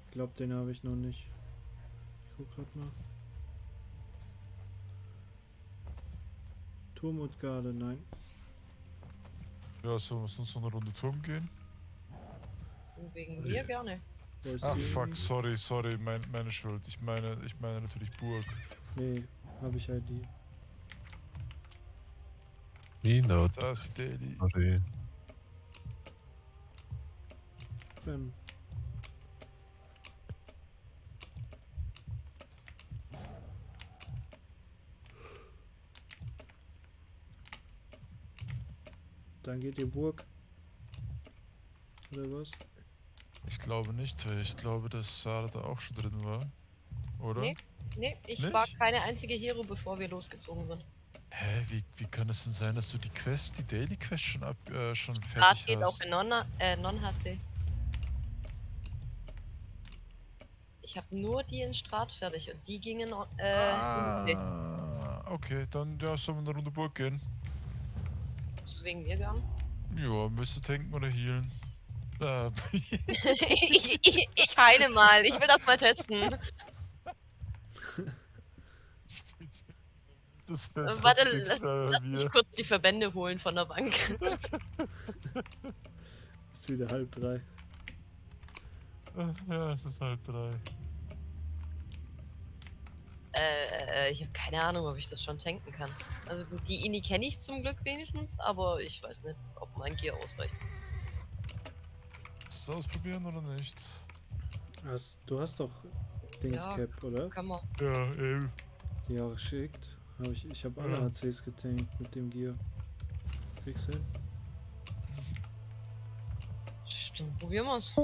Ich glaube, den habe ich noch nicht. Ich guck grad mal. Turm und Garde, nein. Ja, sollen wir sonst noch eine Runde Turm gehen? Wegen mir gerne. Wo ist Ach die fuck, irgendwie? sorry, meine Schuld. Ich meine natürlich Burg. Nee, habe ich halt die. Mina, Da ist die Daily. sorry. Bam. Dann geht die Burg. Oder was? Ich glaube nicht, weil ich glaube, dass Sarah da auch schon drin war. Oder? Nee, ich Nicht? war keine einzige Hero, bevor wir losgezogen sind. Hä, wie kann es denn sein, dass du die Daily Quest schon Start fertig geht auch hast? in Non-HC. Ich habe nur die in Strat fertig und die gingen Okay, dann ja, sollen wir eine Runde Burg gehen. wegen mir gern. Ja, müsst du tanken oder healen. Ich heile mal, ich will das mal testen. Das wäre Warte, fast nichts lass bei mich mir. kurz die Verbände holen von der Bank. Ist wieder 2:30. Ja, es ist 2:30. Ich habe keine Ahnung, ob ich das schon tanken kann. Also die Ini kenne ich zum Glück wenigstens, aber ich weiß nicht, ob mein Gear ausreicht. Willst du ausprobieren oder nicht? Du hast doch Dingscap, oder? Kann man. Ja, eben. Die auch geschickt. Ich habe alle Ja. HCs getankt mit dem Gear. Kriegst du hin? Stimmt, probieren wir's. Ich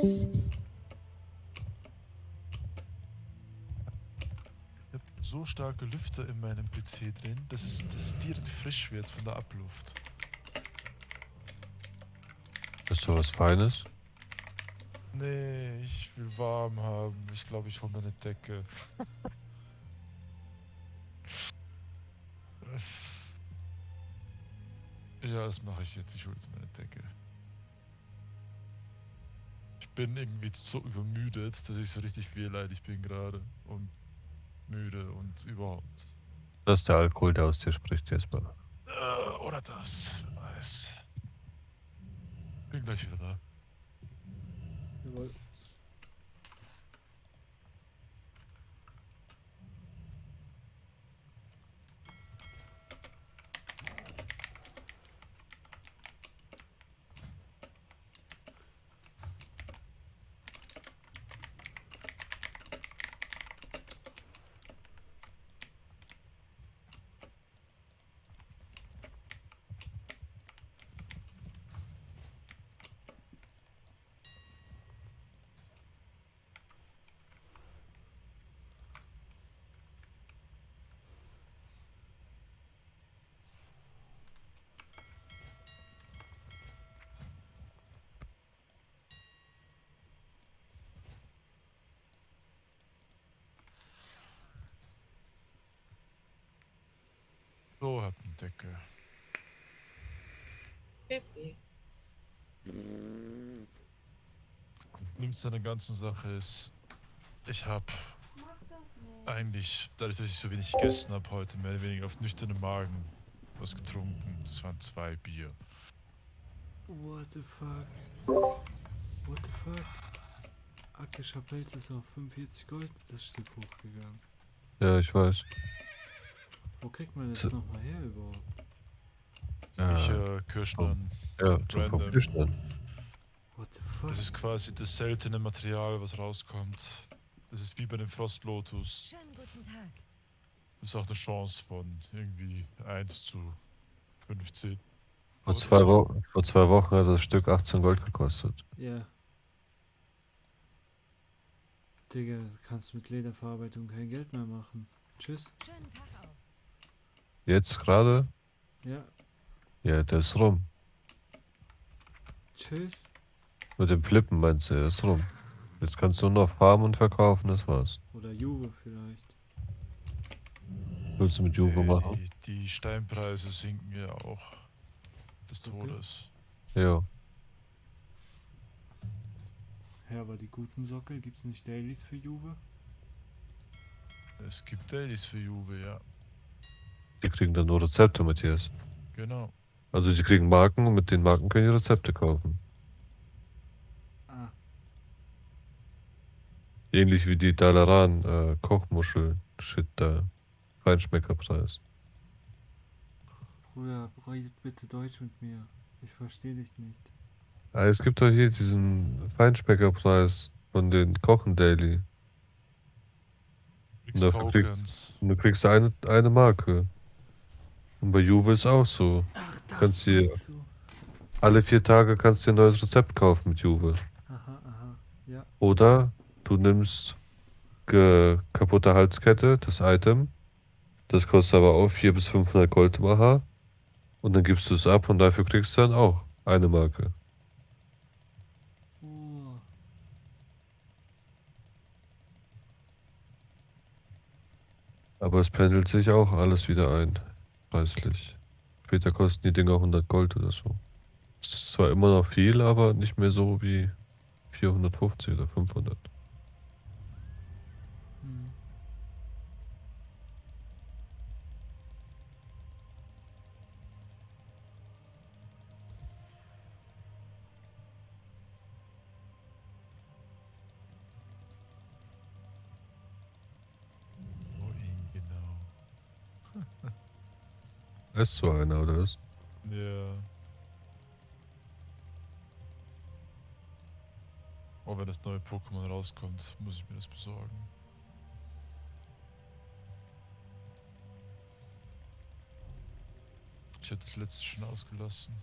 habe so starke Lüfter in meinem PC drin, dass es direkt frisch wird von der Abluft. Ist doch was Feines? Nee, ich will warm haben. Ich glaube, ich hole mir eine Decke. Ja, das mache ich jetzt. Ich hole jetzt meine Decke. Ich bin irgendwie so übermüdet, dass ich so richtig wehleidig bin gerade. Und müde und überhaupt. Das ist der Alkohol, der aus dir spricht, Jesper. Oder das. Wer weiß. Bin gleich wieder da. Jawohl. So, hab eine Decke. Pipi. Nimmst an der ganzen Sache ist, ich hab eigentlich, dadurch, dass ich so wenig gegessen habe heute, mehr oder weniger auf nüchternen Magen was getrunken. Das waren 2 Bier. What the fuck? What the fuck? Arktischer Pelz ist auf 45 Gold das Stück hochgegangen. Ja, ich weiß. Wo kriegt man das nochmal her überhaupt? Kirschnen. Ja, zum Random. Kirschnen. What the fuck? Das ist quasi das seltene Material, was rauskommt. Das ist wie bei dem Frostlotus. Schönen guten Tag. Das ist auch eine Chance von irgendwie 1 zu 15. Vor 2 Wochen hat das Stück 18 Gold gekostet. Ja. Digga, du kannst mit Lederverarbeitung kein Geld mehr machen. Tschüss. Schönen Tag auch. Jetzt gerade? Ja. Ja, der ist rum. Tschüss. Mit dem Flippen meinst du, der ist rum. Jetzt kannst du nur noch farmen und verkaufen, das war's. Oder Juve vielleicht. Willst du mit Juve machen? Die Steinpreise sinken ja auch des Todes. Ja. Ja, aber die guten Sockel, gibt's nicht Dailies für Juve? Es gibt Dailies für Juve, ja. Die kriegen dann nur Rezepte, Matthias. Genau. Also die kriegen Marken und mit den Marken können die Rezepte kaufen. Ah. Ähnlich wie die Dalaran Kochmuschel-Shit da. Feinschmeckerpreis. Bruder, redet bitte Deutsch mit mir. Ich verstehe dich nicht. Ah, es gibt doch hier diesen Feinschmeckerpreis von den Kochen Daily. Und dafür du kriegst eine Marke. Und bei Juve ist auch so. Ach, das Kannst dir meinst du. alle 4 Tage kannst du dir ein neues Rezept kaufen mit Juve. Aha, aha, ja. Oder du nimmst kaputte Halskette, das Item. Das kostet aber auch 400 bis 500 Gold im AH. Und dann gibst du es ab und dafür kriegst du dann auch eine Marke. Oh. Aber es pendelt sich auch alles wieder ein, preislich. Später kosten die Dinger 100 Gold oder so. Ist zwar immer noch viel, aber nicht mehr so wie 450 oder 500. Hm. Wohin genau? Ist so einer, oder was? Ja. Oh, wenn das neue Pokémon rauskommt, muss ich mir das besorgen. Ich hätte das letzte schon ausgelassen.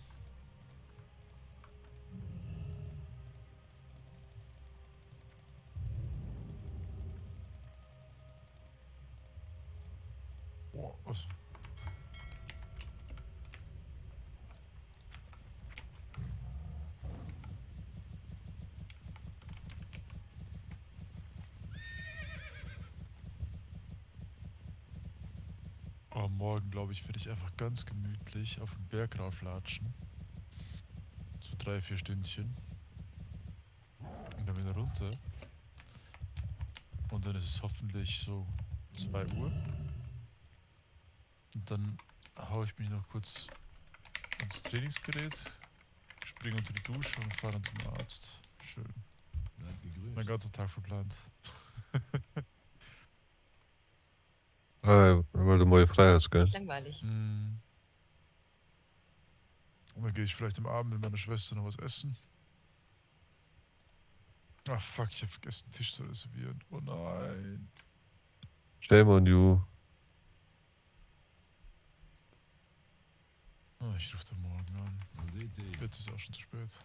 Boah, was? Aber morgen, glaube ich, werde ich einfach ganz gemütlich auf den Berg rauflatschen. So 3, 4 Stündchen. Und dann wieder runter. Und dann ist es hoffentlich so 2 Uhr. Und dann haue ich mich noch kurz ans Trainingsgerät, springe unter die Dusche und fahre dann zum Arzt. Schön. Mein ganzer Tag verplant. Weil du morgen frei hast, gell? Langweilig. Und dann gehe ich vielleicht am Abend mit meiner Schwester noch was essen. Ach fuck, ich habe vergessen, den Tisch zu reservieren. Oh nein. Shame on you. Oh, ich rufe da morgen an. Jetzt ist auch schon zu spät.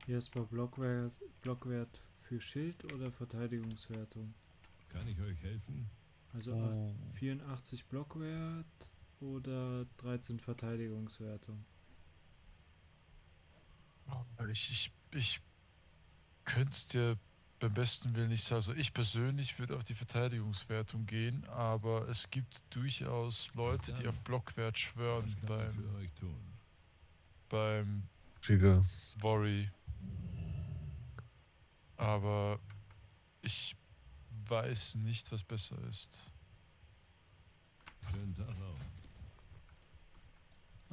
Hier ist mal Blockwert für Schild oder Verteidigungswertung. Kann ich euch helfen? Also 84 Blockwert oder 13 Verteidigungswertung. Ich könnte es dir beim besten Willen nicht sagen. Also ich persönlich würde auf die Verteidigungswertung gehen, aber es gibt durchaus Leute, die auf Blockwert schwören beim Trigger. Worry. Aber ich weiß nicht, was besser ist. Schönen Tag auch.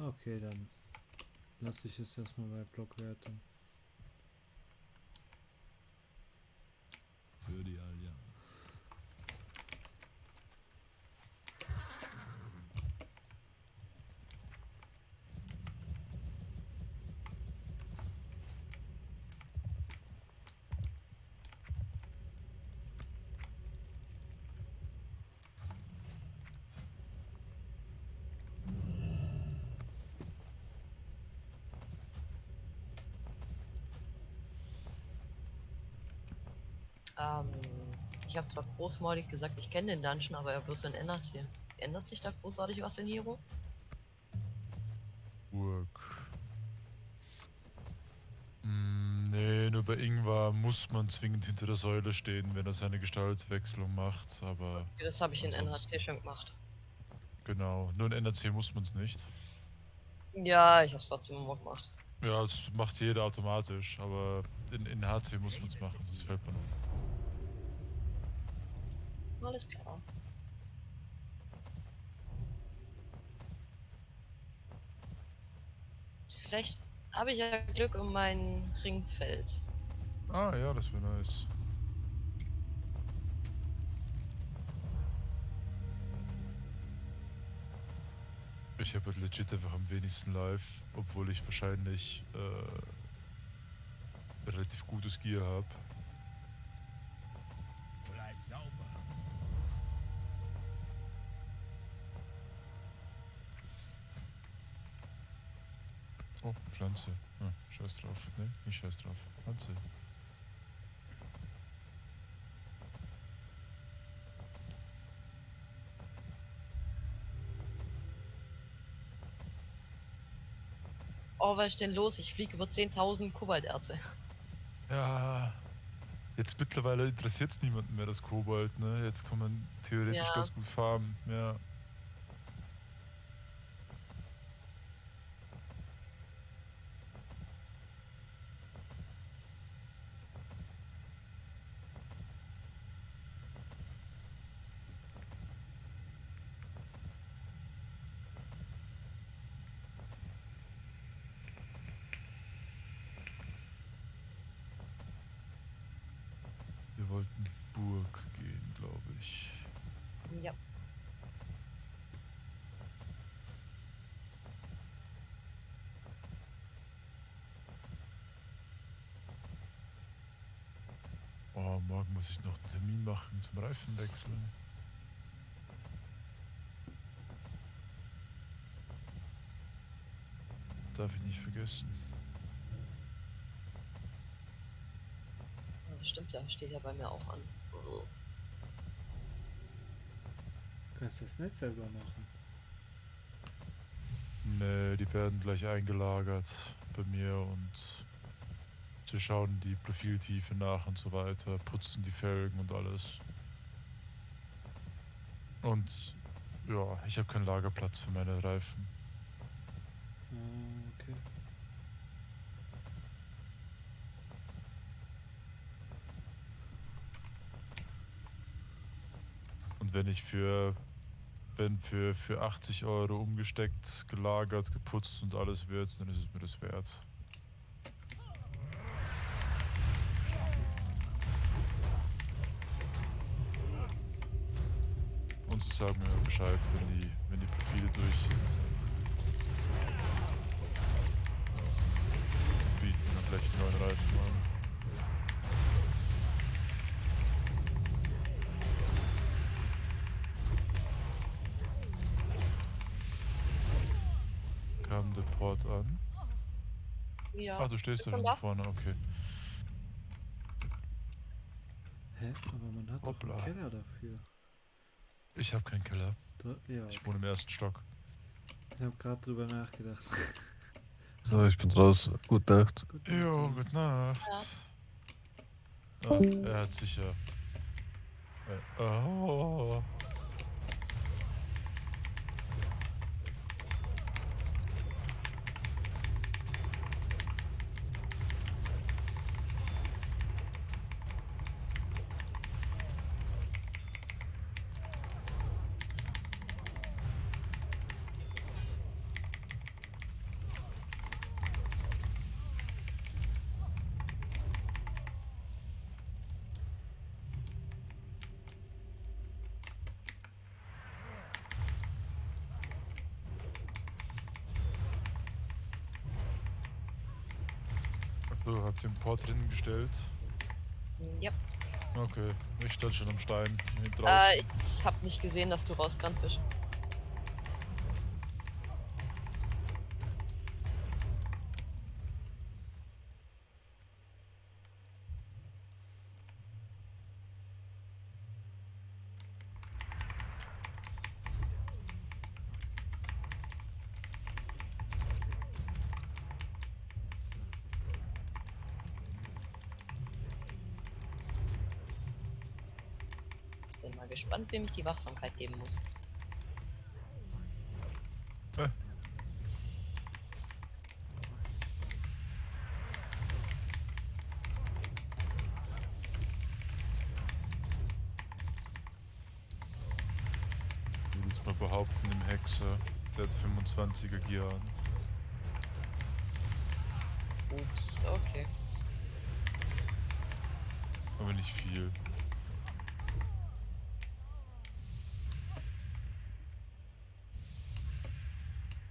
Okay, dann lasse ich es erstmal bei Blockwertung. Für die Allianz. Ich habe zwar großmäulig gesagt, ich kenne den Dungeon, aber er bloß in NRC. Ändert sich da großartig was in Hero? Burg. Nee, nur bei Ingvar muss man zwingend hinter der Säule stehen, wenn er seine Gestaltwechslung macht, aber... Okay, das habe ich in ansonsten- NRC schon gemacht. Genau, nur in NRC muss man es nicht. Ja, ich habe es trotzdem immer gemacht. Ja, das macht jeder automatisch, aber in HC muss man es machen, das fällt man auf. Alles klar. Vielleicht habe ich ja Glück um mein Ringfeld. Ah ja, das wäre nice. Ich habe halt legit einfach am wenigsten live, obwohl ich wahrscheinlich relativ gutes Gear habe. Bleib sauber. Oh, Pflanze. Ah, scheiß drauf. Ne, nicht scheiß drauf. Pflanze. Oh, was ist denn los? Ich fliege über 10.000 Kobalterze. Ja, jetzt mittlerweile interessiert es niemanden mehr, das Kobold, ne? Jetzt kann man theoretisch Ja. ganz gut farmen, ja. Wir wollten Burg gehen, glaube ich. Ja. Oh, morgen muss ich noch einen Termin machen zum Reifenwechseln. Darf ich nicht vergessen. Das stimmt ja, steht ja bei mir auch an. Oh. Kannst das nicht selber machen. Nee, die werden gleich eingelagert bei mir und sie schauen die Profiltiefe nach und so weiter, putzen die Felgen und alles. Und ja, ich habe keinen Lagerplatz für meine Reifen. Ah, okay. Und wenn für 80 Euro umgesteckt, gelagert, geputzt und alles wird, dann ist es mir das wert. Und sie sagen mir Bescheid, wenn die Profile durch sind. Bieten dann gleich die neuen Reifen an. Kam der Port an? Ja. Ah, du stehst Ist da schon schon da? vorne, okay. Hä? Aber man hat doch Hoppla. einen Keller dafür. Ich habe keinen Keller. Ja, Ich wohne im ersten Stock. ich habe gerade drüber nachgedacht. So, ich bin raus. Gute Nacht. Jo, gute Nacht. Ja. Ah, er hat sicher. Oh. So, habt ihr den Port drinnen gestellt? Ja. Okay, ich stand schon am Stein. Hier draußen. Ich habe nicht gesehen, dass du rausgerannt bist. Bin mal gespannt, wem ich die Wachsamkeit geben muss. Ich will jetzt mal behaupten, im Hexer, der hat 25er Gear an. Ups, okay. Aber nicht viel.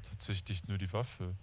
Tatsächlich nur die Waffe.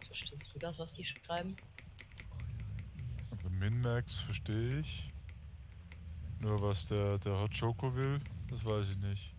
Verstehst du das, was die schreiben? Also Min-Max verstehe ich. Nur was der Hot Choco will, das weiß ich nicht.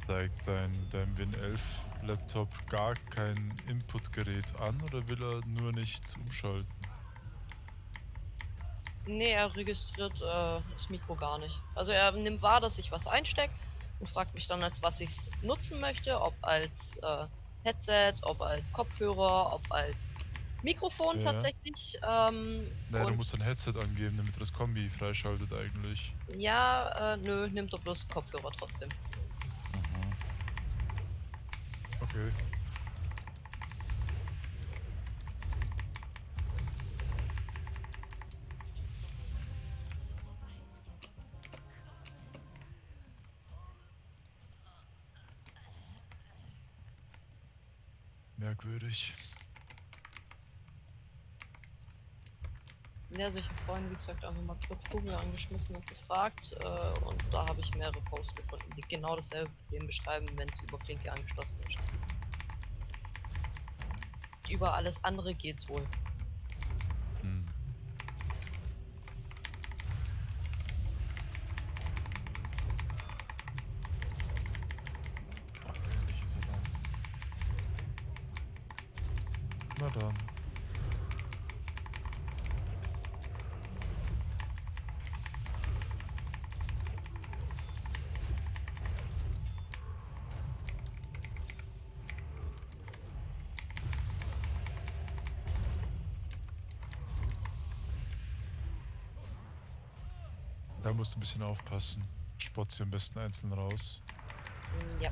Zeigt dein Win 11 Laptop gar kein Inputgerät an oder will er nur nicht umschalten? Nee, er registriert das Mikro gar nicht. Also er nimmt wahr, dass ich was einstecke und fragt mich dann, als was ich es nutzen möchte, ob als Headset, ob als Kopfhörer, ob als Mikrofon Ja. tatsächlich. Naja, du Und musst ein Headset angeben, damit er das Kombi freischaltet eigentlich. ja, nö, nimmt er bloß Kopfhörer trotzdem. Okay. Merkwürdig. Ja, also ich habe vorhin, wie gesagt, einfach mal kurz Google angeschmissen und gefragt und da habe ich mehrere Posts gefunden, die genau dasselbe Problem beschreiben, wenn es über Klinke angeschlossen ist. Über alles andere geht's wohl. Na dann. Da musst du ein bisschen aufpassen. Spott sie am besten einzeln raus. Ja.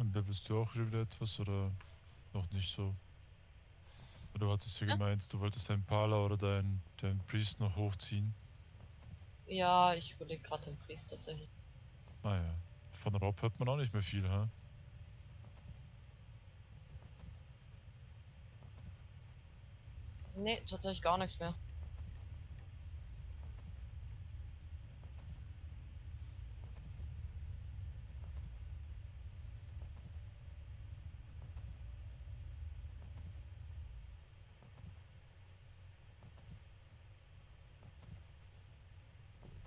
Und levelst du auch schon wieder etwas oder noch nicht so? Oder du hattest ja Ja. gemeint, du wolltest deinen Pala oder deinen Priest noch hochziehen? Ja, ich überlege gerade den Priest tatsächlich. Ah ja. Von Rob hört man auch nicht mehr viel, ha? Nee, tatsächlich gar nichts mehr.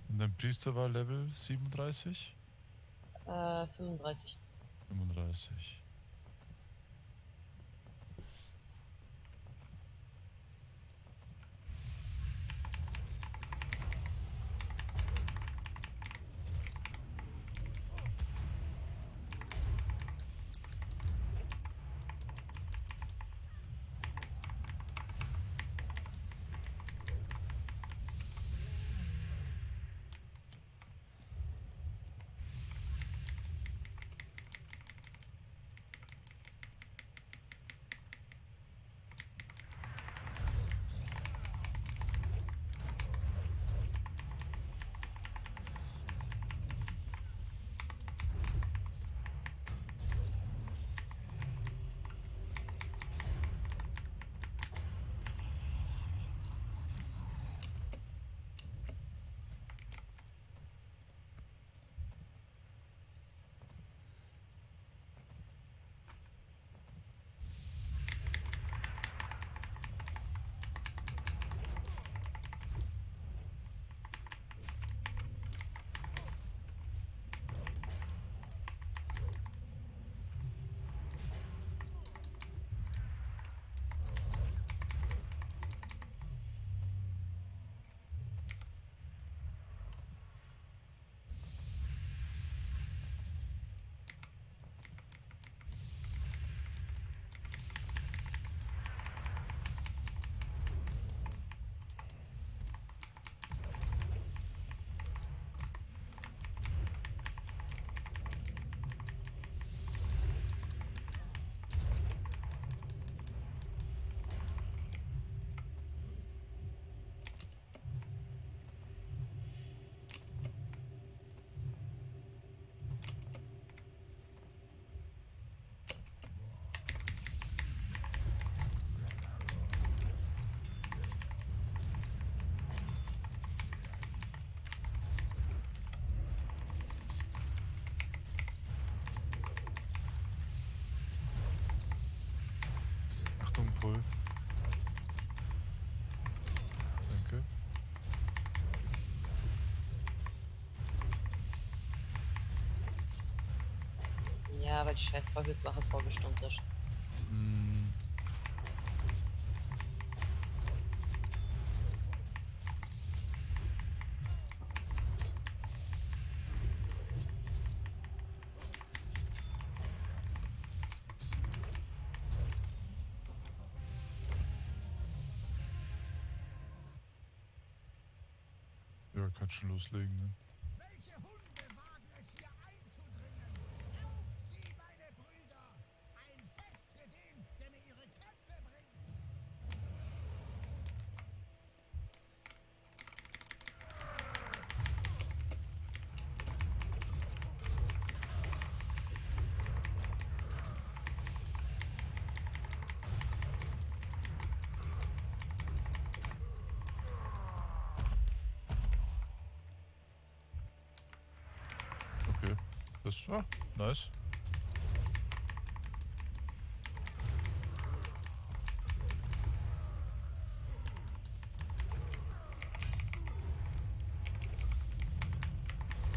Und dein Priester war Level 37? 35. 35. Achtung, Pull. Danke. Ja, weil die scheiß Teufelswache vorgestimmt ist. Hm. Ja, kannst schon loslegen, ne? Welche Hunde wagen es hier einzudringen? Auf sie, meine Brüder! Ein Fest für den, der mir ihre Köpfe bringt! Okay. Das war nice.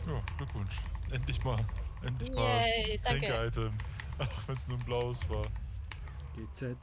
Ja, Glückwunsch. Endlich mal Yay, danke. Tränke-Item. Auch wenn es nur ein blaues war. GZ.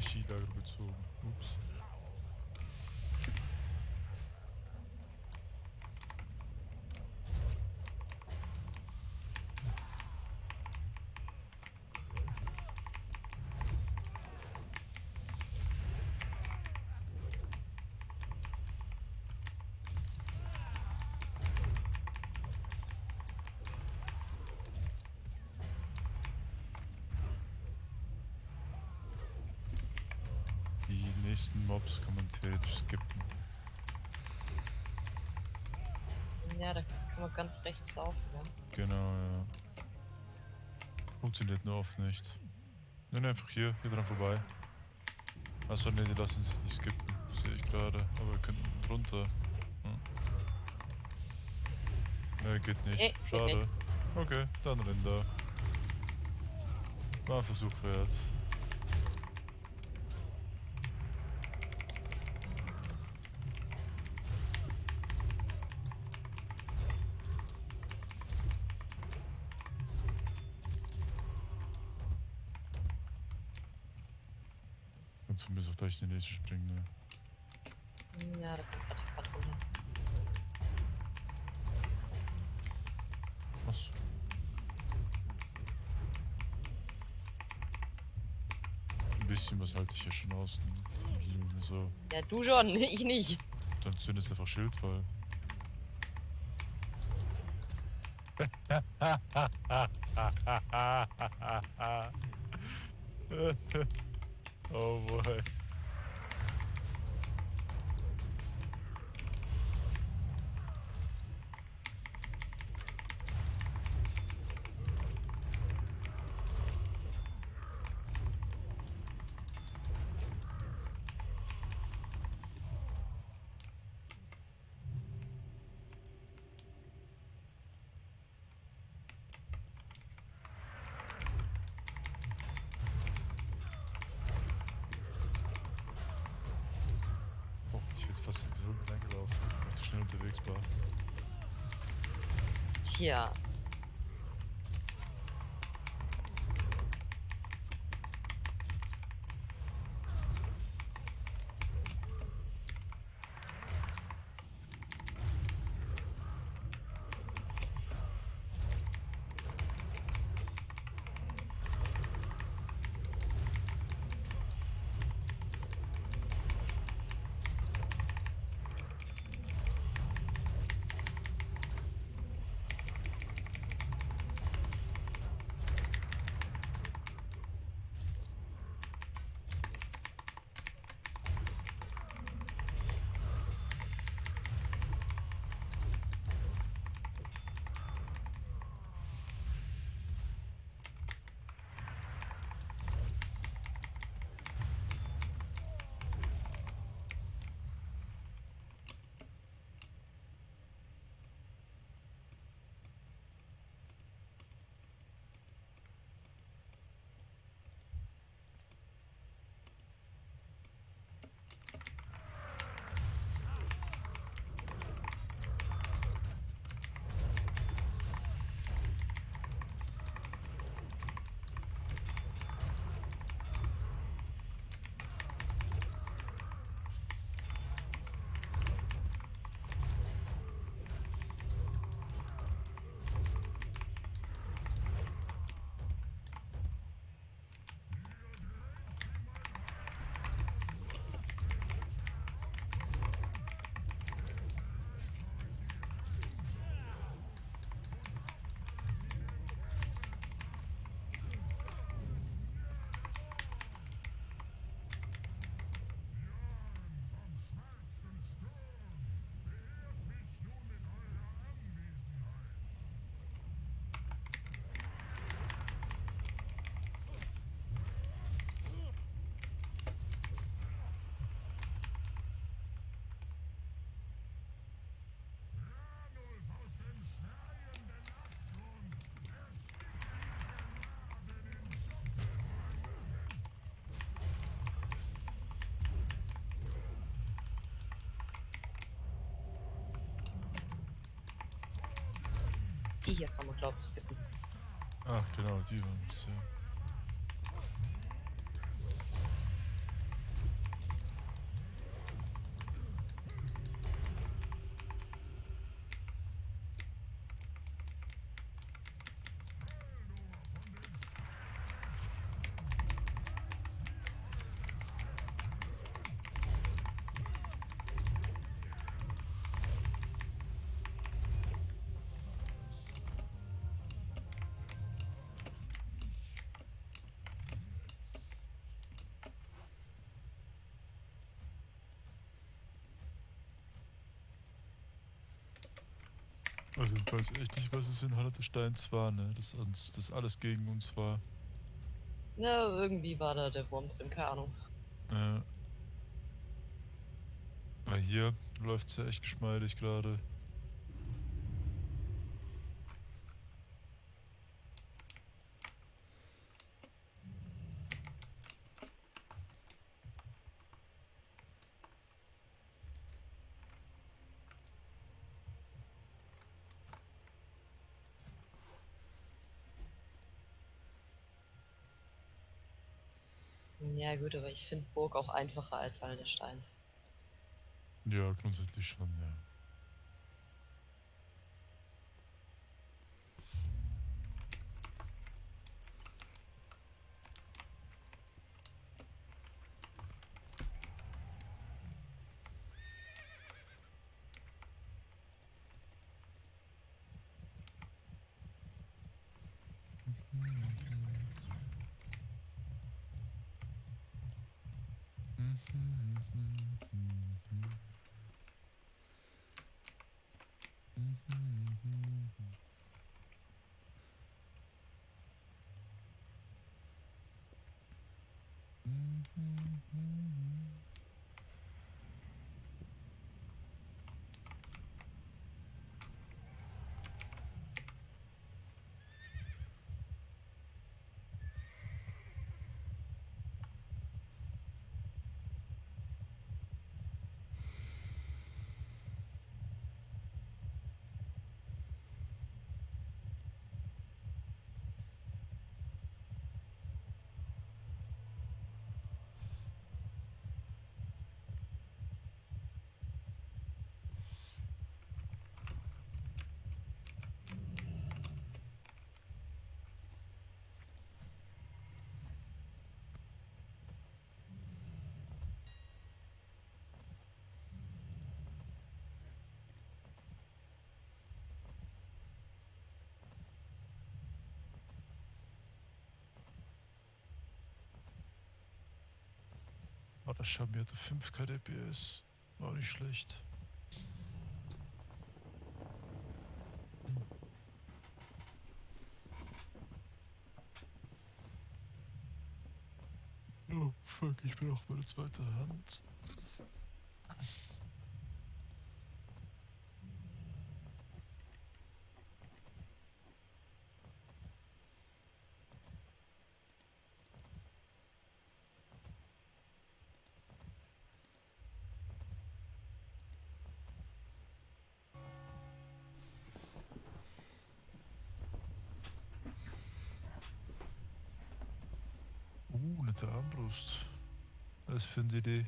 ich Heal gezogen. Ups. Die nächsten Mobs kann man theoretisch skippen. Ja, da kann man ganz rechts laufen, ja. Genau, ja. Funktioniert nur oft nicht. Nein, einfach hier dran vorbei. Achso, ne, die lassen sich nicht skippen. Sehe ich gerade. Aber wir könnten drunter. Ne, geht nicht. Nee, Schade. geht nicht. Okay, dann Rinder. War ein Versuch wert. Kannst du mir so gleich in die nächste springen, ne? Ja, da kommt gerade die Patrouille. Was? Ein bisschen was halte ich hier schon aus. Ne? So. Ja, du schon, ich nicht. Dann zündest du einfach Schildfall. Oh boy. Oh, ich bin jetzt fast in die Person reingelaufen, weil ich zu schnell unterwegs war. Tja. Die hier kann man, glaube ich, skippen. Ach, genau, die waren's, ja. Also ich weiß echt nicht, was es in Halle des Steins war, ne? Das alles gegen uns war. Ja, irgendwie war da der Wurm drin, keine Ahnung. Weil hier läuft es ja echt geschmeidig gerade. Ja gut, aber ich finde Burg auch einfacher als Halle des Steins. Ja, grundsätzlich schon, ja. Oh, das Xiaomi hatte 5 kdps. War nicht schlecht. Oh, fuck, ich brauche meine zweite Hand. Nette Armbrust. Was für eine Idee.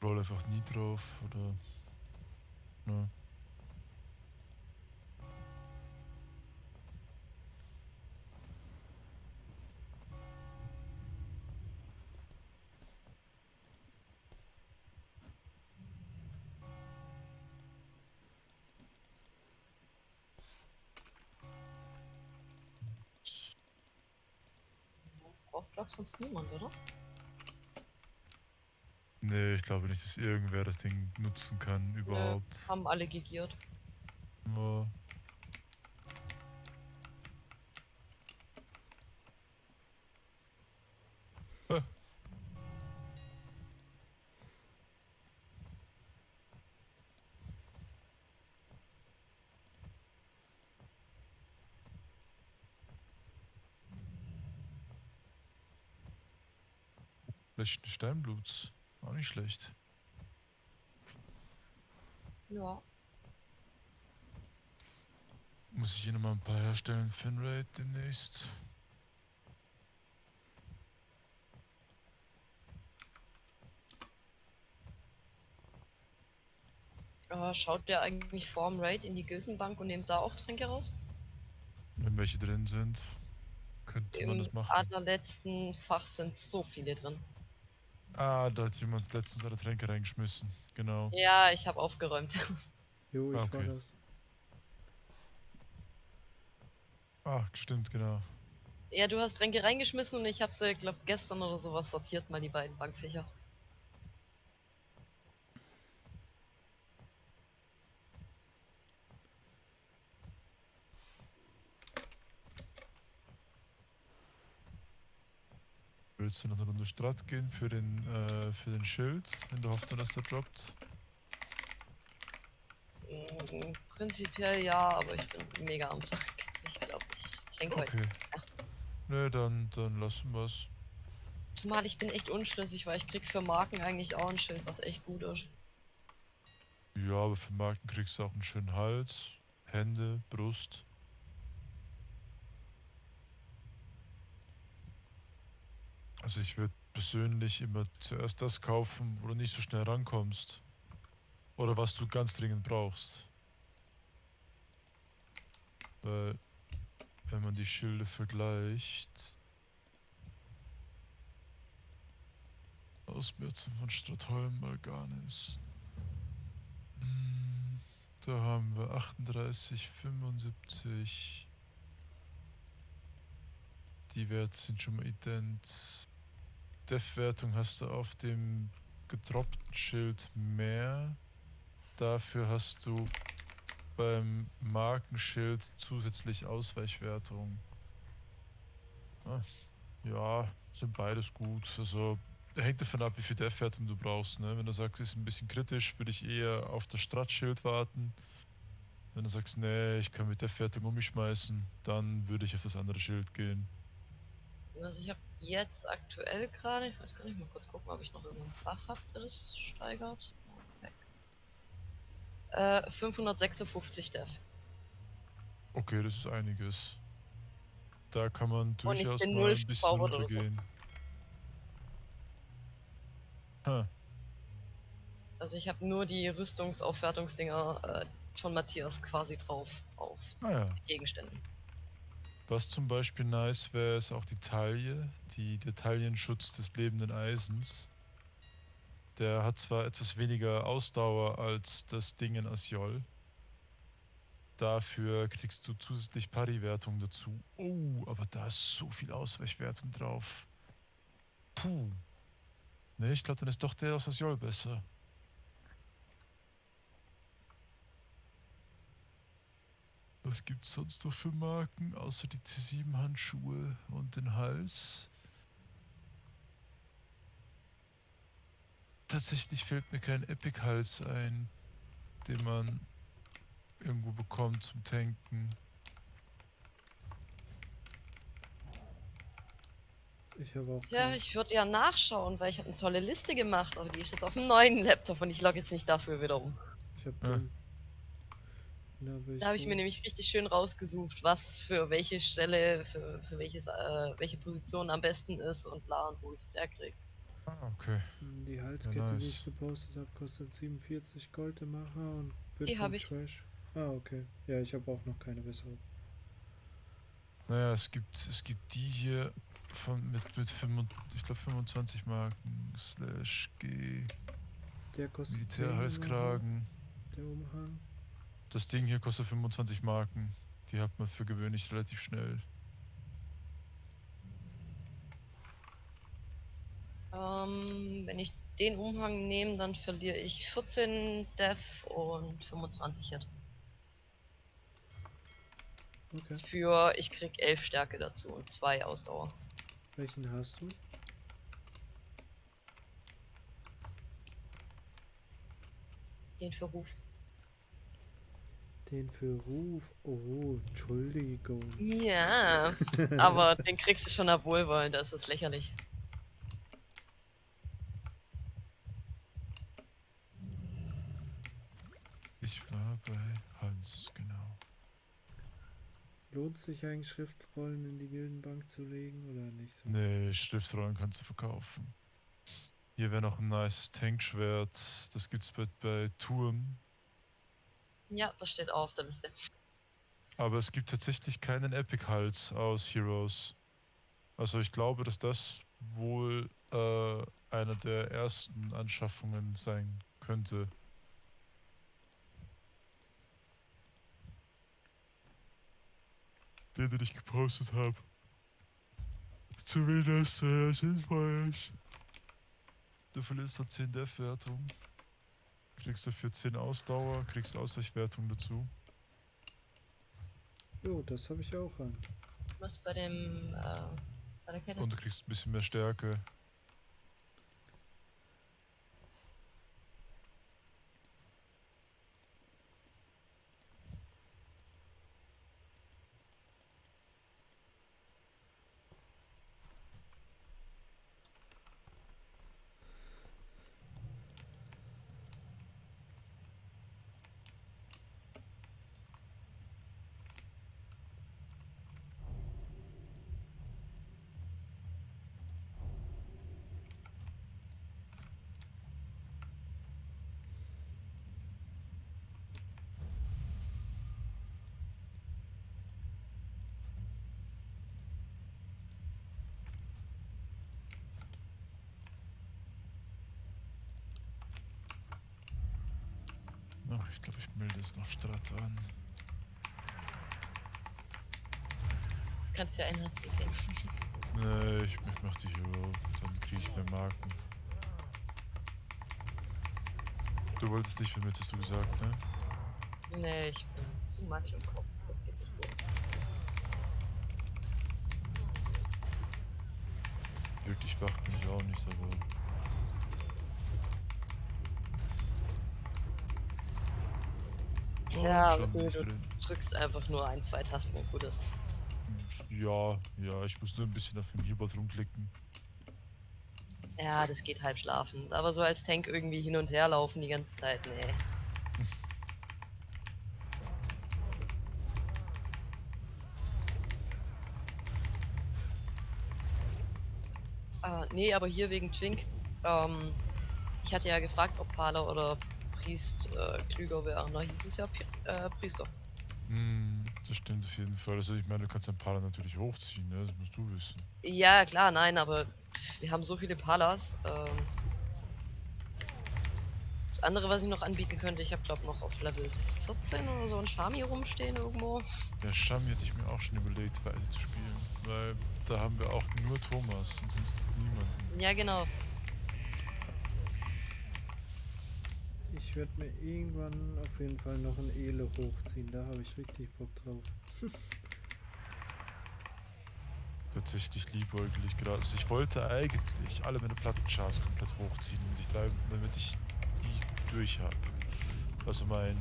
Roll einfach nie drauf, oder? Ne. Braucht glaub sonst niemand, oder? Nee, ich glaube nicht, dass irgendwer das Ding nutzen kann, Nö, überhaupt. haben alle gegiert. Ja. Ah. Vielleicht Steinblut. Auch nicht schlecht. Ja. Muss ich hier nochmal ein paar herstellen für den Raid demnächst. Schaut der eigentlich vorm Raid in die Gildenbank und nehmt da auch Tränke raus? Wenn welche drin sind, könnte man das Im machen. allerletzten Fach sind so viele drin. Ah, da hat jemand letztens alle Tränke reingeschmissen. Genau. Ja, ich habe aufgeräumt. Jo, Ah, ich war okay. das. Ah, stimmt, genau. Ja, du hast Tränke reingeschmissen und ich habe sie, glaub gestern oder sowas sortiert, mal die beiden Bankfächer. willst du noch eine Runde Strat gehen für den Schild, in der Hoffnung, dass der droppt? Prinzipiell ja, aber ich bin mega am Sack. Ich glaube, ich denke heute. Okay. Ne, dann lassen wir's. Zumal ich bin echt unschlüssig, weil ich krieg für Marken eigentlich auch ein Schild, was echt gut ist. Ja, aber für Marken kriegst du auch einen schönen Hals, Hände, Brust. Also ich würde persönlich immer zuerst das kaufen, wo du nicht so schnell rankommst. Oder was du ganz dringend brauchst. Weil, wenn man die Schilde vergleicht... Ausmerzen von Stratholm mal gar nicht. Da haben wir 38, 75. Die Werte sind schon mal ident. Def-Wertung hast du auf dem gedroppten Schild mehr. Dafür hast du beim Markenschild zusätzlich Ausweichwertung. Ah, ja, sind beides gut. Also hängt davon ab, wie viel Def-Wertung du brauchst. Ne? Wenn du sagst, ist ein bisschen kritisch, würde ich eher auf das Strat-Schild warten. Wenn du sagst, nee, ich kann mit Def-Wertung um mich schmeißen, dann würde ich auf das andere Schild gehen. Also ich habe jetzt aktuell gerade, ich weiß gar nicht, mal kurz gucken, ob ich noch irgendeinen Buff habe, der das steigert. Weg. 556 Def. Okay, das ist einiges. Da kann man Und ich durchaus bin mal null ein bisschen verzaubert oder so. runtergehen. Ha. Also ich habe nur die Rüstungsaufwertungsdinger von Matthias quasi drauf auf Naja. Gegenständen. Was zum Beispiel nice wäre, ist auch die Taille, der Taillenschutz des lebenden Eisens. Der hat zwar etwas weniger Ausdauer als das Ding in Asiol. Dafür kriegst du zusätzlich Pari-Wertung dazu. Oh, aber da ist so viel Ausweichwertung drauf. Puh. Ne, ich glaube, dann ist doch der aus Asiol besser. Was gibt's sonst noch für Marken, außer die T7-Handschuhe und den Hals? Tatsächlich fällt mir kein Epic-Hals ein, den man irgendwo bekommt zum Tanken. Ich habe auch Tja, ich würde ja nachschauen, weil ich habe eine tolle Liste gemacht, aber die ist jetzt auf dem neuen Laptop und ich logge jetzt nicht dafür wieder um. Ich habe Ja. Da habe ich mir nämlich richtig schön rausgesucht, was für welche Stelle, für welche Position am besten ist und bla und wo ich es herkriege. Ah, okay. Die Halskette, Ja, nice. die ich gepostet habe, kostet 47 Gold im Macher und wird Die vom habe ich. Trash. Ah, okay. Ja, ich habe auch noch keine bessere. Naja, es gibt die hier mit 25 Marken /G. Der kostet Militärhalskragen. der Umhang. Das Ding hier kostet 25 Marken. Die hat man für gewöhnlich relativ schnell. Wenn ich den Umhang nehme, dann verliere ich 14 Def und 25 Hit. Okay. Ich krieg 11 Stärke dazu und 2 Ausdauer. Welchen hast du? Den für Ruf. Den für Ruf. Oh, Entschuldigung. Ja, aber den kriegst du schon ab Wohlwollen, das ist lächerlich. Ich war bei Hans, genau. Lohnt sich eigentlich Schriftrollen in die Gildenbank zu legen oder nicht so? Nee, Schriftrollen kannst du verkaufen. Hier wäre noch ein nice Tankschwert. Das gibt's bei Turm. Ja, das steht auch auf der Liste. Aber es gibt tatsächlich keinen Epic-Hals aus Heroes. Also ich glaube, dass das wohl eine der ersten Anschaffungen sein könnte. Den ich gepostet habe. Zumindest sinnvoll ist. Du verlierst halt 10 Def-Wertung. Kriegst dafür 10 Ausdauer, kriegst Ausweichwertung dazu. Jo, das habe ich auch an. Was bei dem Bei der Kette. Und du kriegst ein bisschen mehr Stärke. Ach, ich glaube, ich melde es noch Strat an. Du kannst ja ein HC gehen. Nee, ich mach die Hero, dann kriege ich mehr Marken. Du wolltest nicht mit, hast du gesagt, ne? Nee, ich bin zu matsch im Kopf. Das geht nicht gut. Wirklich wach bin ich auch nicht, aber... Ja, schon aber bin ich du drin. drückst einfach nur 1, 2 Tasten und gut ist. Ja, ich muss nur ein bisschen auf dem Keyboard rumklicken. Ja, das geht halb schlafend. Aber so als Tank irgendwie hin und her laufen die ganze Zeit, nee. Nee, aber hier wegen Twink. Ich hatte ja gefragt, ob Pala oder Priest klüger wäre. Da hieß es ja Priester. Das stimmt auf jeden Fall. Also ich meine, du kannst ein Paar natürlich hochziehen, ne? Das musst du wissen. Ja, klar, nein, aber wir haben so viele Palas. Das andere, was ich noch anbieten könnte, ich habe glaube noch auf Level 14 oder so ein Shami rumstehen irgendwo. Ja, Shami hätte ich mir auch schon überlegt, weiter zu spielen. Weil da haben wir auch nur Thomas und sonst niemanden. Ja, genau. Ich werde mir irgendwann auf jeden Fall noch ein Ele hochziehen, da habe ich richtig Bock drauf. Tatsächlich liebäuglich gerade. Also ich wollte eigentlich alle meine Plattenchars komplett hochziehen, damit ich die durch habe. Also mein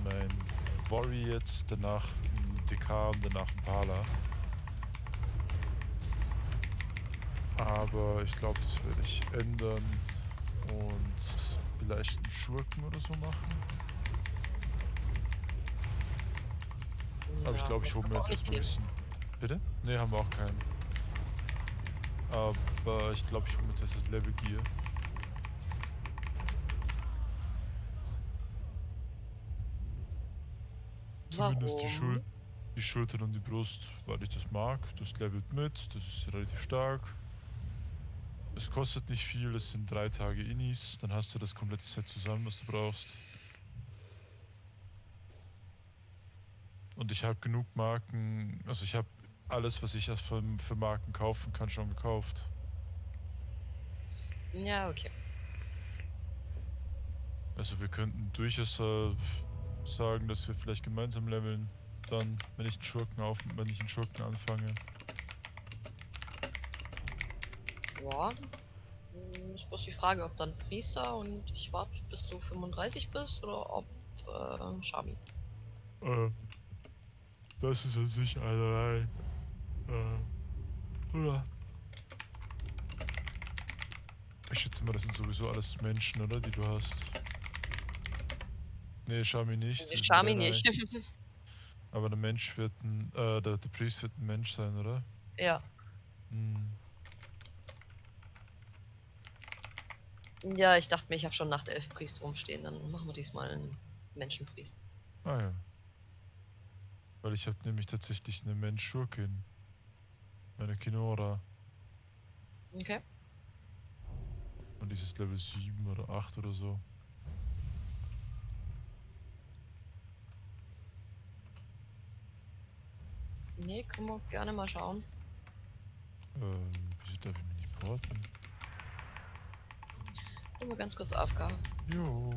Worry jetzt, danach ein DK und danach ein Pala. Aber ich glaube, das werde ich ändern und vielleicht einen Schurken oder so machen. Aber ich glaube, ich hole mir jetzt erstmal ein bisschen... Bitte? Ne, haben wir auch keinen. Aber ich glaube, ich hole mir jetzt erst das Level Gear. Zumindest die Schultern und die Brust, weil ich das mag. Das levelt mit, das ist relativ stark. Es kostet nicht viel, es sind 3 Tage Innis, dann hast du das komplette Set zusammen, was du brauchst. Und ich habe genug Marken, also ich habe alles, was ich für Marken kaufen kann, schon gekauft. Ja, okay. Also wir könnten durchaus sagen, dass wir vielleicht gemeinsam leveln. Dann, wenn ich einen Schurken anfange. Ja. Ist bloß die Frage, ob dann Priester und ich warte, bis du 35 bist oder ob Shami. Das ist an sich allerlei. Oder? Ich schätze mal, das sind sowieso alles Menschen, oder? Die du hast. Nee, Shami nicht. Die Shami nicht. Aber der Mensch wird der Priest wird ein Mensch sein, oder? Ja. Hm. Ja, ich dachte mir, ich habe schon nach der 11 Priest rumstehen, dann machen wir diesmal einen Menschenpriest. Ah ja. Weil ich habe nämlich tatsächlich eine Mensch-Schurkin. Meine Kinora. Okay. Und dieses Level 7 oder 8 oder so. Nee, können wir gerne mal schauen. Wieso darf ich mich nicht porten? Können wir ganz kurz AFK. Jo.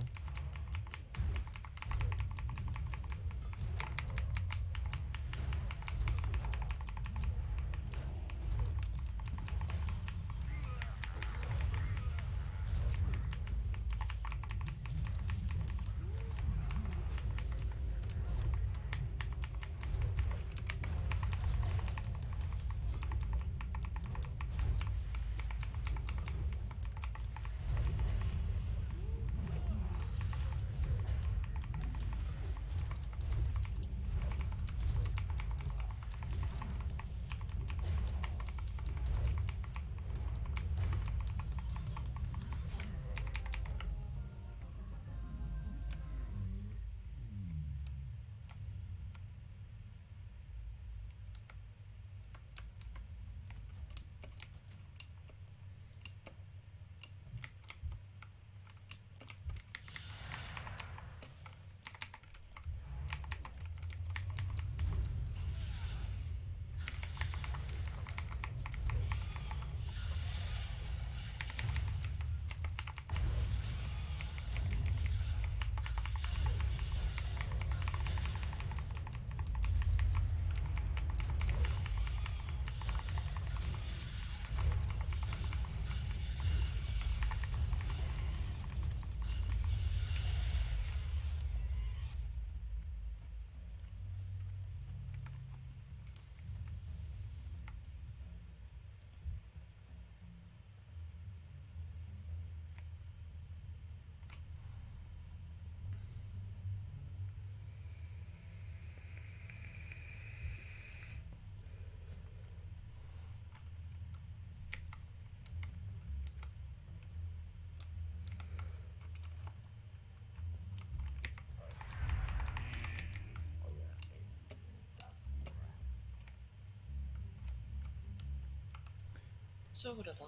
So, wieder da.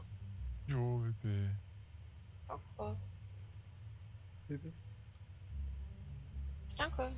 Jo, WP. Danke. Bitte? Danke.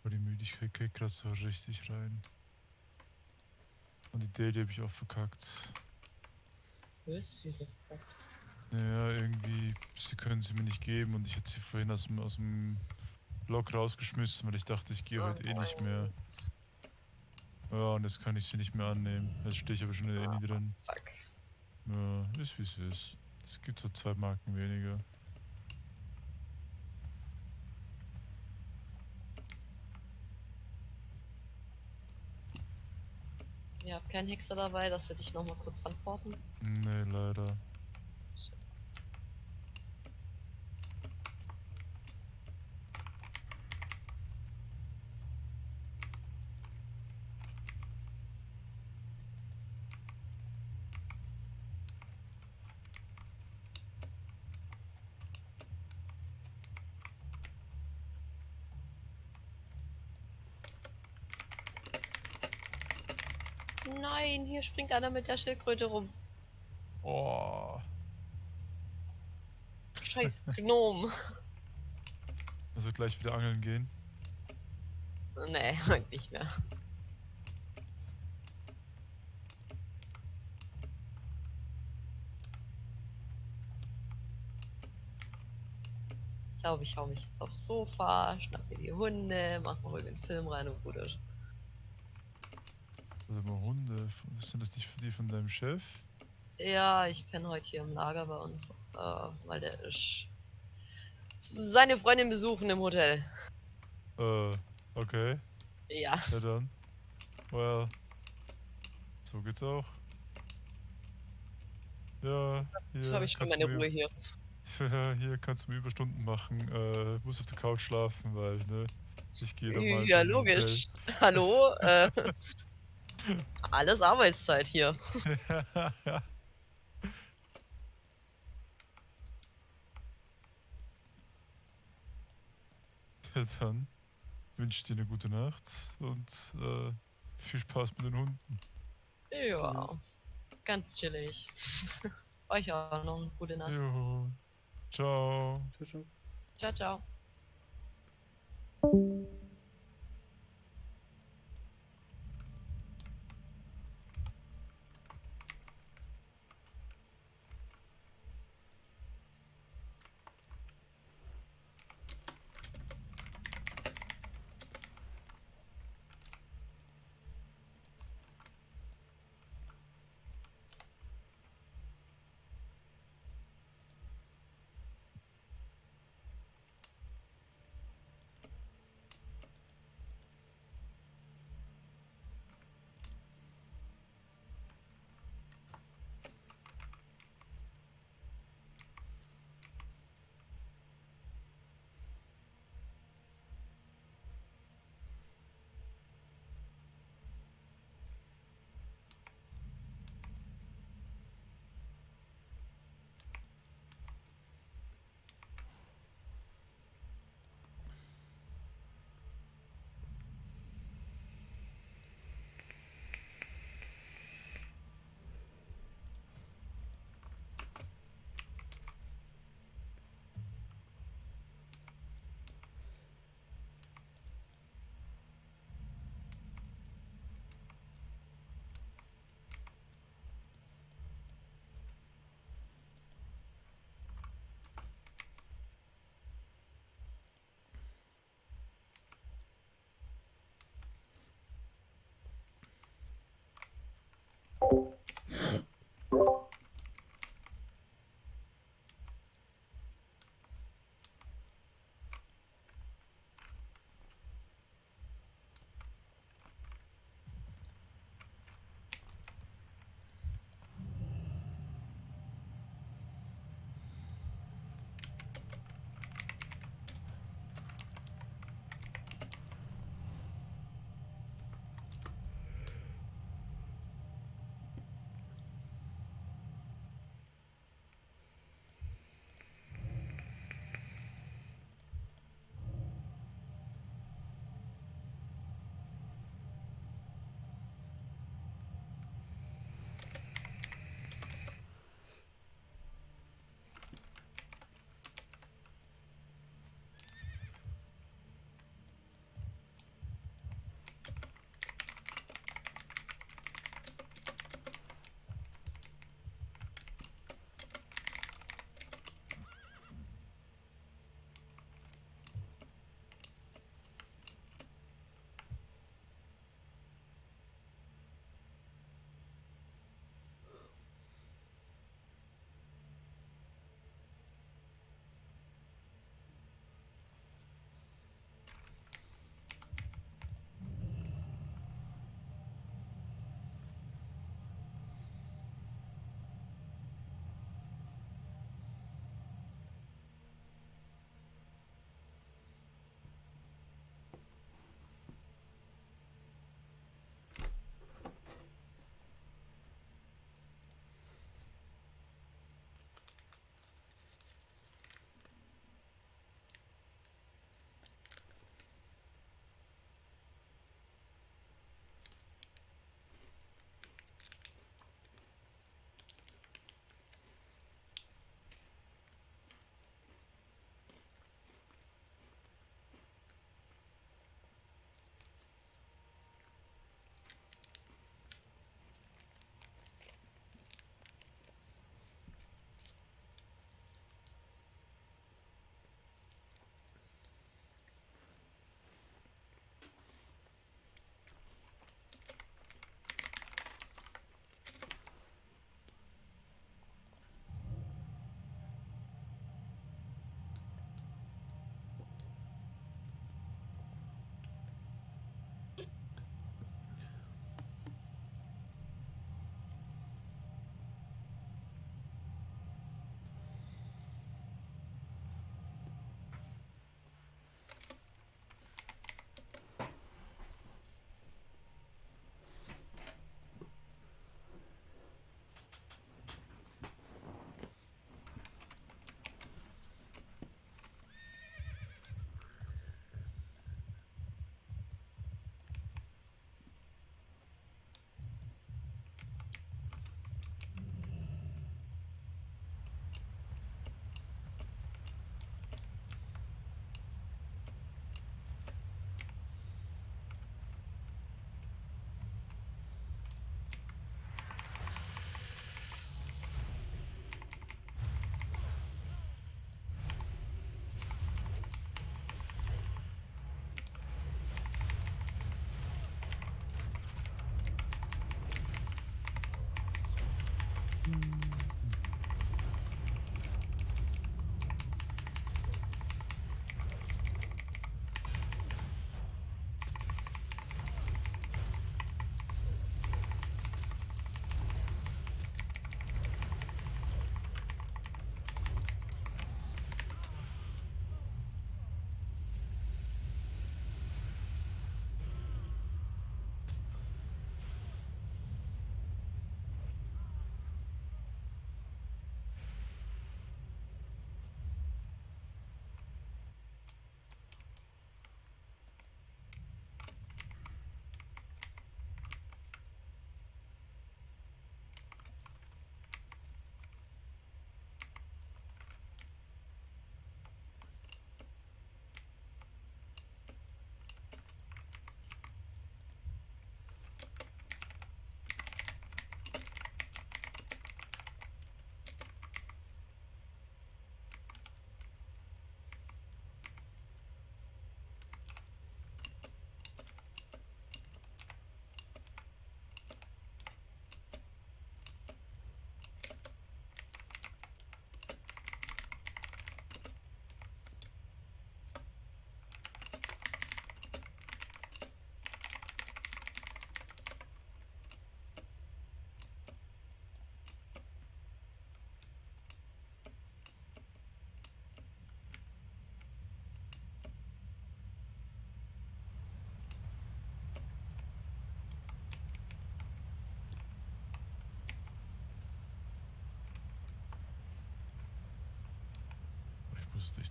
Aber die Müdigkeit kriegt gerade so richtig rein. Und die Daily habe ich auch verkackt. Was? Wieso? Naja, irgendwie, sie können sie mir nicht geben und ich hätte sie vorhin aus dem Blog rausgeschmissen, weil ich dachte, ich gehe heute eh nicht mehr. Ja, und jetzt kann ich sie nicht mehr annehmen. Jetzt stehe ich aber schon in der Any drin. Fuck. Ja, ist wie es ist. Es gibt so 2 Marken weniger. Ihr habt keinen Hexer dabei, dass sie dich nochmal kurz antworten. Nee, leider. Nein, hier springt einer mit der Schildkröte rum. Oh. Scheiß Gnom. Also gleich wieder angeln gehen. Nee, heute nicht mehr. Ich glaube, ich hau mich jetzt aufs Sofa, schnapp mir die Hunde, mach mal ruhig einen Film rein und gut ist. Also mal Hunde. Sind das nicht die von deinem Chef? Ja, ich penne heute hier im Lager bei uns, weil der ist seine Freundin besuchen im Hotel. Okay. Ja. Ja dann. Well. So geht's auch. Ja, Jetzt habe hier ich schon kannst meine du mir, Ruhe hier. hier kannst du mir Überstunden machen. Muss auf der Couch schlafen, weil, ne? Ich gehe da mal Ja, in ein Hotel. logisch. Hallo? Alles Arbeitszeit hier. Ja, dann wünsche ich dir eine gute Nacht und viel Spaß mit den Hunden. Ja, ganz chillig. Euch auch noch eine gute Nacht. Jo. Ciao. Ciao, ciao. Ciao, ciao.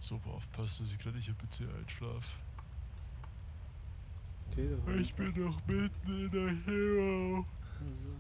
Super aufpassen, dass ich gleich nicht ein bisschen einschlafe. Okay, doch. Ich bin noch mitten in der Hero. Also.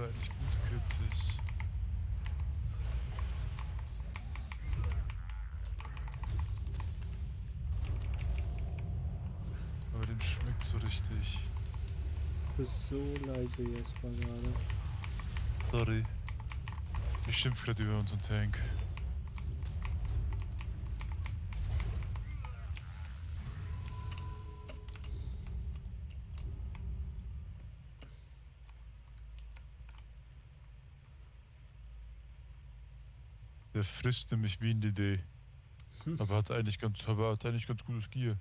eigentlich gut gekippt ist. Aber dem schmeckt so richtig. Du bist so leise, Jesper, gerade. Sorry. Ich schimpf gerade über unseren Tank. Der frisst nämlich wie ein DD. Aber hat eigentlich ganz gutes Gear.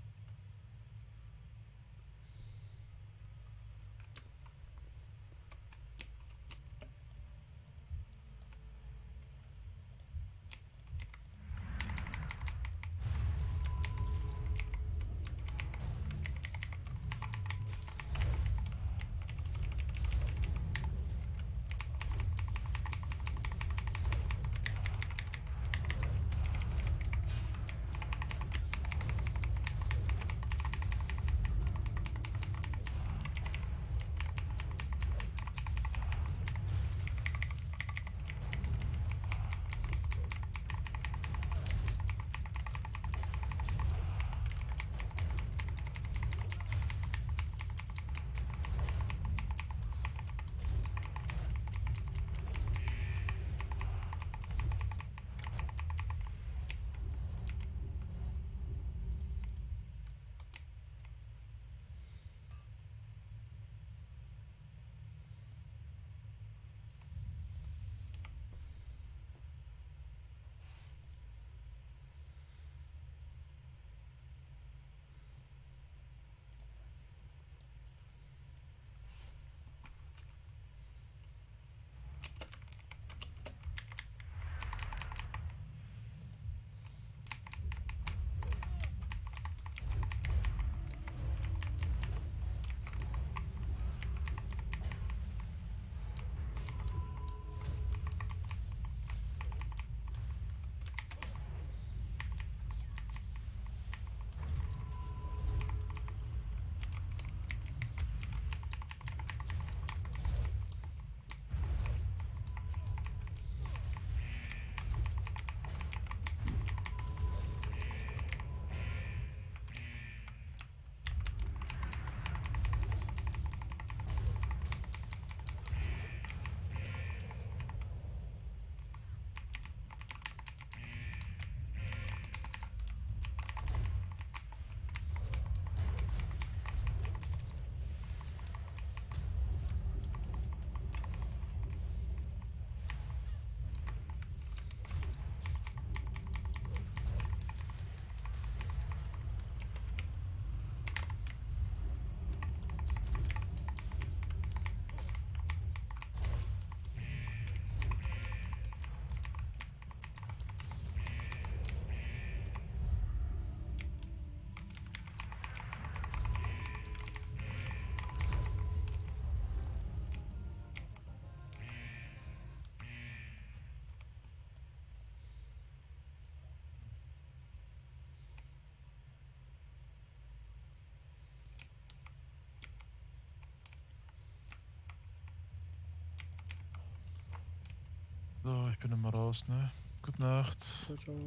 So, ich bin immer raus, ne? Gute Nacht. Ciao, ciao.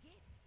geht's?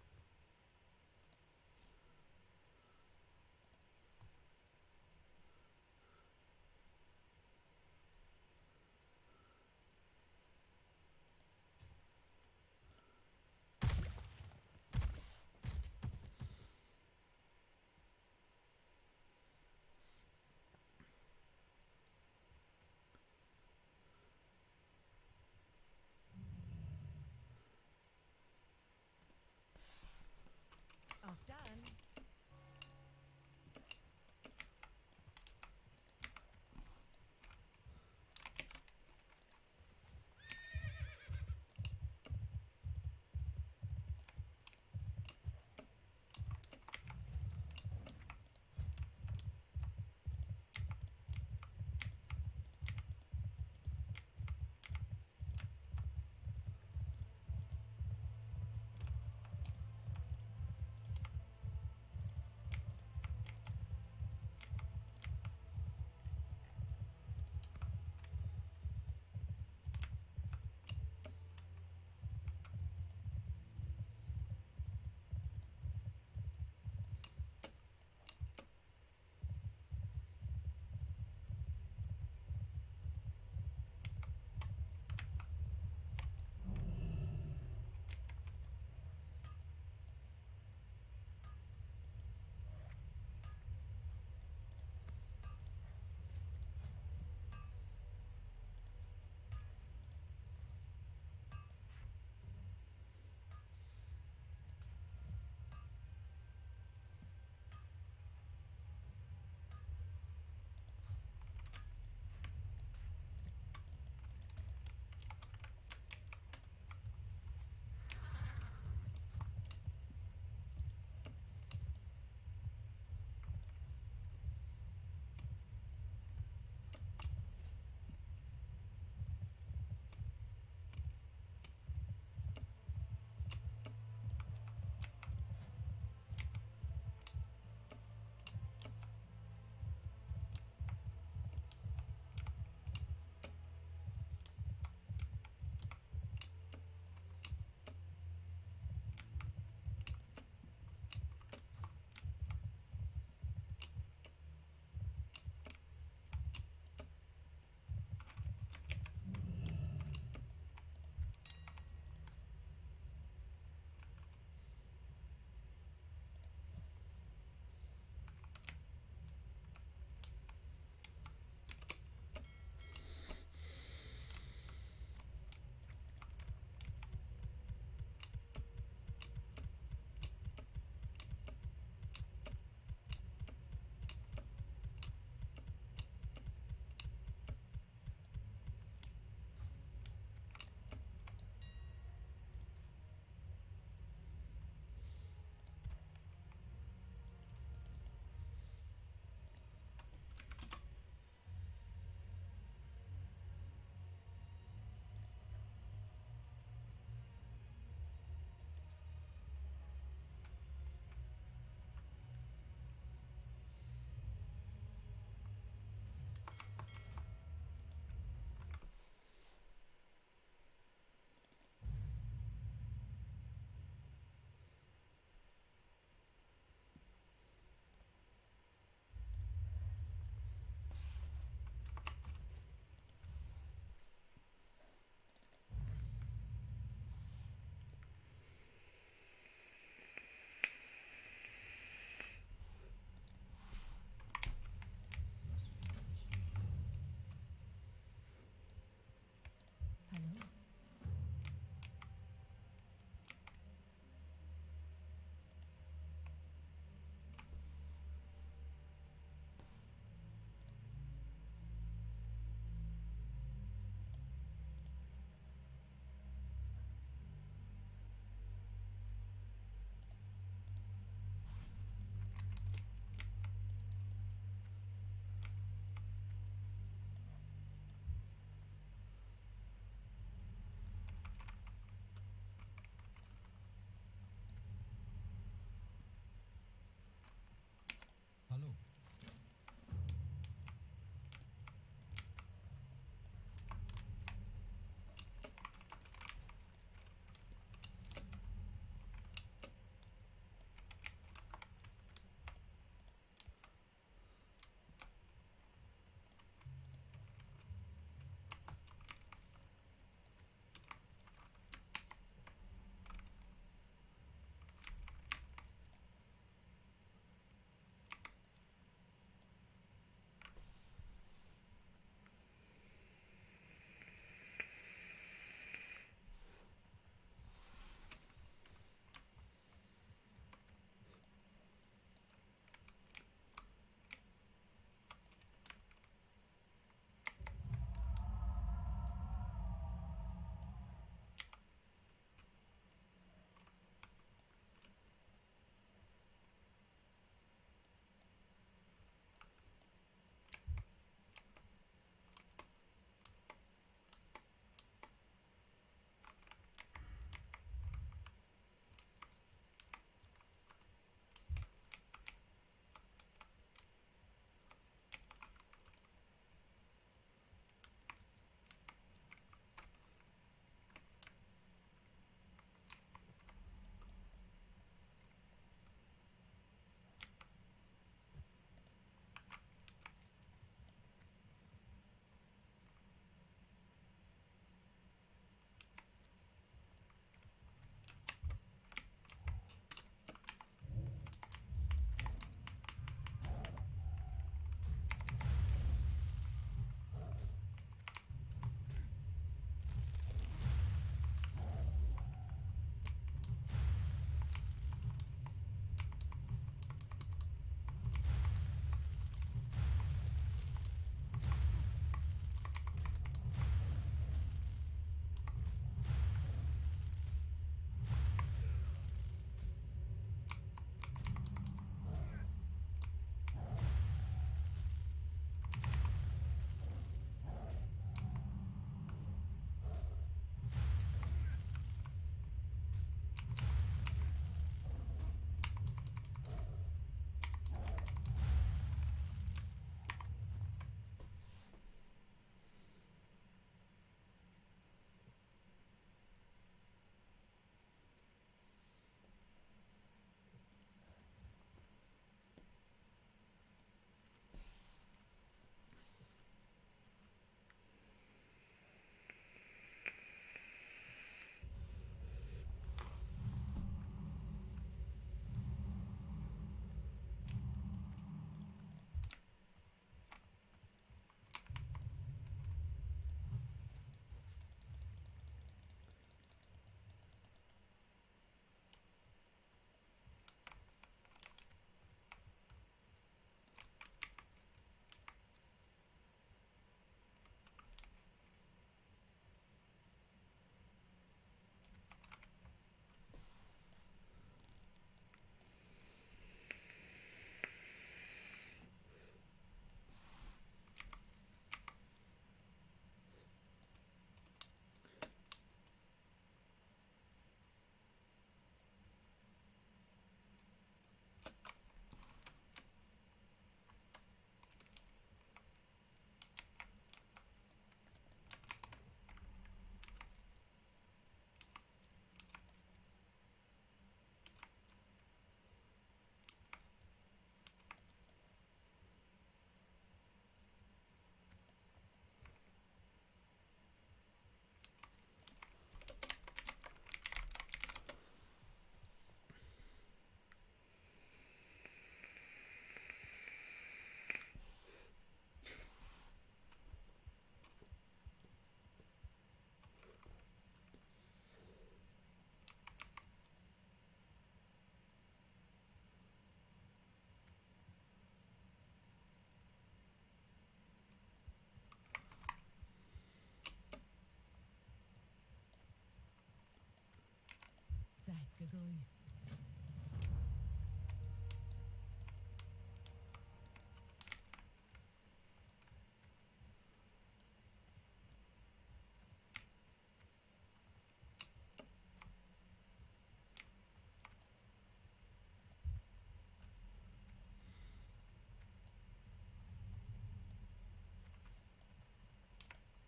Gegrüßt.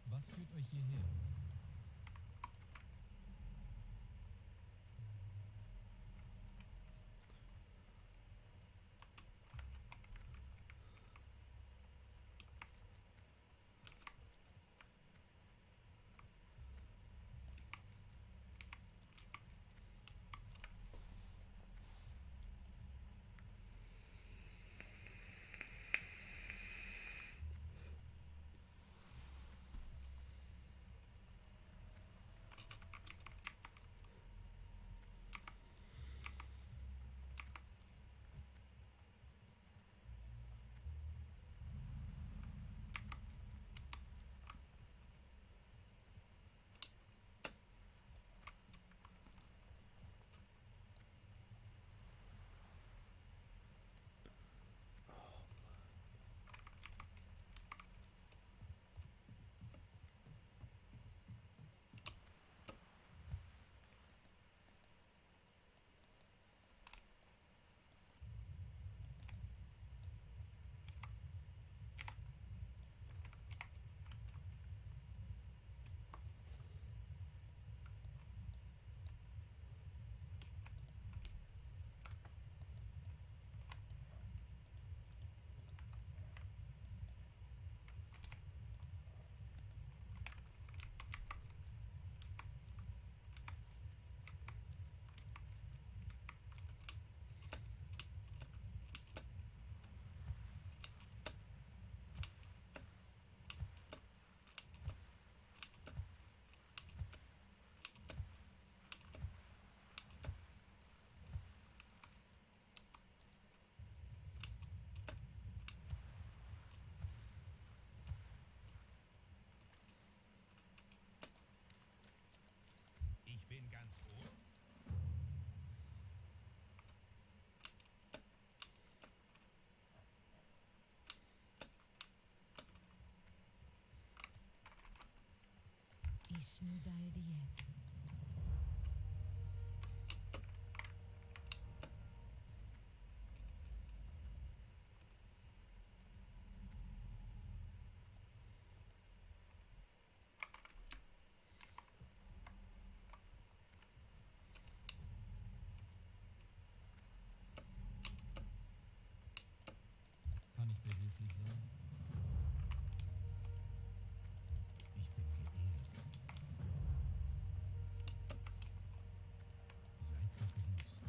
Was führt euch hierher? Ich bin ganz ohr. Ich nudal die. Kann ich behilflich sein? Ich bin geehrt. Seid gegrüßt.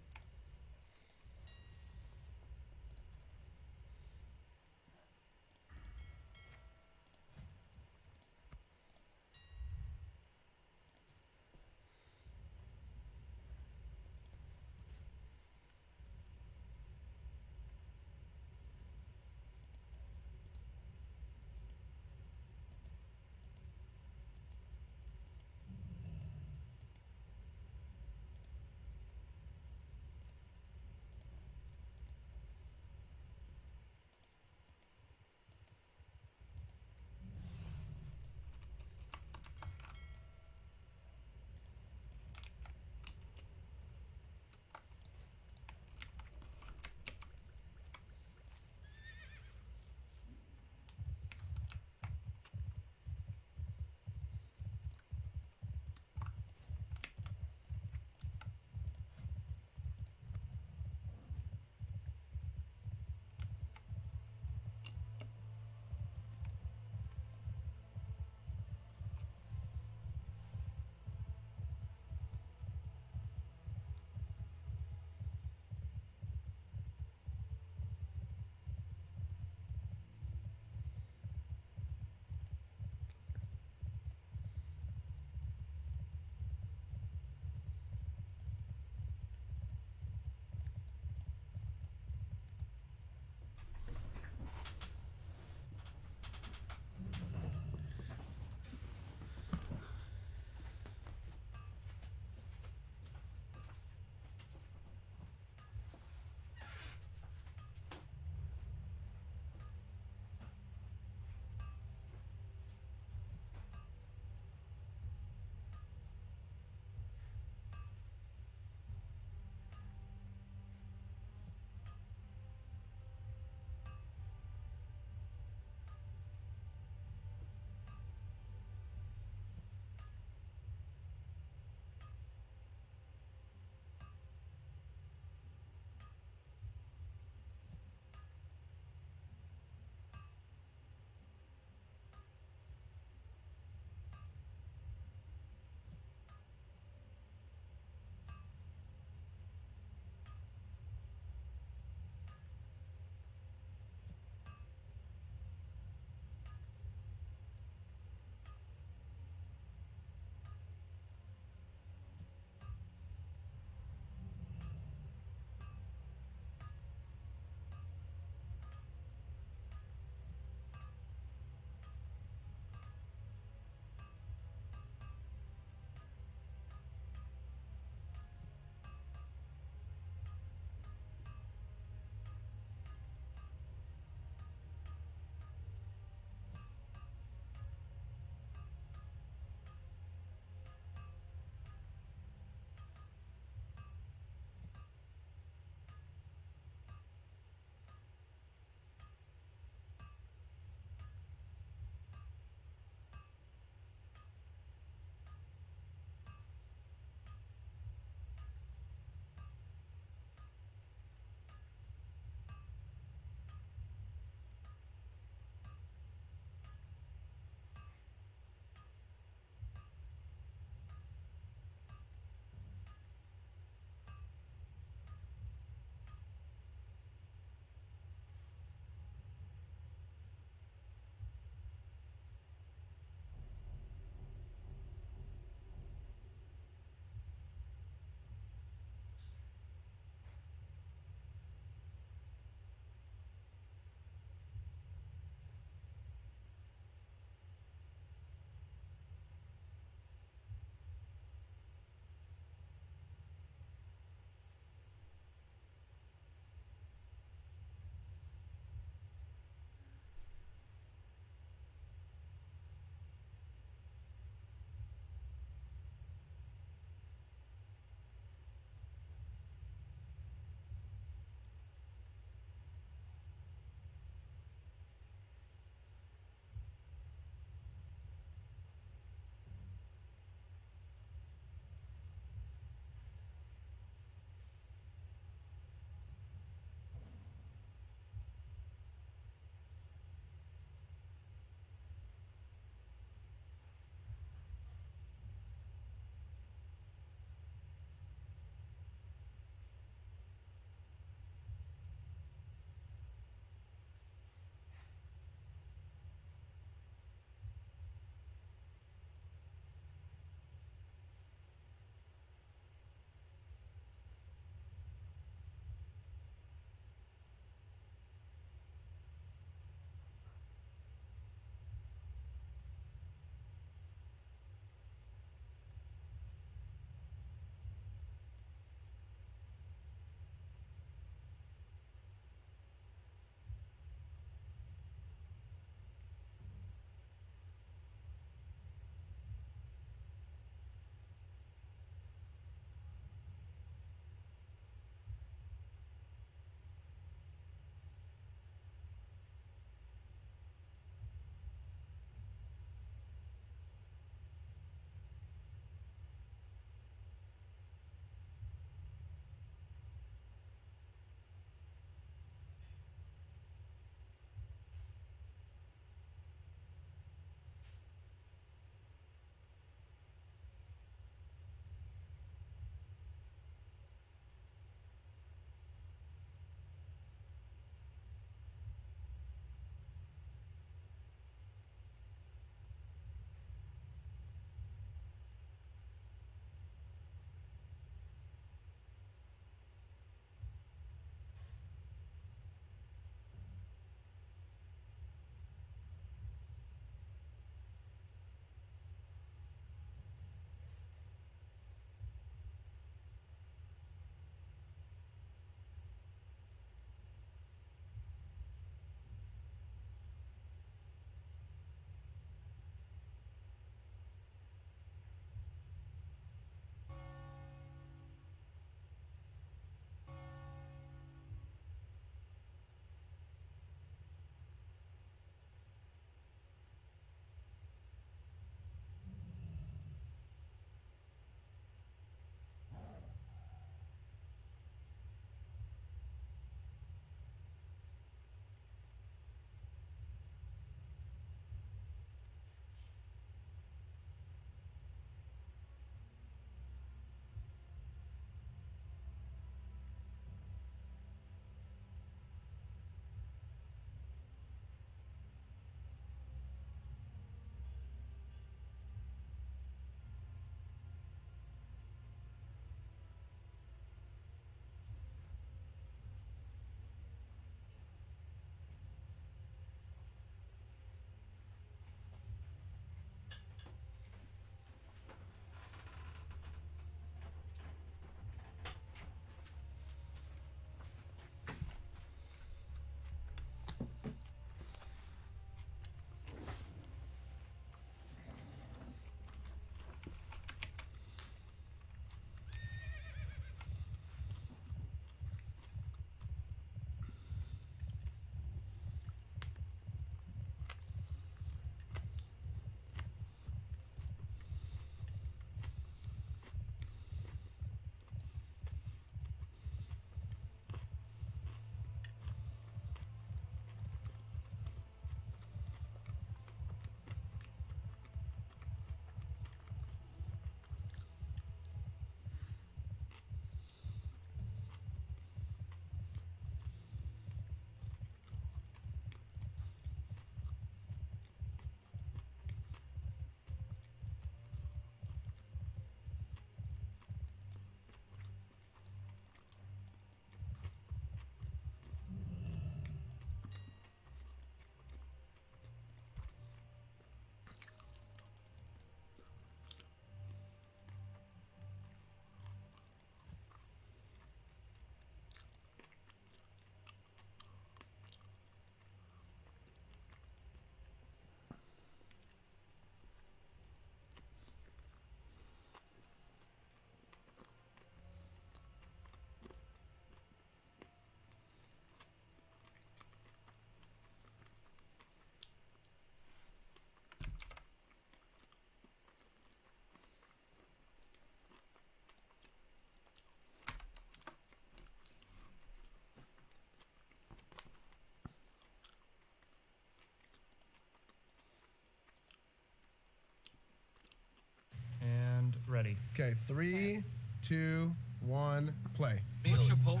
Okay, 3, 2, 1, play. We eat Chipotle.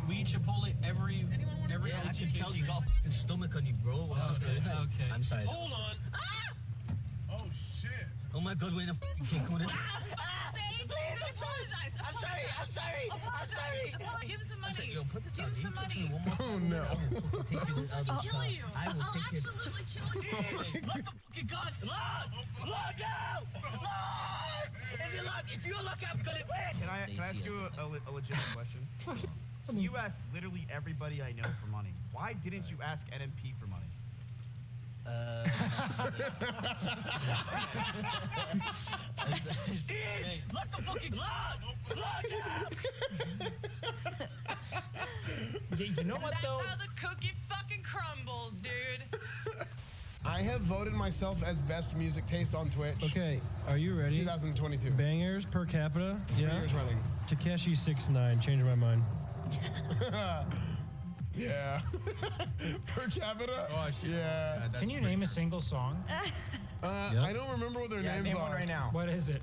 We eat Chipotle every. Yeah, I can tell you got a stomach on you, bro. Okay. I'm sorry. Hold on. Oh shit. Oh my god, wait, you can't come in. Please apologize. I'm sorry. Give him some money. Yo, put this Give on. him some money. Oh no. I'll kill you. I will I'll take it. absolutely kill you. Look the fucking gun. Look out. If you look, I'm gonna win. Can I ask you a legitimate question? So you asked literally everybody I know for money. Why didn't you ask NMP for money? Look the fucking look out. You know what That's though? how the cookie fucking crumbles, dude. I have voted myself as best music taste on Twitch. Okay, are you ready? 2022. Bangers per capita. 3 years running. Takeshi 6ix9ine. Changed my mind. Yeah. Per capita? Oh, shit. Yeah. Can you name a single song? I don't remember what their names name are. one right now. What is it?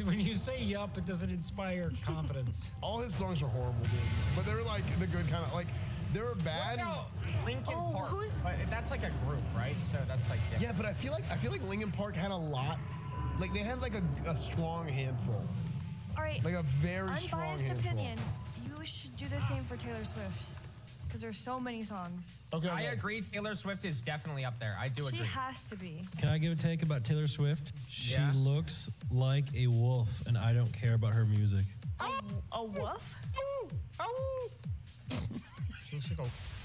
When you say yup, it doesn't inspire confidence. All his songs are horrible, dude. But they were like the good kind of, like, they were bad. Linkin Park. But that's like a group, right? So that's like different. Yeah, but I feel like Linkin Park had a lot. Like, they had like a strong handful. All right. Like a very strong unbiased handful. opinion. You should do the same for Taylor Swift. Because there's so many songs. Okay. I agree. Taylor Swift is definitely up there. I do She agree. has to be. Can I give a take about Taylor Swift? She Yeah. looks like a wolf, and I don't care about her music. A wolf?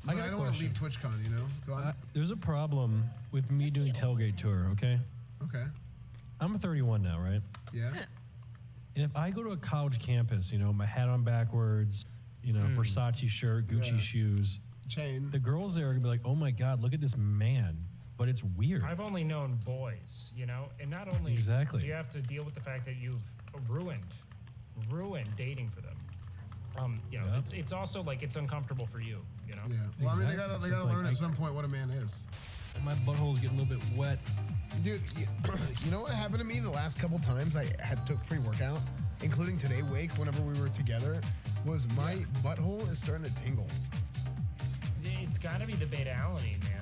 But I don't want to leave TwitchCon, you know? Go on. There's a problem with me doing tailgate tour, okay? Okay. I'm 31 now, right? Yeah. And if I go to a college campus, you know, my hat on backwards, you know, Versace shirt, Gucci Yeah. shoes, chain, the girls there are gonna be like, oh my God, look at this man. But it's weird. I've only known boys, you know, and not only Exactly. do you have to deal with the fact that you've ruined dating for them. You know, Yeah. it's also like it's uncomfortable for you, you know. Yeah. Well, I mean, they Exactly. gotta It's learn like at some point what a man is. My butthole's getting a little bit wet. Dude, you know what happened to me the last couple times I took pre-workout, including today wake whenever we were together, was my butthole is starting to tingle. It's got to be the beta alanine, man.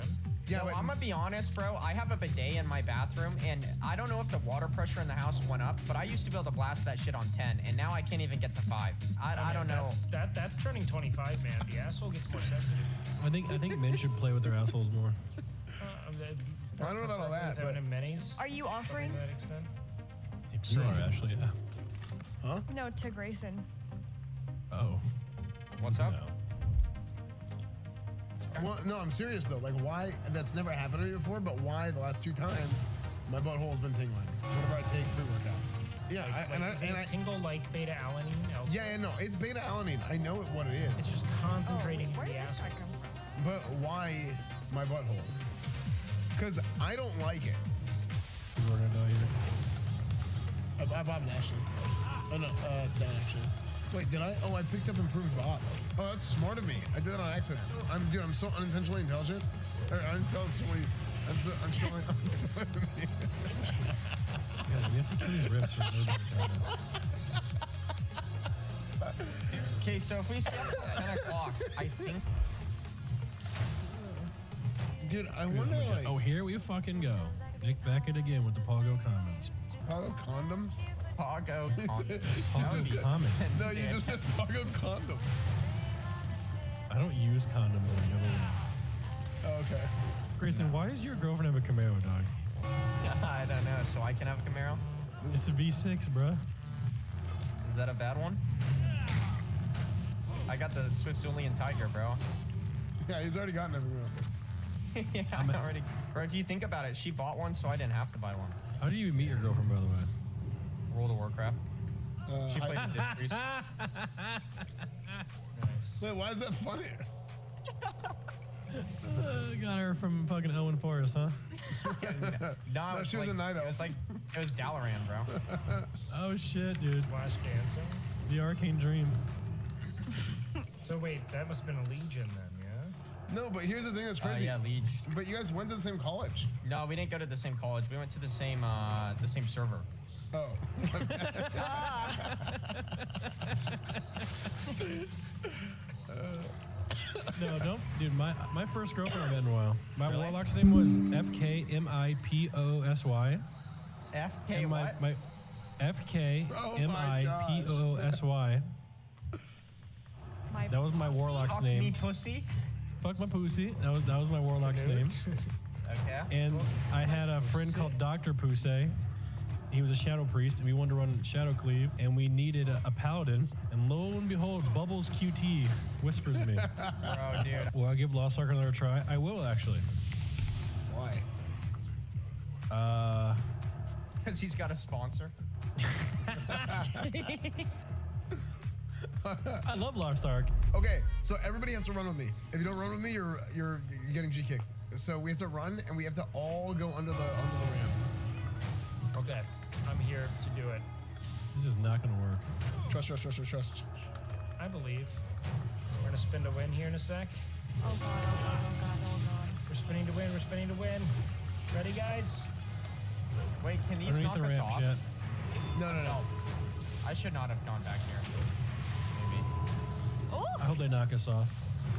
Yeah, No, but I'm gonna be honest, bro. I have a bidet in my bathroom, and I don't know if the water pressure in the house went up, but I used to be able to blast that shit on 10, and now I can't even get to 5. I don't know. That's turning 25, man. The asshole gets more sensitive. I think men should play with their assholes more. I don't know about all that, but Are you offering? To that extent. You are, Ashley, yeah. Huh? No, to Grayson. Oh. What's up? Well, no, I'm serious though. Like, why? That's never happened to me before. But why the last 2 times my butthole's been tingling whenever I take pre-workout? Yeah, Does it tingle like beta alanine? Elsewhere? Yeah, no, it's beta alanine. I know what it is. It's just concentrating in the asshole. But why my butthole? Because I don't like it. I bobbed Ashley. Oh no, it's down actually. Wait, did I? Oh, I picked up improved bot. Oh, that's smart of me. I did that on accident. I'm so unintentionally intelligent. Or unintelligently. I'm so Yeah, we have to kill these rips. Okay, so if we stay up till 10 o'clock, I think. Dude, I wonder like. Oh, here we fucking go. Nick Beckett again with the Pogo condoms. Pogo condoms? Pogo condoms. Pogo condoms. No, you just said Pogo condoms. I don't use condoms and I never will. Oh, okay. Grayson, why does your girlfriend have a Camaro, dog? I don't know, so I can have a Camaro? It's a V6, bruh. Is that a bad one? I got the Switzerland Tiger, bro. Yeah, he's already gotten a Yeah, I already. Bro, if you think about it, she bought one, so I didn't have to buy one. How do you meet your girlfriend, by the way? World of Warcraft. She plays in Nice. Discrease. Wait, why is that funny? Got her from fucking Owen Forest, huh? No, she was a night elf. It was Dalaran, bro. Oh shit, dude. Flash dancing. The Arcane Dream. So wait, that must have been a Legion then, yeah? No, but here's the thing that's crazy. Yeah, Liege. But you guys went to the same college. No, we didn't go to the same college. We went to the same server. Oh. No, don't, dude. My first girlfriend I've had in a while. My warlock's name was FKMIPOSY. FK And what? my FKMIPOSY. That was my warlock's Fuck name. me pussy. Fuck my pussy. That was my warlock's name. Okay. And I had a friend called Dr. Pusey. He was a shadow priest, and we wanted to run Shadow Cleave, and we needed a paladin. And lo and behold, Bubbles QT whispers me. Bro, dude. Will I give Lost Ark another try? I will, actually. Why? Because he's got a sponsor. I love Lost Ark. Okay, so everybody has to run with me. If you don't run with me, you're getting G kicked. So we have to run, and we have to all go under the ramp. Okay, I'm here to do it. This is not gonna work. Trust. I believe. We're gonna spin to win here in a sec. Oh god, oh god, oh god, oh god. We're spinning to win, we're spinning to win. Ready, guys? Wait, can these Underneath knock the us ramp, off? Jet. No. I should not have gone back here. Maybe. I hope they knock us off.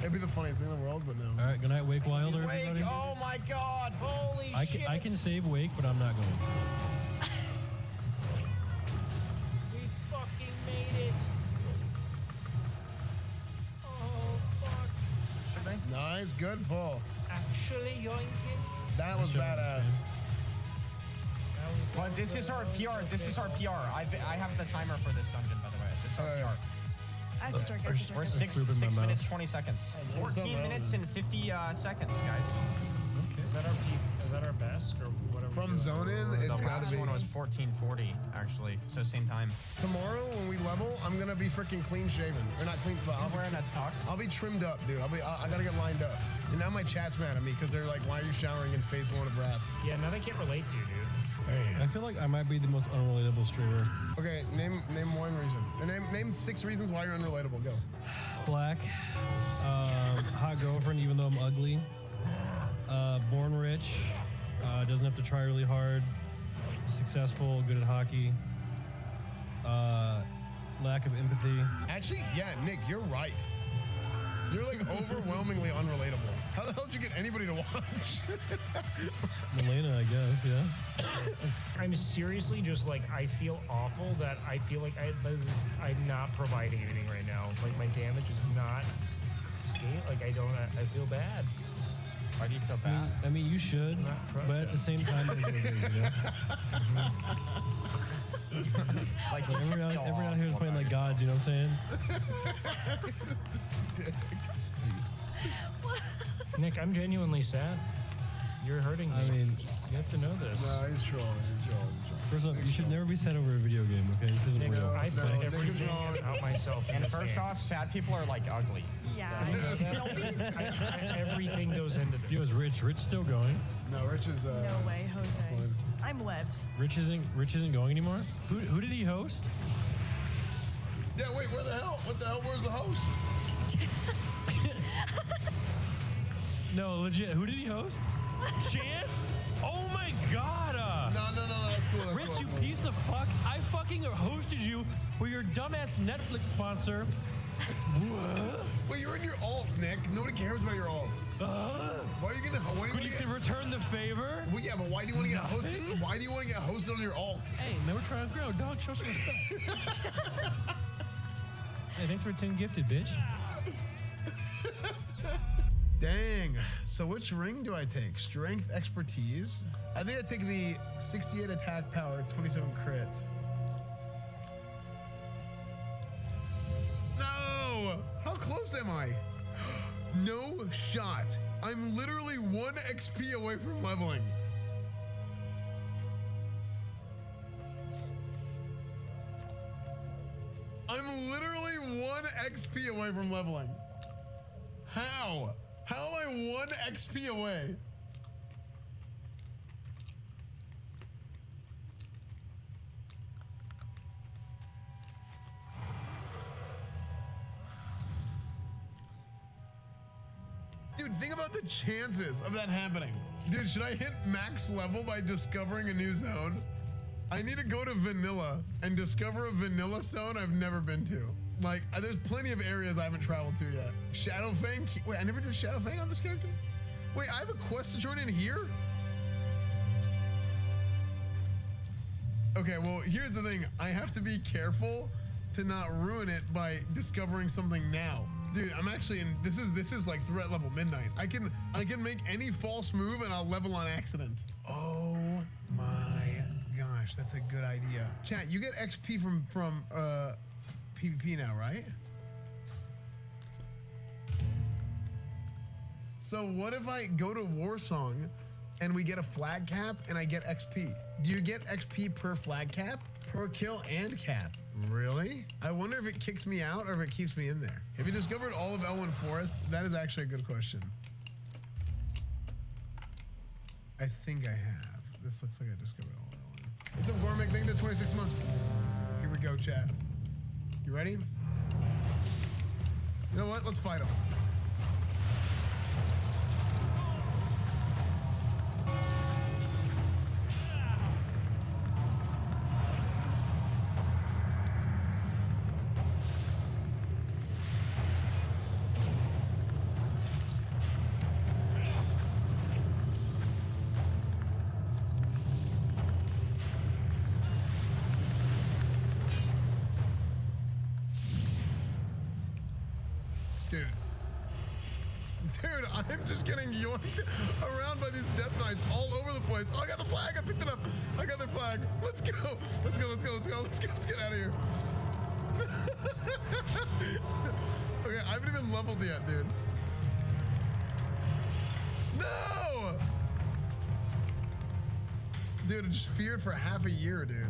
It'd be the funniest thing in the world, but no. All right, good night, Wake Wilder, Wake, everybody. oh my god! Holy shit! I can save Wake, but I'm not going. We fucking made it. Oh, fuck. Nice, good pull. Actually yoinking. That was badass. But this is our PR. This is our PR. I have the timer for this dungeon, by the way. This is our PR. Extra, We're 6 minutes 20 seconds. 14 minutes and 50 seconds, guys. Is that our best or whatever? From zone in, it's the gotta last be. one was 14:40 actually, so same time. Tomorrow when we level, I'm gonna be freaking clean shaven, or not clean, but I'm wearing a tux. I'll be trimmed up, dude. I gotta get lined up. And now my chat's mad at me because they're like, "Why are you showering in phase 1 of Wrath?" Yeah, now they can't relate to you, dude. I feel like I might be the most unrelatable streamer. Okay, name one reason. Name 6 reasons why you're unrelatable. Go. Black, hot girlfriend, even though I'm ugly. Born rich, doesn't have to try really hard. Successful, good at hockey. Lack of empathy. Actually, yeah, Nick, you're right. You're like overwhelmingly unrelatable. How the hell did you get anybody to watch? Melena, I guess, yeah. I'm seriously just like, I feel awful that I feel like I'm not providing anything right now. Like my damage is not scale. Like I feel bad. Why do you feel bad? I mean, you should, but at the same time, it is what it is, you know? Like everyone out here is playing like gods, you know what I'm saying? Nick, I'm genuinely sad. You're hurting me. I mean, you have to know this. No, he's trolling. First off, you should never be sad over a video game, okay? This isn't real. I put everything out myself. And first off, sad people are like ugly. Yeah. Everything goes into this. Yo, is Rich still going? No, Rich is. No way, Jose. I'm webbed. Rich isn't going anymore? Who did he host? Yeah, wait, where the hell? What the hell? Where's the host? No, legit. Who did he host? Chance? Oh my god! No, that's cool. Rich, you piece of fuck! I fucking hosted you for your dumbass Netflix sponsor. What? Wait, you're in your alt, Nick. Nobody cares about your alt. Why are you gonna? Why do you Could you return the favor? Well, yeah, but why do you want to get hosted? Why do you want to get hosted on your alt? Hey, man, we're trying to grow. Dog, show some respect. Hey, thanks for 10 gifted, bitch. Dang. So which ring do I take? Strength, expertise? I think I take the 68 attack power, 27 crit. No! How close am I? No shot. I'm literally 1 XP away from leveling. I'm literally 1 XP away from leveling. How? How am I 1 XP away? Dude, think about the chances of that happening. Dude, should I hit max level by discovering a new zone? I need to go to Vanilla and discover a Vanilla zone I've never been to. Like, there's plenty of areas I haven't traveled to yet. Shadowfang? Wait, I never did Shadowfang on this character? Wait, I have a quest to join in here? Okay, well, here's the thing. I have to be careful to not ruin it by discovering something now. Dude, I'm actually in, this is like threat level midnight. I can make any false move and I'll level on accident. Oh my gosh, that's a good idea. Chat, you get XP from PvP now, right? So what if I go to Warsong and we get a flag cap and I get XP? Do you get XP per flag cap, per kill and cap? Really? I wonder if it kicks me out or if it keeps me in there. Have you discovered all of Elwyn Forest? That is actually a good question. I think I have. This looks like I discovered all of Elwyn. What's up, Gormick? Thank you for 26 months. Here we go, chat. You ready? You know what? Let's fight him. Dude, I'm just getting yoinked around by these death knights all over the place. Oh, I got the flag. I picked it up. I got their flag. Let's go. Let's go. Let's go. Let's go. Let's go. Let's get out of here. Okay, I haven't even leveled yet, dude. No! Dude, I just feared for half a year, dude.